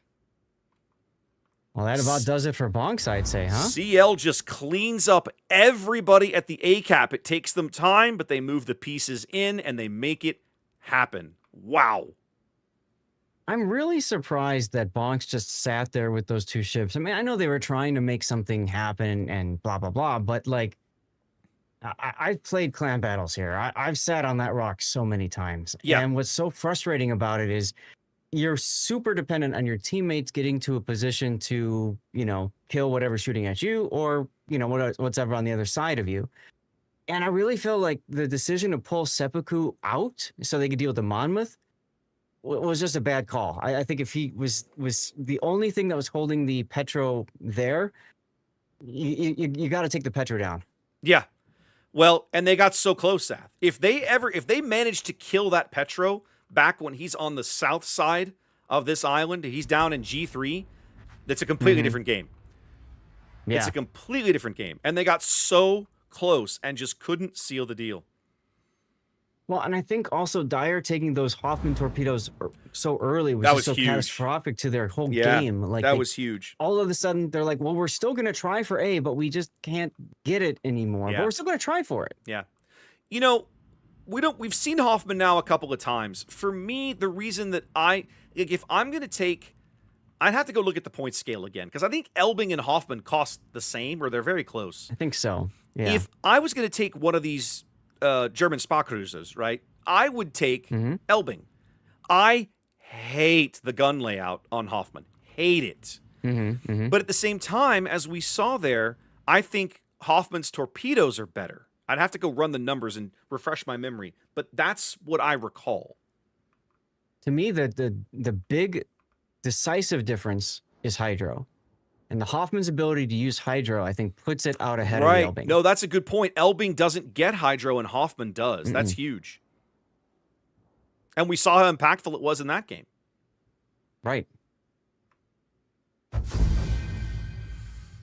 Well, that about does it for Bonks, I'd say, huh? CL just cleans up everybody at the A-cap. It takes them time, but they move the pieces in and they make it happen. Wow. I'm really surprised that Bonks just sat there with those 2 ships. I mean, I know they were trying to make something happen and blah, blah, blah, but like, I've played clan battles here. I've sat on that rock so many times. Yeah. And what's so frustrating about it is you're super dependent on your teammates getting to a position to, you know, kill whatever's shooting at you or, you know, what's ever on the other side of you. And I really feel like the decision to pull Seppuku out so they could deal with the Monmouth was just a bad call. I think if he was the only thing that was holding the Petro there, you got to take the Petro down. Yeah. Well, and they got so close, Seth. If they managed to kill that Petro back when he's on the south side of this island, he's down in G3, that's a completely different game. Yeah. It's a completely different game. And they got so close and just couldn't seal the deal. Well, and I think also Dyer taking those Hoffman torpedoes so early was so catastrophic to their whole game. Like that was huge. All of a sudden, they're like, well, we're still going to try for A, but we just can't get it anymore. But we're still going to try for it. Yeah. You know, we've seen Hoffman now a couple of times. For me, the reason that if I'm going to take, I'd have to go look at the point scale again, because I think Elbing and Hoffman cost the same, or they're very close. I think so. Yeah. If I was going to take one of these German spa cruisers, right, I would take Elbing. I hate the gun layout on Hoffman. Hate it. But at the same time, as we saw there, I think Hoffman's torpedoes are better. I'd have to go run the numbers and refresh my memory, but that's what I recall. To me, the big decisive difference is Hydro. And the Hoffman's ability to use Hydro, I think, puts it out ahead of Elbing. No, that's a good point. Elbing doesn't get Hydro, and Hoffman does. That's huge. And we saw how impactful it was in that game. Right.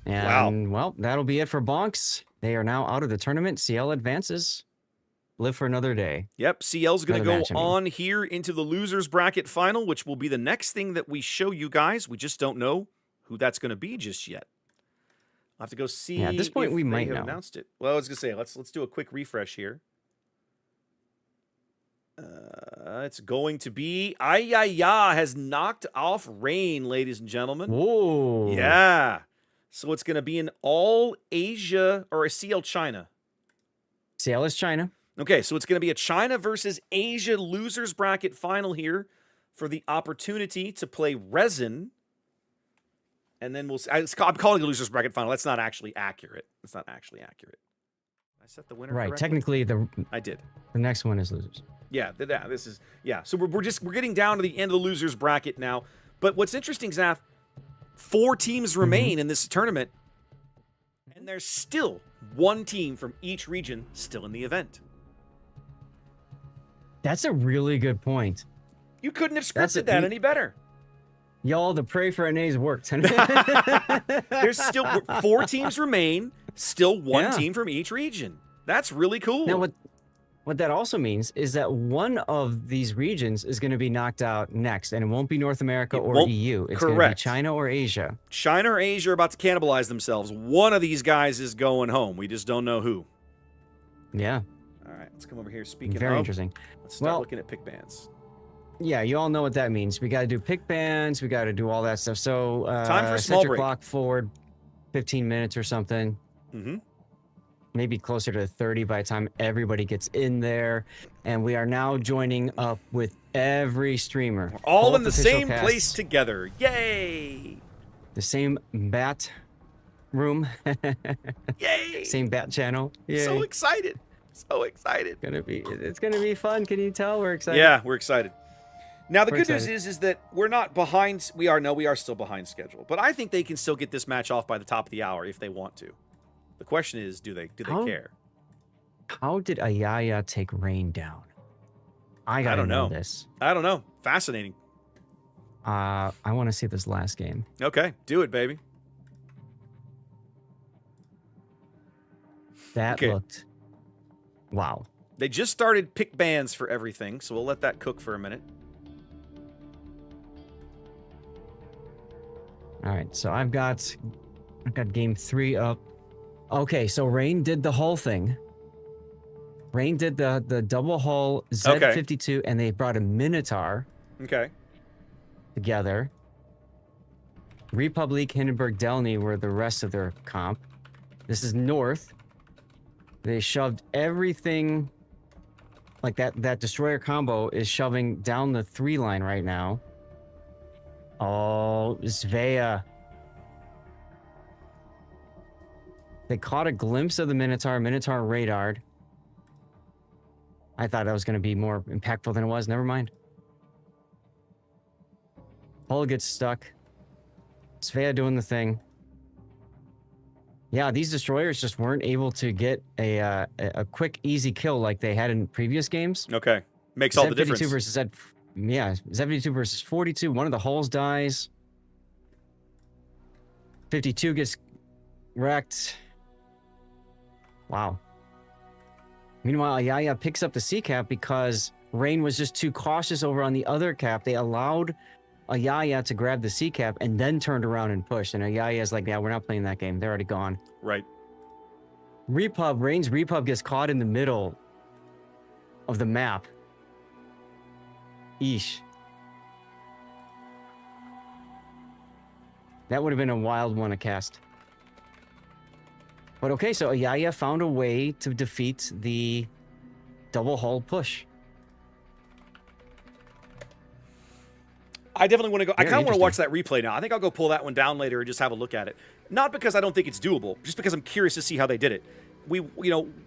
And, well, that'll be it for Bonks. They are now out of the tournament. CL advances. Live for another day. Yep, CL's going to go on here into the losers bracket final, which will be the next thing that we show you guys. We just don't know who that's going to be just yet. I'll have to go see. Yeah, at this point, we might know. Announced it. Well, I was going to say, let's do a quick refresh here. It's going to be Ayaya has knocked off Rain, ladies and gentlemen. Whoa. Yeah. So it's going to be an all Asia or a CL China. CL is China. Okay, so it's going to be a China versus Asia losers bracket final here for the opportunity to play Resin. And then I'm calling it a losers bracket final. That's not actually accurate. It's not actually accurate. I set the winner Right. correctly? Technically, I did. the next one is losers. Yeah, this is So we're getting down to the end of the losers bracket now. But what's interesting, Zath, 4 teams remain in this tournament, and there's still 1 team from each region still in the event. That's a really good point. You couldn't have scripted that any better. Y'all, the pray for Anae's worked. There's still 4 teams remain, still 1 team from each region. That's really cool. Now, what that also means is that one of these regions is going to be knocked out next, and it won't be North America or EU. It's going to be China or Asia. China or Asia are about to cannibalize themselves. One of these guys is going home. We just don't know who. Yeah. All right, let's come over here. Speaking Very of, interesting. Let's start looking at pick bands. Yeah, you all know what that means. We got to do pick bands. We got to do all that stuff. So time for a small set your break. clock forward 15 minutes or something. Maybe closer to 30 by the time everybody gets in there. And we are now joining up with every streamer. We're all Both in the official same casts, place together. Yay! The same bat room. Yay! Same bat channel. Yay. So excited. So excited. It's gonna be fun. Can you tell we're excited? Yeah, we're excited. Now the We're good excited. news is that we're not behind. We are still behind schedule. But I think they can still get this match off by the top of the hour if they want to. The question is, do they care? How did Ayaya take Rain down? I gotta don't know. this. I don't know. Fascinating. I want to see this last game. Okay, do it, baby. That looked... Wow. They just started pick bands for everything, so we'll let that cook for a minute. All right, so I've got game 3 up. Okay, so Rain did the hull thing. Rain did the double hull Z52, and they brought a Minotaur together. Republic, Hindenburg, Delny were the rest of their comp. This is North. They shoved everything, like that destroyer combo is shoving down the 3 line right now. Oh, Svea. They caught a glimpse of the Minotaur radared. I thought that was going to be more impactful than it was. Never mind. Hull gets stuck. Svea doing the thing. Yeah, these destroyers just weren't able to get a quick, easy kill like they had in previous games. Okay, makes all the difference. Z52 versus Z52 versus 42. One of the hulls dies. 52 gets wrecked. Wow. Meanwhile, Ayaya picks up the C cap because Rain was just too cautious over on the other cap. They allowed Ayaya to grab the C cap and then turned around and pushed. And Ayaya's like, yeah, we're not playing that game. They're already gone. Right. Rain's Repub gets caught in the middle of the map. Eesh. That would have been a wild one to cast. But okay, so Ayaya found a way to defeat the double hull push. I definitely want to go. I kind of want to watch that replay now. I think I'll go pull that one down later and just have a look at it. Not because I don't think it's doable, just because I'm curious to see how they did it.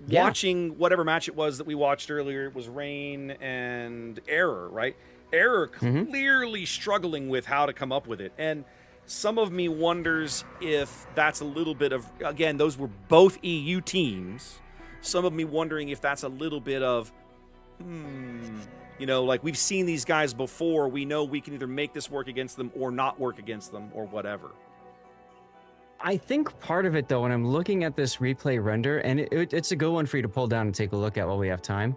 Watching whatever match it was that we watched earlier, it was Rain and Error, right? Error clearly struggling with how to come up with it. And some of me wonders if that's a little bit of, again, those were both EU teams. Some of me wondering if that's a little bit of, like we've seen these guys before. We know we can either make this work against them or not work against them or whatever. I think part of it, though, when I'm looking at this replay render, and it's a good one for you to pull down and take a look at while we have time,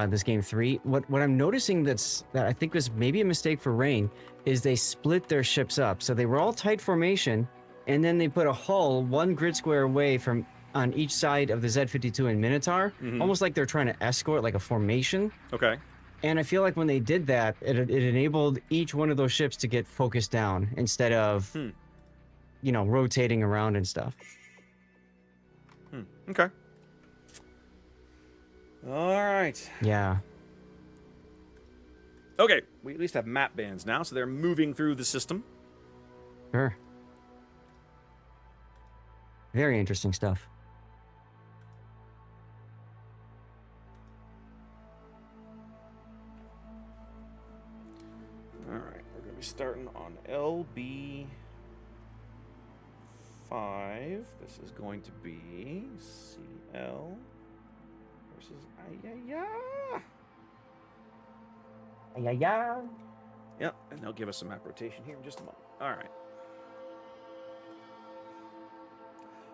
this game 3, what I'm noticing that I think was maybe a mistake for Rain is they split their ships up. So they were all tight formation, and then they put a hull 1 grid square away from on each side of the Z52 and Minotaur, almost like they're trying to escort, like a formation. Okay. And I feel like when they did that, it enabled each one of those ships to get focused down instead of, rotating around and stuff. Okay. All right. Yeah. Okay, we at least have map bands now, so they're moving through the system. Sure. Very interesting stuff. All right, we're going to be starting on LB5. This is going to be CL versus Ayaya. Yeah. Yep, and they'll give us some map rotation here in just a moment. All right.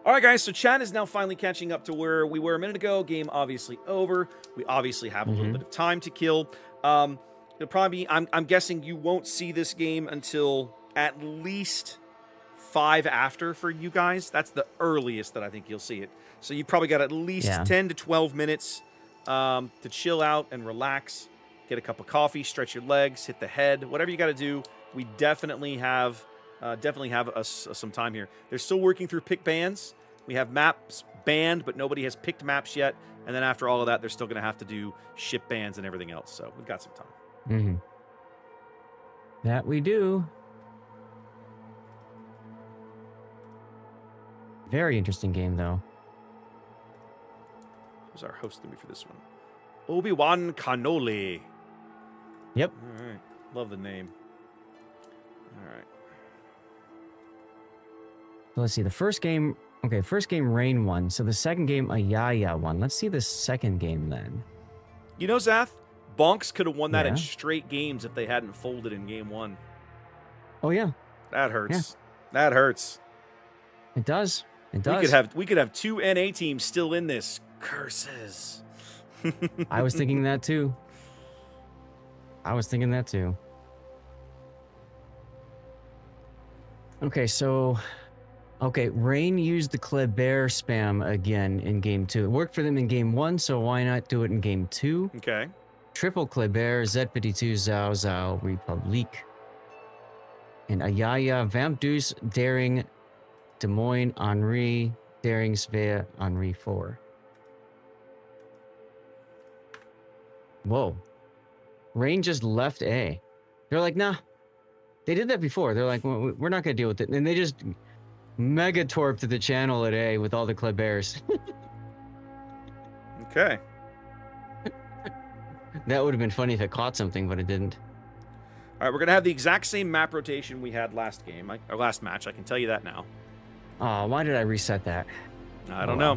All right, guys, so chat is now finally catching up to where we were a minute ago. Game obviously over. We obviously have a little bit of time to kill. It'll probably be, I'm guessing you won't see this game until at least 5 after for you guys. That's the earliest that I think you'll see it. So you probably got at least 10 to 12 minutes to chill out and relax. Get a cup of coffee, stretch your legs, hit the head, whatever you got to do. We definitely have some time here. They're still working through pick bands. We have maps banned, but nobody has picked maps yet. And then after all of that, they're still going to have to do ship bands and everything else. So we've got some time. That we do. Very interesting game, though. Who's our host going to be for this one? Obi-Wan Kenobi. Yep. All right. Love the name. All right. So let's see. The first game... Okay, first game, Rain won. So the second game, Ayaya won. Let's see the second game, then. You know, Zath, Bonks could have won that in straight games if they hadn't folded in game 1. Oh, yeah. That hurts. Yeah. That hurts. It does. It does. We could have 2 NA teams still in this. Curses. I was thinking that, too. Okay, so... Okay, Rain used the Kleber spam again in game 2. It worked for them in game 1, so why not do it in game 2? Okay. Triple Kleber, Z52, Zhao Zhao, Republique. And Ayaya, Vamp Deuce, Daring, Des Moines, Henri, Daring, Svea, Henri 4. Whoa. Rain just left A. They're like, nah. They did that before. They're like, well, we're not going to deal with it. And they just mega torped the channel at A with all the Klebers. Okay. That would have been funny if it caught something, but it didn't. All right, we're going to have the exact same map rotation we had last game, or last match. I can tell you that now. Oh, why did I reset that? I don't know.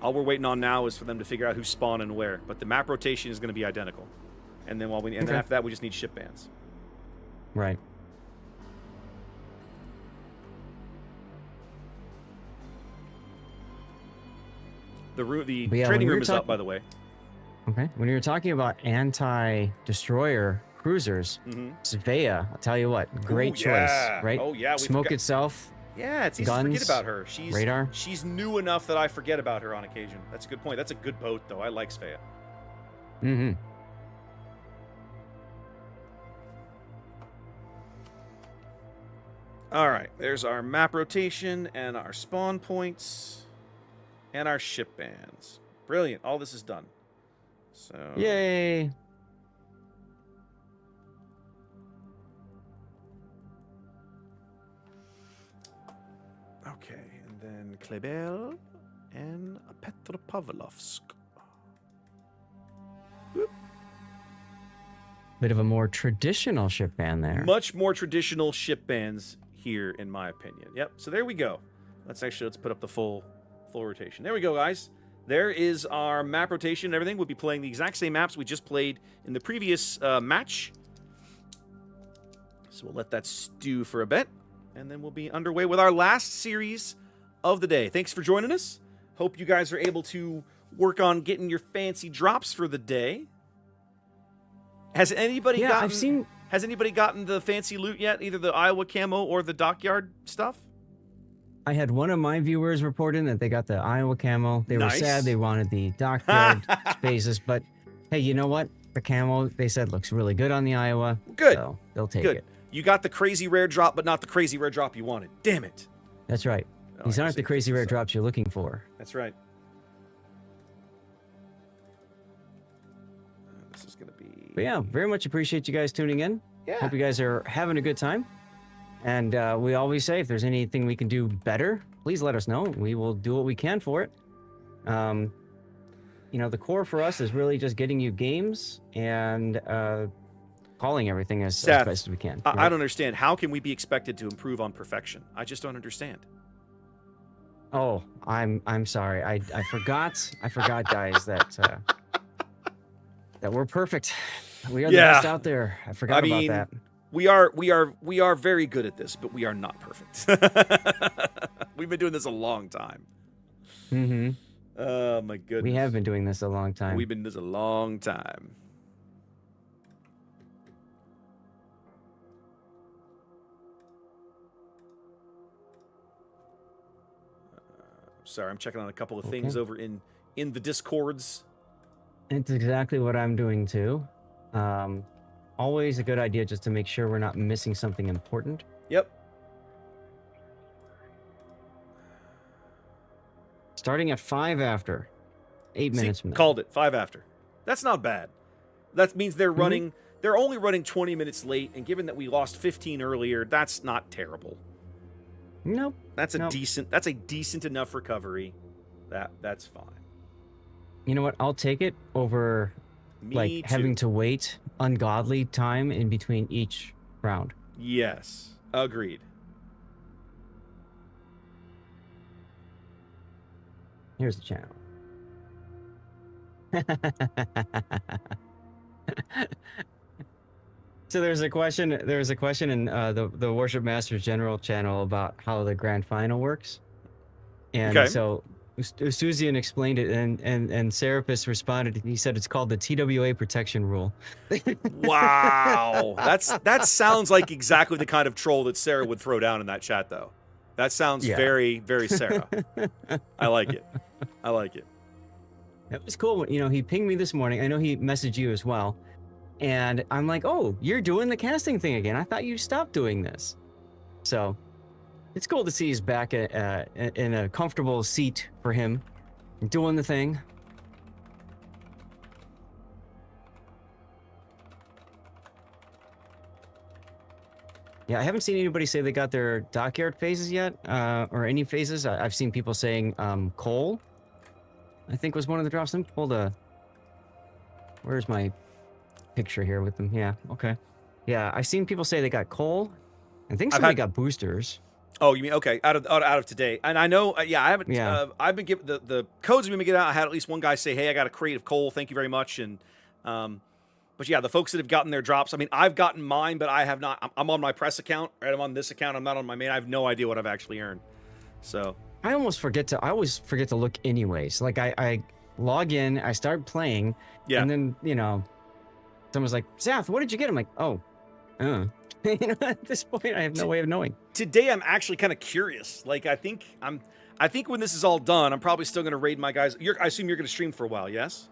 All we're waiting on now is for them to figure out who's spawn and where. But the map rotation is going to be identical. And then then after that, we just need ship bands. Right. The trading room is up, by the way. Okay. When you're talking about anti-destroyer cruisers, Svea, I'll tell you what, great choice, right? Oh, yeah. Smoke itself. Yeah, it's easy guns, to forget about her. Radar. She's new enough that I forget about her on occasion. That's a good point. That's a good boat, though. I like Svea. All right, there's our map rotation and our spawn points and our ship bands. Brilliant. All this is done. So Yay. Okay, and then Kleber and Petropavlovsk. Boop. Bit of a more traditional ship band there. Much more traditional ship bands here, in my opinion. Yep. So there we go. Let's put up the full rotation. There we go, guys. There is our map rotation and everything. We'll be playing the exact same maps we just played in the previous match. So we'll let that stew for a bit, and then we'll be underway with our last series of the day. Thanks for joining us. Hope you guys are able to work on getting your fancy drops for the day. Has anybody Has anybody gotten the fancy loot yet? Either the Iowa camo or the dockyard stuff? I had one of my viewers report in that they got the Iowa camo. They were sad they wanted the dockyard spaces, but hey, you know what? The camo, they said, looks really good on the Iowa. Good. So they'll take it. You got the crazy rare drop, but not the crazy rare drop you wanted. Damn it. That's right. These aren't the crazy rare drops you're looking for. That's right. This is going to be... But yeah, very much appreciate you guys tuning in. Yeah. Hope you guys are having a good time. And we always say, if there's anything we can do better, please let us know. We will do what we can for it. You know, the core for us is really just getting you games and calling everything as best as we can. I don't understand. How can we be expected to improve on perfection? I just don't understand. Oh, I'm sorry. I forgot. I forgot, guys, that we're perfect. We are the best out there. I forgot about that. We are very good at this, but we are not perfect. We've been doing this a long time. Mm-hmm. Oh my goodness. We have been doing this a long time. We've been doing this a long time. Sorry, I'm checking on a couple of things over in the Discords. It's exactly what I'm doing too. Always a good idea just to make sure we're not missing something important. Yep. Starting at 5 after. 8 minutes from now. Called it. 5 after. That's not bad. That means they're running. They're only running 20 minutes late, and given that we lost 15 earlier, that's not terrible. Nope. That's a decent. That's a decent enough recovery. That's fine. You know what? I'll take it over having to wait ungodly time in between each round. Yes. Agreed. Here's the channel. So there's a question in the Warship Masters general channel about how the grand final works. And so Suzian explained it, and Serapis responded. He said it's called the TWA protection rule. Wow. That sounds like exactly the kind of troll that Sarah would throw down in that chat, though. That sounds very, very Sarah. I like it. I like it. It was cool. You know, he pinged me this morning. I know he messaged you as well. And I'm like, oh, you're doing the casting thing again. I thought you stopped doing this. So it's cool to see he's back in a comfortable seat for him, doing the thing. Yeah, I haven't seen anybody say they got their dockyard phases yet, or any phases. I've seen people saying coal, I think was one of the drops. Let me pull the... Where's my picture here with them? Yeah, okay. Yeah, I've seen people say they got coal. I think somebody got boosters. Oh, you mean, okay, out of today. And I know, I haven't, I've been given, the codes have been given out. I had at least one guy say, hey, I got a crate of coal, thank you very much. And, but yeah, the folks that have gotten their drops, I mean, I've gotten mine, but I have not. I'm on my press account, right? I'm on this account. I'm not on my main. I have no idea what I've actually earned. So I always forget to look anyways. Like I log in, I start playing, and then, you know, someone's like, Zath, what did you get? I'm like, oh, you know, at this point, I have no way of knowing. Today, I'm actually kind of curious. Like, I think when this is all done, I'm probably still going to raid my guys. I assume you're going to stream for a while, yes?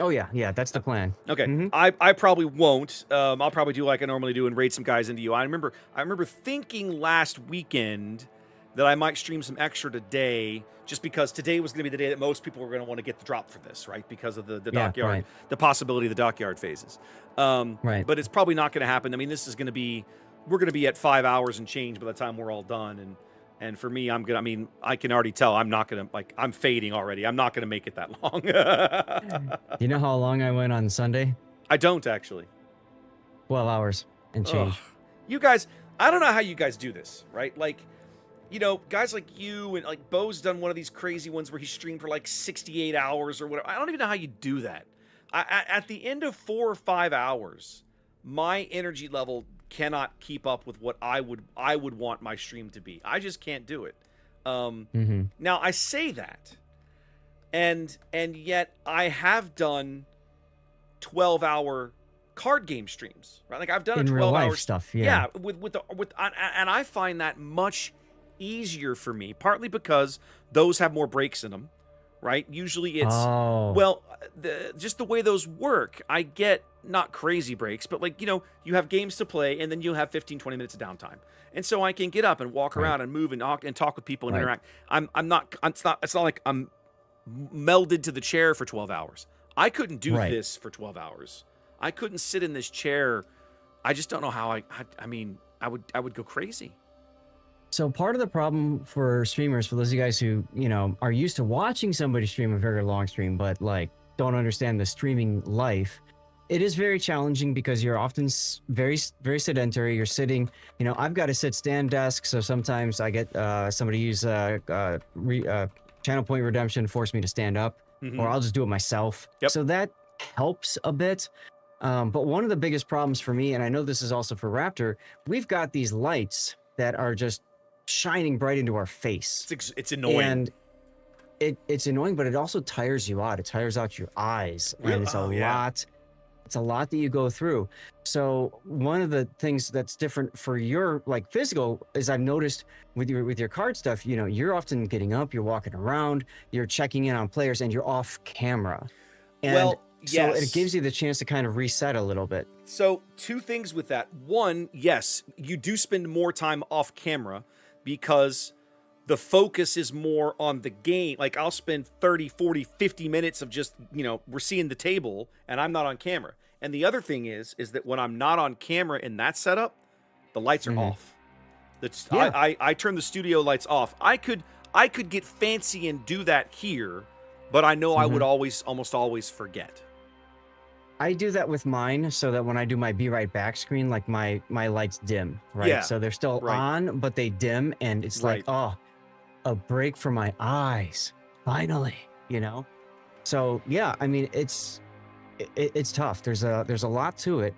Oh yeah, that's the plan. Okay, I probably won't. I'll probably do like I normally do and raid some guys into you. I remember thinking last weekend that I might stream some extra today, just because today was going to be the day that most people were going to want to get the drop for this, right? Because of the dockyard, the possibility of the dockyard phases. Right. But it's probably not going to happen. I mean, this is going to be, we're going to be at 5 hours and change by the time we're all done. And for me, I can already tell I'm not going to, I'm fading already. I'm not going to make it that long. You know how long I went on Sunday? I don't actually. 12 hours and change. Ugh. You guys, I don't know how you guys do this, right? Like, you know, guys like you and like Bo's done one of these crazy ones where he streamed for like 68 hours or whatever. I don't even know how you do that. At the end of 4 or 5 hours, my energy level cannot keep up with what I would want my stream to be. I just can't do it. Now I say that, and yet I have done 12-hour card game streams, right? Like I've done in a 12-hour stuff. Yeah, and I find that much easier for me, partly because those have more breaks in them, right? Usually it's well, just the way those work, I get not crazy breaks, but like, you have games to play and then you'll have 15, 20 minutes of downtime. And so I can get up and walk around and move and talk with people and interact. It's not like I'm melded to the chair for 12 hours. I couldn't do this for 12 hours. I couldn't sit in this chair. I just don't know how I would go crazy. So part of the problem for streamers, for those of you guys who, are used to watching somebody stream a very long stream, but like don't understand the streaming life, it is very challenging because you're often very, very sedentary. You're sitting, I've got a sit-stand desk. So sometimes I get somebody use channel point redemption, force me to stand up, or I'll just do it myself. Yep. So that helps a bit. But one of the biggest problems for me, and I know this is also for Raptor, we've got these lights that are just shining bright into our face. It's annoying. And it's annoying, but it also tires you out. It tires out your eyes. And it's a lot. It's a lot that you go through. So one of the things that's different for your like physical is I've noticed with your card stuff, you're often getting up, you're walking around, you're checking in on players, and you're off camera. And so it gives you the chance to kind of reset a little bit. So 2 things with that. One, yes, you do spend more time off camera because the focus is more on the game. Like I'll spend 30, 40, 50 minutes of just, we're seeing the table and I'm not on camera. And the other thing is that when I'm not on camera in that setup, the lights are off. I turn the studio lights off. I could get fancy and do that here, but I know I would almost always forget. I do that with mine so that when I do my be right back screen, like my lights dim, right? Yeah, so they're still on, but they dim, and it's like, oh, a break for my eyes, finally, So yeah, I mean, it's tough. There's a lot to it.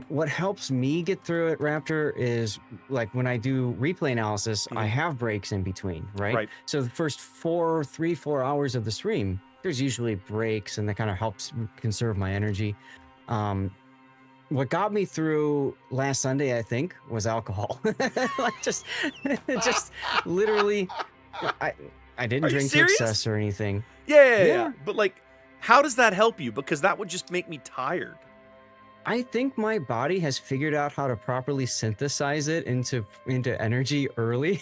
What helps me get through it, Raptor, is like when I do replay analysis, I have breaks in between, right? So the first 4 hours of the stream, there's usually breaks, and that kind of helps conserve my energy. What got me through last Sunday, I think, was alcohol. Like just literally, I didn't drink to excess or anything. Yeah. But like, how does that help you? Because that would just make me tired. I think my body has figured out how to properly synthesize it into energy early.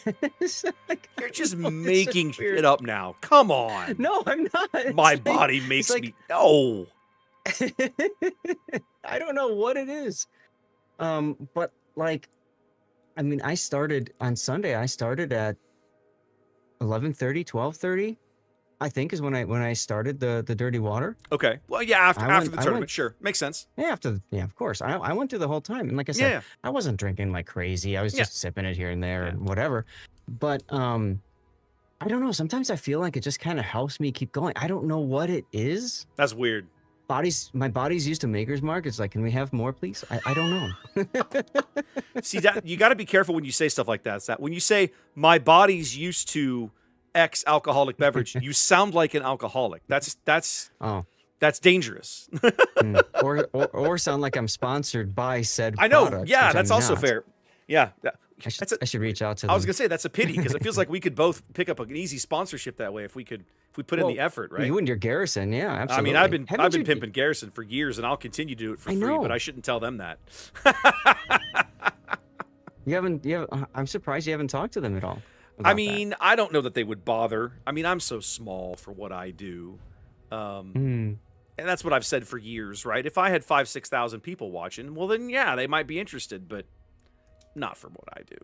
Like, you're just making shit up now. Come on. No, I'm not. My body makes me. No. I don't know what it is. But like, I mean, I started on Sunday. I started at 11:30, 12:30. I think is when I started the dirty water. Okay. Well, yeah, after the tournament, sure, makes sense. Yeah, of course. I went through the whole time, and like I said, I wasn't drinking like crazy. I was just sipping it here and there and whatever. But I don't know. Sometimes I feel like it just kind of helps me keep going. I don't know what it is. That's weird. My body's used to Maker's Mark. It's like, can we have more, please? I don't know. See, that you got to be careful when you say stuff like that. It's that when you say my body's used to X alcoholic beverage, you sound like an alcoholic. That's dangerous. or sound like I'm sponsored by said I know. product, Yeah, that's also fair. Yeah. I should reach out to them. I was gonna say that's a pity because it feels like we could both pick up an easy sponsorship that way if we put in the effort, right? You and your Garrison, yeah, absolutely. I mean, I've been pimping Garrison for years, and I'll continue to do it for free. But I shouldn't tell them that. I'm surprised you haven't talked to them at all. I mean, I don't know that they would bother. I mean, I'm so small for what I do. And that's what I've said for years, right? If I had 5,000-6,000 people watching, well, then, yeah, they might be interested, but not for what I do.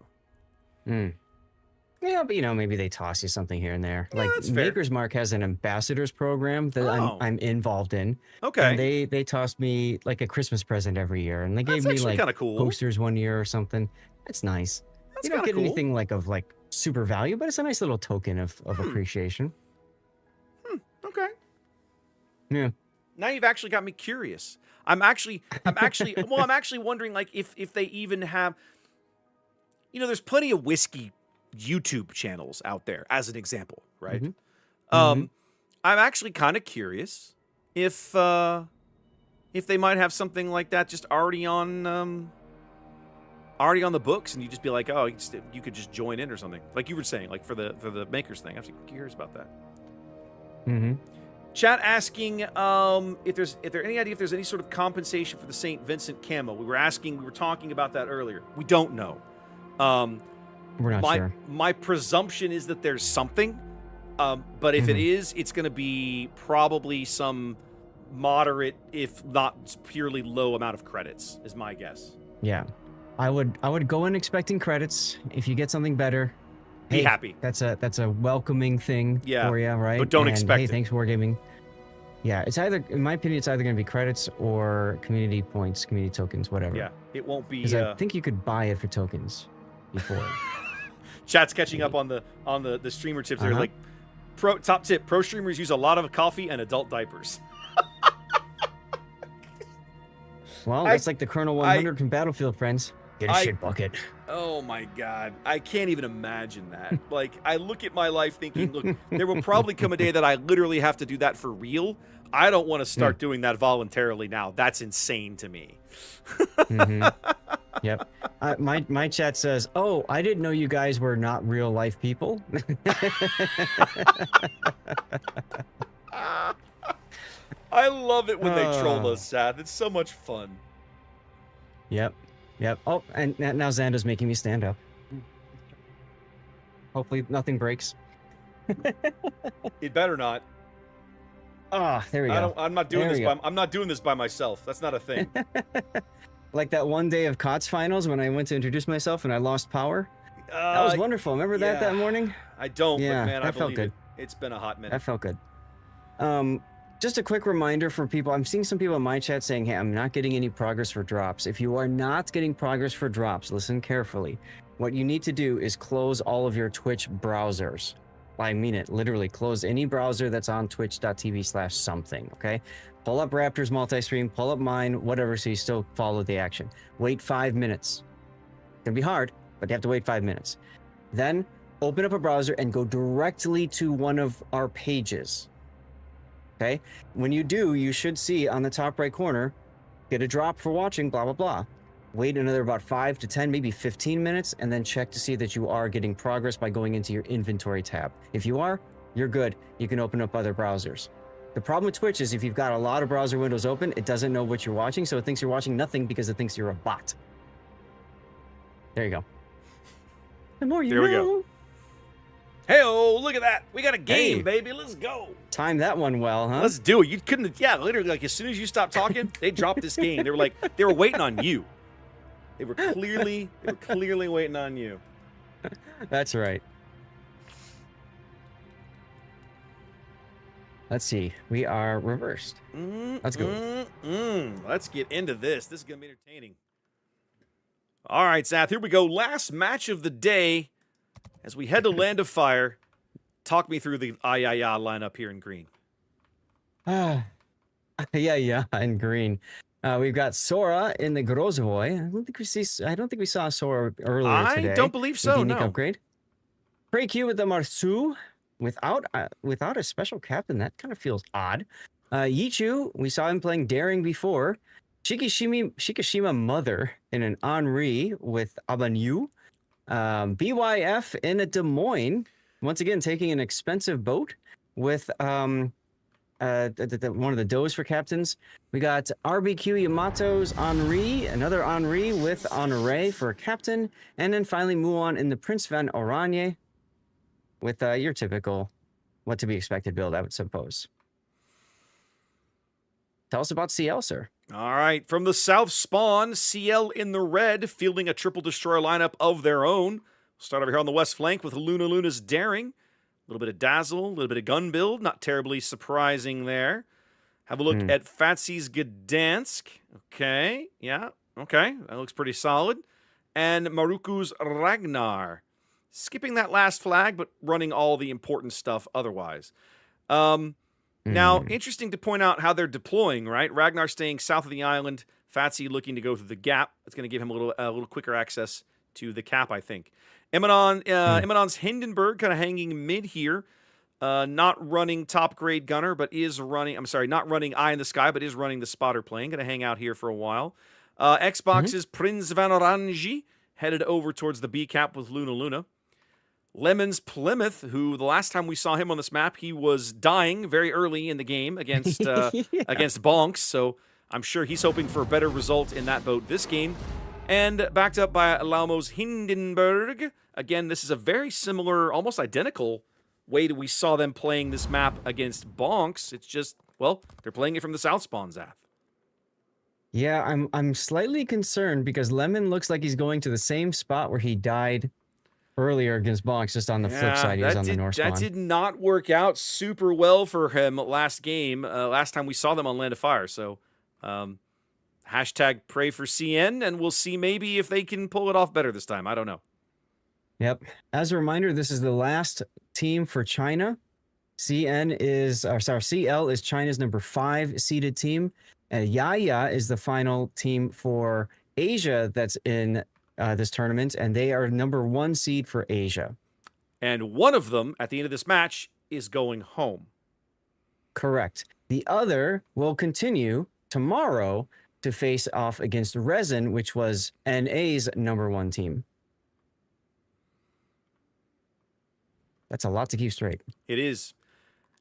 Yeah, but, maybe they toss you something here and there. Yeah, like, Maker's Mark has an ambassadors program that I'm involved in. Okay. And they tossed me, like, a Christmas present every year. And they gave me, like, cool. posters one year or something. It's nice. You don't get anything, like, of, like, super value, but it's a nice little token of appreciation. Okay. Yeah. Now you've actually got me curious. I'm actually wondering, like, if they even have, there's plenty of whiskey YouTube channels out there, as an example, right? I'm actually kind of curious if they might have something like that just already on the books, and you just be like, oh, you could just join in or something, like you were saying, like for the makers thing. I'm curious about that. Chat asking if there any idea if there's any sort of compensation for the St. Vincent camo. We were talking about that earlier. We don't know. We're not sure. My presumption is that there's something, but if it is, it's going to be probably some moderate, if not purely low amount of credits, is my guess. Yeah, I would go in expecting credits. If you get something better, be happy. That's a welcoming thing for you, right? But don't expect hey, it. Thanks for Wargaming. Yeah, it's either, in my opinion, it's either going to be credits or community points, community tokens, whatever. Yeah, it won't be. Because I think you could buy it for tokens before. Chat's catching up on the streamer tips. They're like, top tip: pro streamers use a lot of coffee and adult diapers. Well, that's like the Colonel 100 from Battlefield, friends. Get a shit bucket. Oh my God, I can't even imagine that. Like, I look at my life thinking, look, there will probably come a day that I literally have to do that for real. I don't want to start doing that voluntarily now. That's insane to me. Yep. My chat says, "Oh, I didn't know you guys were not real life people." I love it when they troll us, Seth. It's so much fun. Yep. Oh, and now Xanda's making me stand up. Hopefully nothing breaks. It better not. Ah, there we go. I'm not doing this. I'm not doing this by myself. That's not a thing. Like that one day of COTS finals when I went to introduce myself and I lost power. That was wonderful. Remember that morning? I don't, but man, I that felt believe good. It's been a hot minute. That felt good. Just a quick reminder for people. I'm seeing some people in my chat saying, "Hey, I'm not getting any progress for drops." If you are not getting progress for drops, listen carefully. What you need to do is close all of your Twitch browsers. I mean it, literally close any browser that's on twitch.tv/something, okay? Pull up Raptor's multi-stream, pull up mine, whatever, so you still follow the action. Wait 5 minutes. It's gonna be hard, but you have to wait 5 minutes. Then open up a browser and go directly to one of our pages. Okay? When you do, you should see on the top right corner, get a drop for watching, blah, blah, blah. Wait another about 5 to 10, maybe 15 minutes, and then check to see that you are getting progress by going into your inventory tab. If you are, you're good. You can open up other browsers. The problem with Twitch is if you've got a lot of browser windows open, it doesn't know what you're watching, so it thinks you're watching nothing because it thinks you're a bot. There you go. The more you know. There we go. Hey-oh, look at that. We got a game, baby. Let's go. Time that one well, huh? Let's do it. You couldn't, literally, like, as soon as you stopped talking, they dropped this game. They were like, they were waiting on you. They were clearly waiting on you. That's right. Let's see. We are reversed. Let's go. Let's get into this. This is going to be entertaining. All right, Zath, here we go. Last match of the day. As we head to Land of Fire, talk me through the Ayaya lineup here in green. Yeah, in green. We've got Sora in the Grozovoy. I don't think we saw Sora earlier today. I don't believe so. Unique no. upgrade. Prey Q with the Marsu without a special captain. That kind of feels odd. Yichu, we saw him playing Daring before. Shikishima Mother in an Henri with Abanyu. BYF in a Des Moines, once again taking an expensive boat with one of the does for captains. We got RBQ Yamato's Henri, another Henri with Honore for a captain, and then finally Muon in the Prince Van Oranje with your typical what to be expected build, I would suppose. Tell us about CL, sir. All right, from the South Spawn, CL in the red, fielding a triple destroyer lineup of their own. Start over here on the west flank with Luna's Daring. A little bit of Dazzle, a little bit of gun build. Not terribly surprising there. Have a look at Fatsy's Gdansk. Okay, yeah, okay. That looks pretty solid. And Maruku's Ragnar. Skipping that last flag, but running all the important stuff otherwise. Now, interesting to point out how they're deploying, right? Ragnar staying south of the island. Fatsy looking to go through the gap. That's going to give him a little quicker access to the cap, I think. Emanon,'s Hindenburg kind of hanging mid here. Not running top grade gunner, but is running, not running Eye in the Sky, but is running the spotter plane. Going to hang out here for a while. Xbox's Prince Van Orange headed over towards the B cap with Luna. Lemon's Plymouth, who the last time we saw him on this map, he was dying very early in the game against Yeah. against Bonks. So I'm sure he's hoping for a better result in that boat this game. And backed up by Laumo's Hindenburg. Again, this is a very similar, almost identical way that we saw them playing this map against Bonks. It's just, well, they're playing it from the south spawn, Zath. Yeah, I'm slightly concerned because Lemon looks like he's going to the same spot where he died earlier against Bonks, just on the flip side. He was on the north spawn. That did not work out super well for him last game. Last time we saw them on Land of Fire. So, hashtag pray for CN, and we'll see maybe if they can pull it off better this time. I don't know. Yep. As a reminder, this is the last team for China. CL is China's number 5 seeded team. And Yaya is the final team for Asia that's in this tournament, and they are number 1 seed for Asia. And one of them, at the end of this match, is going home. Correct. The other will continue tomorrow to face off against Resin, which was NA's number 1 team. That's a lot to keep straight. It is.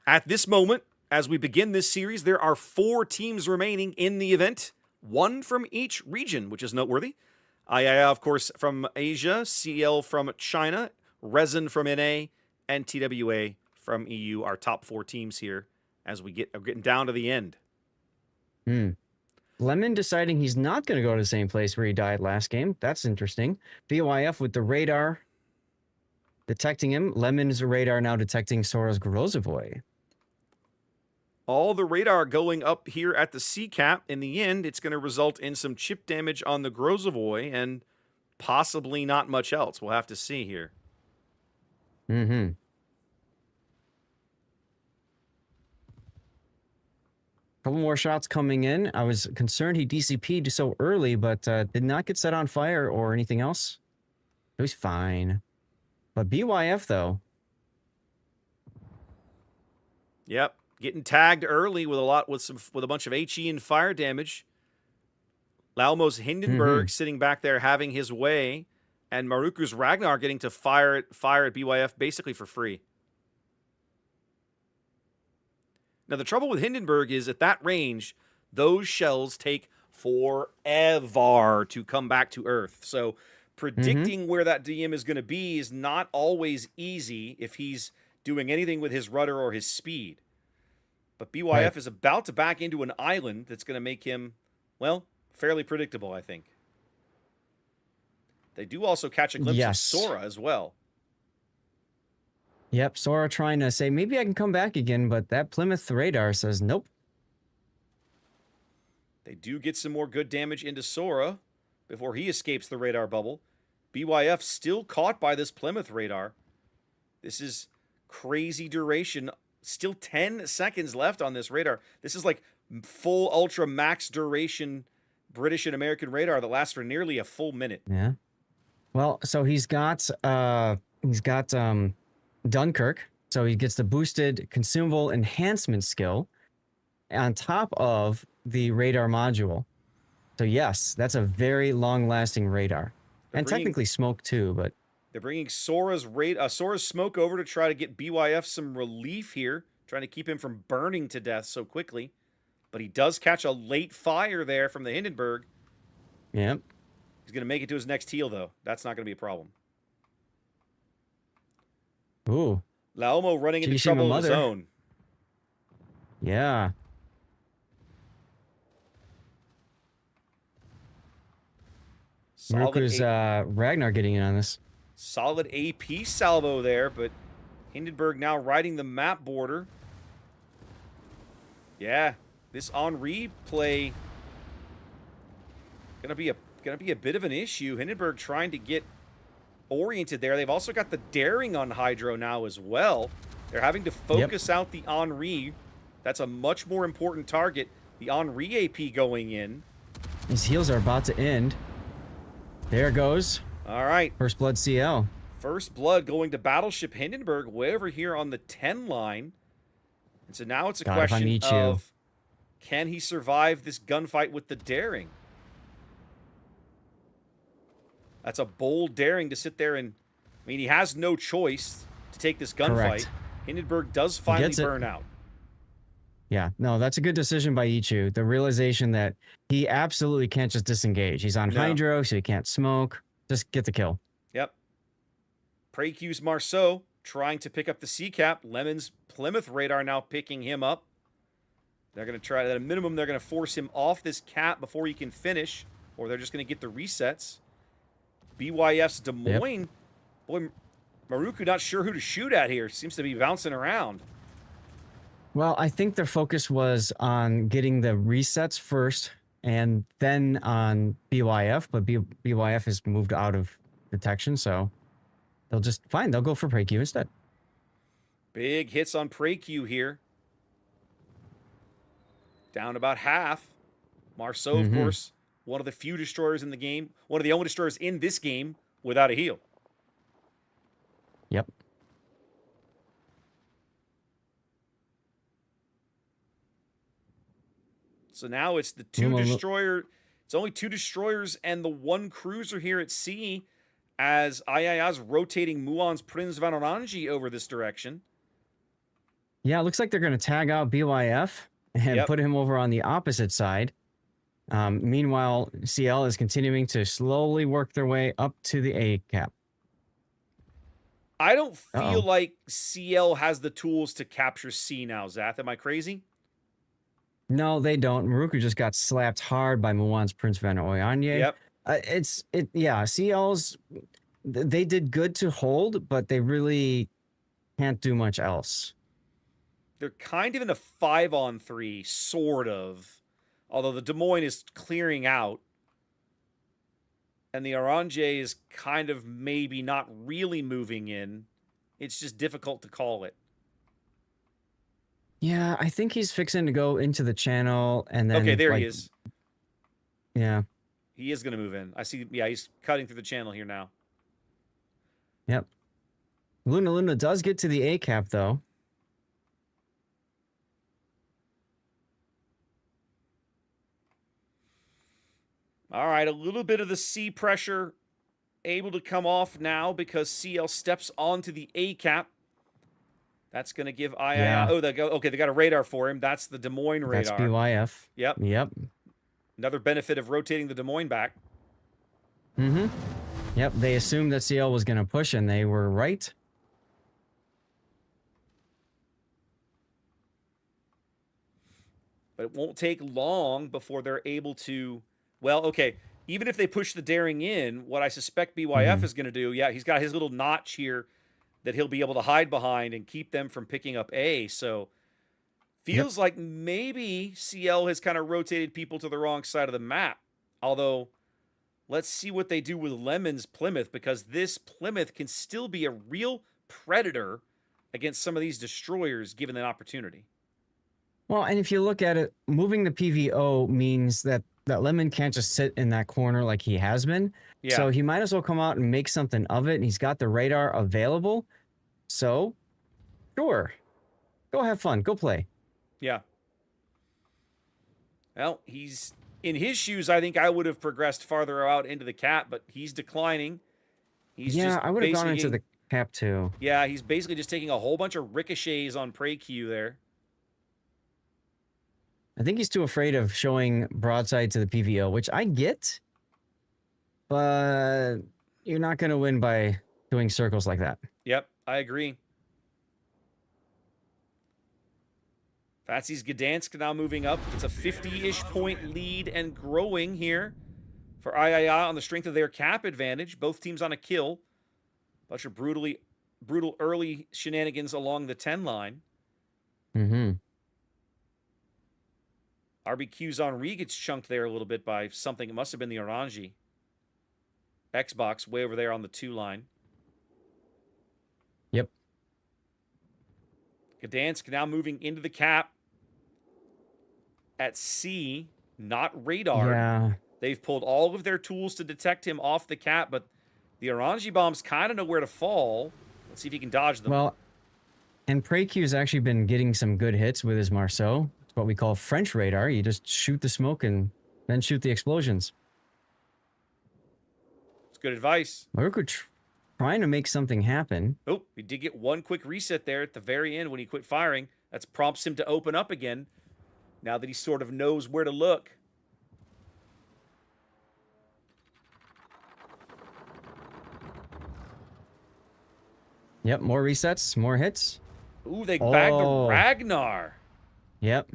At this moment, as we begin this series, there are 4 teams remaining in the event, 1 from each region, which is noteworthy. IIA, of course, from Asia, CL from China, Resin from NA, and TWA from EU, our top 4 teams here as we are getting down to the end. Lemon deciding he's not going to go to the same place where he died last game. That's interesting. BYF with the radar detecting him. Lemon's radar now detecting Sora's Grozovoy. All the radar going up here at the C cap. In the end, it's going to result in some chip damage on the Grozovoy and possibly not much else. We'll have to see here. Couple more shots coming in. I was concerned he DCP'd so early, but did not get set on fire or anything else. It was fine. But BYF, though. Yep. Getting tagged early with a bunch of HE and fire damage. Laumo's Hindenburg sitting back there having his way, and Maruku's Ragnar getting to fire at BYF basically for free. Now the trouble with Hindenburg is at that range, those shells take forever to come back to Earth. So predicting where that DM is going to be is not always easy if he's doing anything with his rudder or his speed. But BYF is about to back into an island that's going to make him, well, fairly predictable, I think. They do also catch a glimpse of Sora as well. Yep, Sora trying to say, maybe I can come back again, but that Plymouth radar says nope. They do get some more good damage into Sora before he escapes the radar bubble. BYF still caught by this Plymouth radar. This is crazy duration. Still 10 seconds left on this radar. This is like full ultra max duration British and American radar that lasts for nearly a full minute. Yeah. Well, so he's got Dunkirk, so he gets the boosted consumable enhancement skill on top of the radar module. So yes, that's a very long-lasting radar, and technically smoke too. But they're bringing Sora's smoke over to try to get BYF some relief here, trying to keep him from burning to death so quickly. But he does catch a late fire there from the Hindenburg. Yep. He's going to make it to his next heal, though. That's not going to be a problem. Ooh. Laumo running into trouble of his own. Yeah. Maruku's Ragnar getting in on this. Solid AP salvo there, but Hindenburg now riding the map border. Yeah, this Henri play gonna be a bit of an issue. Hindenburg trying to get oriented there. They've also got the daring on Hydro now as well. They're having to focus out the Henri. That's a much more important target. The Henri AP going in. These heals are about to end. There it goes. All right. First Blood CL. First Blood going to Battleship Hindenburg way over here on the 10 line. And so now it's a question of, can he survive this gunfight with the daring? That's a bold daring to sit there and I mean, he has no choice to take this gunfight. Correct. Hindenburg does finally gets it. burn out. Yeah, no, that's a good decision by Ichu. The realization that he absolutely can't just disengage. He's on No. hydro, so he can't smoke. Just get the kill. Yep. Precu's Marceau trying to pick up the C cap. Lemon's Plymouth radar now picking him up. They're going to try, at a minimum, they're going to force him off this cap before he can finish, or they're just going to get the resets. BYF's Des Moines. Yep. Boy, Maruku not sure who to shoot at here. Seems to be bouncing around. Well, I think their focus was on getting the resets first and then on BYF, but BYF has moved out of detection, so they'll just, fine, they'll go for Precu instead. Big hits on Precu here. Down about half. Marceau, of course, one of the few destroyers in the game, one of the only destroyers in this game without a heal. Yep. So now it's the two destroyer. It's only 2 destroyers and the 1 cruiser here at sea, as IIA's rotating Muon's Prinz van Orange over this direction. Yeah, it looks like they're going to tag out BYF and put him over on the opposite side. Meanwhile, CL is continuing to slowly work their way up to the A cap. I don't feel like CL has the tools to capture C now, Zath. Am I crazy? No, they don't. Maruku just got slapped hard by Muon's Prince van Oyanye. Yep. Yeah, CL's, they did good to hold, but they really can't do much else. They're kind of in a 5-on-3, sort of. Although the Des Moines is clearing out. And the Orange is kind of maybe not really moving in. It's just difficult to call it. Yeah, I think he's fixing to go into the channel and then... Okay, there he is. Yeah. He is going to move in. I see, yeah, he's cutting through the channel here now. Yep. Luna does get to the A cap, though. All right, a little bit of the C pressure able to come off now because CL steps onto the A cap. That's going to give II. Yeah. Oh, they got a radar for him. That's the Des Moines radar. That's BYF. Yep. Yep. Another benefit of rotating the Des Moines back. Yep, they assumed that CL was going to push, and they were right. But it won't take long before they're able to... Well, okay, even if they push the daring in, what I suspect BYF is going to do, yeah, he's got his little notch here that he'll be able to hide behind and keep them from picking up A. So feels like maybe CL has kind of rotated people to the wrong side of the map. Although, let's see what they do with Lemon's Plymouth, because this Plymouth can still be a real predator against some of these destroyers given an opportunity. Well, and if you look at it, moving the PVO means that Lemon can't just sit in that corner like he has been. Yeah. So he might as well come out and make something of it. And he's got the radar available. So, sure. Go have fun. Go play. Yeah. Well, he's in his shoes. I think I would have progressed farther out into the cap, but he's declining. He's I would have gone into the cap too. Yeah, he's basically just taking a whole bunch of ricochets on Precu there. I think he's too afraid of showing broadside to the PVO, which I get. But you're not going to win by doing circles like that. Yep, I agree. Fatsy's Gdansk now moving up. It's a 50-ish point lead and growing here for IIA on the strength of their cap advantage. Both teams on a kill. Bunch of brutal early shenanigans along the 10 line. RBQ's Henri gets chunked there a little bit by something. It must have been the Orange. Xbox way over there on the 2 line. Yep. Gdansk now moving into the cap. At C, not radar. Yeah. They've pulled all of their tools to detect him off the cap, but the Orange bombs kind of know where to fall. Let's see if he can dodge them. Well, and Precu's actually been getting some good hits with his Marceau. It's what we call French radar. You just shoot the smoke and then shoot the explosions. It's good advice. Maruku trying to make something happen. Oh, he did get one quick reset there at the very end when he quit firing. That prompts him to open up again, now that he sort of knows where to look. Yep, more resets, more hits. Ooh, they bagged the Oh. Ragnar. Yep.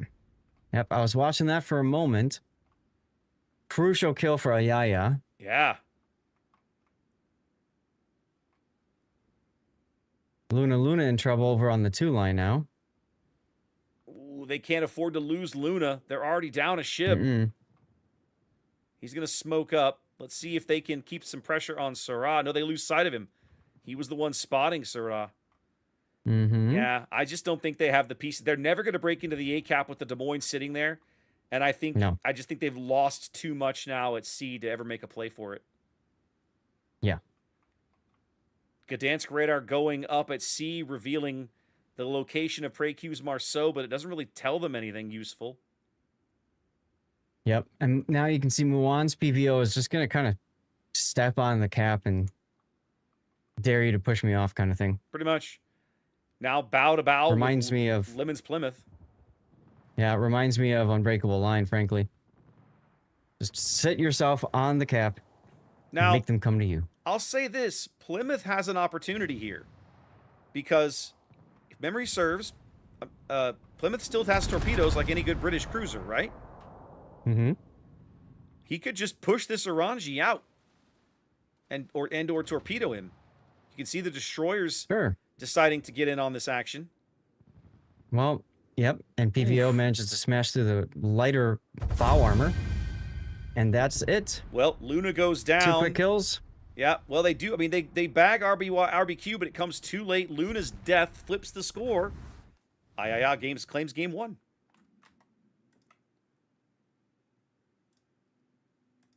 Yep, I was watching that for a moment. Crucial kill for Ayaya. Yeah. Luna in trouble over on the 2 line now. Ooh, they can't afford to lose Luna. They're already down a ship. He's going to smoke up. Let's see if they can keep some pressure on Sarah. No, they lose sight of him. He was the one spotting Sarah. Yeah, I just don't think they have the pieces. They're never going to break into the A-cap with the Des Moines sitting there. And I just think they've lost too much now at sea to ever make a play for it. Yeah. Gdansk radar going up at sea, revealing the location of Précieuse Marceau, but it doesn't really tell them anything useful. Yep, and now you can see Muon's PVO is just going to kind of step on the cap and dare you to push me off kind of thing. Pretty much. Now bow to bow. Reminds me of Lemon's Plymouth. Yeah, it reminds me of Unbreakable Line, frankly. Just sit yourself on the cap Now, and make them come to you. I'll say this. Plymouth has an opportunity here. Because, if memory serves, Plymouth still has torpedoes like any good British cruiser, right? He could just push this Orangi out or torpedo him. You can see the destroyers deciding to get in on this action. Well, yep, and PVO manages to smash through the lighter bow armor. And that's it. Well, Luna goes down. 2 quick kills. Yeah, well, they do. I mean, they bag RBQ, but it comes too late. Luna's death flips the score. Ayaya claims game 1.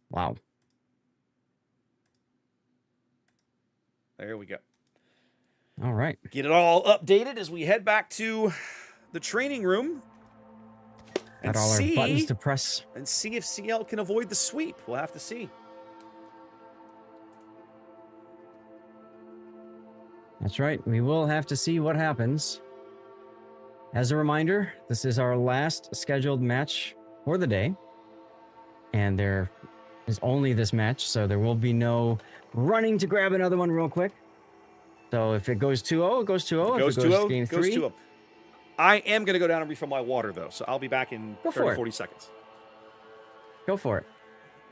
Wow. There we go. All right. Get it all updated as we head back to the training room. Got all our buttons to press. And see if CL can avoid the sweep. We'll have to see. That's right. We will have to see what happens. As a reminder, this is our last scheduled match for the day. And there is only this match, so there will be no running to grab another one real quick. So if it goes 2-0, it goes 2-0. If it goes game 3, 2-0. I am going to go down and refill my water, though, so I'll be back in 30, 40 seconds. Go for it.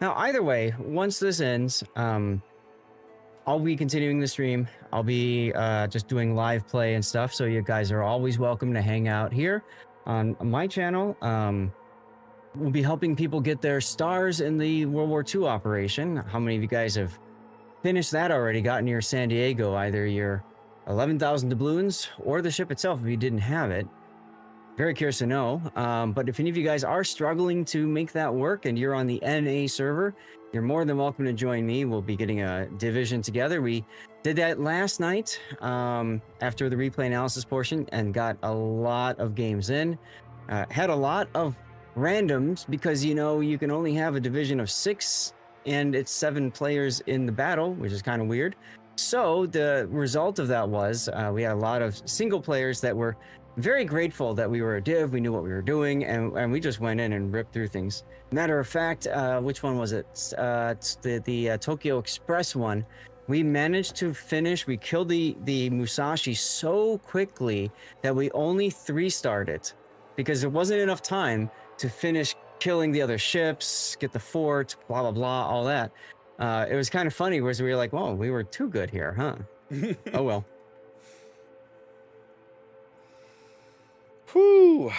Now, either way, once this ends, I'll be continuing the stream. I'll be just doing live play and stuff, so you guys are always welcome to hang out here on my channel. We'll be helping people get their stars in the World War II operation. How many of you guys have finished that already, gotten your San Diego, either your 11,000 doubloons or the ship itself if you didn't have it? Very curious to know. But if any of you guys are struggling to make that work and you're on the NA server, you're more than welcome to join me. We'll be getting a division together. We did that last night after the replay analysis portion and got a lot of games in. Had a lot of randoms because, you know, you can only have a division of 6 and it's 7 players in the battle, which is kind of weird. So the result of that was we had a lot of single players that were very grateful that we were a div, we knew what we were doing, and we just went in and ripped through things. Matter of fact, which one was it? It's the Tokyo Express one. We managed to finish, we killed the Musashi so quickly that we only 3-starred it because there wasn't enough time to finish killing the other ships, get the fort, blah, blah, blah, all that. It was kind of funny because we were like, whoa, we were too good here, huh? Oh, well. Whew.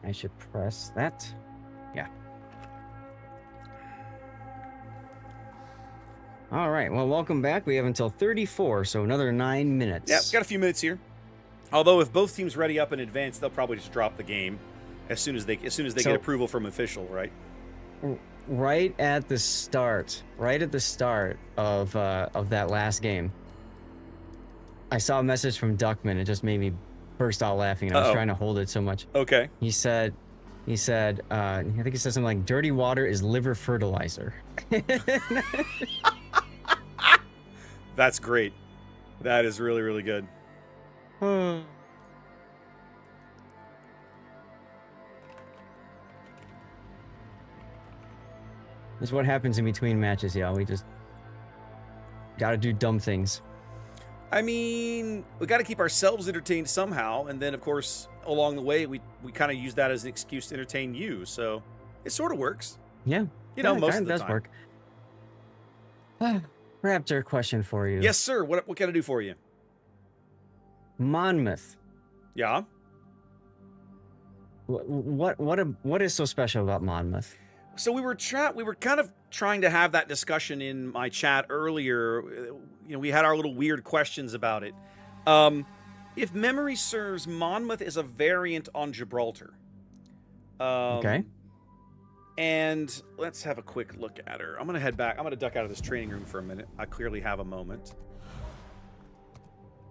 I should press that. Yeah. All right. Well, welcome back. We have until 34, so another 9 minutes. Yeah, got a few minutes here. Although if both teams ready up in advance, they'll probably just drop the game as soon as they get approval from official, right? Right at the start of that last game, I saw a message from Duckman. It just made me burst out laughing. And I was trying to hold it so much. Okay. He said, He said, I think he said something like, "Dirty water is liver fertilizer." That's great. That is really, really good. That's what happens in between matches, y'all. We just gotta do dumb things. I mean, we got to keep ourselves entertained somehow, and then, of course, along the way, we kind of use that as an excuse to entertain you. So it sort of works. Yeah, You know, yeah, most it of the does time. work. Raptor, question for you. Yes, sir. What can I do for you? Monmouth. Yeah. What is so special about Monmouth? So we were kind of trying to have that discussion in my chat earlier. You know, we had our little weird questions about it. If memory serves, Monmouth is a variant on Gibraltar. Okay. And let's have a quick look at her. I'm gonna head back. I'm gonna duck out of this training room for a minute. I clearly have a moment.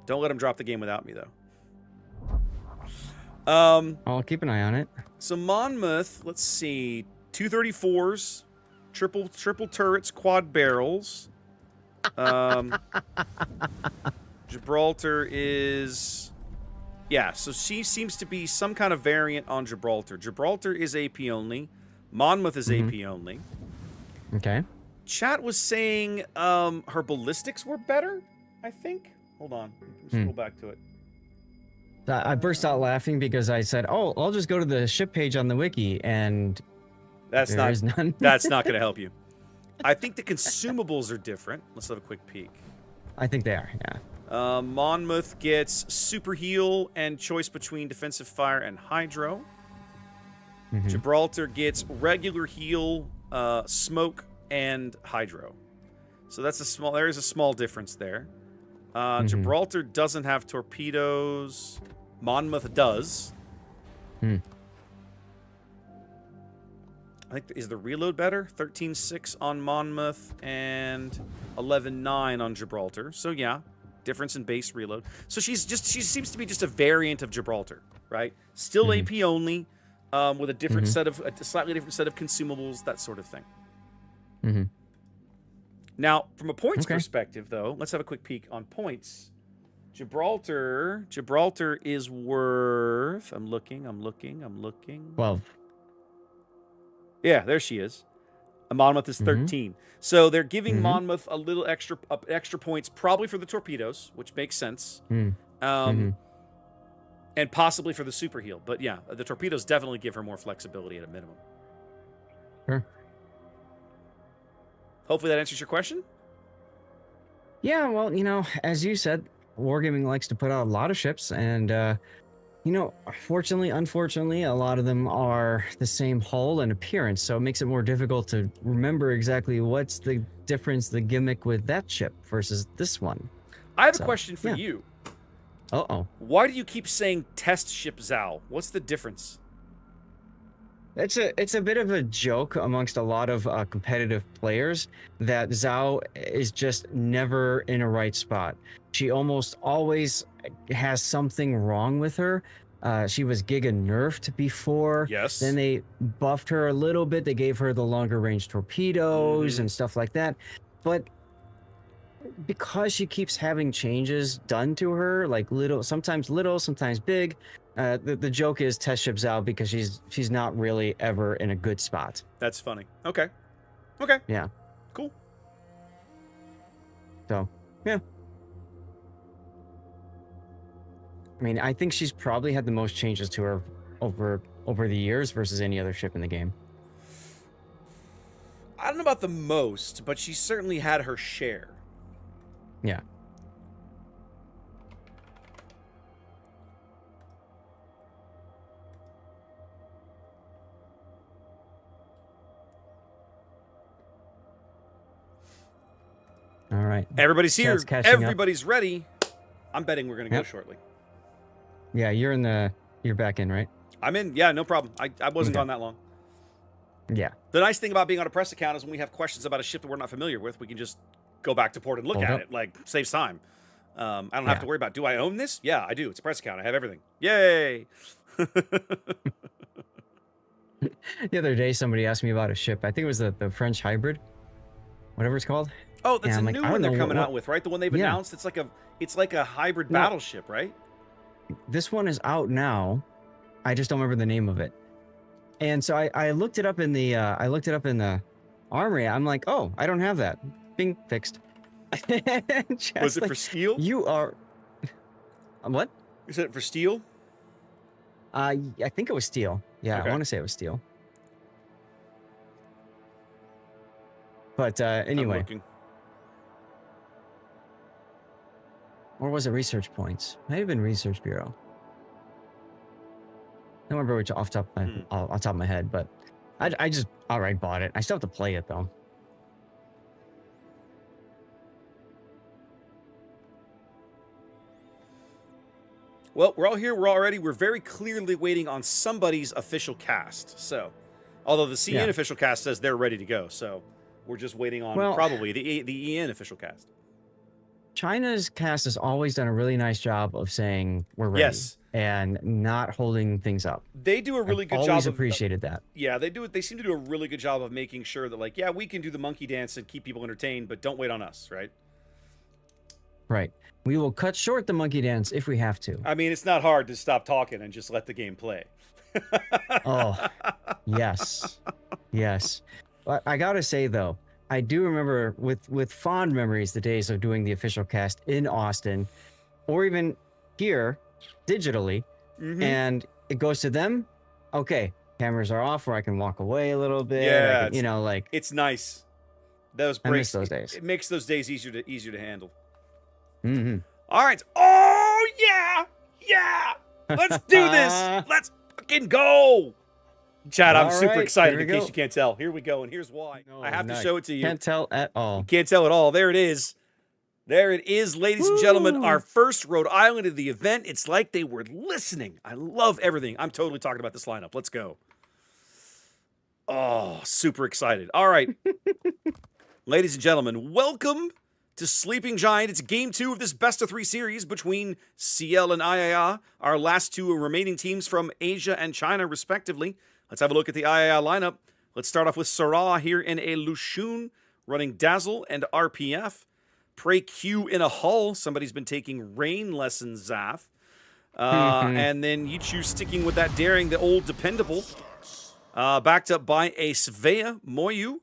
Don't let him drop the game without me, though. I'll keep an eye on it. So Monmouth, let's see, 234s, triple turrets, quad barrels. Gibraltar is, yeah. So she seems to be some kind of variant on Gibraltar. Gibraltar is AP only. Monmouth is AP only. Okay. Chat was saying her ballistics were better, I think. Hold on. Scroll back to it. I burst out laughing because I said, "Oh, I'll just go to the ship page on the wiki," and That's there not is none. that's not going to help you. I think the consumables are different. Let's have a quick peek. I think they are. Yeah. Monmouth gets super heal and choice between defensive fire and hydro. Gibraltar gets regular heal, smoke, and hydro. So that's there is a small difference there. Gibraltar doesn't have torpedoes. Monmouth does. I think, is the reload better? 13.6 on Monmouth and 11.9 on Gibraltar. So yeah, difference in base reload. So she seems to be just a variant of Gibraltar, right? Still AP only, with a different set of a slightly different set of consumables, that sort of thing. Now, from a points perspective, though, let's have a quick peek on points. Gibraltar is worth. I'm looking. 12. Yeah, there she is. A Monmouth is 13. So they're giving Monmouth a little extra points, probably for the torpedoes, which makes sense, and possibly for the super heal. But yeah, the torpedoes definitely give her more flexibility at a minimum. Sure. Hopefully that answers your question. Yeah, well, you know, as you said, Wargaming likes to put out a lot of ships, and, you know, fortunately, unfortunately, a lot of them are the same hull and appearance, so it makes it more difficult to remember exactly what's the difference, the gimmick with that ship versus this one. I have a question for you. Uh-oh. Why do you keep saying test ship Zhao? What's the difference? It's a bit of a joke amongst a lot of competitive players that Zhao is just never in a right spot. She almost always has something wrong with her. She was giga nerfed before. Yes. Then they buffed her a little bit. They gave her the longer range torpedoes and stuff like that. But because she keeps having changes done to her, like sometimes big, the joke is test ship Zhao because she's not really ever in a good spot. That's funny. Okay. Yeah. Cool. So, yeah. I mean, I think she's probably had the most changes to her over the years versus any other ship in the game. I don't know about the most, but she certainly had her share. Yeah. All right. Everybody's here. Catching Everybody's ready. I'm betting we're going to go shortly. Yeah, you're back in, right? I'm in. Yeah, no problem. I wasn't gone that long. Yeah. The nice thing about being on a press account is when we have questions about a ship that we're not familiar with, we can just go back to port and look at it. Like, saves time. I don't have to worry about, do I own this? Yeah, I do. It's a press account. I have everything. Yay! The other day, somebody asked me about a ship. I think it was the French hybrid, whatever it's called. Oh, that's And a I'm like, new I one don't they're know coming out with, right? The one they've Yeah. announced. It's like a hybrid No. battleship, right? This one is out now. I just don't remember the name of it. And so I looked it up in the armory. I'm like, oh, I don't have that. Bing, fixed. Was Just it like, for steel? you are what? Is it for steel? I think it was steel. Yeah, Okay. I want to say it was steel. But I'm anyway, looking. or was it Research Points? Might have been Research Bureau. I don't remember which off top of my head, but I just outright bought it. I still have to play it though. Well, we're all here. We're very clearly waiting on somebody's official cast. So, although the CN official cast says they're ready to go, so we're just waiting on probably the EN official cast. China's cast has always done a really nice job of saying we're ready and not holding things up. They do a really good job. Always appreciated that. Yeah, they do it. They seem to do a really good job of making sure that, like, yeah, we can do the monkey dance and keep people entertained, but don't wait on us, right? Right. We will cut short the monkey dance if we have to. I mean, it's not hard to stop talking and just let the game play. Oh, yes. Yes. But I gotta say, though, I do remember with fond memories the days of doing the official cast in Austin, or even here, digitally, and it goes to them. Okay, cameras are off where I can walk away a little bit. Yeah, can, like it's nice. Those breaks, I miss those days. It makes those days easier to handle. All right. Oh yeah. Let's do this. Let's fucking go. Chad, I'm super excited in case you can't tell. Here we go, and here's why. I have to show it to you. Can't tell at all. You can't tell at all. There it is. There it is, ladies and gentlemen. Our first Rhode Island of the event. It's like they were listening. I love everything. I'm totally talking about this lineup. Let's go. Oh, super excited. All right. Ladies and gentlemen, welcome to Sleeping Giant. It's game 2 of this best-of-3 series between CL and IAA, our last two remaining teams from Asia and China, respectively. Let's have a look at the IAA lineup. Let's start off with Sarah here in a Lushun, running Dazzle and RPF. Prey Q in a Hull. Somebody's been taking rain lessons, Zaf. And then you choose sticking with that daring, the old dependable. Backed up by a Svea Moyu.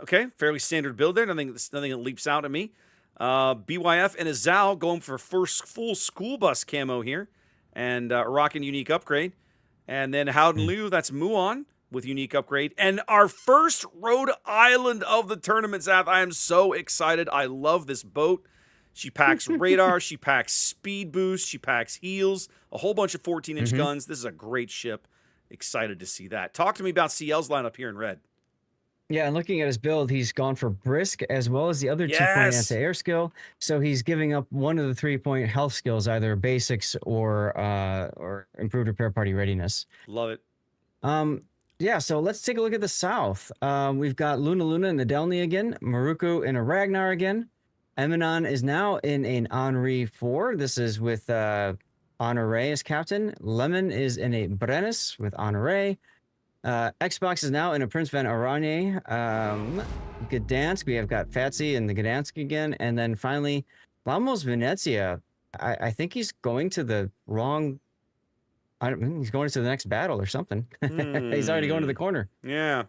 Okay, fairly standard build there. Nothing that leaps out at me. BYF and a Zhao going for first full school bus camo here. And rocking unique upgrade. And then Howden Liu, that's Muon with unique upgrade. And our first Rhode Island of the tournament, Zaf. I am so excited. I love this boat. She packs radar. She packs speed boost. She packs heals. A whole bunch of 14-inch guns. This is a great ship. Excited to see that. Talk to me about CL's lineup here in red. Yeah, and looking at his build, he's gone for brisk as well as the other 2-point anti-air skill. So he's giving up one of the 3-point health skills, either basics or improved repair party readiness. Love it. Yeah, so let's take a look at the south. We've got Luna in the Delny again, Maruku in a Ragnar again. Eminon is now in an Henri 4. This is with Honore as captain. Lemon is in a Brennus with Honore. Xbox is now in a Prince Van Aranye. Gdansk, we have got Fatsy in the Gdansk again. And then finally, Lamos Venezia. I think he's going to the wrong... he's going to the next battle or something. He's already going to the corner. Yeah.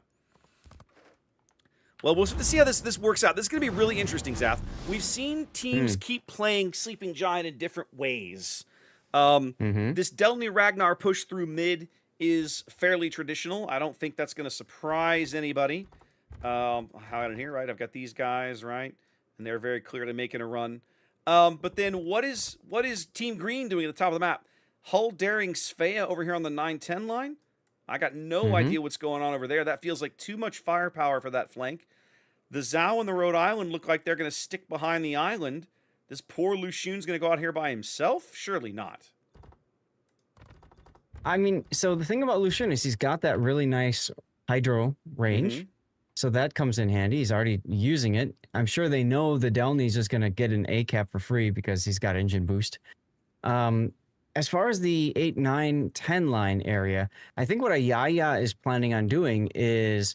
Well, we'll see how this works out. This is going to be really interesting, Zaf. We've seen teams keep playing Sleeping Giant in different ways. This Delny Ragnar push through mid is fairly traditional. I don't think that's going to surprise anybody. How out in here, right? I've got these guys, right? And they're very clearly making a run. But then what is Team Green doing at the top of the map? Hull daring Svea over here on the 9-10 line. I got no idea what's going on over there. That feels like too much firepower for that flank. The Zhao and the Rhode Island look like they're going to stick behind the island. This poor Lushun's going to go out here by himself? Surely not. I mean, so the thing about Lushun is he's got that really nice hydro range. So that comes in handy. He's already using it. I'm sure they know the Delny's just going to get an A cap for free because he's got engine boost. And as far as the 8, 9, 10 line area, I think what a Yaya is planning on doing is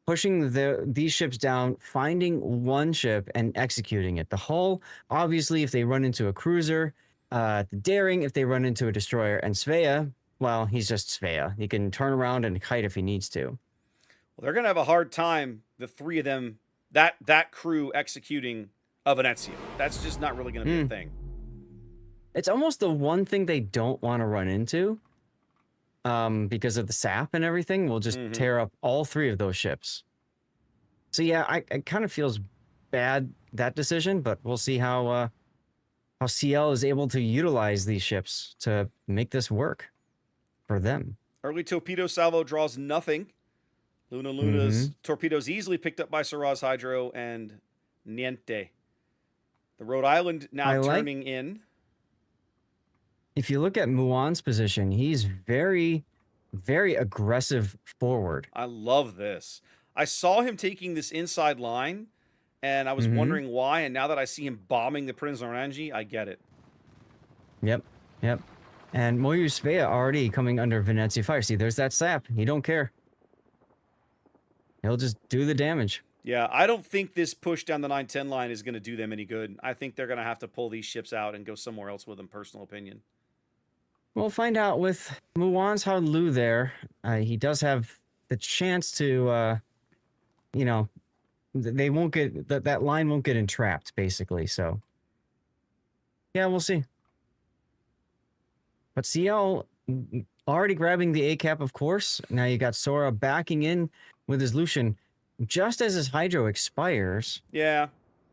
pushing these ships down, finding one ship and executing it. The hull, obviously, if they run into a cruiser, the Daring, if they run into a destroyer, and Svea, well, he's just Svea. He can turn around and kite if he needs to. Well, they're going to have a hard time, the three of them, that crew executing a Venezia. That's just not really going to be a thing. It's almost the one thing they don't want to run into, because of the sap and everything. Will just tear up all three of those ships. So yeah, it kind of feels bad, that decision, but we'll see how CL is able to utilize these ships to make this work for them. Early torpedo salvo draws nothing. Luna's torpedoes easily picked up by Saraz Hydro and Niente. The Rhode Island now turning in. If you look at Muon's position, he's very, very aggressive forward. I love this. I saw him taking this inside line, and I was wondering why, and now that I see him bombing the Prince Orangi, I get it. Yep. And Moyu Svea already coming under Venezia fire. See, there's that sap. He don't care. He'll just do the damage. Yeah, I don't think this push down the 9-10 line is going to do them any good. I think they're going to have to pull these ships out and go somewhere else with them, personal opinion. We'll find out with Muon's Hao Lu there. He does have the chance to, they won't get, that line won't get entrapped, basically. So, yeah, we'll see. But CL already grabbing the A-cap, of course. Now you got Sora backing in with his Lucian just as his Hydro expires. Yeah.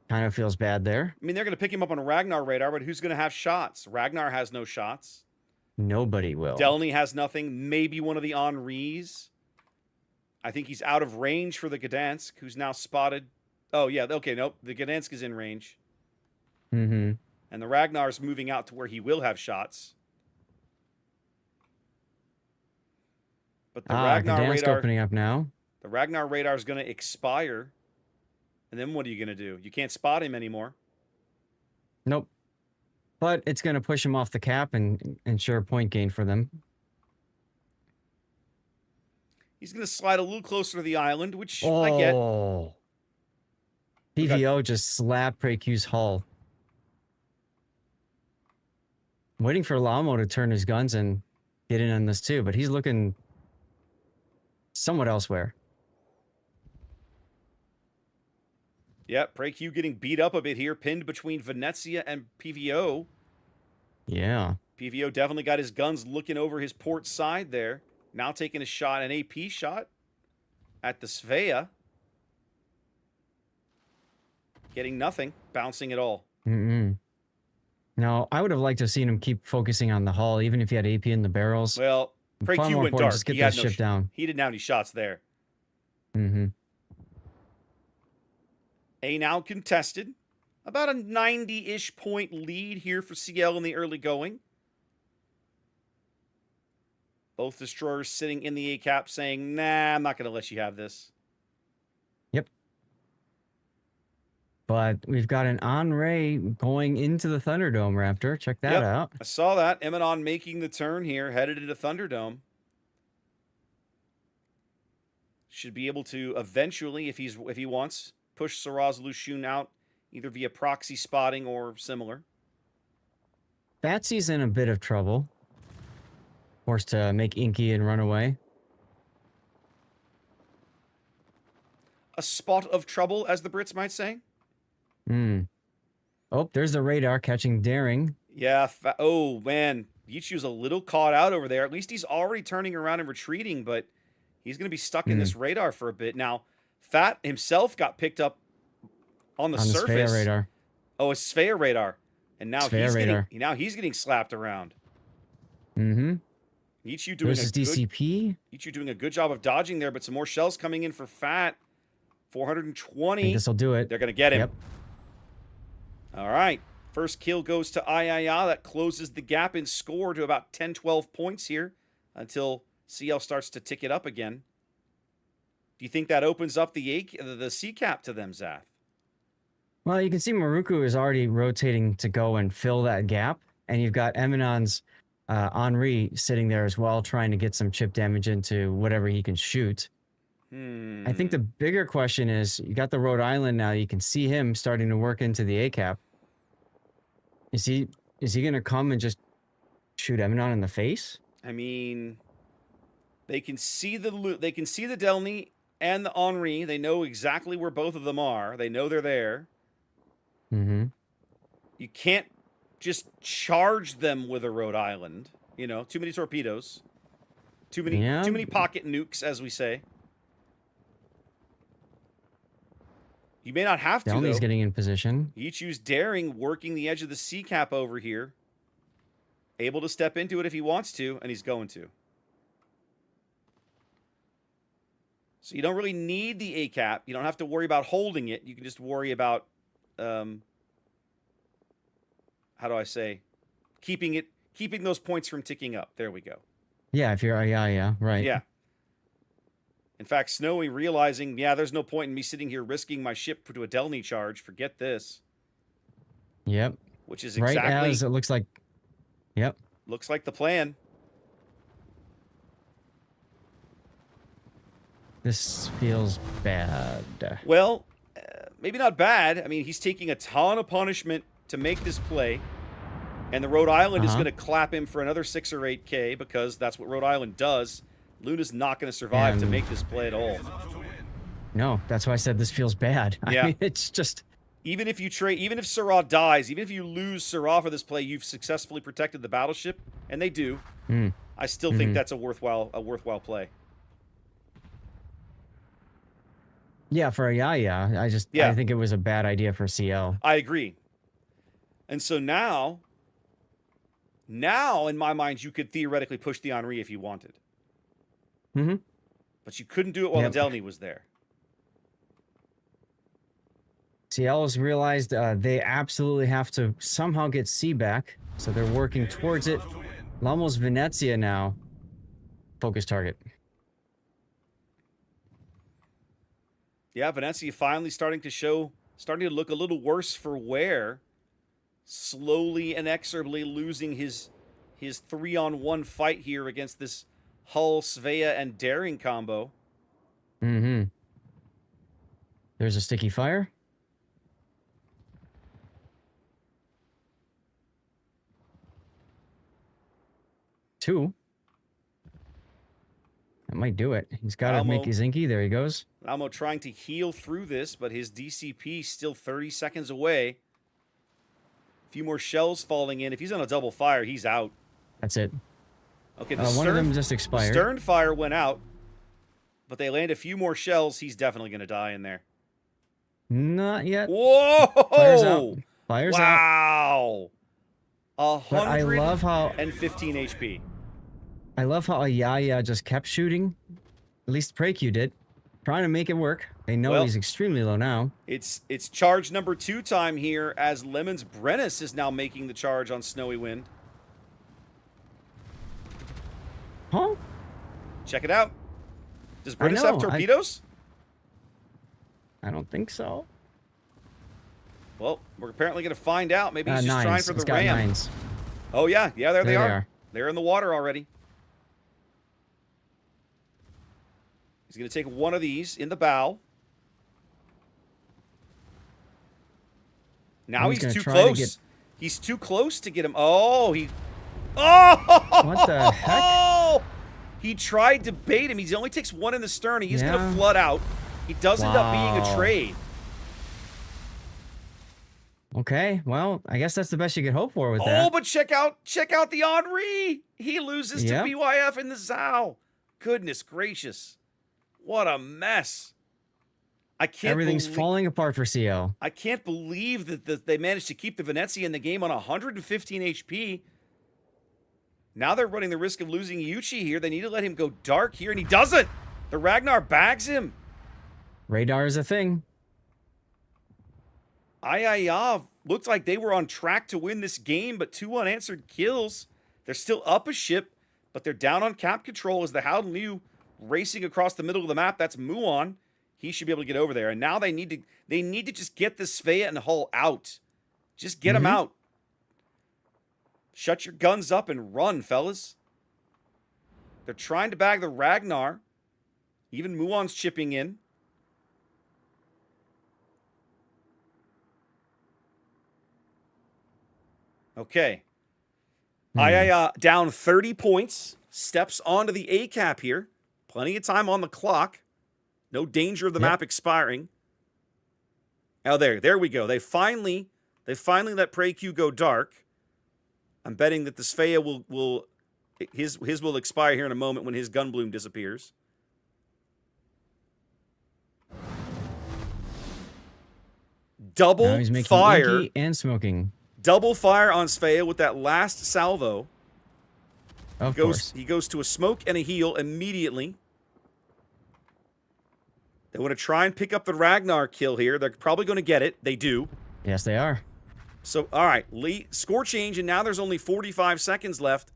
Kind of feels bad there. I mean, they're going to pick him up on a Ragnar radar, but who's going to have shots? Ragnar has no shots. Nobody will. Delny has nothing. Maybe one of the Henris. I think he's out of range for the Gdansk, who's now spotted. Oh, yeah. Okay, nope. The Gdansk is in range. And the Ragnar's moving out to where he will have shots. But the Ragnar Gdansk radar opening up now. The Ragnar radar is going to expire. And then what are you going to do? You can't spot him anymore. Nope. But it's going to push him off the cap and ensure point gain for them. He's going to slide a little closer to the island, which I get. PVO just slapped Preq's hull. Waiting for Lamo to turn his guns and get in on this too, but he's looking somewhat elsewhere. Yep, Preq getting beat up a bit here, pinned between Venezia and PVO. Yeah. PVO definitely got his guns looking over his port side there. Now taking a shot, an AP shot at the Svea. Getting nothing, bouncing at all. No, I would have liked to have seen him keep focusing on the hull, even if he had AP in the barrels. Well, Preq went dark. Just get this ship down. He didn't have any shots there. A now contested. About a 90-ish point lead here for CL in the early going. Both destroyers sitting in the A-cap saying, nah, I'm not going to let you have this. Yep. But we've got an Henri going into the Thunderdome, Raptor. Check that out. I saw that. Emanon making the turn here, headed into Thunderdome. Should be able to eventually, if he wants, push Saraz Lushun out either via proxy spotting or similar. Batsy's in a bit of trouble. Forced to make Inky and run away. A spot of trouble, as the Brits might say. Oh, there's the radar catching Daring. Yeah. Oh, man. Yichu's a little caught out over there. At least he's already turning around and retreating, but he's going to be stuck in this radar for a bit. Now, Fat himself got picked up on the surface. Svea radar. Oh, it's Svea radar. And now he's getting slapped around. Yichu doing DCP. Yichu doing a good job of dodging there, but some more shells coming in for Fat. 420. This will do it. They're going to get him. Yep. All right. First kill goes to Ayaya. That closes the gap in score to about 10, 12 points here until CL starts to tick it up again. Do you think that opens up the C-cap to them, Zath? Well, you can see Maruku is already rotating to go and fill that gap. And you've got Eminon's Henri sitting there as well, trying to get some chip damage into whatever he can shoot. I think the bigger question is, you got the Rhode Island now. You can see him starting to work into the A cap. Is he gonna come and just shoot Eminon in the face? I mean, they can see the Delny and the Henri. They know exactly where both of them are. They know they're there. Mm-hmm. You can't just charge them with a Rhode Island. You know, too many torpedoes. Too many pocket nukes, as we say. You may not have to, Delny's though. getting in position. You choose Daring, working the edge of the C cap over here. Able to step into it if he wants to, and he's going to. So you don't really need the A cap. You don't have to worry about holding it. You can just worry about, how do I say, keeping those points from ticking up. There we go. Yeah, if you're yeah, right. Yeah. In fact, Snowy realizing, yeah, there's no point in me sitting here risking my ship to a Delny charge. Forget this. Yep. Which is exactly right as it looks like. Yep. Looks like the plan. This feels bad. Well, maybe not bad. I mean, he's taking a ton of punishment to make this play. And the Rhode Island is going to clap him for another 6 or 8K because that's what Rhode Island does. Luna's not going to survive to make this play at all. No, that's why I said this feels bad. Yeah. I mean, it's just... Even if Syrah dies, even if you lose Syrah for this play, you've successfully protected the battleship, and they do. I still think that's a worthwhile play. Yeah, for a I think it was a bad idea for CL. I agree. And so now, in my mind, you could theoretically push the Henri if you wanted. But you couldn't do it while the Delny was there. CL has realized they absolutely have to somehow get C back, so they're working towards it. Lamo's Venezia now. Focus target. Yeah, Venezia finally starting to look a little worse for wear. Slowly, inexorably losing his 3-on-1 fight here against this Hull, Svea, and Daring combo. There's a sticky fire. Two. That might do it. He's got to make his inky. There he goes. Almo trying to heal through this, but his DCP still 30 seconds away. A few more shells falling in. If he's on a double fire, he's out. That's it. Okay, one of them just expired. The stern fire went out, but they land a few more shells. He's definitely going to die in there. Not yet. Whoa! Fire's out. Fire's out. Wow! 115 HP. I love how Ayaya just kept shooting. At least PraQ did. Trying to make it work. They know he's extremely low now. It's charge number 2 time here as Lemon's Brennus is now making the charge on Snowy Wind. Huh? Check it out. Does Brennus have torpedoes? I don't think so. Well, we're apparently going to find out. Maybe he's just trying for the ram. ram. Nines. Oh, yeah. Yeah, there they are. They're in the water already. He's going to take one of these in the bow. Now he's too close. He's too close to get him. Oh, he... Oh! What the heck? He tried to bait him. He only takes one in the stern. He's going to flood out. He does end up being a trade. Okay, well, I guess that's the best you could hope for with that. Oh, but check out the Henri. He loses to BYF in the Zhao. Goodness gracious. What a mess. Everything's falling apart for CL. I can't believe that they managed to keep the Venezia in the game on 115 HP. Now they're running the risk of losing Yuchi here. They need to let him go dark here, and he doesn't. The Ragnar bags him. Radar is a thing. Ayaya looked like they were on track to win this game, but 2 unanswered kills. They're still up a ship, but they're down on cap control as the Howden Liu racing across the middle of the map. That's Muon. He should be able to get over there. And now they need to just get the Svea and Hull out. Just get them out. Shut your guns up and run, fellas. They're trying to bag the Ragnar. Even Muon's chipping in. Okay. Down 30 points. Steps onto the A cap here. Plenty of time on the clock. No danger of the map expiring. Oh, there we go. They finally let Prey Q go dark. I'm betting that the Svea will his will expire here in a moment when his gun bloom disappears. Double Now he's making fire inky and smoking. Double fire on Svea with that last salvo. Of course. He goes to a smoke and a heal immediately. They want to try and pick up the Ragnar kill here. They're probably going to get it. They do. Yes, they are. So, all right. Score change, and now there's only 45 seconds left.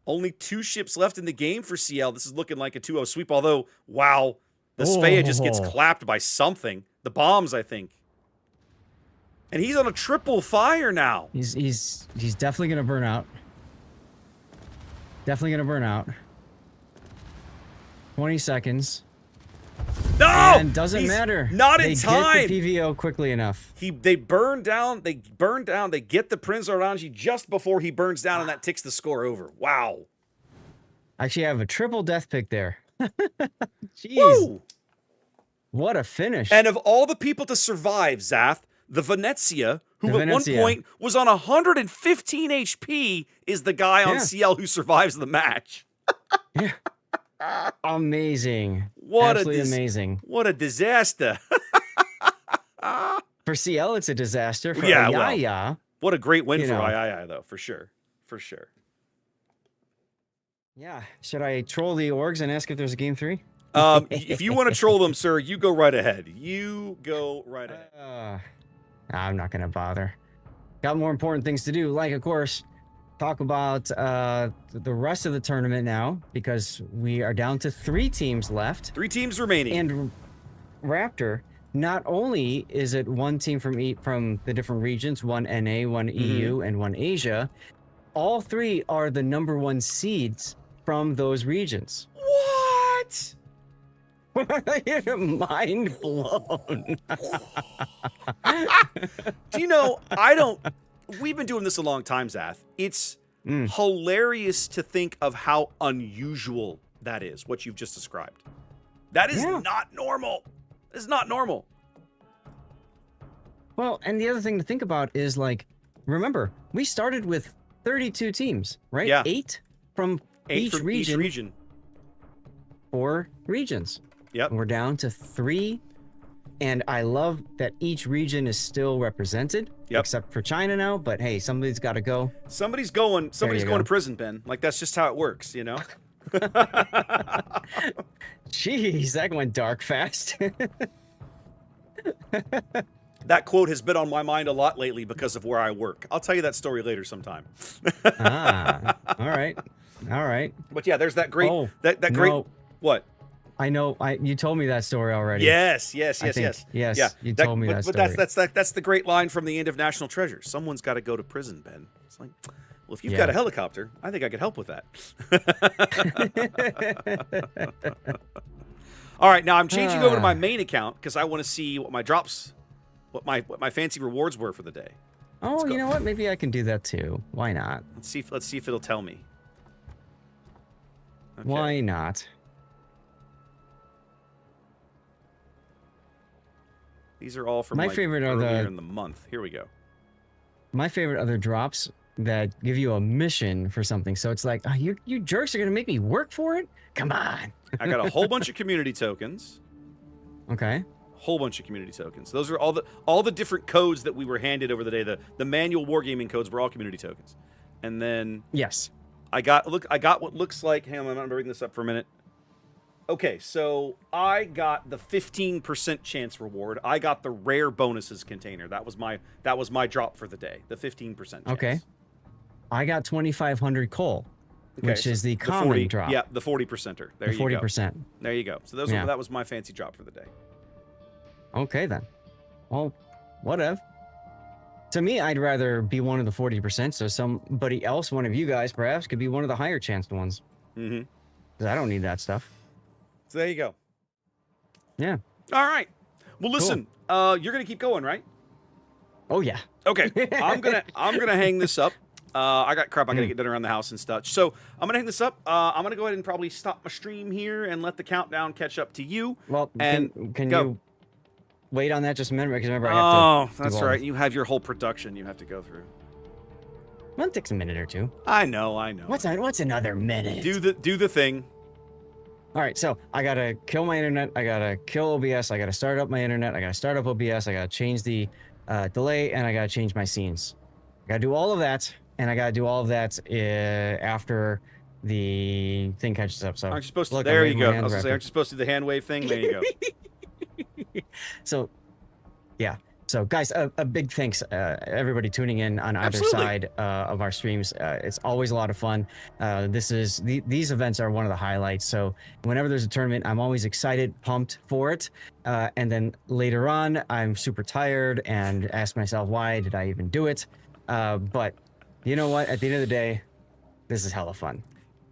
Only 2 ships left in the game for CL. This is looking like a 2-0 sweep, although, wow, the Svea just gets clapped by something. The bombs, I think. And he's on a triple fire now. He's definitely going to burn out. Definitely going to burn out. 20 seconds. No! And doesn't matter. Not in time. They get the PVO quickly enough. They burn down. They get the Prince Orange just before he burns down, and that ticks the score over. Wow. Actually, I have a triple death pick there. Jeez. Woo! What a finish. And of all the people to survive, Zath, the Venezia, who at one point was on 115 HP, is the guy on CL who survives the match. Yeah. Amazing. Absolutely amazing. What a disaster. For CL, it's a disaster. For Ayaya, what a great win for Ayaya, though, for sure. For sure. Yeah. Should I troll the orgs and ask if there's a game 3? If you want to troll them, sir, you go right ahead. You go right ahead. I'm not going to bother. Got more important things to do, like, of course, talk about the rest of the tournament now, because we are down to 3 teams left. 3 teams remaining. And Raptor, not only is it 1 team from the different regions, 1 NA, 1 EU, and 1 Asia, all 3 are the #1 seeds from those regions. What? Mind blown. Do you know, we've been doing this a long time, Zath. It's hilarious to think of how unusual that is, what you've just described. That is not normal. It's not normal. Well, and the other thing to think about is, like, remember, we started with 32 teams, right? Yeah. 8 from each region. 4 regions. Yep. And we're down to 3. And I love that each region is still represented, except for China now. But hey, somebody's got to go. Somebody's going to prison, Ben. Like, that's just how it works, you know? Jeez, that went dark fast. That quote has been on my mind a lot lately because of where I work. I'll tell you that story later sometime. All right. But yeah, there's that great, No. What? I know. You told me that story already. Yes. Yes. Yeah, You told me that story. But that's the great line from the end of National Treasure. Someone's got to go to prison, Ben. It's like, well, if you've got a helicopter, I think I could help with that. All right, now I'm changing over to my main account because I want to see what my drops, what my fancy rewards were for the day. Oh, you know what? Maybe I can do that too. Why not? Let's see if it'll tell me. Okay. Why not? These are all from my favorite earlier in the month. Here we go. My favorite are the drops that give you a mission for something. So it's like, oh, you jerks are gonna make me work for it? Come on. I got a whole bunch of community tokens. Okay. Whole bunch of community tokens. Those are all the different codes that we were handed over the day. The manual wargaming codes were all community tokens. And then yes, I got what looks like. Hang on, I'm gonna bring this up for a minute. Okay, so I got the 15% chance reward. I got the rare bonuses container. That was my drop for the day. The 15% chance. Okay. I got 2,500 coal, which is the common 40, drop. Yeah, the 40%er. There you go. 40%. There you go. So that was my fancy drop for the day. Okay then. Well, whatever. to me, I'd rather be one of the 40%. So somebody else, one of you guys, perhaps, could be one of the higher chanced ones. Mm-hmm. Because I don't need that stuff. So there you go. Yeah. All right. Well, listen. You're gonna keep going, right? Oh yeah. Okay. I'm gonna hang this up. I got crap I gotta get done around the house and stuff. So I'm gonna hang this up. I'm gonna go ahead and probably stop my stream here and let the countdown catch up to you. Well, and can go. you wait on that just a minute? Because remember, I have to. That's right. You have your whole production you have to go through. Well, it takes a minute or two. I know. What's another minute? Do the thing. All right, so I gotta kill my internet. I gotta kill OBS. I gotta start up my internet. I gotta start up OBS. I gotta change the delay, and I gotta change my scenes. I gotta do all of that, and I gotta do all of that after the thing catches up. So aren't you supposed to? Look, There you go. I hands was gonna say, aren't you supposed to do the hand wave thing? There you go. So, yeah. So, guys, a big thanks, everybody tuning in on either side of our streams. It's always a lot of fun. These events are one of the highlights. So, whenever there's a tournament, I'm always excited, pumped for it. And then later on, I'm super tired and ask myself, why did I even do it? But you know what? At the end of the day, this is hella fun.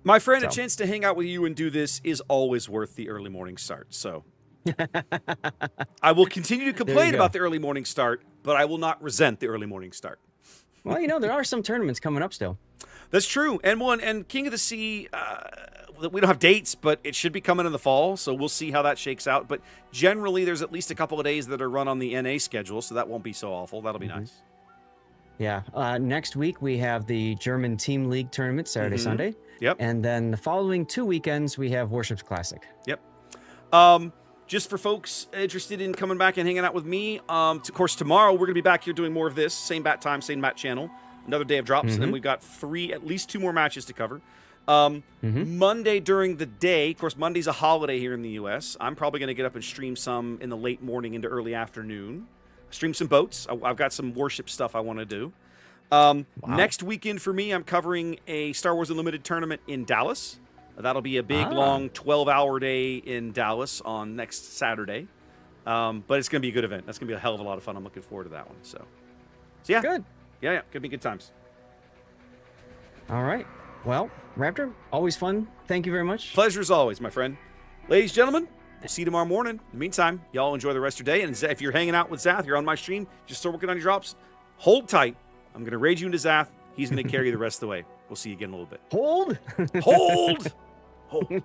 My friend, a chance to hang out with you and do this is always worth the early morning start. So. I will continue to complain about the early morning start, but I will not resent the early morning start. Well, you know, there are some tournaments coming up still. That's true. And King of the Sea, we don't have dates, but it should be coming in the fall, so we'll see how that shakes out. But generally, there's at least a couple of days that are run on the NA schedule, so that won't be so awful. That'll be nice. Yeah. Next week, we have the German Team League tournament, Saturday, Sunday. Yep. And then the following 2 weekends, we have Warships Classic. Yep. Just for folks interested in coming back and hanging out with me, of course, tomorrow we're going to be back here doing more of this. Same bat time, same bat channel. Another day of drops, and then we've got at least 2 more matches to cover. Monday during the day, of course, Monday's a holiday here in the U.S. I'm probably going to get up and stream some in the late morning into early afternoon. Stream some boats. I've got some warship stuff I want to do. Next weekend for me, I'm covering a Star Wars Unlimited tournament in Dallas. That'll be a big, long 12-hour day in Dallas on next Saturday. But it's going to be a good event. That's going to be a hell of a lot of fun. I'm looking forward to that one. So yeah. Good. Yeah. Going to be good times. All right. Well, Raptor, always fun. Thank you very much. Pleasure as always, my friend. Ladies and gentlemen, we'll see you tomorrow morning. In the meantime, y'all enjoy the rest of your day. And if you're hanging out with Zath, you're on my stream, just start working on your drops. Hold tight. I'm going to raid you into Zath. He's going to carry you the rest of the way. We'll see you again in a little bit. Hold. Hold. Hold.